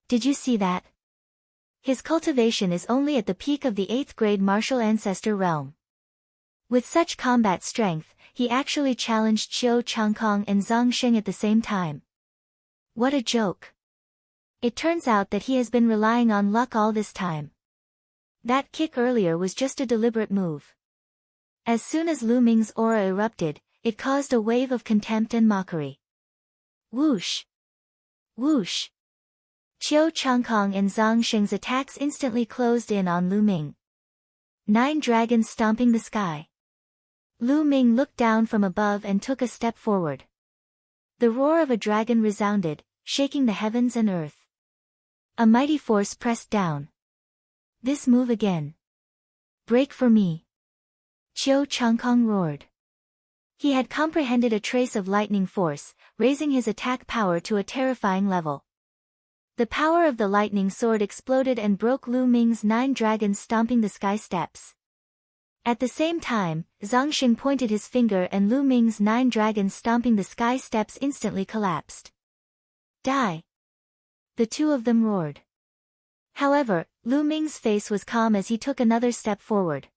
Did you see that? His cultivation is only at the peak of the 8th grade martial ancestor realm. With such combat strength, he actually challenged Qiu Changkong and Zhangsheng at the same time. What a joke. It turns out that he has been relying on luck all this time. That kick earlier was just a deliberate move. As soon as Lu Ming's aura erupted, it caused a wave of contempt and mockery. Whoosh! Whoosh! Qiu Changkong and Zhangsheng's attacks instantly closed in on Lu Ming. 9 dragons stomping the sky. Lu Ming looked down from above and took a step forward. The roar of a dragon resounded, shaking the heavens and earth. A mighty force pressed down. This move again. Break for me. Qiu Changkong roared. He had comprehended a trace of lightning force, raising his attack power to a terrifying level. The power of the lightning sword exploded and broke Lu Ming's 9 dragons stomping the sky steps. At the same time, Zhangsheng pointed his finger and Lu Ming's 9 dragons stomping the sky steps instantly collapsed. Die! The two of them roared. However, Lu Ming's face was calm as he took another step forward.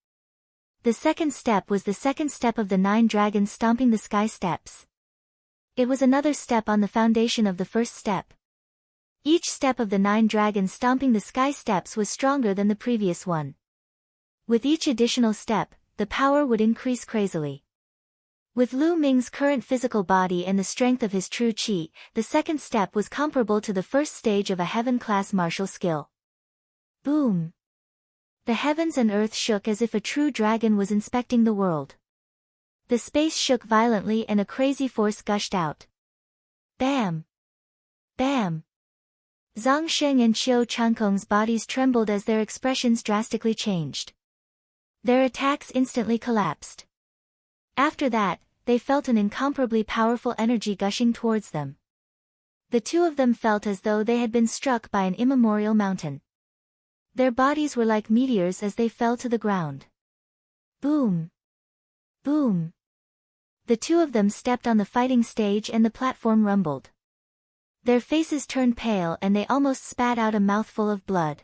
The second step was the second step of the 9 dragons stomping the sky steps. It was another step on the foundation of the first step. Each step of the 9 dragons stomping the sky steps was stronger than the previous one. With each additional step, the power would increase crazily. With Lu Ming's current physical body and the strength of his true qi, the second step was comparable to the first stage of a heaven-class martial skill. Boom! The heavens and earth shook as if a true dragon was inspecting the world. The space shook violently and a crazy force gushed out. Bam! Bam! Zhangsheng and Qiu Changkong's bodies trembled as their expressions drastically changed. Their attacks instantly collapsed. After that, they felt an incomparably powerful energy gushing towards them. The two of them felt as though they had been struck by an immemorial mountain. Their bodies were like meteors as they fell to the ground. Boom! Boom! The two of them stepped on the fighting stage and the platform rumbled. Their faces turned pale and they almost spat out a mouthful of blood.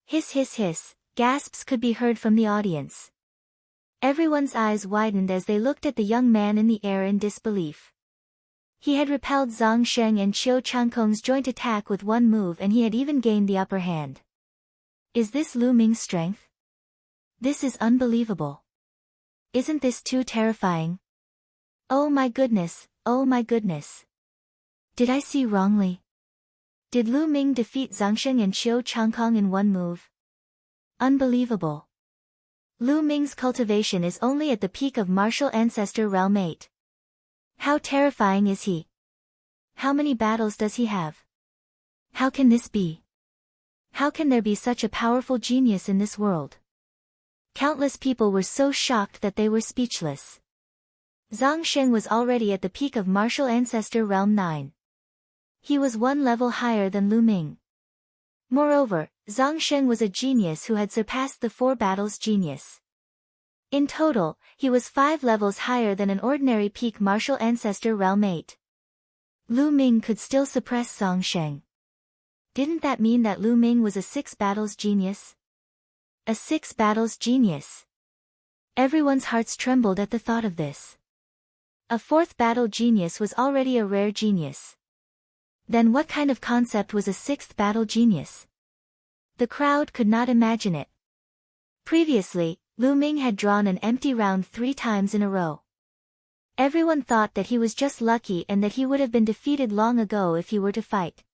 Hiss hiss hiss, gasps could be heard from the audience. Everyone's eyes widened as they looked at the young man in the air in disbelief. He had repelled Zhang Sheng and Qiu Changkong's joint attack with one move, and he had even gained the upper hand. Is this Lu Ming's strength? This is unbelievable. Isn't this too terrifying? Oh my goodness, oh my goodness. Did I see wrongly? Did Lu Ming defeat Zhang Sheng and Qiu Changkong in one move? Unbelievable. Lu Ming's cultivation is only at the peak of martial ancestor realm 8. How terrifying is he? How many battles does he have? How can this be? How can there be such a powerful genius in this world? Countless people were so shocked that they were speechless. Zhang Sheng was already at the peak of martial ancestor realm 9. He was one level higher than Lu Ming. Moreover, Zhang Sheng was a genius who had surpassed the 4 battles genius. In total, he was 5 levels higher than an ordinary peak martial ancestor realm 8. Lu Ming could still suppress Zhang Sheng. Didn't that mean that Lu Ming was a 6 battles genius? A 6 battles genius. Everyone's hearts trembled at the thought of this. A 4th battle genius was already a rare genius. Then what kind of concept was a 6th battle genius? The crowd could not imagine it. Previously, Lu Ming had drawn an empty round 3 times in a row. Everyone thought that he was just lucky and that he would have been defeated long ago if he were to fight.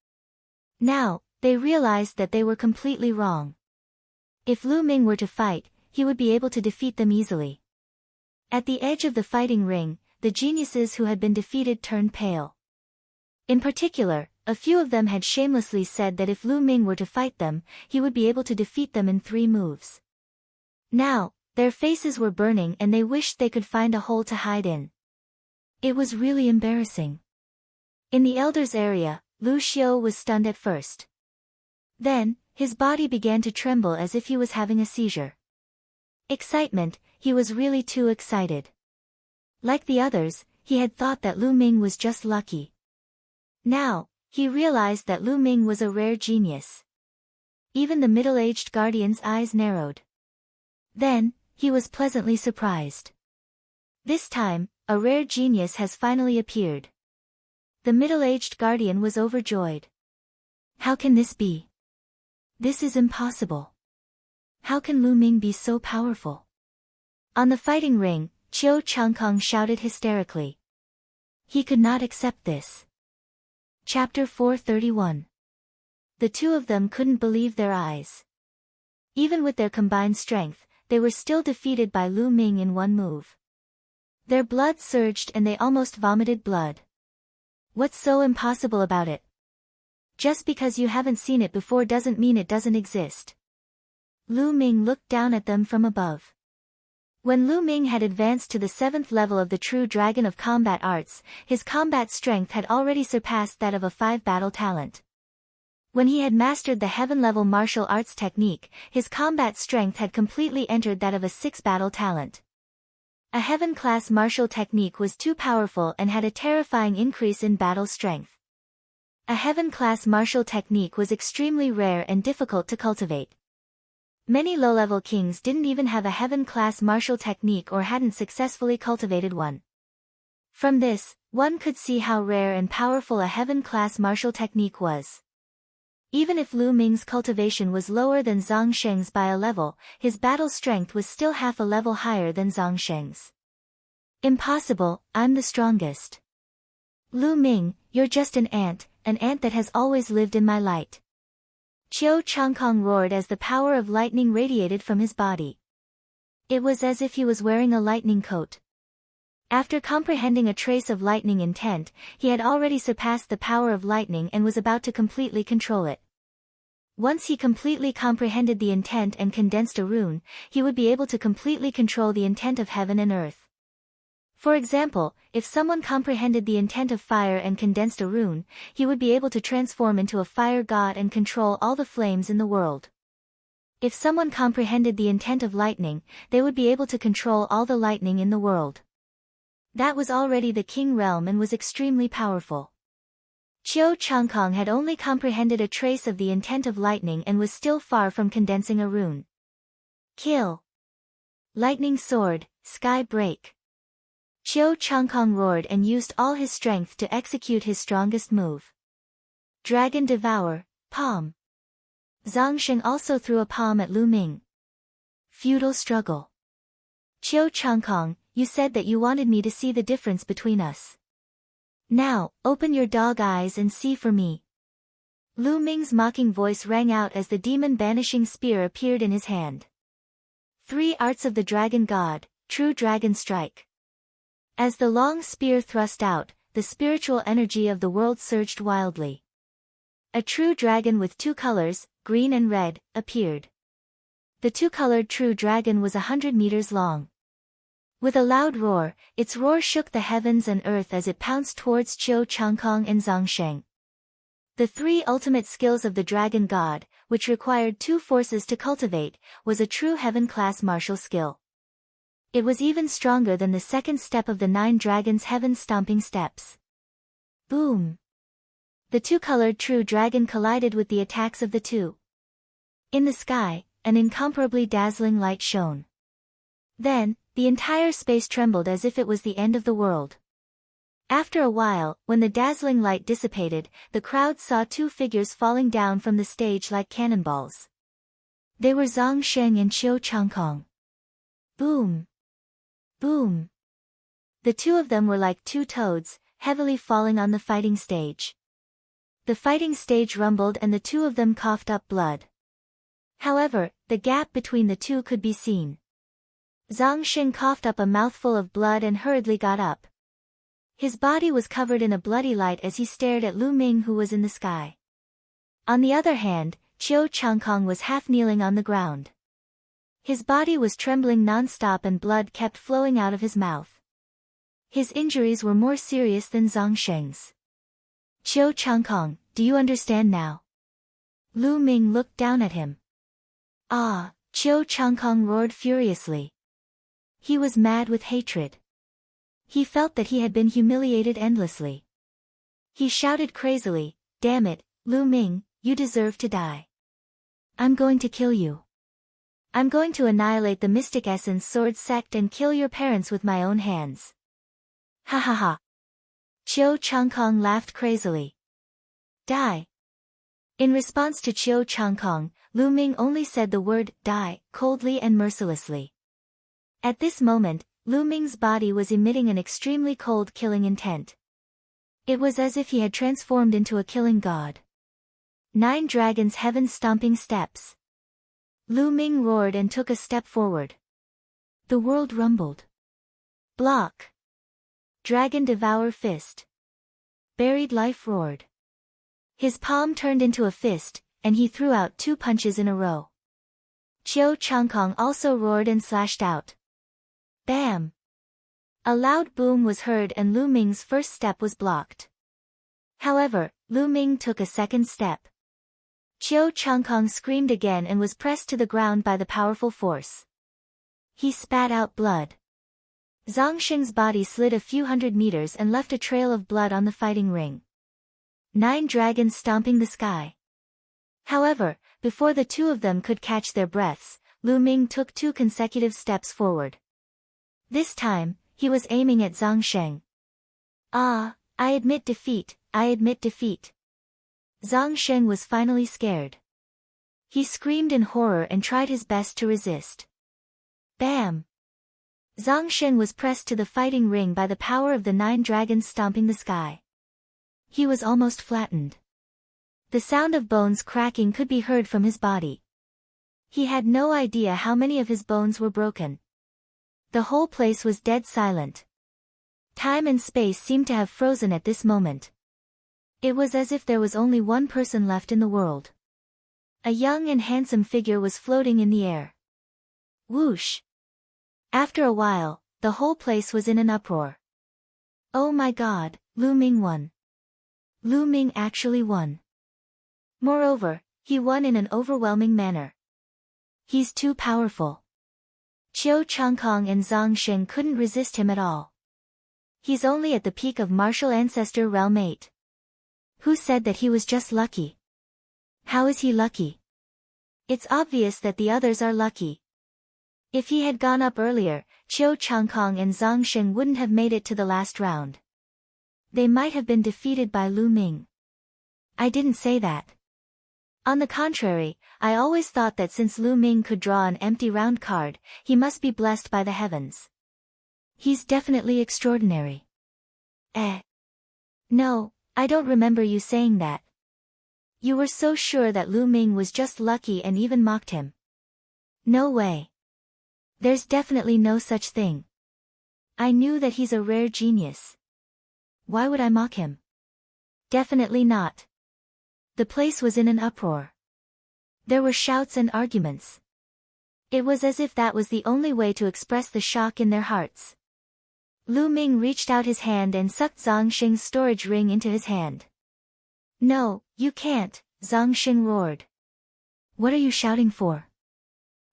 Now, they realized that they were completely wrong. If Lu Ming were to fight, he would be able to defeat them easily. At the edge of the fighting ring, the geniuses who had been defeated turned pale. In particular, a few of them had shamelessly said that if Lu Ming were to fight them, he would be able to defeat them in 3 moves. Now, their faces were burning and they wished they could find a hole to hide in. It was really embarrassing. In the elders' area, Lu Xiu was stunned at first. Then, his body began to tremble as if he was having a seizure. Excitement, he was really too excited. Like the others, he had thought that Lu Ming was just lucky. Now, he realized that Lu Ming was a rare genius. Even the middle-aged guardian's eyes narrowed. Then, he was pleasantly surprised. This time, a rare genius has finally appeared. The middle-aged guardian was overjoyed. How can this be? This is impossible. How can Lu Ming be so powerful? On the fighting ring, Qiu Changkong shouted hysterically. He could not accept this. Chapter 431. The two of them couldn't believe their eyes. Even with their combined strength, they were still defeated by Lu Ming in one move. Their blood surged and they almost vomited blood. What's so impossible about it? Just because you haven't seen it before doesn't mean it doesn't exist. Lu Ming looked down at them from above. When Lu Ming had advanced to the 7th level of the true dragon of combat arts, his combat strength had already surpassed that of a 5 battle talent. When he had mastered the heaven-level martial arts technique, his combat strength had completely entered that of a 6 battle talent. A heaven-class martial technique was too powerful and had a terrifying increase in battle strength. A heaven-class martial technique was extremely rare and difficult to cultivate. Many low-level kings didn't even have a heaven-class martial technique or hadn't successfully cultivated one. From this, one could see how rare and powerful a heaven-class martial technique was. Even if Lu Ming's cultivation was lower than Zhang Sheng's by a level, his battle strength was still half a level higher than Zhang Sheng's. Impossible, I'm the strongest. Lu Ming, you're just an ant that has always lived in my light. Qiu Changkong roared as the power of lightning radiated from his body. It was as if he was wearing a lightning coat. After comprehending a trace of lightning intent, he had already surpassed the power of lightning and was about to completely control it. Once he completely comprehended the intent and condensed a rune, he would be able to completely control the intent of heaven and earth. For example, if someone comprehended the intent of fire and condensed a rune, he would be able to transform into a fire god and control all the flames in the world. If someone comprehended the intent of lightning, they would be able to control all the lightning in the world. That was already the king realm and was extremely powerful. Qiu Changkong had only comprehended a trace of the intent of lightning and was still far from condensing a rune. Kill! Lightning sword, sky break! Qiu Changkong roared and used all his strength to execute his strongest move. Dragon devour, palm. Zhang Sheng also threw a palm at Lu Ming. Feudal struggle. Qiu Changkong, you said that you wanted me to see the difference between us. Now, open your dog eyes and see for me. Lu Ming's mocking voice rang out as the demon-banishing spear appeared in his hand. 3 arts of the dragon god, true dragon strike. As the long spear thrust out, the spiritual energy of the world surged wildly. A true dragon with 2 colors, green and red, appeared. The 2-colored true dragon was 100 meters long. With a loud roar, its roar shook the heavens and earth as it pounced towards Qiu Changkong and Zhang Sheng. The 3 ultimate skills of the dragon god, which required 2 forces to cultivate, was a true heaven-class martial skill. It was even stronger than the 2nd step of the 9 dragons' heaven-stomping steps. Boom! The 2-colored true dragon collided with the attacks of the 2. In the sky, an incomparably dazzling light shone. Then, the entire space trembled as if it was the end of the world. After a while, when the dazzling light dissipated, the crowd saw 2 figures falling down from the stage like cannonballs. They were Zhang Sheng and Qiu Changkong. Boom! Boom! The 2 of them were like 2 toads, heavily falling on the fighting stage. The fighting stage rumbled and the 2 of them coughed up blood. However, the gap between the 2 could be seen. Zhang Sheng coughed up a mouthful of blood and hurriedly got up. His body was covered in a bloody light as he stared at Lu Ming, who was in the sky. On the other hand, Qiu Changkong was half kneeling on the ground. His body was trembling non-stop and blood kept flowing out of his mouth. His injuries were more serious than Zhang Sheng's. Qiu Changkong, do you understand now? Lu Ming looked down at him. Ah! Qiu Changkong roared furiously. He was mad with hatred. He felt that he had been humiliated endlessly. He shouted crazily, "Damn it, Lu Ming, you deserve to die. I'm going to kill you. I'm going to annihilate the Mystic Essence Sword sect and kill your parents with my own hands." Ha ha ha. Qiu Changkong laughed crazily. Die. In response to Qiu Changkong, Lu Ming only said the word, die, coldly and mercilessly. At this moment, Lu Ming's body was emitting an extremely cold killing intent. It was as if he had transformed into a killing god. 9 dragons heaven-stomping steps. Lu Ming roared and took a step forward. The world rumbled. Block. Dragon devour fist. Buried life roared. His palm turned into a fist, and he threw out 2 punches in a row. Qiu Changkong also roared and slashed out. Bam! A loud boom was heard and Lu Ming's first step was blocked. However, Lu Ming took a second step. Qiu Changkong screamed again and was pressed to the ground by the powerful force. He spat out blood. Zhang Sheng's body slid a few hundred meters and left a trail of blood on the fighting ring. 9 dragons stomping the sky. However, before the 2 of them could catch their breaths, Lu Ming took 2 consecutive steps forward. This time, he was aiming at Zhang Sheng. Ah, I admit defeat, I admit defeat. Zhang Sheng was finally scared. He screamed in horror and tried his best to resist. Bam! Zhang Sheng was pressed to the fighting ring by the power of the 9 dragons stomping the sky. He was almost flattened. The sound of bones cracking could be heard from his body. He had no idea how many of his bones were broken. The whole place was dead silent. Time and space seemed to have frozen at this moment. It was as if there was only one person left in the world. A young and handsome figure was floating in the air. Whoosh! After a while, the whole place was in an uproar. Oh my God, Lu Ming won. Lu Ming actually won. Moreover, he won in an overwhelming manner. He's too powerful. Qiu Changkong and Zhang Sheng couldn't resist him at all. He's only at the peak of martial ancestor realm 8. Who said that he was just lucky? How is he lucky? It's obvious that the others are lucky. If he had gone up earlier, Qiu Changkong and Zhang Sheng wouldn't have made it to the last round. They might have been defeated by Lu Ming. I didn't say that. On the contrary, I always thought that since Lu Ming could draw an empty round card, he must be blessed by the heavens. He's definitely extraordinary. No, I don't remember you saying that. You were so sure that Lu Ming was just lucky and even mocked him. No way. There's definitely no such thing. I knew that he's a rare genius. Why would I mock him? Definitely not. The place was in an uproar. There were shouts and arguments. It was as if that was the only way to express the shock in their hearts. Lu Ming reached out his hand and sucked Zhang Xing's storage ring into his hand. No, you can't, Zhang Xing roared. What are you shouting for?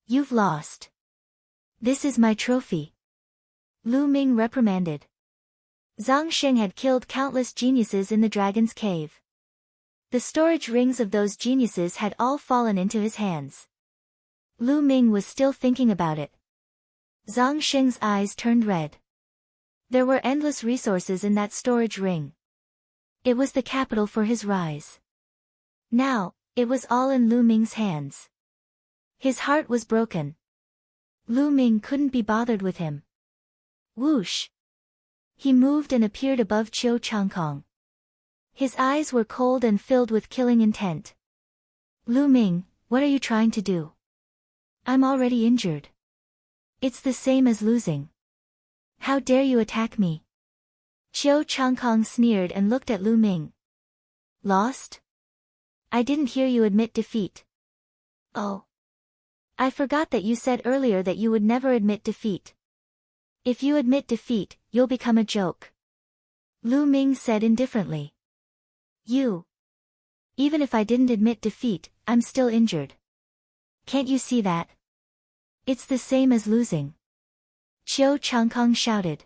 You've lost. This is my trophy. Lu Ming reprimanded. Zhang Xing had killed countless geniuses in the dragon's cave. The storage rings of those geniuses had all fallen into his hands. Lu Ming was still thinking about it. Zhang Xing's eyes turned red. There were endless resources in that storage ring. It was the capital for his rise. Now, it was all in Lu Ming's hands. His heart was broken. Lu Ming couldn't be bothered with him. Whoosh! He moved and appeared above Qiu Changkong. His eyes were cold and filled with killing intent. Lu Ming, what are you trying to do? I'm already injured. It's the same as losing. How dare you attack me? Qiu Changkong sneered and looked at Lu Ming. Lost? I didn't hear you admit defeat. Oh. I forgot that you said earlier that you would never admit defeat. If you admit defeat, you'll become a joke. Lu Ming said indifferently. Even if I didn't admit defeat, I'm still injured. Can't you see that? It's the same as losing. Qiu Changkong shouted.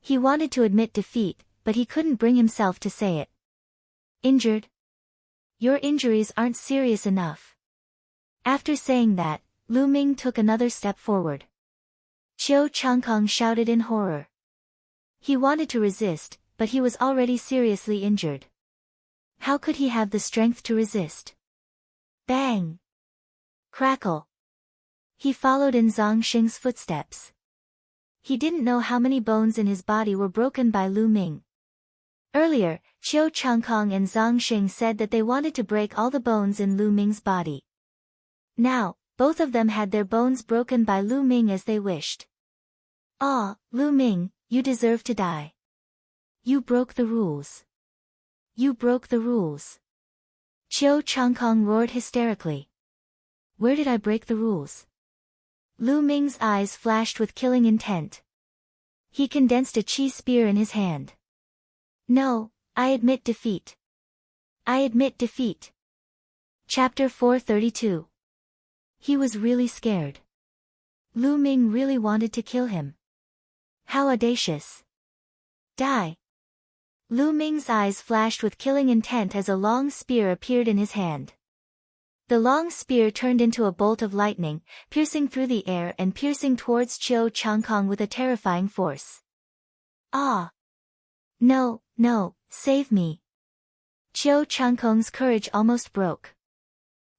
He wanted to admit defeat, but he couldn't bring himself to say it. Injured? Your injuries aren't serious enough. After saying that, Lu Ming took another step forward. Qiu Changkong shouted in horror. He wanted to resist, but he was already seriously injured. How could he have the strength to resist? Bang! Crackle! He followed in Zhang Xing's footsteps. He didn't know how many bones in his body were broken by Lu Ming. Earlier, Qiu Changkong and Zhang Xing said that they wanted to break all the bones in Lu Ming's body. Now, both of them had their bones broken by Lu Ming as they wished. Ah, Lu Ming, you deserve to die. You broke the rules. You broke the rules. Qiu Changkong roared hysterically. Where did I break the rules? Lu Ming's eyes flashed with killing intent. He condensed a chi spear in his hand. No, I admit defeat. I admit defeat. Chapter 432. He was really scared. Lu Ming really wanted to kill him. How audacious. Die. Lu Ming's eyes flashed with killing intent as a long spear appeared in his hand. The long spear turned into a bolt of lightning, piercing through the air and piercing towards Qiu Changkong with a terrifying force. Ah! No, save me. Qiu Changkong's courage almost broke.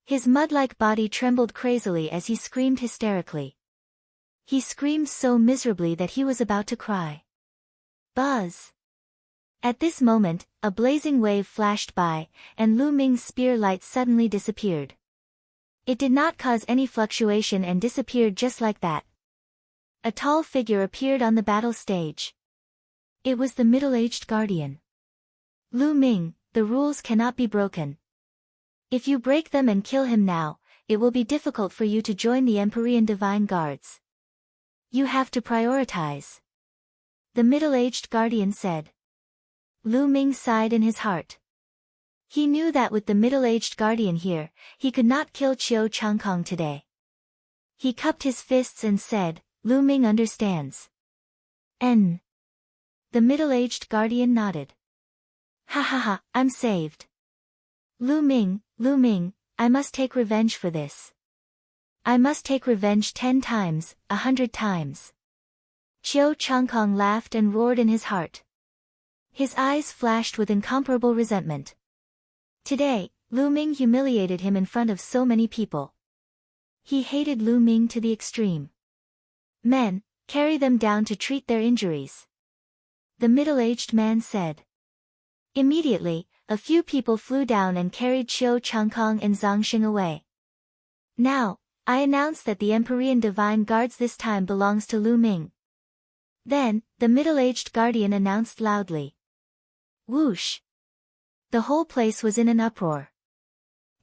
His mud-like body trembled crazily as he screamed hysterically. He screamed so miserably that he was about to cry. Buzz! At this moment, a blazing wave flashed by, and Lu Ming's spear light suddenly disappeared. It did not cause any fluctuation and disappeared just like that. A tall figure appeared on the battle stage. It was the middle-aged guardian. Lu Ming, the rules cannot be broken. If you break them and kill him now, it will be difficult for you to join the Empyrean Divine Guards. You have to prioritize. The middle-aged guardian said. Lu Ming sighed in his heart. He knew that with the middle-aged guardian here, he could not kill Qiu Changkong today. He cupped his fists and said, Lu Ming understands. The middle-aged guardian nodded. Ha ha ha, I'm saved. Lu Ming, I must take revenge for this. I must take revenge 10 times, 100 times. Chiu Changkong laughed and roared in his heart. His eyes flashed with incomparable resentment. Today, Lu Ming humiliated him in front of so many people. He hated Lu Ming to the extreme. Men, carry them down to treat their injuries. The middle-aged man said. Immediately, a few people flew down and carried Chiu Changkong and Zhang Xing away. Now, I announce that the Empyrean Divine Guards this time belongs to Lu Ming. Then, the middle-aged guardian announced loudly. Whoosh! The whole place was in an uproar.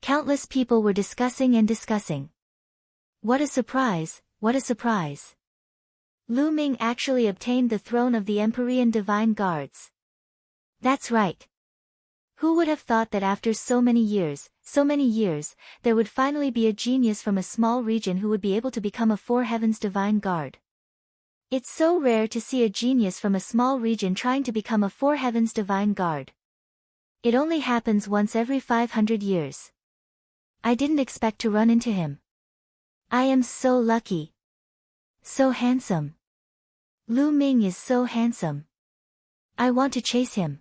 Countless people were discussing and discussing. What a surprise, what a surprise. Lu Ming actually obtained the throne of the Empyrean Divine Guards. That's right. Who would have thought that after so many years, there would finally be a genius from a small region who would be able to become a Four Heavens Divine Guard? It's so rare to see a genius from a small region trying to become a Four Heavens Divine Guard. It only happens once every 500 years. I didn't expect to run into him. I am so lucky. So handsome. Lu Ming is so handsome. I want to chase him.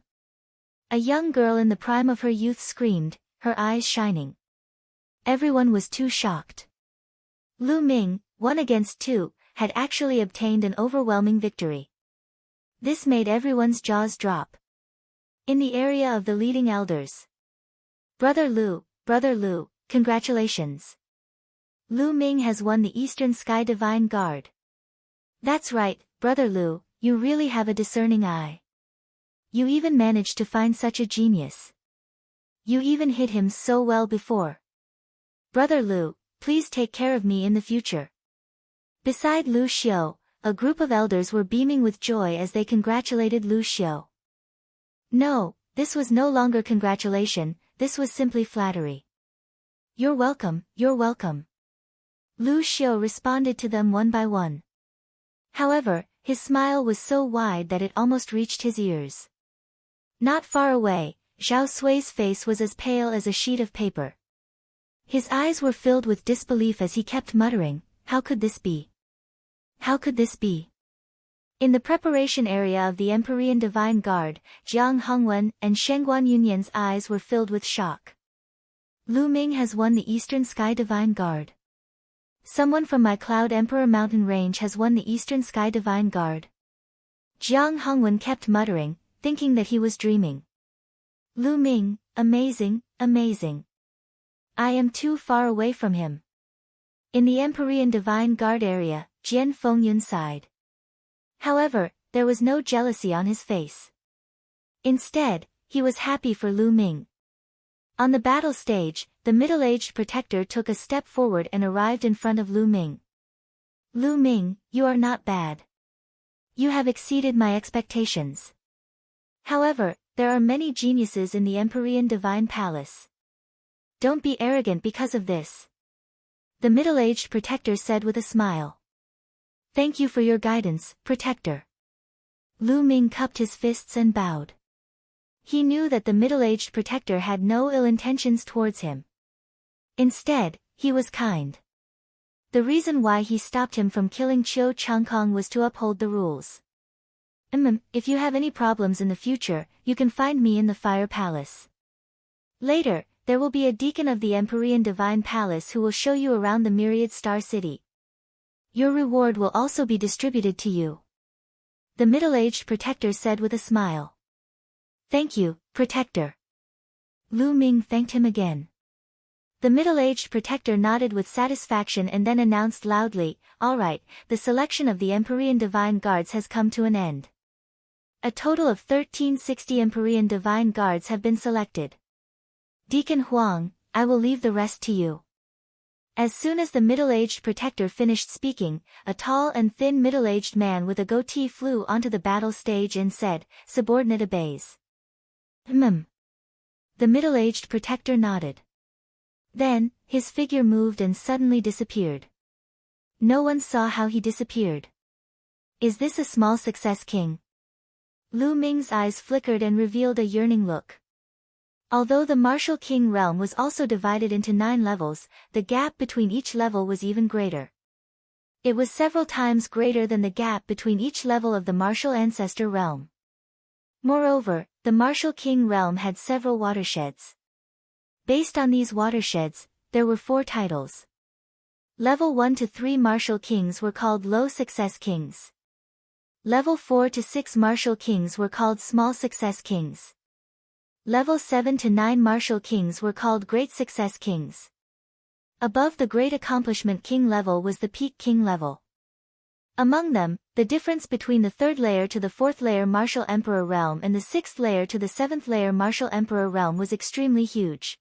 A young girl in the prime of her youth screamed, her eyes shining. Everyone was too shocked. Lu Ming, 1 against 2, had actually obtained an overwhelming victory. This made everyone's jaws drop. In the area of the leading elders. Brother Lu, congratulations. Lu Ming has won the Eastern Sky Divine Guard. That's right, Brother Lu, you really have a discerning eye. You even managed to find such a genius. You even hit him so well before. Brother Lu, please take care of me in the future. Beside Lu Xiu, a group of elders were beaming with joy as they congratulated Lu Xiu. No, this was no longer congratulation, this was simply flattery. You're welcome, you're welcome. Lu Xiu responded to them one by one. However, his smile was so wide that it almost reached his ears. Not far away, Zhao Sui's face was as pale as a sheet of paper. His eyes were filled with disbelief as he kept muttering, how could this be? How could this be? In the preparation area of the Empyrean Divine Guard, Jiang Hongwen and Shengguan Yunyan's eyes were filled with shock. Lu Ming has won the Eastern Sky Divine Guard. Someone from my Cloud Emperor mountain range has won the Eastern Sky Divine Guard. Jiang Hongwen kept muttering, thinking that he was dreaming. Lu Ming, amazing, amazing. I am too far away from him. In the Empyrean Divine Guard area, Jian Fengyun sighed. However, there was no jealousy on his face. Instead, he was happy for Lu Ming. On the battle stage, the middle-aged protector took a step forward and arrived in front of Lu Ming. Lu Ming, you are not bad. You have exceeded my expectations. However, there are many geniuses in the Empyrean Divine Palace. Don't be arrogant because of this. The middle-aged protector said with a smile. Thank you for your guidance, protector. Lu Ming cupped his fists and bowed. He knew that the middle-aged protector had no ill intentions towards him. Instead, he was kind. The reason why he stopped him from killing Chiu Changkong was to uphold the rules. If you have any problems in the future, you can find me in the Fire Palace. Later, there will be a deacon of the Empyrean Divine Palace who will show you around the Myriad Star City. Your reward will also be distributed to you. The middle-aged protector said with a smile. Thank you, protector. Lu Ming thanked him again. The middle-aged protector nodded with satisfaction and then announced loudly, all right, the selection of the Empyrean Divine Guards has come to an end. A total of 1360 Empyrean Divine Guards have been selected. Deacon Huang, I will leave the rest to you. As soon as the middle-aged protector finished speaking, a tall and thin middle-aged man with a goatee flew onto the battle stage and said, subordinate obeys. The middle-aged protector nodded. Then, his figure moved and suddenly disappeared. No one saw how he disappeared. Is this a small success, King? Lu Ming's eyes flickered and revealed a yearning look. Although the martial king realm was also divided into 9 levels, the gap between each level was even greater. It was several times greater than the gap between each level of the martial ancestor realm. Moreover, the martial king realm had several watersheds. Based on these watersheds, there were 4 titles. Level 1 to 3 martial kings were called low success kings. Level 4 to 6 martial kings were called small success kings. Level 7 to 9 martial kings were called great success kings. Above the great accomplishment king level was the peak king level. Among them, the difference between the 3rd layer to the 4th layer martial emperor realm and the 6th layer to the 7th layer martial emperor realm was extremely huge.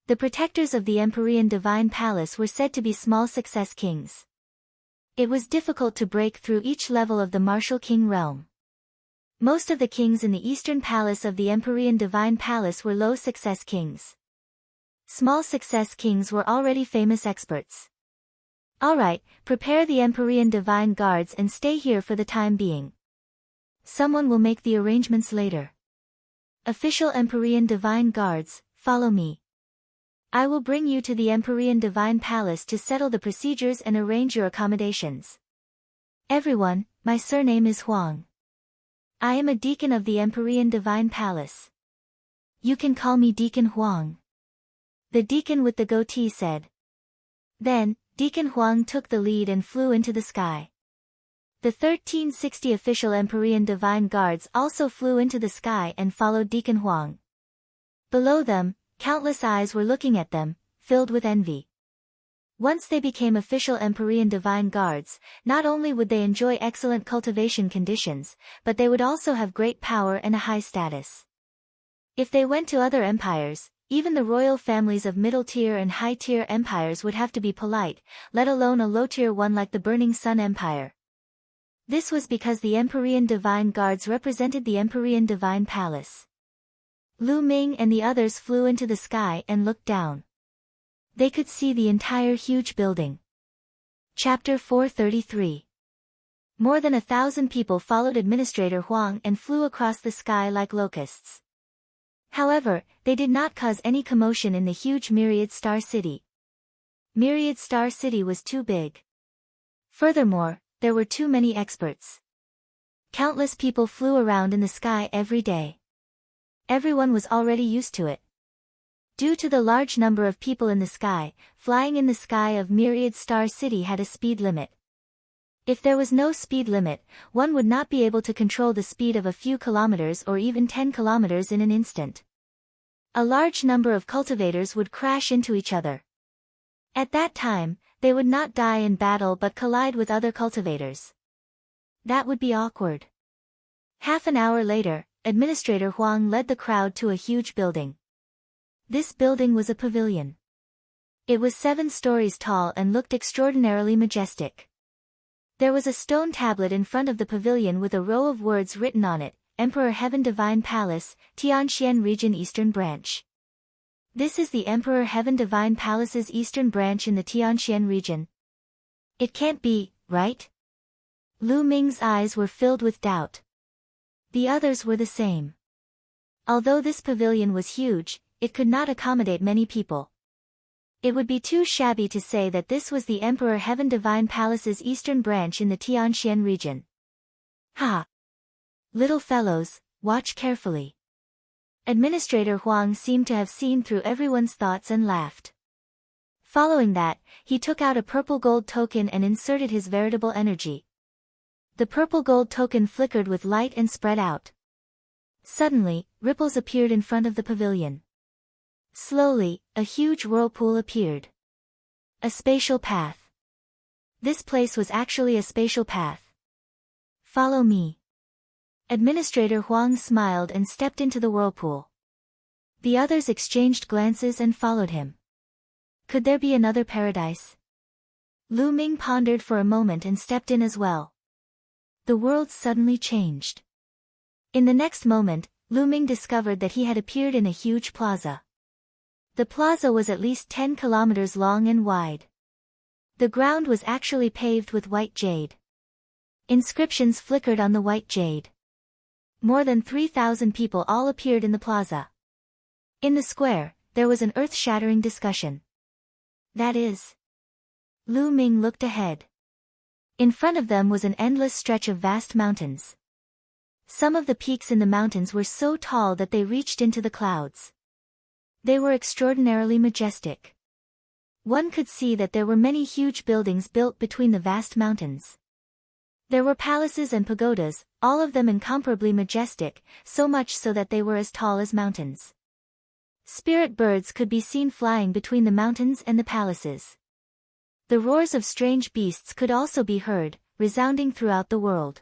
The protectors of the Empyrean Divine Palace were said to be small success kings. It was difficult to break through each level of the martial king realm. Most of the kings in the Eastern Palace of the Empyrean Divine Palace were low success kings. Small success kings were already famous experts. Alright, prepare the Empyrean Divine Guards and stay here for the time being. Someone will make the arrangements later. Official Empyrean Divine Guards, follow me. I will bring you to the Empyrean Divine Palace to settle the procedures and arrange your accommodations. Everyone, my surname is Huang. I am a deacon of the Empyrean Divine Palace. You can call me Deacon Huang. The deacon with the goatee said. Then, Deacon Huang took the lead and flew into the sky. The 1360 official Empyrean Divine Guards also flew into the sky and followed Deacon Huang. Below them, countless eyes were looking at them, filled with envy. Once they became official Empyrean Divine Guards, not only would they enjoy excellent cultivation conditions, but they would also have great power and a high status. If they went to other empires, even the royal families of middle-tier and high-tier empires would have to be polite, let alone a low-tier one like the Burning Sun Empire. This was because the Empyrean Divine Guards represented the Empyrean Divine Palace. Lu Ming and the others flew into the sky and looked down. They could see the entire huge building. Chapter 433. More than 1,000 people followed Administrator Huang and flew across the sky like locusts. However, they did not cause any commotion in the huge Myriad Star City. Myriad Star City was too big. Furthermore, there were too many experts. Countless people flew around in the sky every day. Everyone was already used to it. Due to the large number of people in the sky, flying in the sky of Myriad Star City had a speed limit. If there was no speed limit, one would not be able to control the speed of a few kilometers or even 10 kilometers in an instant. A large number of cultivators would crash into each other. At that time, they would not die in battle but collide with other cultivators. That would be awkward. Half an hour later, Administrator Huang led the crowd to a huge building. This building was a pavilion. It was 7 stories tall and looked extraordinarily majestic. There was a stone tablet in front of the pavilion with a row of words written on it, Emperor Heaven Divine Palace, Tianxian Region Eastern Branch. This is the Emperor Heaven Divine Palace's eastern branch in the Tianxian region. It can't be, right? Lu Ming's eyes were filled with doubt. The others were the same. Although this pavilion was huge, it could not accommodate many people. It would be too shabby to say that this was the Emperor Heaven Divine Palace's eastern branch in the Tianxian region. Ha! Little fellows, watch carefully. Administrator Huang seemed to have seen through everyone's thoughts and laughed. Following that, he took out a purple gold token and inserted his veritable energy. The purple gold token flickered with light and spread out. Suddenly, ripples appeared in front of the pavilion. Slowly, a huge whirlpool appeared. A spatial path. This place was actually a spatial path. Follow me. Administrator Huang smiled and stepped into the whirlpool. The others exchanged glances and followed him. Could there be another paradise? Lu Ming pondered for a moment and stepped in as well. The world suddenly changed. In the next moment, Lu Ming discovered that he had appeared in a huge plaza. The plaza was at least 10 kilometers long and wide. The ground was actually paved with white jade. Inscriptions flickered on the white jade. More than 3,000 people all appeared in the plaza. In the square, there was an earth-shattering discussion. That is. Lu Ming looked ahead. In front of them was an endless stretch of vast mountains. Some of the peaks in the mountains were so tall that they reached into the clouds. They were extraordinarily majestic. One could see that there were many huge buildings built between the vast mountains. There were palaces and pagodas, all of them incomparably majestic, so much so that they were as tall as mountains. Spirit birds could be seen flying between the mountains and the palaces. The roars of strange beasts could also be heard, resounding throughout the world.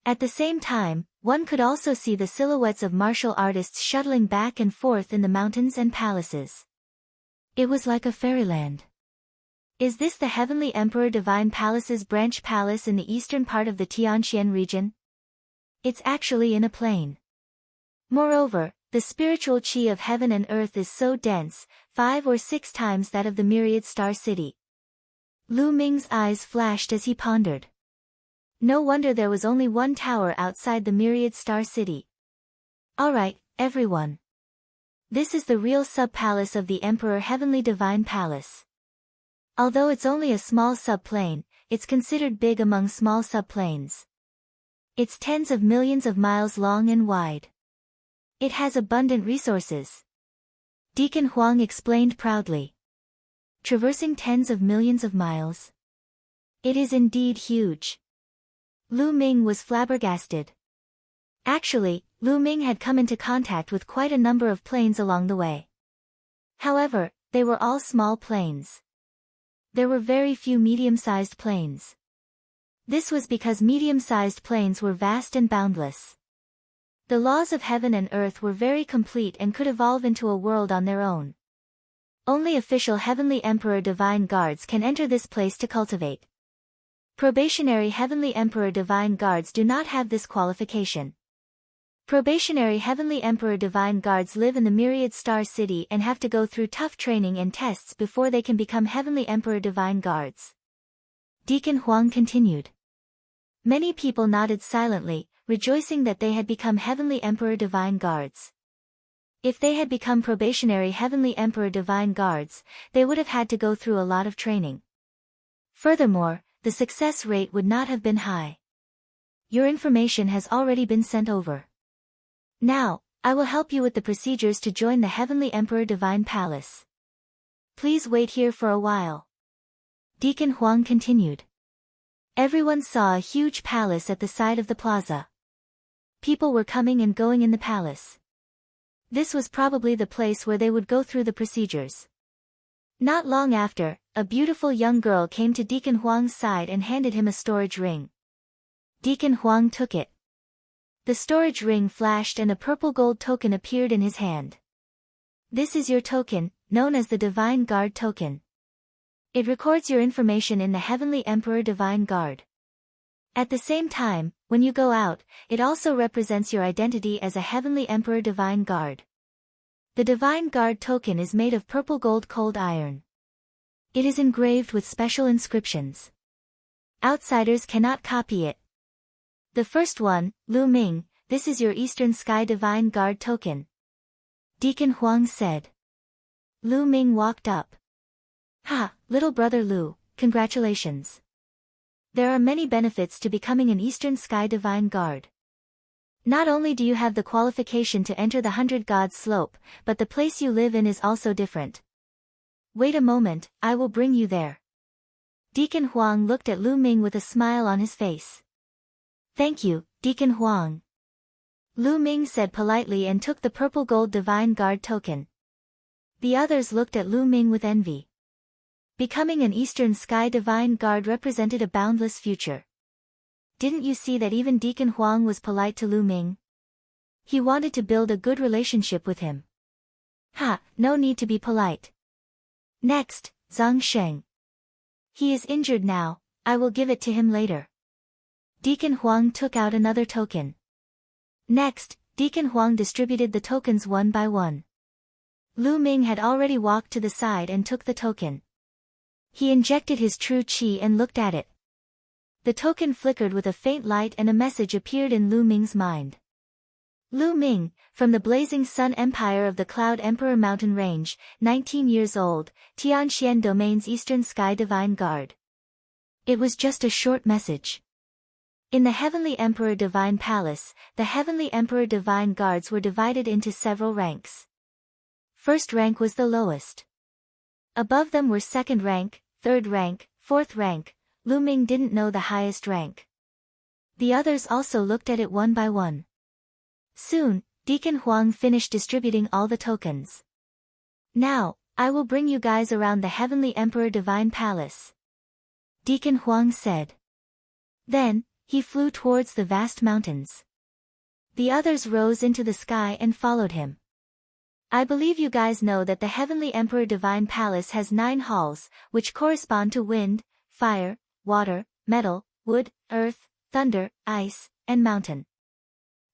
At the same time, one could also see the silhouettes of martial artists shuttling back and forth in the mountains and palaces. It was like a fairyland. Is this the Heavenly Emperor Divine Palace's branch palace in the eastern part of the Tianxian region? It's actually in a plain. Moreover, the spiritual qi of heaven and earth is so dense, 5 or 6 times that of the myriad star city. Lu Ming's eyes flashed as he pondered. No wonder there was only one tower outside the myriad star city. Alright, everyone. This is the real sub-palace of the Emperor Heavenly Divine Palace. Although it's only a small subplane, it's considered big among small subplanes. It's tens of millions of miles long and wide. It has abundant resources. Deacon Huang explained proudly. Traversing tens of millions of miles. It is indeed huge. Lu Ming was flabbergasted. Actually, Lu Ming had come into contact with quite a number of planes along the way. However, they were all small planes. There were very few medium-sized planes. This was because medium-sized planes were vast and boundless. The laws of heaven and earth were very complete and could evolve into a world on their own. Only official Heavenly Emperor Divine Guards can enter this place to cultivate. Probationary Heavenly Emperor Divine Guards do not have this qualification. Probationary Heavenly Emperor Divine Guards live in the Myriad Star City and have to go through tough training and tests before they can become Heavenly Emperor Divine Guards. Deacon Huang continued. Many people nodded silently, rejoicing that they had become Heavenly Emperor Divine Guards. If they had become probationary Heavenly Emperor Divine Guards, they would have had to go through a lot of training. Furthermore, the success rate would not have been high. Your information has already been sent over. Now, I will help you with the procedures to join the Heavenly Emperor Divine Palace. Please wait here for a while. Deacon Huang continued. Everyone saw a huge palace at the side of the plaza. People were coming and going in the palace. This was probably the place where they would go through the procedures. Not long after, a beautiful young girl came to Deacon Huang's side and handed him a storage ring. Deacon Huang took it. The storage ring flashed and a purple gold token appeared in his hand. This is your token, known as the Divine Guard token. It records your information in the Heavenly Emperor Divine Guard. At the same time, when you go out, it also represents your identity as a Heavenly Emperor Divine Guard. The Divine Guard token is made of purple gold cold iron. It is engraved with special inscriptions. Outsiders cannot copy it. The first one, Lu Ming, this is your Eastern Sky Divine Guard token. Deacon Huang said. Lu Ming walked up. Ha, little brother Lu, congratulations. There are many benefits to becoming an Eastern Sky Divine Guard. Not only do you have the qualification to enter the 100 Gods slope, but the place you live in is also different. Wait a moment, I will bring you there. Deacon Huang looked at Lu Ming with a smile on his face. Thank you, Deacon Huang. Lu Ming said politely and took the purple gold Divine Guard token. The others looked at Lu Ming with envy. Becoming an Eastern Sky Divine Guard represented a boundless future. Didn't you see that even Deacon Huang was polite to Lu Ming? He wanted to build a good relationship with him. Ha, no need to be polite. Next, Zhang Sheng. He is injured now, I will give it to him later. Deacon Huang took out another token. Next, Deacon Huang distributed the tokens one by one. Lu Ming had already walked to the side and took the token. He injected his true qi and looked at it. The token flickered with a faint light and a message appeared in Lu Ming's mind. Lu Ming, from the Blazing Sun Empire of the Cloud Emperor Mountain Range, 19 years old, Tianxian Domain's Eastern Sky Divine Guard. It was just a short message. In the Heavenly Emperor Divine Palace, the Heavenly Emperor Divine Guards were divided into several ranks. First rank was the lowest. Above them were second rank, third rank, fourth rank. Lu Ming didn't know the highest rank. The others also looked at it one by one. Soon, Deacon Huang finished distributing all the tokens. Now, I will bring you guys around the Heavenly Emperor Divine Palace, Deacon Huang said. Then, he flew towards the vast mountains. The others rose into the sky and followed him. I believe you guys know that the Heavenly Emperor Divine Palace has 9 halls, which correspond to wind, fire, water, metal, wood, earth, thunder, ice, and mountain.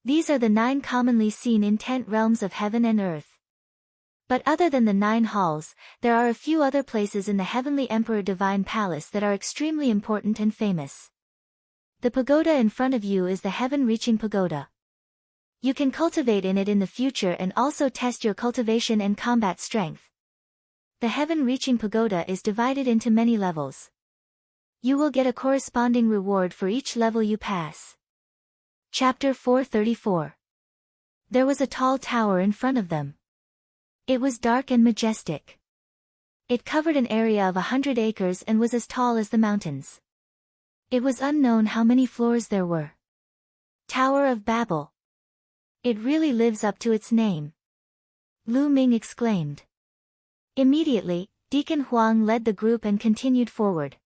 These are the 9 commonly seen in 10 realms of heaven and earth. But other than the 9 halls, there are a few other places in the Heavenly Emperor Divine Palace that are extremely important and famous. The pagoda in front of you is the heaven-reaching pagoda. You can cultivate in it in the future and also test your cultivation and combat strength. The heaven-reaching pagoda is divided into many levels. You will get a corresponding reward for each level you pass. Chapter 434. There was a tall tower in front of them. It was dark and majestic. It covered an area of 100 acres and was as tall as the mountains. It was unknown how many floors there were. Tower of Babel. It really lives up to its name, Lu Ming exclaimed. Immediately, Deacon Huang led the group and continued forward.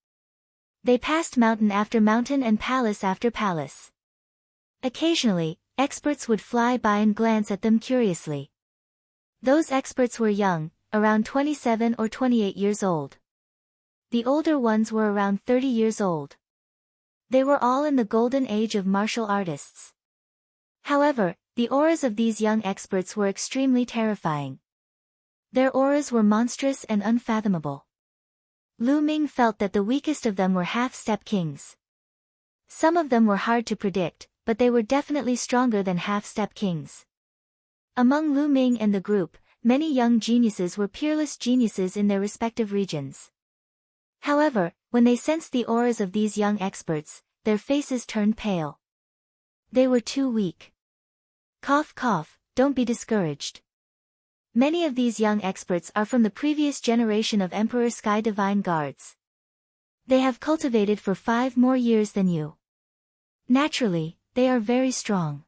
They passed mountain after mountain and palace after palace. Occasionally, experts would fly by and glance at them curiously. Those experts were young, around 27 or 28 years old. The older ones were around 30 years old. They were all in the golden age of martial artists. However, the auras of these young experts were extremely terrifying. Their auras were monstrous and unfathomable. Lu Ming felt that the weakest of them were half-step kings. Some of them were hard to predict, but they were definitely stronger than half-step kings. Among Lu Ming and the group, many young geniuses were peerless geniuses in their respective regions. However, when they sensed the auras of these young experts, their faces turned pale. They were too weak. Cough cough, don't be discouraged. Many of these young experts are from the previous generation of Emperor Sky Divine Guards. They have cultivated for 5 more years than you. Naturally, they are very strong.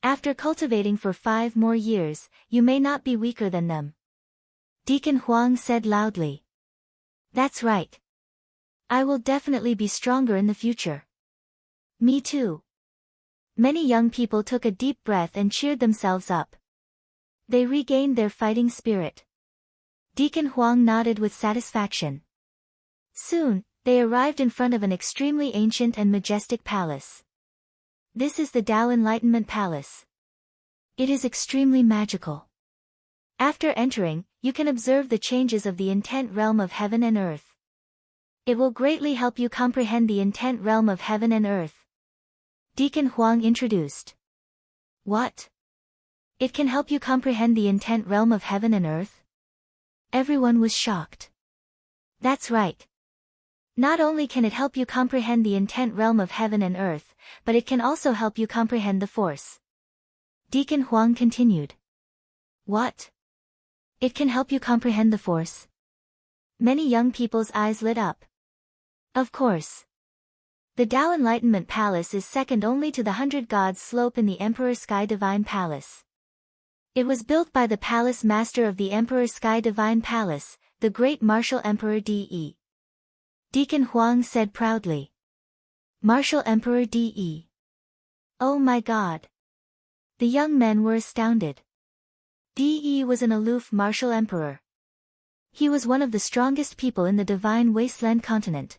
After cultivating for 5 more years, you may not be weaker than them, Deacon Huang said loudly. That's right. I will definitely be stronger in the future. Me too. Many young people took a deep breath and cheered themselves up. They regained their fighting spirit. Deacon Huang nodded with satisfaction. Soon, they arrived in front of an extremely ancient and majestic palace. This is the Tao Enlightenment Palace. It is extremely magical. After entering, you can observe the changes of the intent realm of heaven and earth. It will greatly help you comprehend the intent realm of heaven and earth, Deacon Huang introduced. What? It can help you comprehend the intent realm of heaven and earth? Everyone was shocked. That's right. Not only can it help you comprehend the intent realm of heaven and earth, but it can also help you comprehend the force. Deacon Huang continued. What? It can help you comprehend the force? Many young people's eyes lit up. Of course. The Tao Enlightenment Palace is second only to the 100 Gods Slope in the Emperor Sky Divine Palace. It was built by the Palace Master of the Emperor Sky Divine Palace, the Great Martial Emperor De. Deacon Huang said proudly. Martial Emperor De. Oh my God. The young men were astounded. De was an aloof martial emperor. He was one of the strongest people in the Divine Wasteland continent.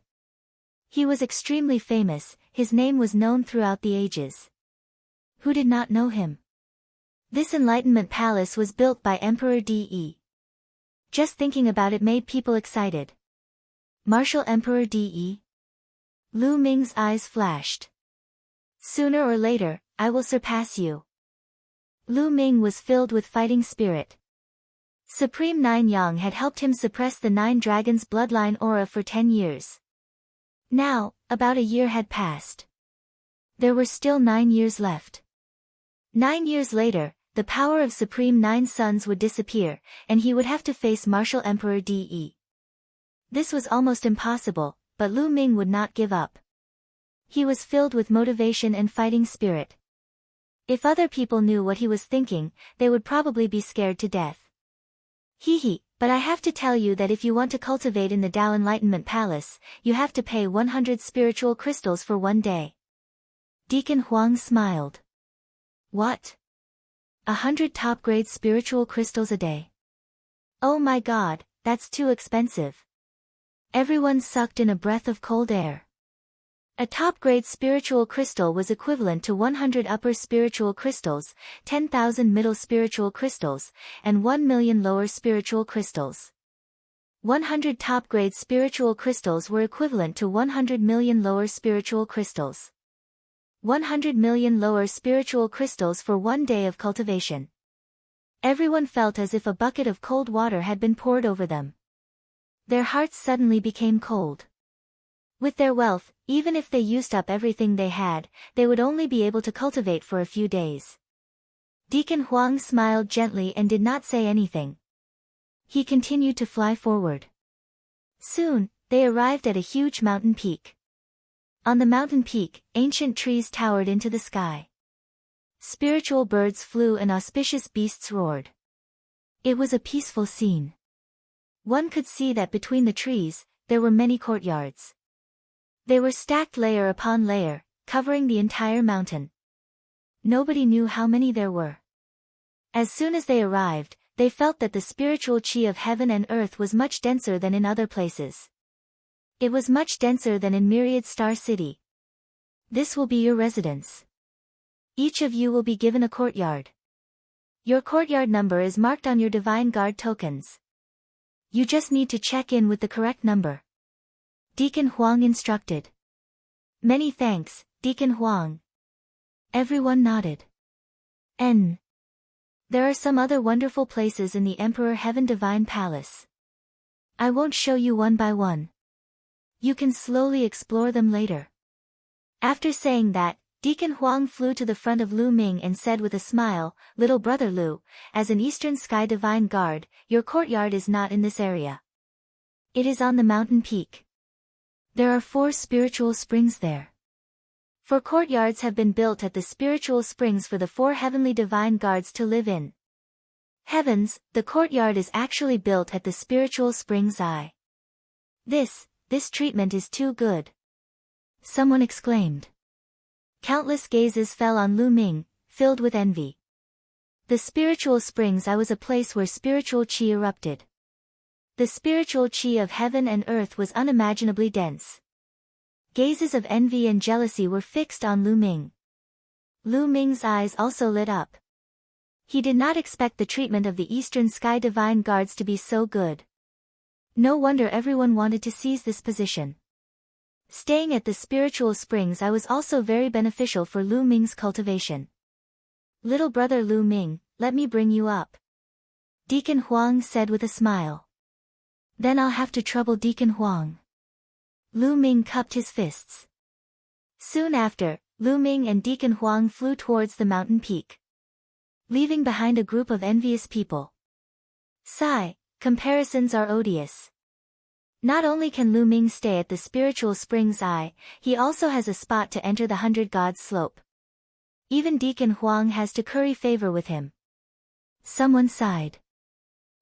He was extremely famous, his name was known throughout the ages. Who did not know him? This Enlightenment Palace was built by Emperor De. Just thinking about it made people excited. Martial Emperor De. Lu Ming's eyes flashed. Sooner or later, I will surpass you. Lu Ming was filled with fighting spirit. Supreme Nine Yang had helped him suppress the Nine Dragons' bloodline aura for 10 years. Now, about a year had passed. There were still 9 years left. 9 years later, the power of Supreme Nine Suns would disappear, and he would have to face Martial Emperor De. This was almost impossible, but Lu Ming would not give up. He was filled with motivation and fighting spirit. If other people knew what he was thinking, they would probably be scared to death. But I have to tell you that if you want to cultivate in the Tao Enlightenment Palace, you have to pay 100 spiritual crystals for 1 day. Deacon Huang smiled. What? 100 top-grade spiritual crystals a day? Oh my god, that's too expensive. Everyone sucked in a breath of cold air. A top-grade spiritual crystal was equivalent to 100 upper spiritual crystals, 10,000 middle spiritual crystals, and 1 million lower spiritual crystals. 100 top-grade spiritual crystals were equivalent to 100 million lower spiritual crystals. 100 million lower spiritual crystals for 1 day of cultivation. Everyone felt as if a bucket of cold water had been poured over them. Their hearts suddenly became cold. With their wealth, even if they used up everything they had, they would only be able to cultivate for a few days. Deacon Huang smiled gently and did not say anything. He continued to fly forward. Soon, they arrived at a huge mountain peak. On the mountain peak, ancient trees towered into the sky. Spiritual birds flew and auspicious beasts roared. It was a peaceful scene. One could see that between the trees, there were many courtyards. They were stacked layer upon layer, covering the entire mountain. Nobody knew how many there were. As soon as they arrived, they felt that the spiritual chi of heaven and earth was much denser than in other places. It was much denser than in Myriad Star City. This will be your residence. Each of you will be given a courtyard. Your courtyard number is marked on your Divine Guard tokens. You just need to check in with the correct number. Deacon Huang instructed. Many thanks, Deacon Huang. Everyone nodded. There are some other wonderful places in the Emperor Heaven Divine Palace. I won't show you one by one. You can slowly explore them later. After saying that, Deacon Huang flew to the front of Lu Ming and said with a smile, Little brother Lu, as an Eastern Sky Divine Guard, your courtyard is not in this area. It is on the mountain peak. There are 4 spiritual springs there. 4 courtyards have been built at the spiritual springs for the 4 heavenly divine guards to live in. Heavens, the courtyard is actually built at the spiritual springs eye. This treatment is too good. Someone exclaimed. Countless gazes fell on Lu Ming, filled with envy. The spiritual springs eye was a place where spiritual chi erupted. The spiritual chi of heaven and earth was unimaginably dense. Gazes of envy and jealousy were fixed on Lu Ming. Lu Ming's eyes also lit up. He did not expect the treatment of the Eastern Sky Divine Guards to be so good. No wonder everyone wanted to seize this position. Staying at the spiritual springs eye was also very beneficial for Lu Ming's cultivation. Little brother Lu Ming, let me bring you up. Deacon Huang said with a smile. Then I'll have to trouble Deacon Huang. Lu Ming cupped his fists. Soon after, Lu Ming and Deacon Huang flew towards the mountain peak, leaving behind a group of envious people. Sigh, comparisons are odious. Not only can Lu Ming stay at the spiritual springs eye, he also has a spot to enter the 100 Gods slope. Even Deacon Huang has to curry favor with him. Someone sighed.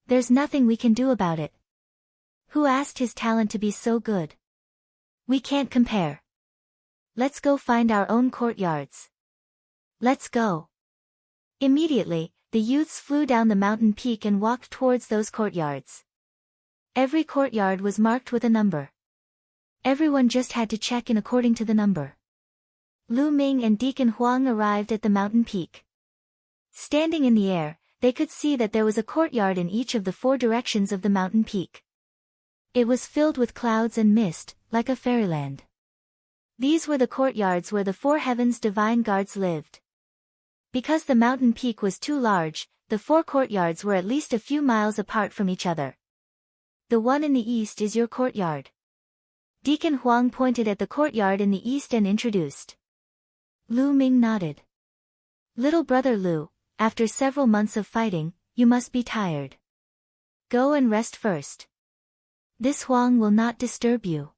There's nothing we can do about it. Who asked his talent to be so good? We can't compare. Let's go find our own courtyards. Let's go. Immediately, the youths flew down the mountain peak and walked towards those courtyards. Every courtyard was marked with a number. Everyone just had to check in according to the number. Lu Ming and Deacon Huang arrived at the mountain peak. Standing in the air, they could see that there was a courtyard in each of the 4 directions of the mountain peak. It was filled with clouds and mist, like a fairyland. These were the courtyards where the 4 heavens divine guards lived. Because the mountain peak was too large, the 4 courtyards were at least a few miles apart from each other. The one in the east is your courtyard. Deacon Huang pointed at the courtyard in the east and introduced. Lu Ming nodded. Little brother Lu, after several months of fighting, you must be tired. Go and rest first. This Huang will not disturb you.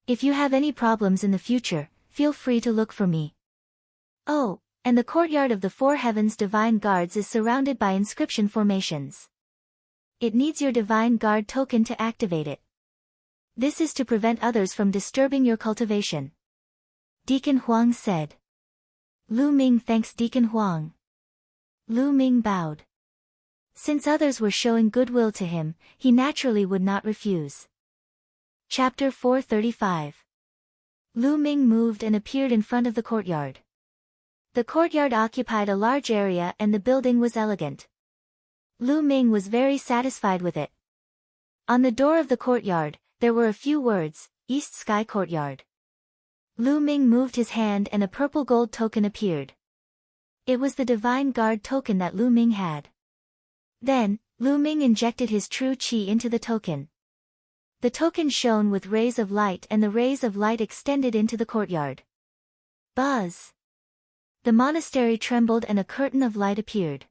If you have any problems in the future, feel free to look for me. Oh, and the courtyard of the 4 heavens divine guards is surrounded by inscription formations. It needs your divine guard token to activate it. This is to prevent others from disturbing your cultivation. Deacon Huang said. Lu Ming thanks Deacon Huang. Lu Ming bowed. Since others were showing goodwill to him, he naturally would not refuse. Chapter 435. Lu Ming moved and appeared in front of the courtyard. The courtyard occupied a large area and the building was elegant. Lu Ming was very satisfied with it. On the door of the courtyard, there were a few words, East Sky Courtyard. Lu Ming moved his hand and a purple gold token appeared. It was the Divine Guard token that Lu Ming had. Then, Lu Ming injected his true qi into the token. The token shone with rays of light and the rays of light extended into the courtyard. Buzz! The monastery trembled and a curtain of light appeared.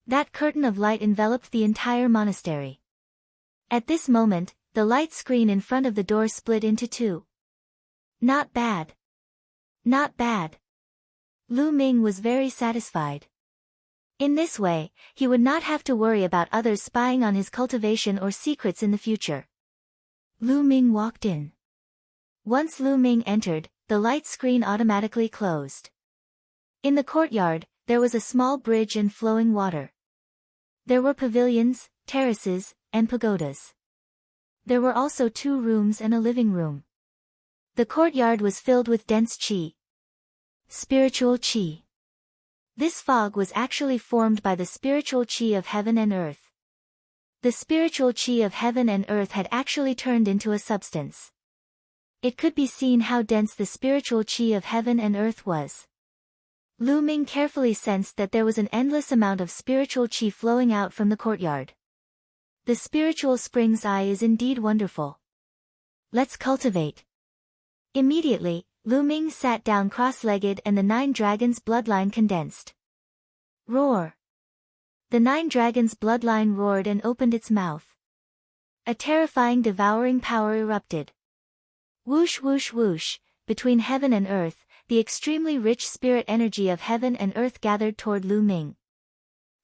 That curtain of light enveloped the entire monastery. At this moment, the light screen in front of the door split into 2. Not bad. Not bad. Lu Ming was very satisfied. In this way, he would not have to worry about others spying on his cultivation or secrets in the future. Lu Ming walked in. Once Lu Ming entered, the light screen automatically closed. In the courtyard, there was a small bridge and flowing water. There were pavilions, terraces, and pagodas. There were also 2 rooms and a living room. The courtyard was filled with dense qi. Spiritual qi. This fog was actually formed by the spiritual qi of heaven and earth. The spiritual qi of heaven and earth had actually turned into a substance. It could be seen how dense the spiritual qi of heaven and earth was. Lu Ming carefully sensed that there was an endless amount of spiritual qi flowing out from the courtyard. The spiritual spring's eye is indeed wonderful. Let's cultivate. Immediately, Lu Ming sat down cross-legged and the 9 dragons' bloodline condensed. Roar! The 9 dragons' bloodline roared and opened its mouth. A terrifying devouring power erupted. Whoosh whoosh whoosh, between heaven and earth, the extremely rich spirit energy of heaven and earth gathered toward Lu Ming.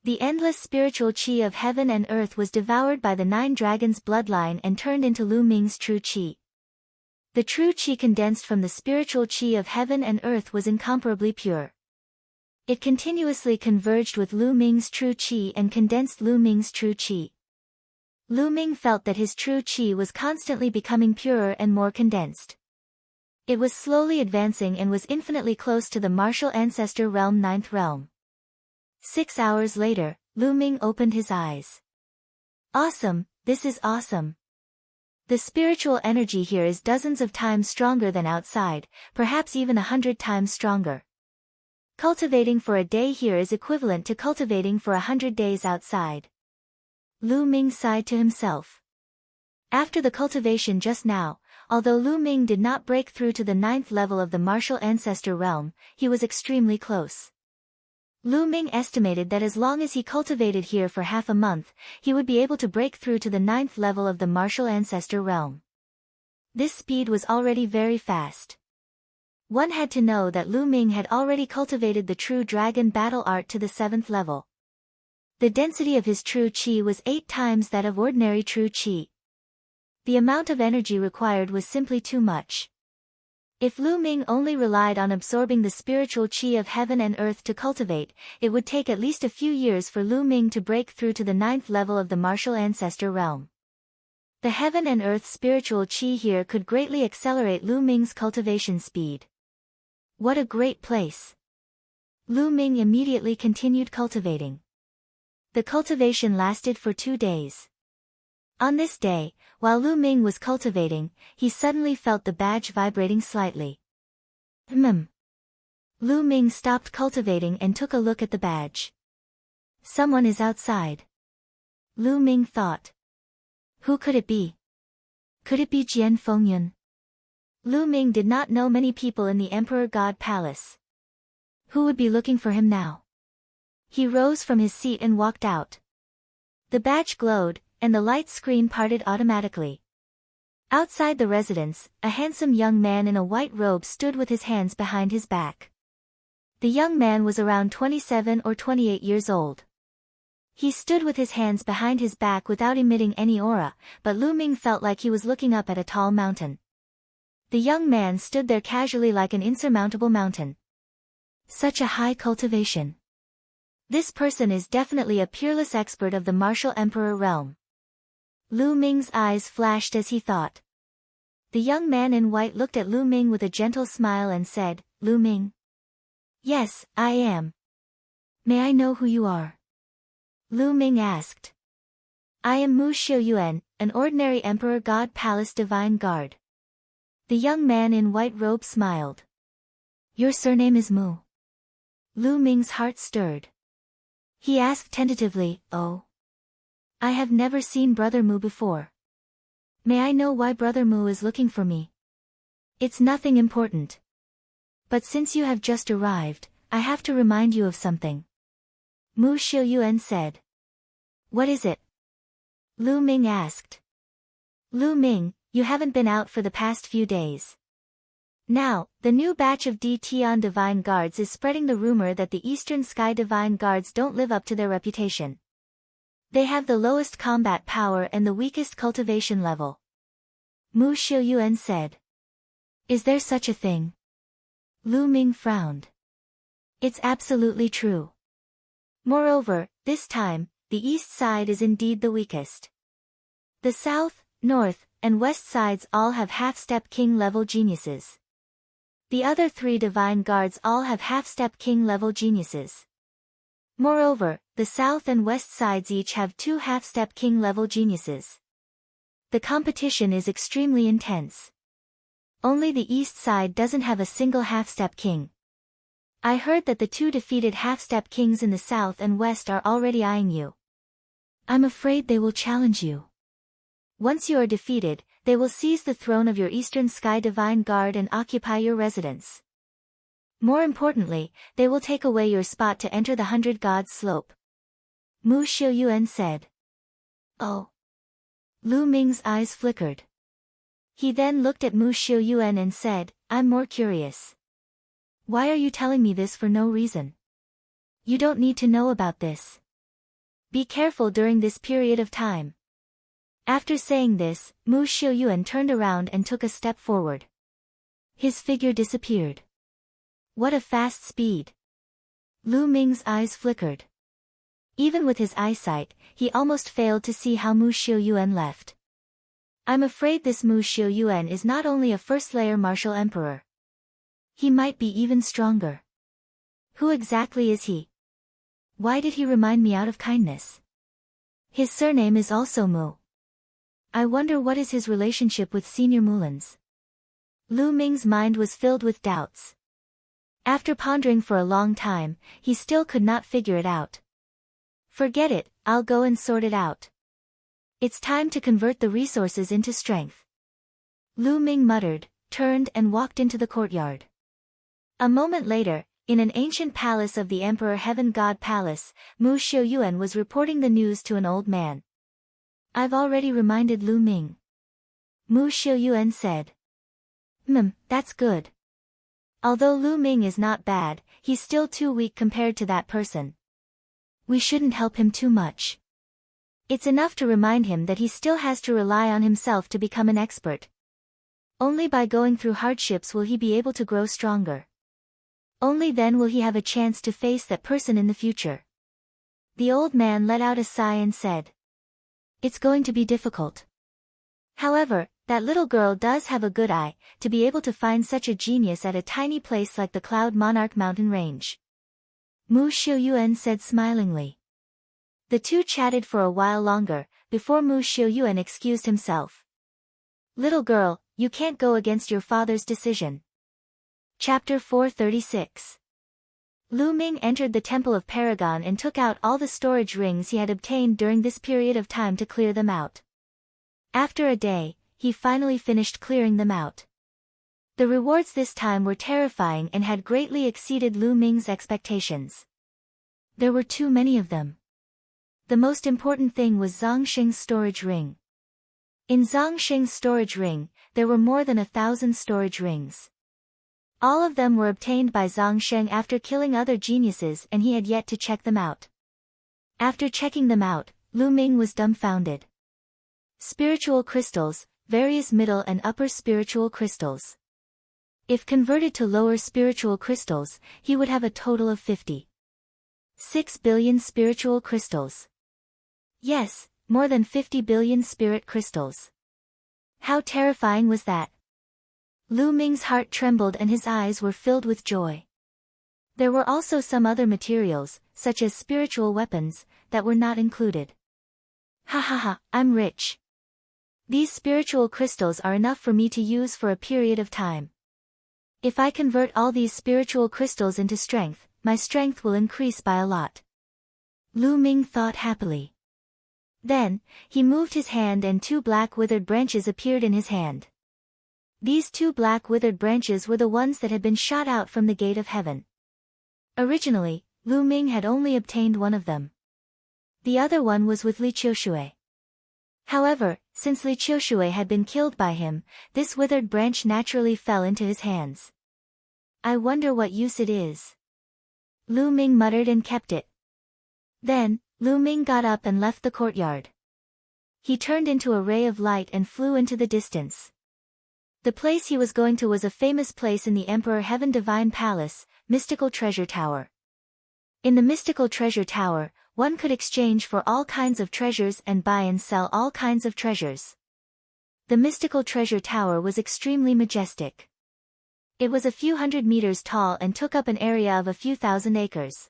The endless spiritual qi of heaven and earth was devoured by the 9 dragons' bloodline and turned into Lu Ming's true qi. The true qi condensed from the spiritual qi of heaven and earth was incomparably pure. It continuously converged with Lu Ming's true qi and condensed Lu Ming's true qi. Lu Ming felt that his true qi was constantly becoming purer and more condensed. It was slowly advancing and was infinitely close to the martial ancestor realm 9th realm. 6 hours later, Lu Ming opened his eyes. Awesome, this is awesome. The spiritual energy here is dozens of times stronger than outside, perhaps even 100 times stronger. Cultivating for a day here is equivalent to cultivating for 100 days outside. Lu Ming sighed to himself. After the cultivation just now, although Lu Ming did not break through to the 9th level of the martial ancestor realm, he was extremely close. Lu Ming estimated that as long as he cultivated here for half a month, he would be able to break through to the 9th level of the martial ancestor realm. This speed was already very fast. One had to know that Lu Ming had already cultivated the true dragon battle art to the 7th level. The density of his true qi was 8 times that of ordinary true qi. The amount of energy required was simply too much. If Lu Ming only relied on absorbing the spiritual qi of heaven and earth to cultivate, it would take at least a few years for Lu Ming to break through to the 9th level of the martial ancestor realm. The heaven and earth spiritual qi here could greatly accelerate Lu Ming's cultivation speed. What a great place! Lu Ming immediately continued cultivating. The cultivation lasted for 2 days. On this day, while Lu Ming was cultivating, he suddenly felt the badge vibrating slightly. Lu Ming stopped cultivating and took a look at the badge. Someone is outside. Lu Ming thought. Who could it be? Could it be Jian Fengyun? Lu Ming did not know many people in the Emperor God Palace. Who would be looking for him now? He rose from his seat and walked out. The badge glowed, and the light screen parted automatically. Outside the residence, a handsome young man in a white robe stood with his hands behind his back. The young man was around 27 or 28 years old. He stood with his hands behind his back without emitting any aura, but Lu Ming felt like he was looking up at a tall mountain. The young man stood there casually like an insurmountable mountain. Such a high cultivation. This person is definitely a peerless expert of the martial emperor realm. Lu Ming's eyes flashed as he thought. The young man in white looked at Lu Ming with a gentle smile and said, Lu Ming? Yes, I am. May I know who you are? Lu Ming asked. I am Mu Xiuyuan, an ordinary Emperor God Palace Divine Guard. The young man in white robe smiled. Your surname is Mu. Lu Ming's heart stirred. He asked tentatively, Oh? I have never seen Brother Mu before. May I know why Brother Mu is looking for me? It's nothing important. But since you have just arrived, I have to remind you of something. Mu Xiuyuan said. What is it? Lu Ming asked. Lu Ming, you haven't been out for the past few days. Now, the new batch of Tian Divine Guards is spreading the rumor that the Eastern Sky Divine Guards don't live up to their reputation. They have the lowest combat power and the weakest cultivation level. Mu Xiuyuan said. Is there such a thing? Lu Ming frowned. It's absolutely true. Moreover, this time, the east side is indeed the weakest. The south, north, and west sides all have half-step king-level geniuses. The other 3 divine guards all have half-step king-level geniuses. Moreover, the south and west sides each have 2 half-step king-level geniuses. The competition is extremely intense. Only the east side doesn't have a single half-step king. I heard that the 2 defeated half-step kings in the south and west are already eyeing you. I'm afraid they will challenge you. Once you are defeated, they will seize the throne of your Eastern Sky Divine Guard and occupy your residence. More importantly, they will take away your spot to enter the 100 Gods Slope. Mu Xiuyuan said. Oh. Lu Ming's eyes flickered. He then looked at Mu Xiuyuan and said, I'm more curious. Why are you telling me this for no reason? You don't need to know about this. Be careful during this period of time. After saying this, Mu Xiuyuan turned around and took a step forward. His figure disappeared. What a fast speed! Lu Ming's eyes flickered. Even with his eyesight, he almost failed to see how Mu Xiuyuan left. I'm afraid this Mu Xiuyuan is not only a first-layer martial emperor. He might be even stronger. Who exactly is he? Why did he remind me out of kindness? His surname is also Mu. I wonder what is his relationship with Senior Mullins. Lu Ming's mind was filled with doubts. After pondering for a long time, he still could not figure it out. Forget it, I'll go and sort it out. It's time to convert the resources into strength. Lu Ming muttered, turned and walked into the courtyard. A moment later, in an ancient palace of the Emperor Heaven God Palace, Mu Xiuyuan was reporting the news to an old man. I've already reminded Lu Ming. Mu Xiuyuan said. That's good. Although Lu Ming is not bad, he's still too weak compared to that person. We shouldn't help him too much. It's enough to remind him that he still has to rely on himself to become an expert. Only by going through hardships will he be able to grow stronger. Only then will he have a chance to face that person in the future. The old man let out a sigh and said. It's going to be difficult. However, that little girl does have a good eye, to be able to find such a genius at a tiny place like the Cloud Monarch mountain range. Mu Xiuyuan said smilingly. The two chatted for a while longer, before Mu Xiuyuan excused himself. Little girl, you can't go against your father's decision. Chapter 436. Lu Ming entered the Temple of Paragon and took out all the storage rings he had obtained during this period of time to clear them out. After a day, he finally finished clearing them out. The rewards this time were terrifying and had greatly exceeded Lu Ming's expectations. There were too many of them. The most important thing was Zhongxing's storage ring. In Zhongxing's storage ring, there were more than 1,000 storage rings. All of them were obtained by Zhongxing after killing other geniuses, and he had yet to check them out. After checking them out, Lu Ming was dumbfounded. Spiritual crystals, various middle and upper spiritual crystals. If converted to lower spiritual crystals, he would have a total of 56 billion spiritual crystals. Yes, more than 50 billion spirit crystals. How terrifying was that? Lu Ming's heart trembled and his eyes were filled with joy. There were also some other materials, such as spiritual weapons, that were not included. Ha ha ha, I'm rich. These spiritual crystals are enough for me to use for a period of time. If I convert all these spiritual crystals into strength, my strength will increase by a lot. Lu Ming thought happily. Then, he moved his hand and 2 black withered branches appeared in his hand. These 2 black withered branches were the ones that had been shot out from the gate of heaven. Originally, Lu Ming had only obtained one of them. The other one was with Li Qiushui. However, since Li Qiushui had been killed by him, this withered branch naturally fell into his hands. I wonder what use it is. Lu Ming muttered and kept it. Then, Lu Ming got up and left the courtyard. He turned into a ray of light and flew into the distance. The place he was going to was a famous place in the Emperor Heaven Divine Palace, Mystical Treasure Tower. In the Mystical Treasure Tower, one could exchange for all kinds of treasures and buy and sell all kinds of treasures. The Mystical Treasure Tower was extremely majestic. It was a few hundred meters tall and took up an area of a few thousand acres.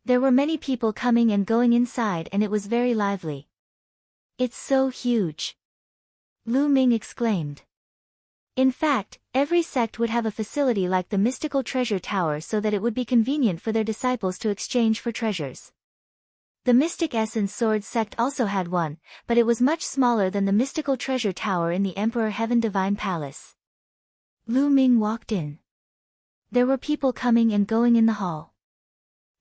There were many people coming and going inside and it was very lively. It's so huge! Lu Ming exclaimed. In fact, every sect would have a facility like the Mystical Treasure Tower so that it would be convenient for their disciples to exchange for treasures. The Mystic Essence Sword sect also had one, but it was much smaller than the Mystical Treasure Tower in the Emperor Heaven Divine Palace. Lu Ming walked in. There were people coming and going in the hall.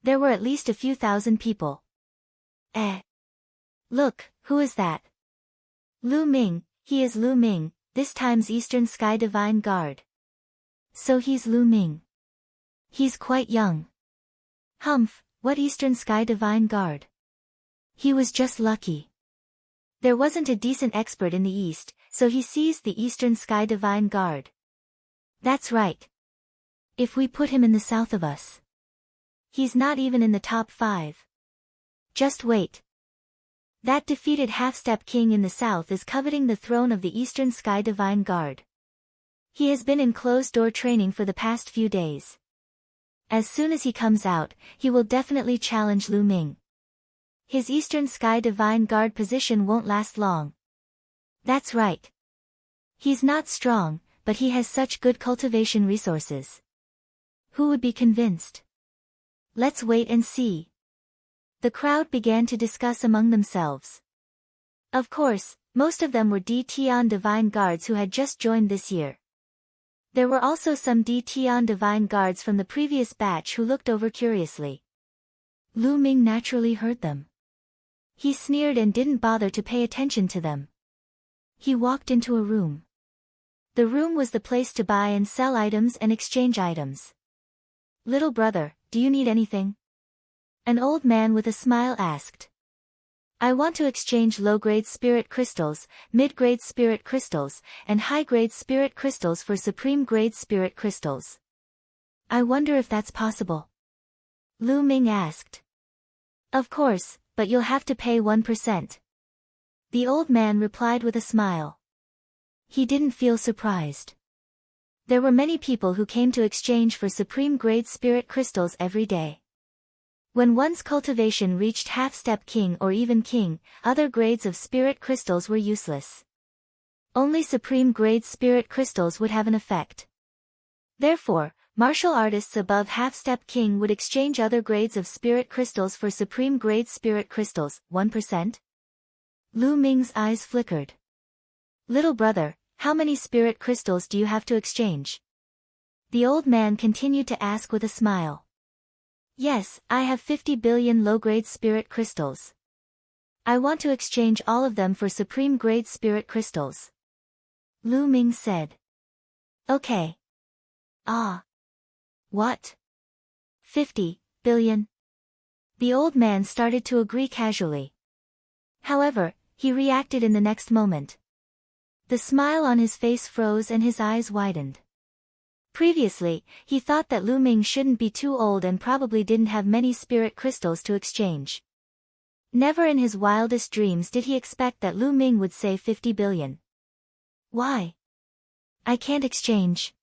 There were at least a few thousand people. Look, who is that? Lu Ming, he is Lu Ming, this time's Eastern Sky Divine Guard. So he's Lu Ming. He's quite young. Humph, what Eastern Sky Divine Guard? He was just lucky. There wasn't a decent expert in the East, so he seized the Eastern Sky Divine Guard. That's right. If we put him in the south of us. He's not even in the top 5. Just wait. That defeated half-step king in the south is coveting the throne of the Eastern Sky Divine Guard. He has been in closed-door training for the past few days. As soon as he comes out, he will definitely challenge Lu Ming. His Eastern Sky Divine Guard position won't last long. That's right. He's not strong, but he has such good cultivation resources. Who would be convinced? Let's wait and see. The crowd began to discuss among themselves. Of course, most of them were Tian Divine Guards who had just joined this year. There were also some Tian Divine Guards from the previous batch who looked over curiously. Lu Ming naturally heard them. He sneered and didn't bother to pay attention to them. He walked into a room. The room was the place to buy and sell items and exchange items. Little brother, do you need anything? An old man with a smile asked. I want to exchange low-grade spirit crystals, mid-grade spirit crystals, and high-grade spirit crystals for supreme-grade spirit crystals. I wonder if that's possible. Lu Ming asked. Of course, but you'll have to pay 1%. The old man replied with a smile. He didn't feel surprised. There were many people who came to exchange for supreme-grade spirit crystals every day. When one's cultivation reached half-step king or even king, other grades of spirit crystals were useless. Only supreme-grade spirit crystals would have an effect. Therefore, Martial artists above half-step king would exchange other grades of spirit crystals for supreme grade spirit crystals, 1%? Lu Ming's eyes flickered. Little brother, how many spirit crystals do you have to exchange? The old man continued to ask with a smile. Yes, I have 50 billion low-grade spirit crystals. I want to exchange all of them for supreme grade spirit crystals. Lu Ming said. Okay. Ah. What? 50 billion? The old man started to agree casually. However, he reacted in the next moment. The smile on his face froze and his eyes widened. Previously, he thought that Lu Ming shouldn't be too old and probably didn't have many spirit crystals to exchange. Never in his wildest dreams did he expect that Lu Ming would say 50 billion. Why? I can't exchange.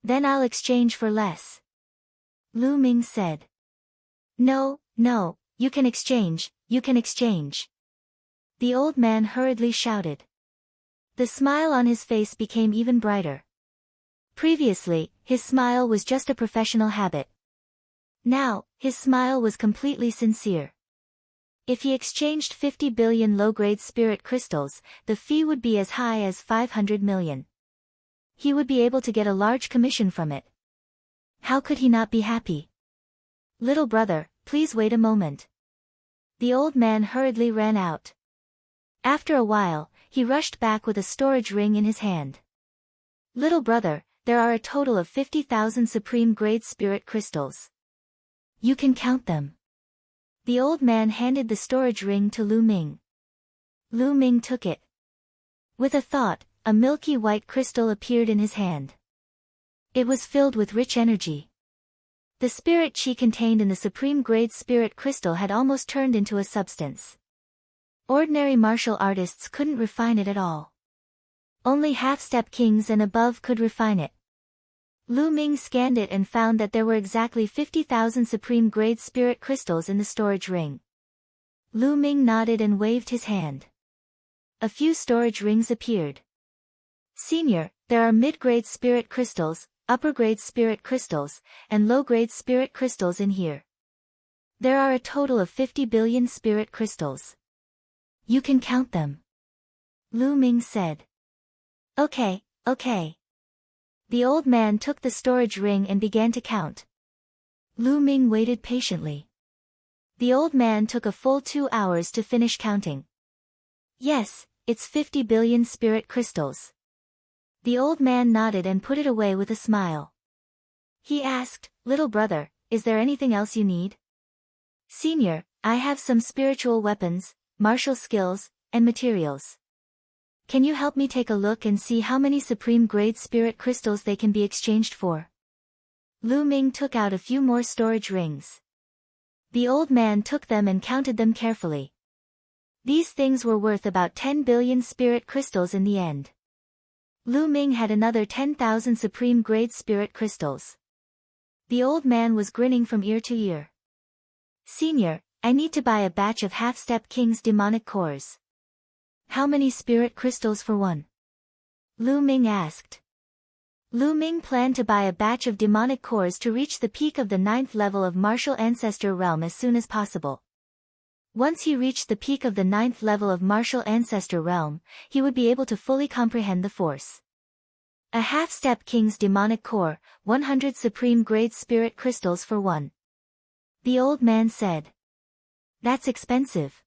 Then I'll exchange for less. Lu Ming said. No, you can exchange, you can exchange. The old man hurriedly shouted. The smile on his face became even brighter. Previously, his smile was just a professional habit. Now, his smile was completely sincere. If he exchanged 50 billion low-grade spirit crystals, the fee would be as high as 500 million. He would be able to get a large commission from it. How could he not be happy? Little brother, please wait a moment. The old man hurriedly ran out. After a while, he rushed back with a storage ring in his hand. Little brother, there are a total of 50,000 supreme grade spirit crystals. You can count them. The old man handed the storage ring to Lu Ming. Lu Ming took it. With a thought, a milky white crystal appeared in his hand. It was filled with rich energy. The spirit chi contained in the supreme grade spirit crystal had almost turned into a substance. Ordinary martial artists couldn't refine it at all. Only half-step kings and above could refine it. Lu Ming scanned it and found that there were exactly 50,000 supreme grade spirit crystals in the storage ring. Lu Ming nodded and waved his hand. A few storage rings appeared. Senior, there are mid-grade spirit crystals, upper-grade spirit crystals, and low-grade spirit crystals in here. There are a total of 50 billion spirit crystals. You can count them. Lu Ming said. Okay. The old man took the storage ring and began to count. Lu Ming waited patiently. The old man took a full 2 hours to finish counting. Yes, it's 50 billion spirit crystals. The old man nodded and put it away with a smile. He asked, Little brother, is there anything else you need? Senior, I have some spiritual weapons, martial skills, and materials. Can you help me take a look and see how many supreme grade spirit crystals they can be exchanged for? Lu Ming took out a few more storage rings. The old man took them and counted them carefully. These things were worth about 10 billion spirit crystals in the end. Lu Ming had another 10,000 supreme grade spirit crystals. The old man was grinning from ear to ear. Senior, I need to buy a batch of half-step king's demonic cores. How many spirit crystals for one? Lu Ming asked. Lu Ming planned to buy a batch of demonic cores to reach the peak of the 9th level of martial ancestor realm as soon as possible. Once he reached the peak of the 9th level of martial ancestor realm, he would be able to fully comprehend the force. A half-step king's demonic core, 100 supreme grade spirit crystals for one. The old man said. That's expensive.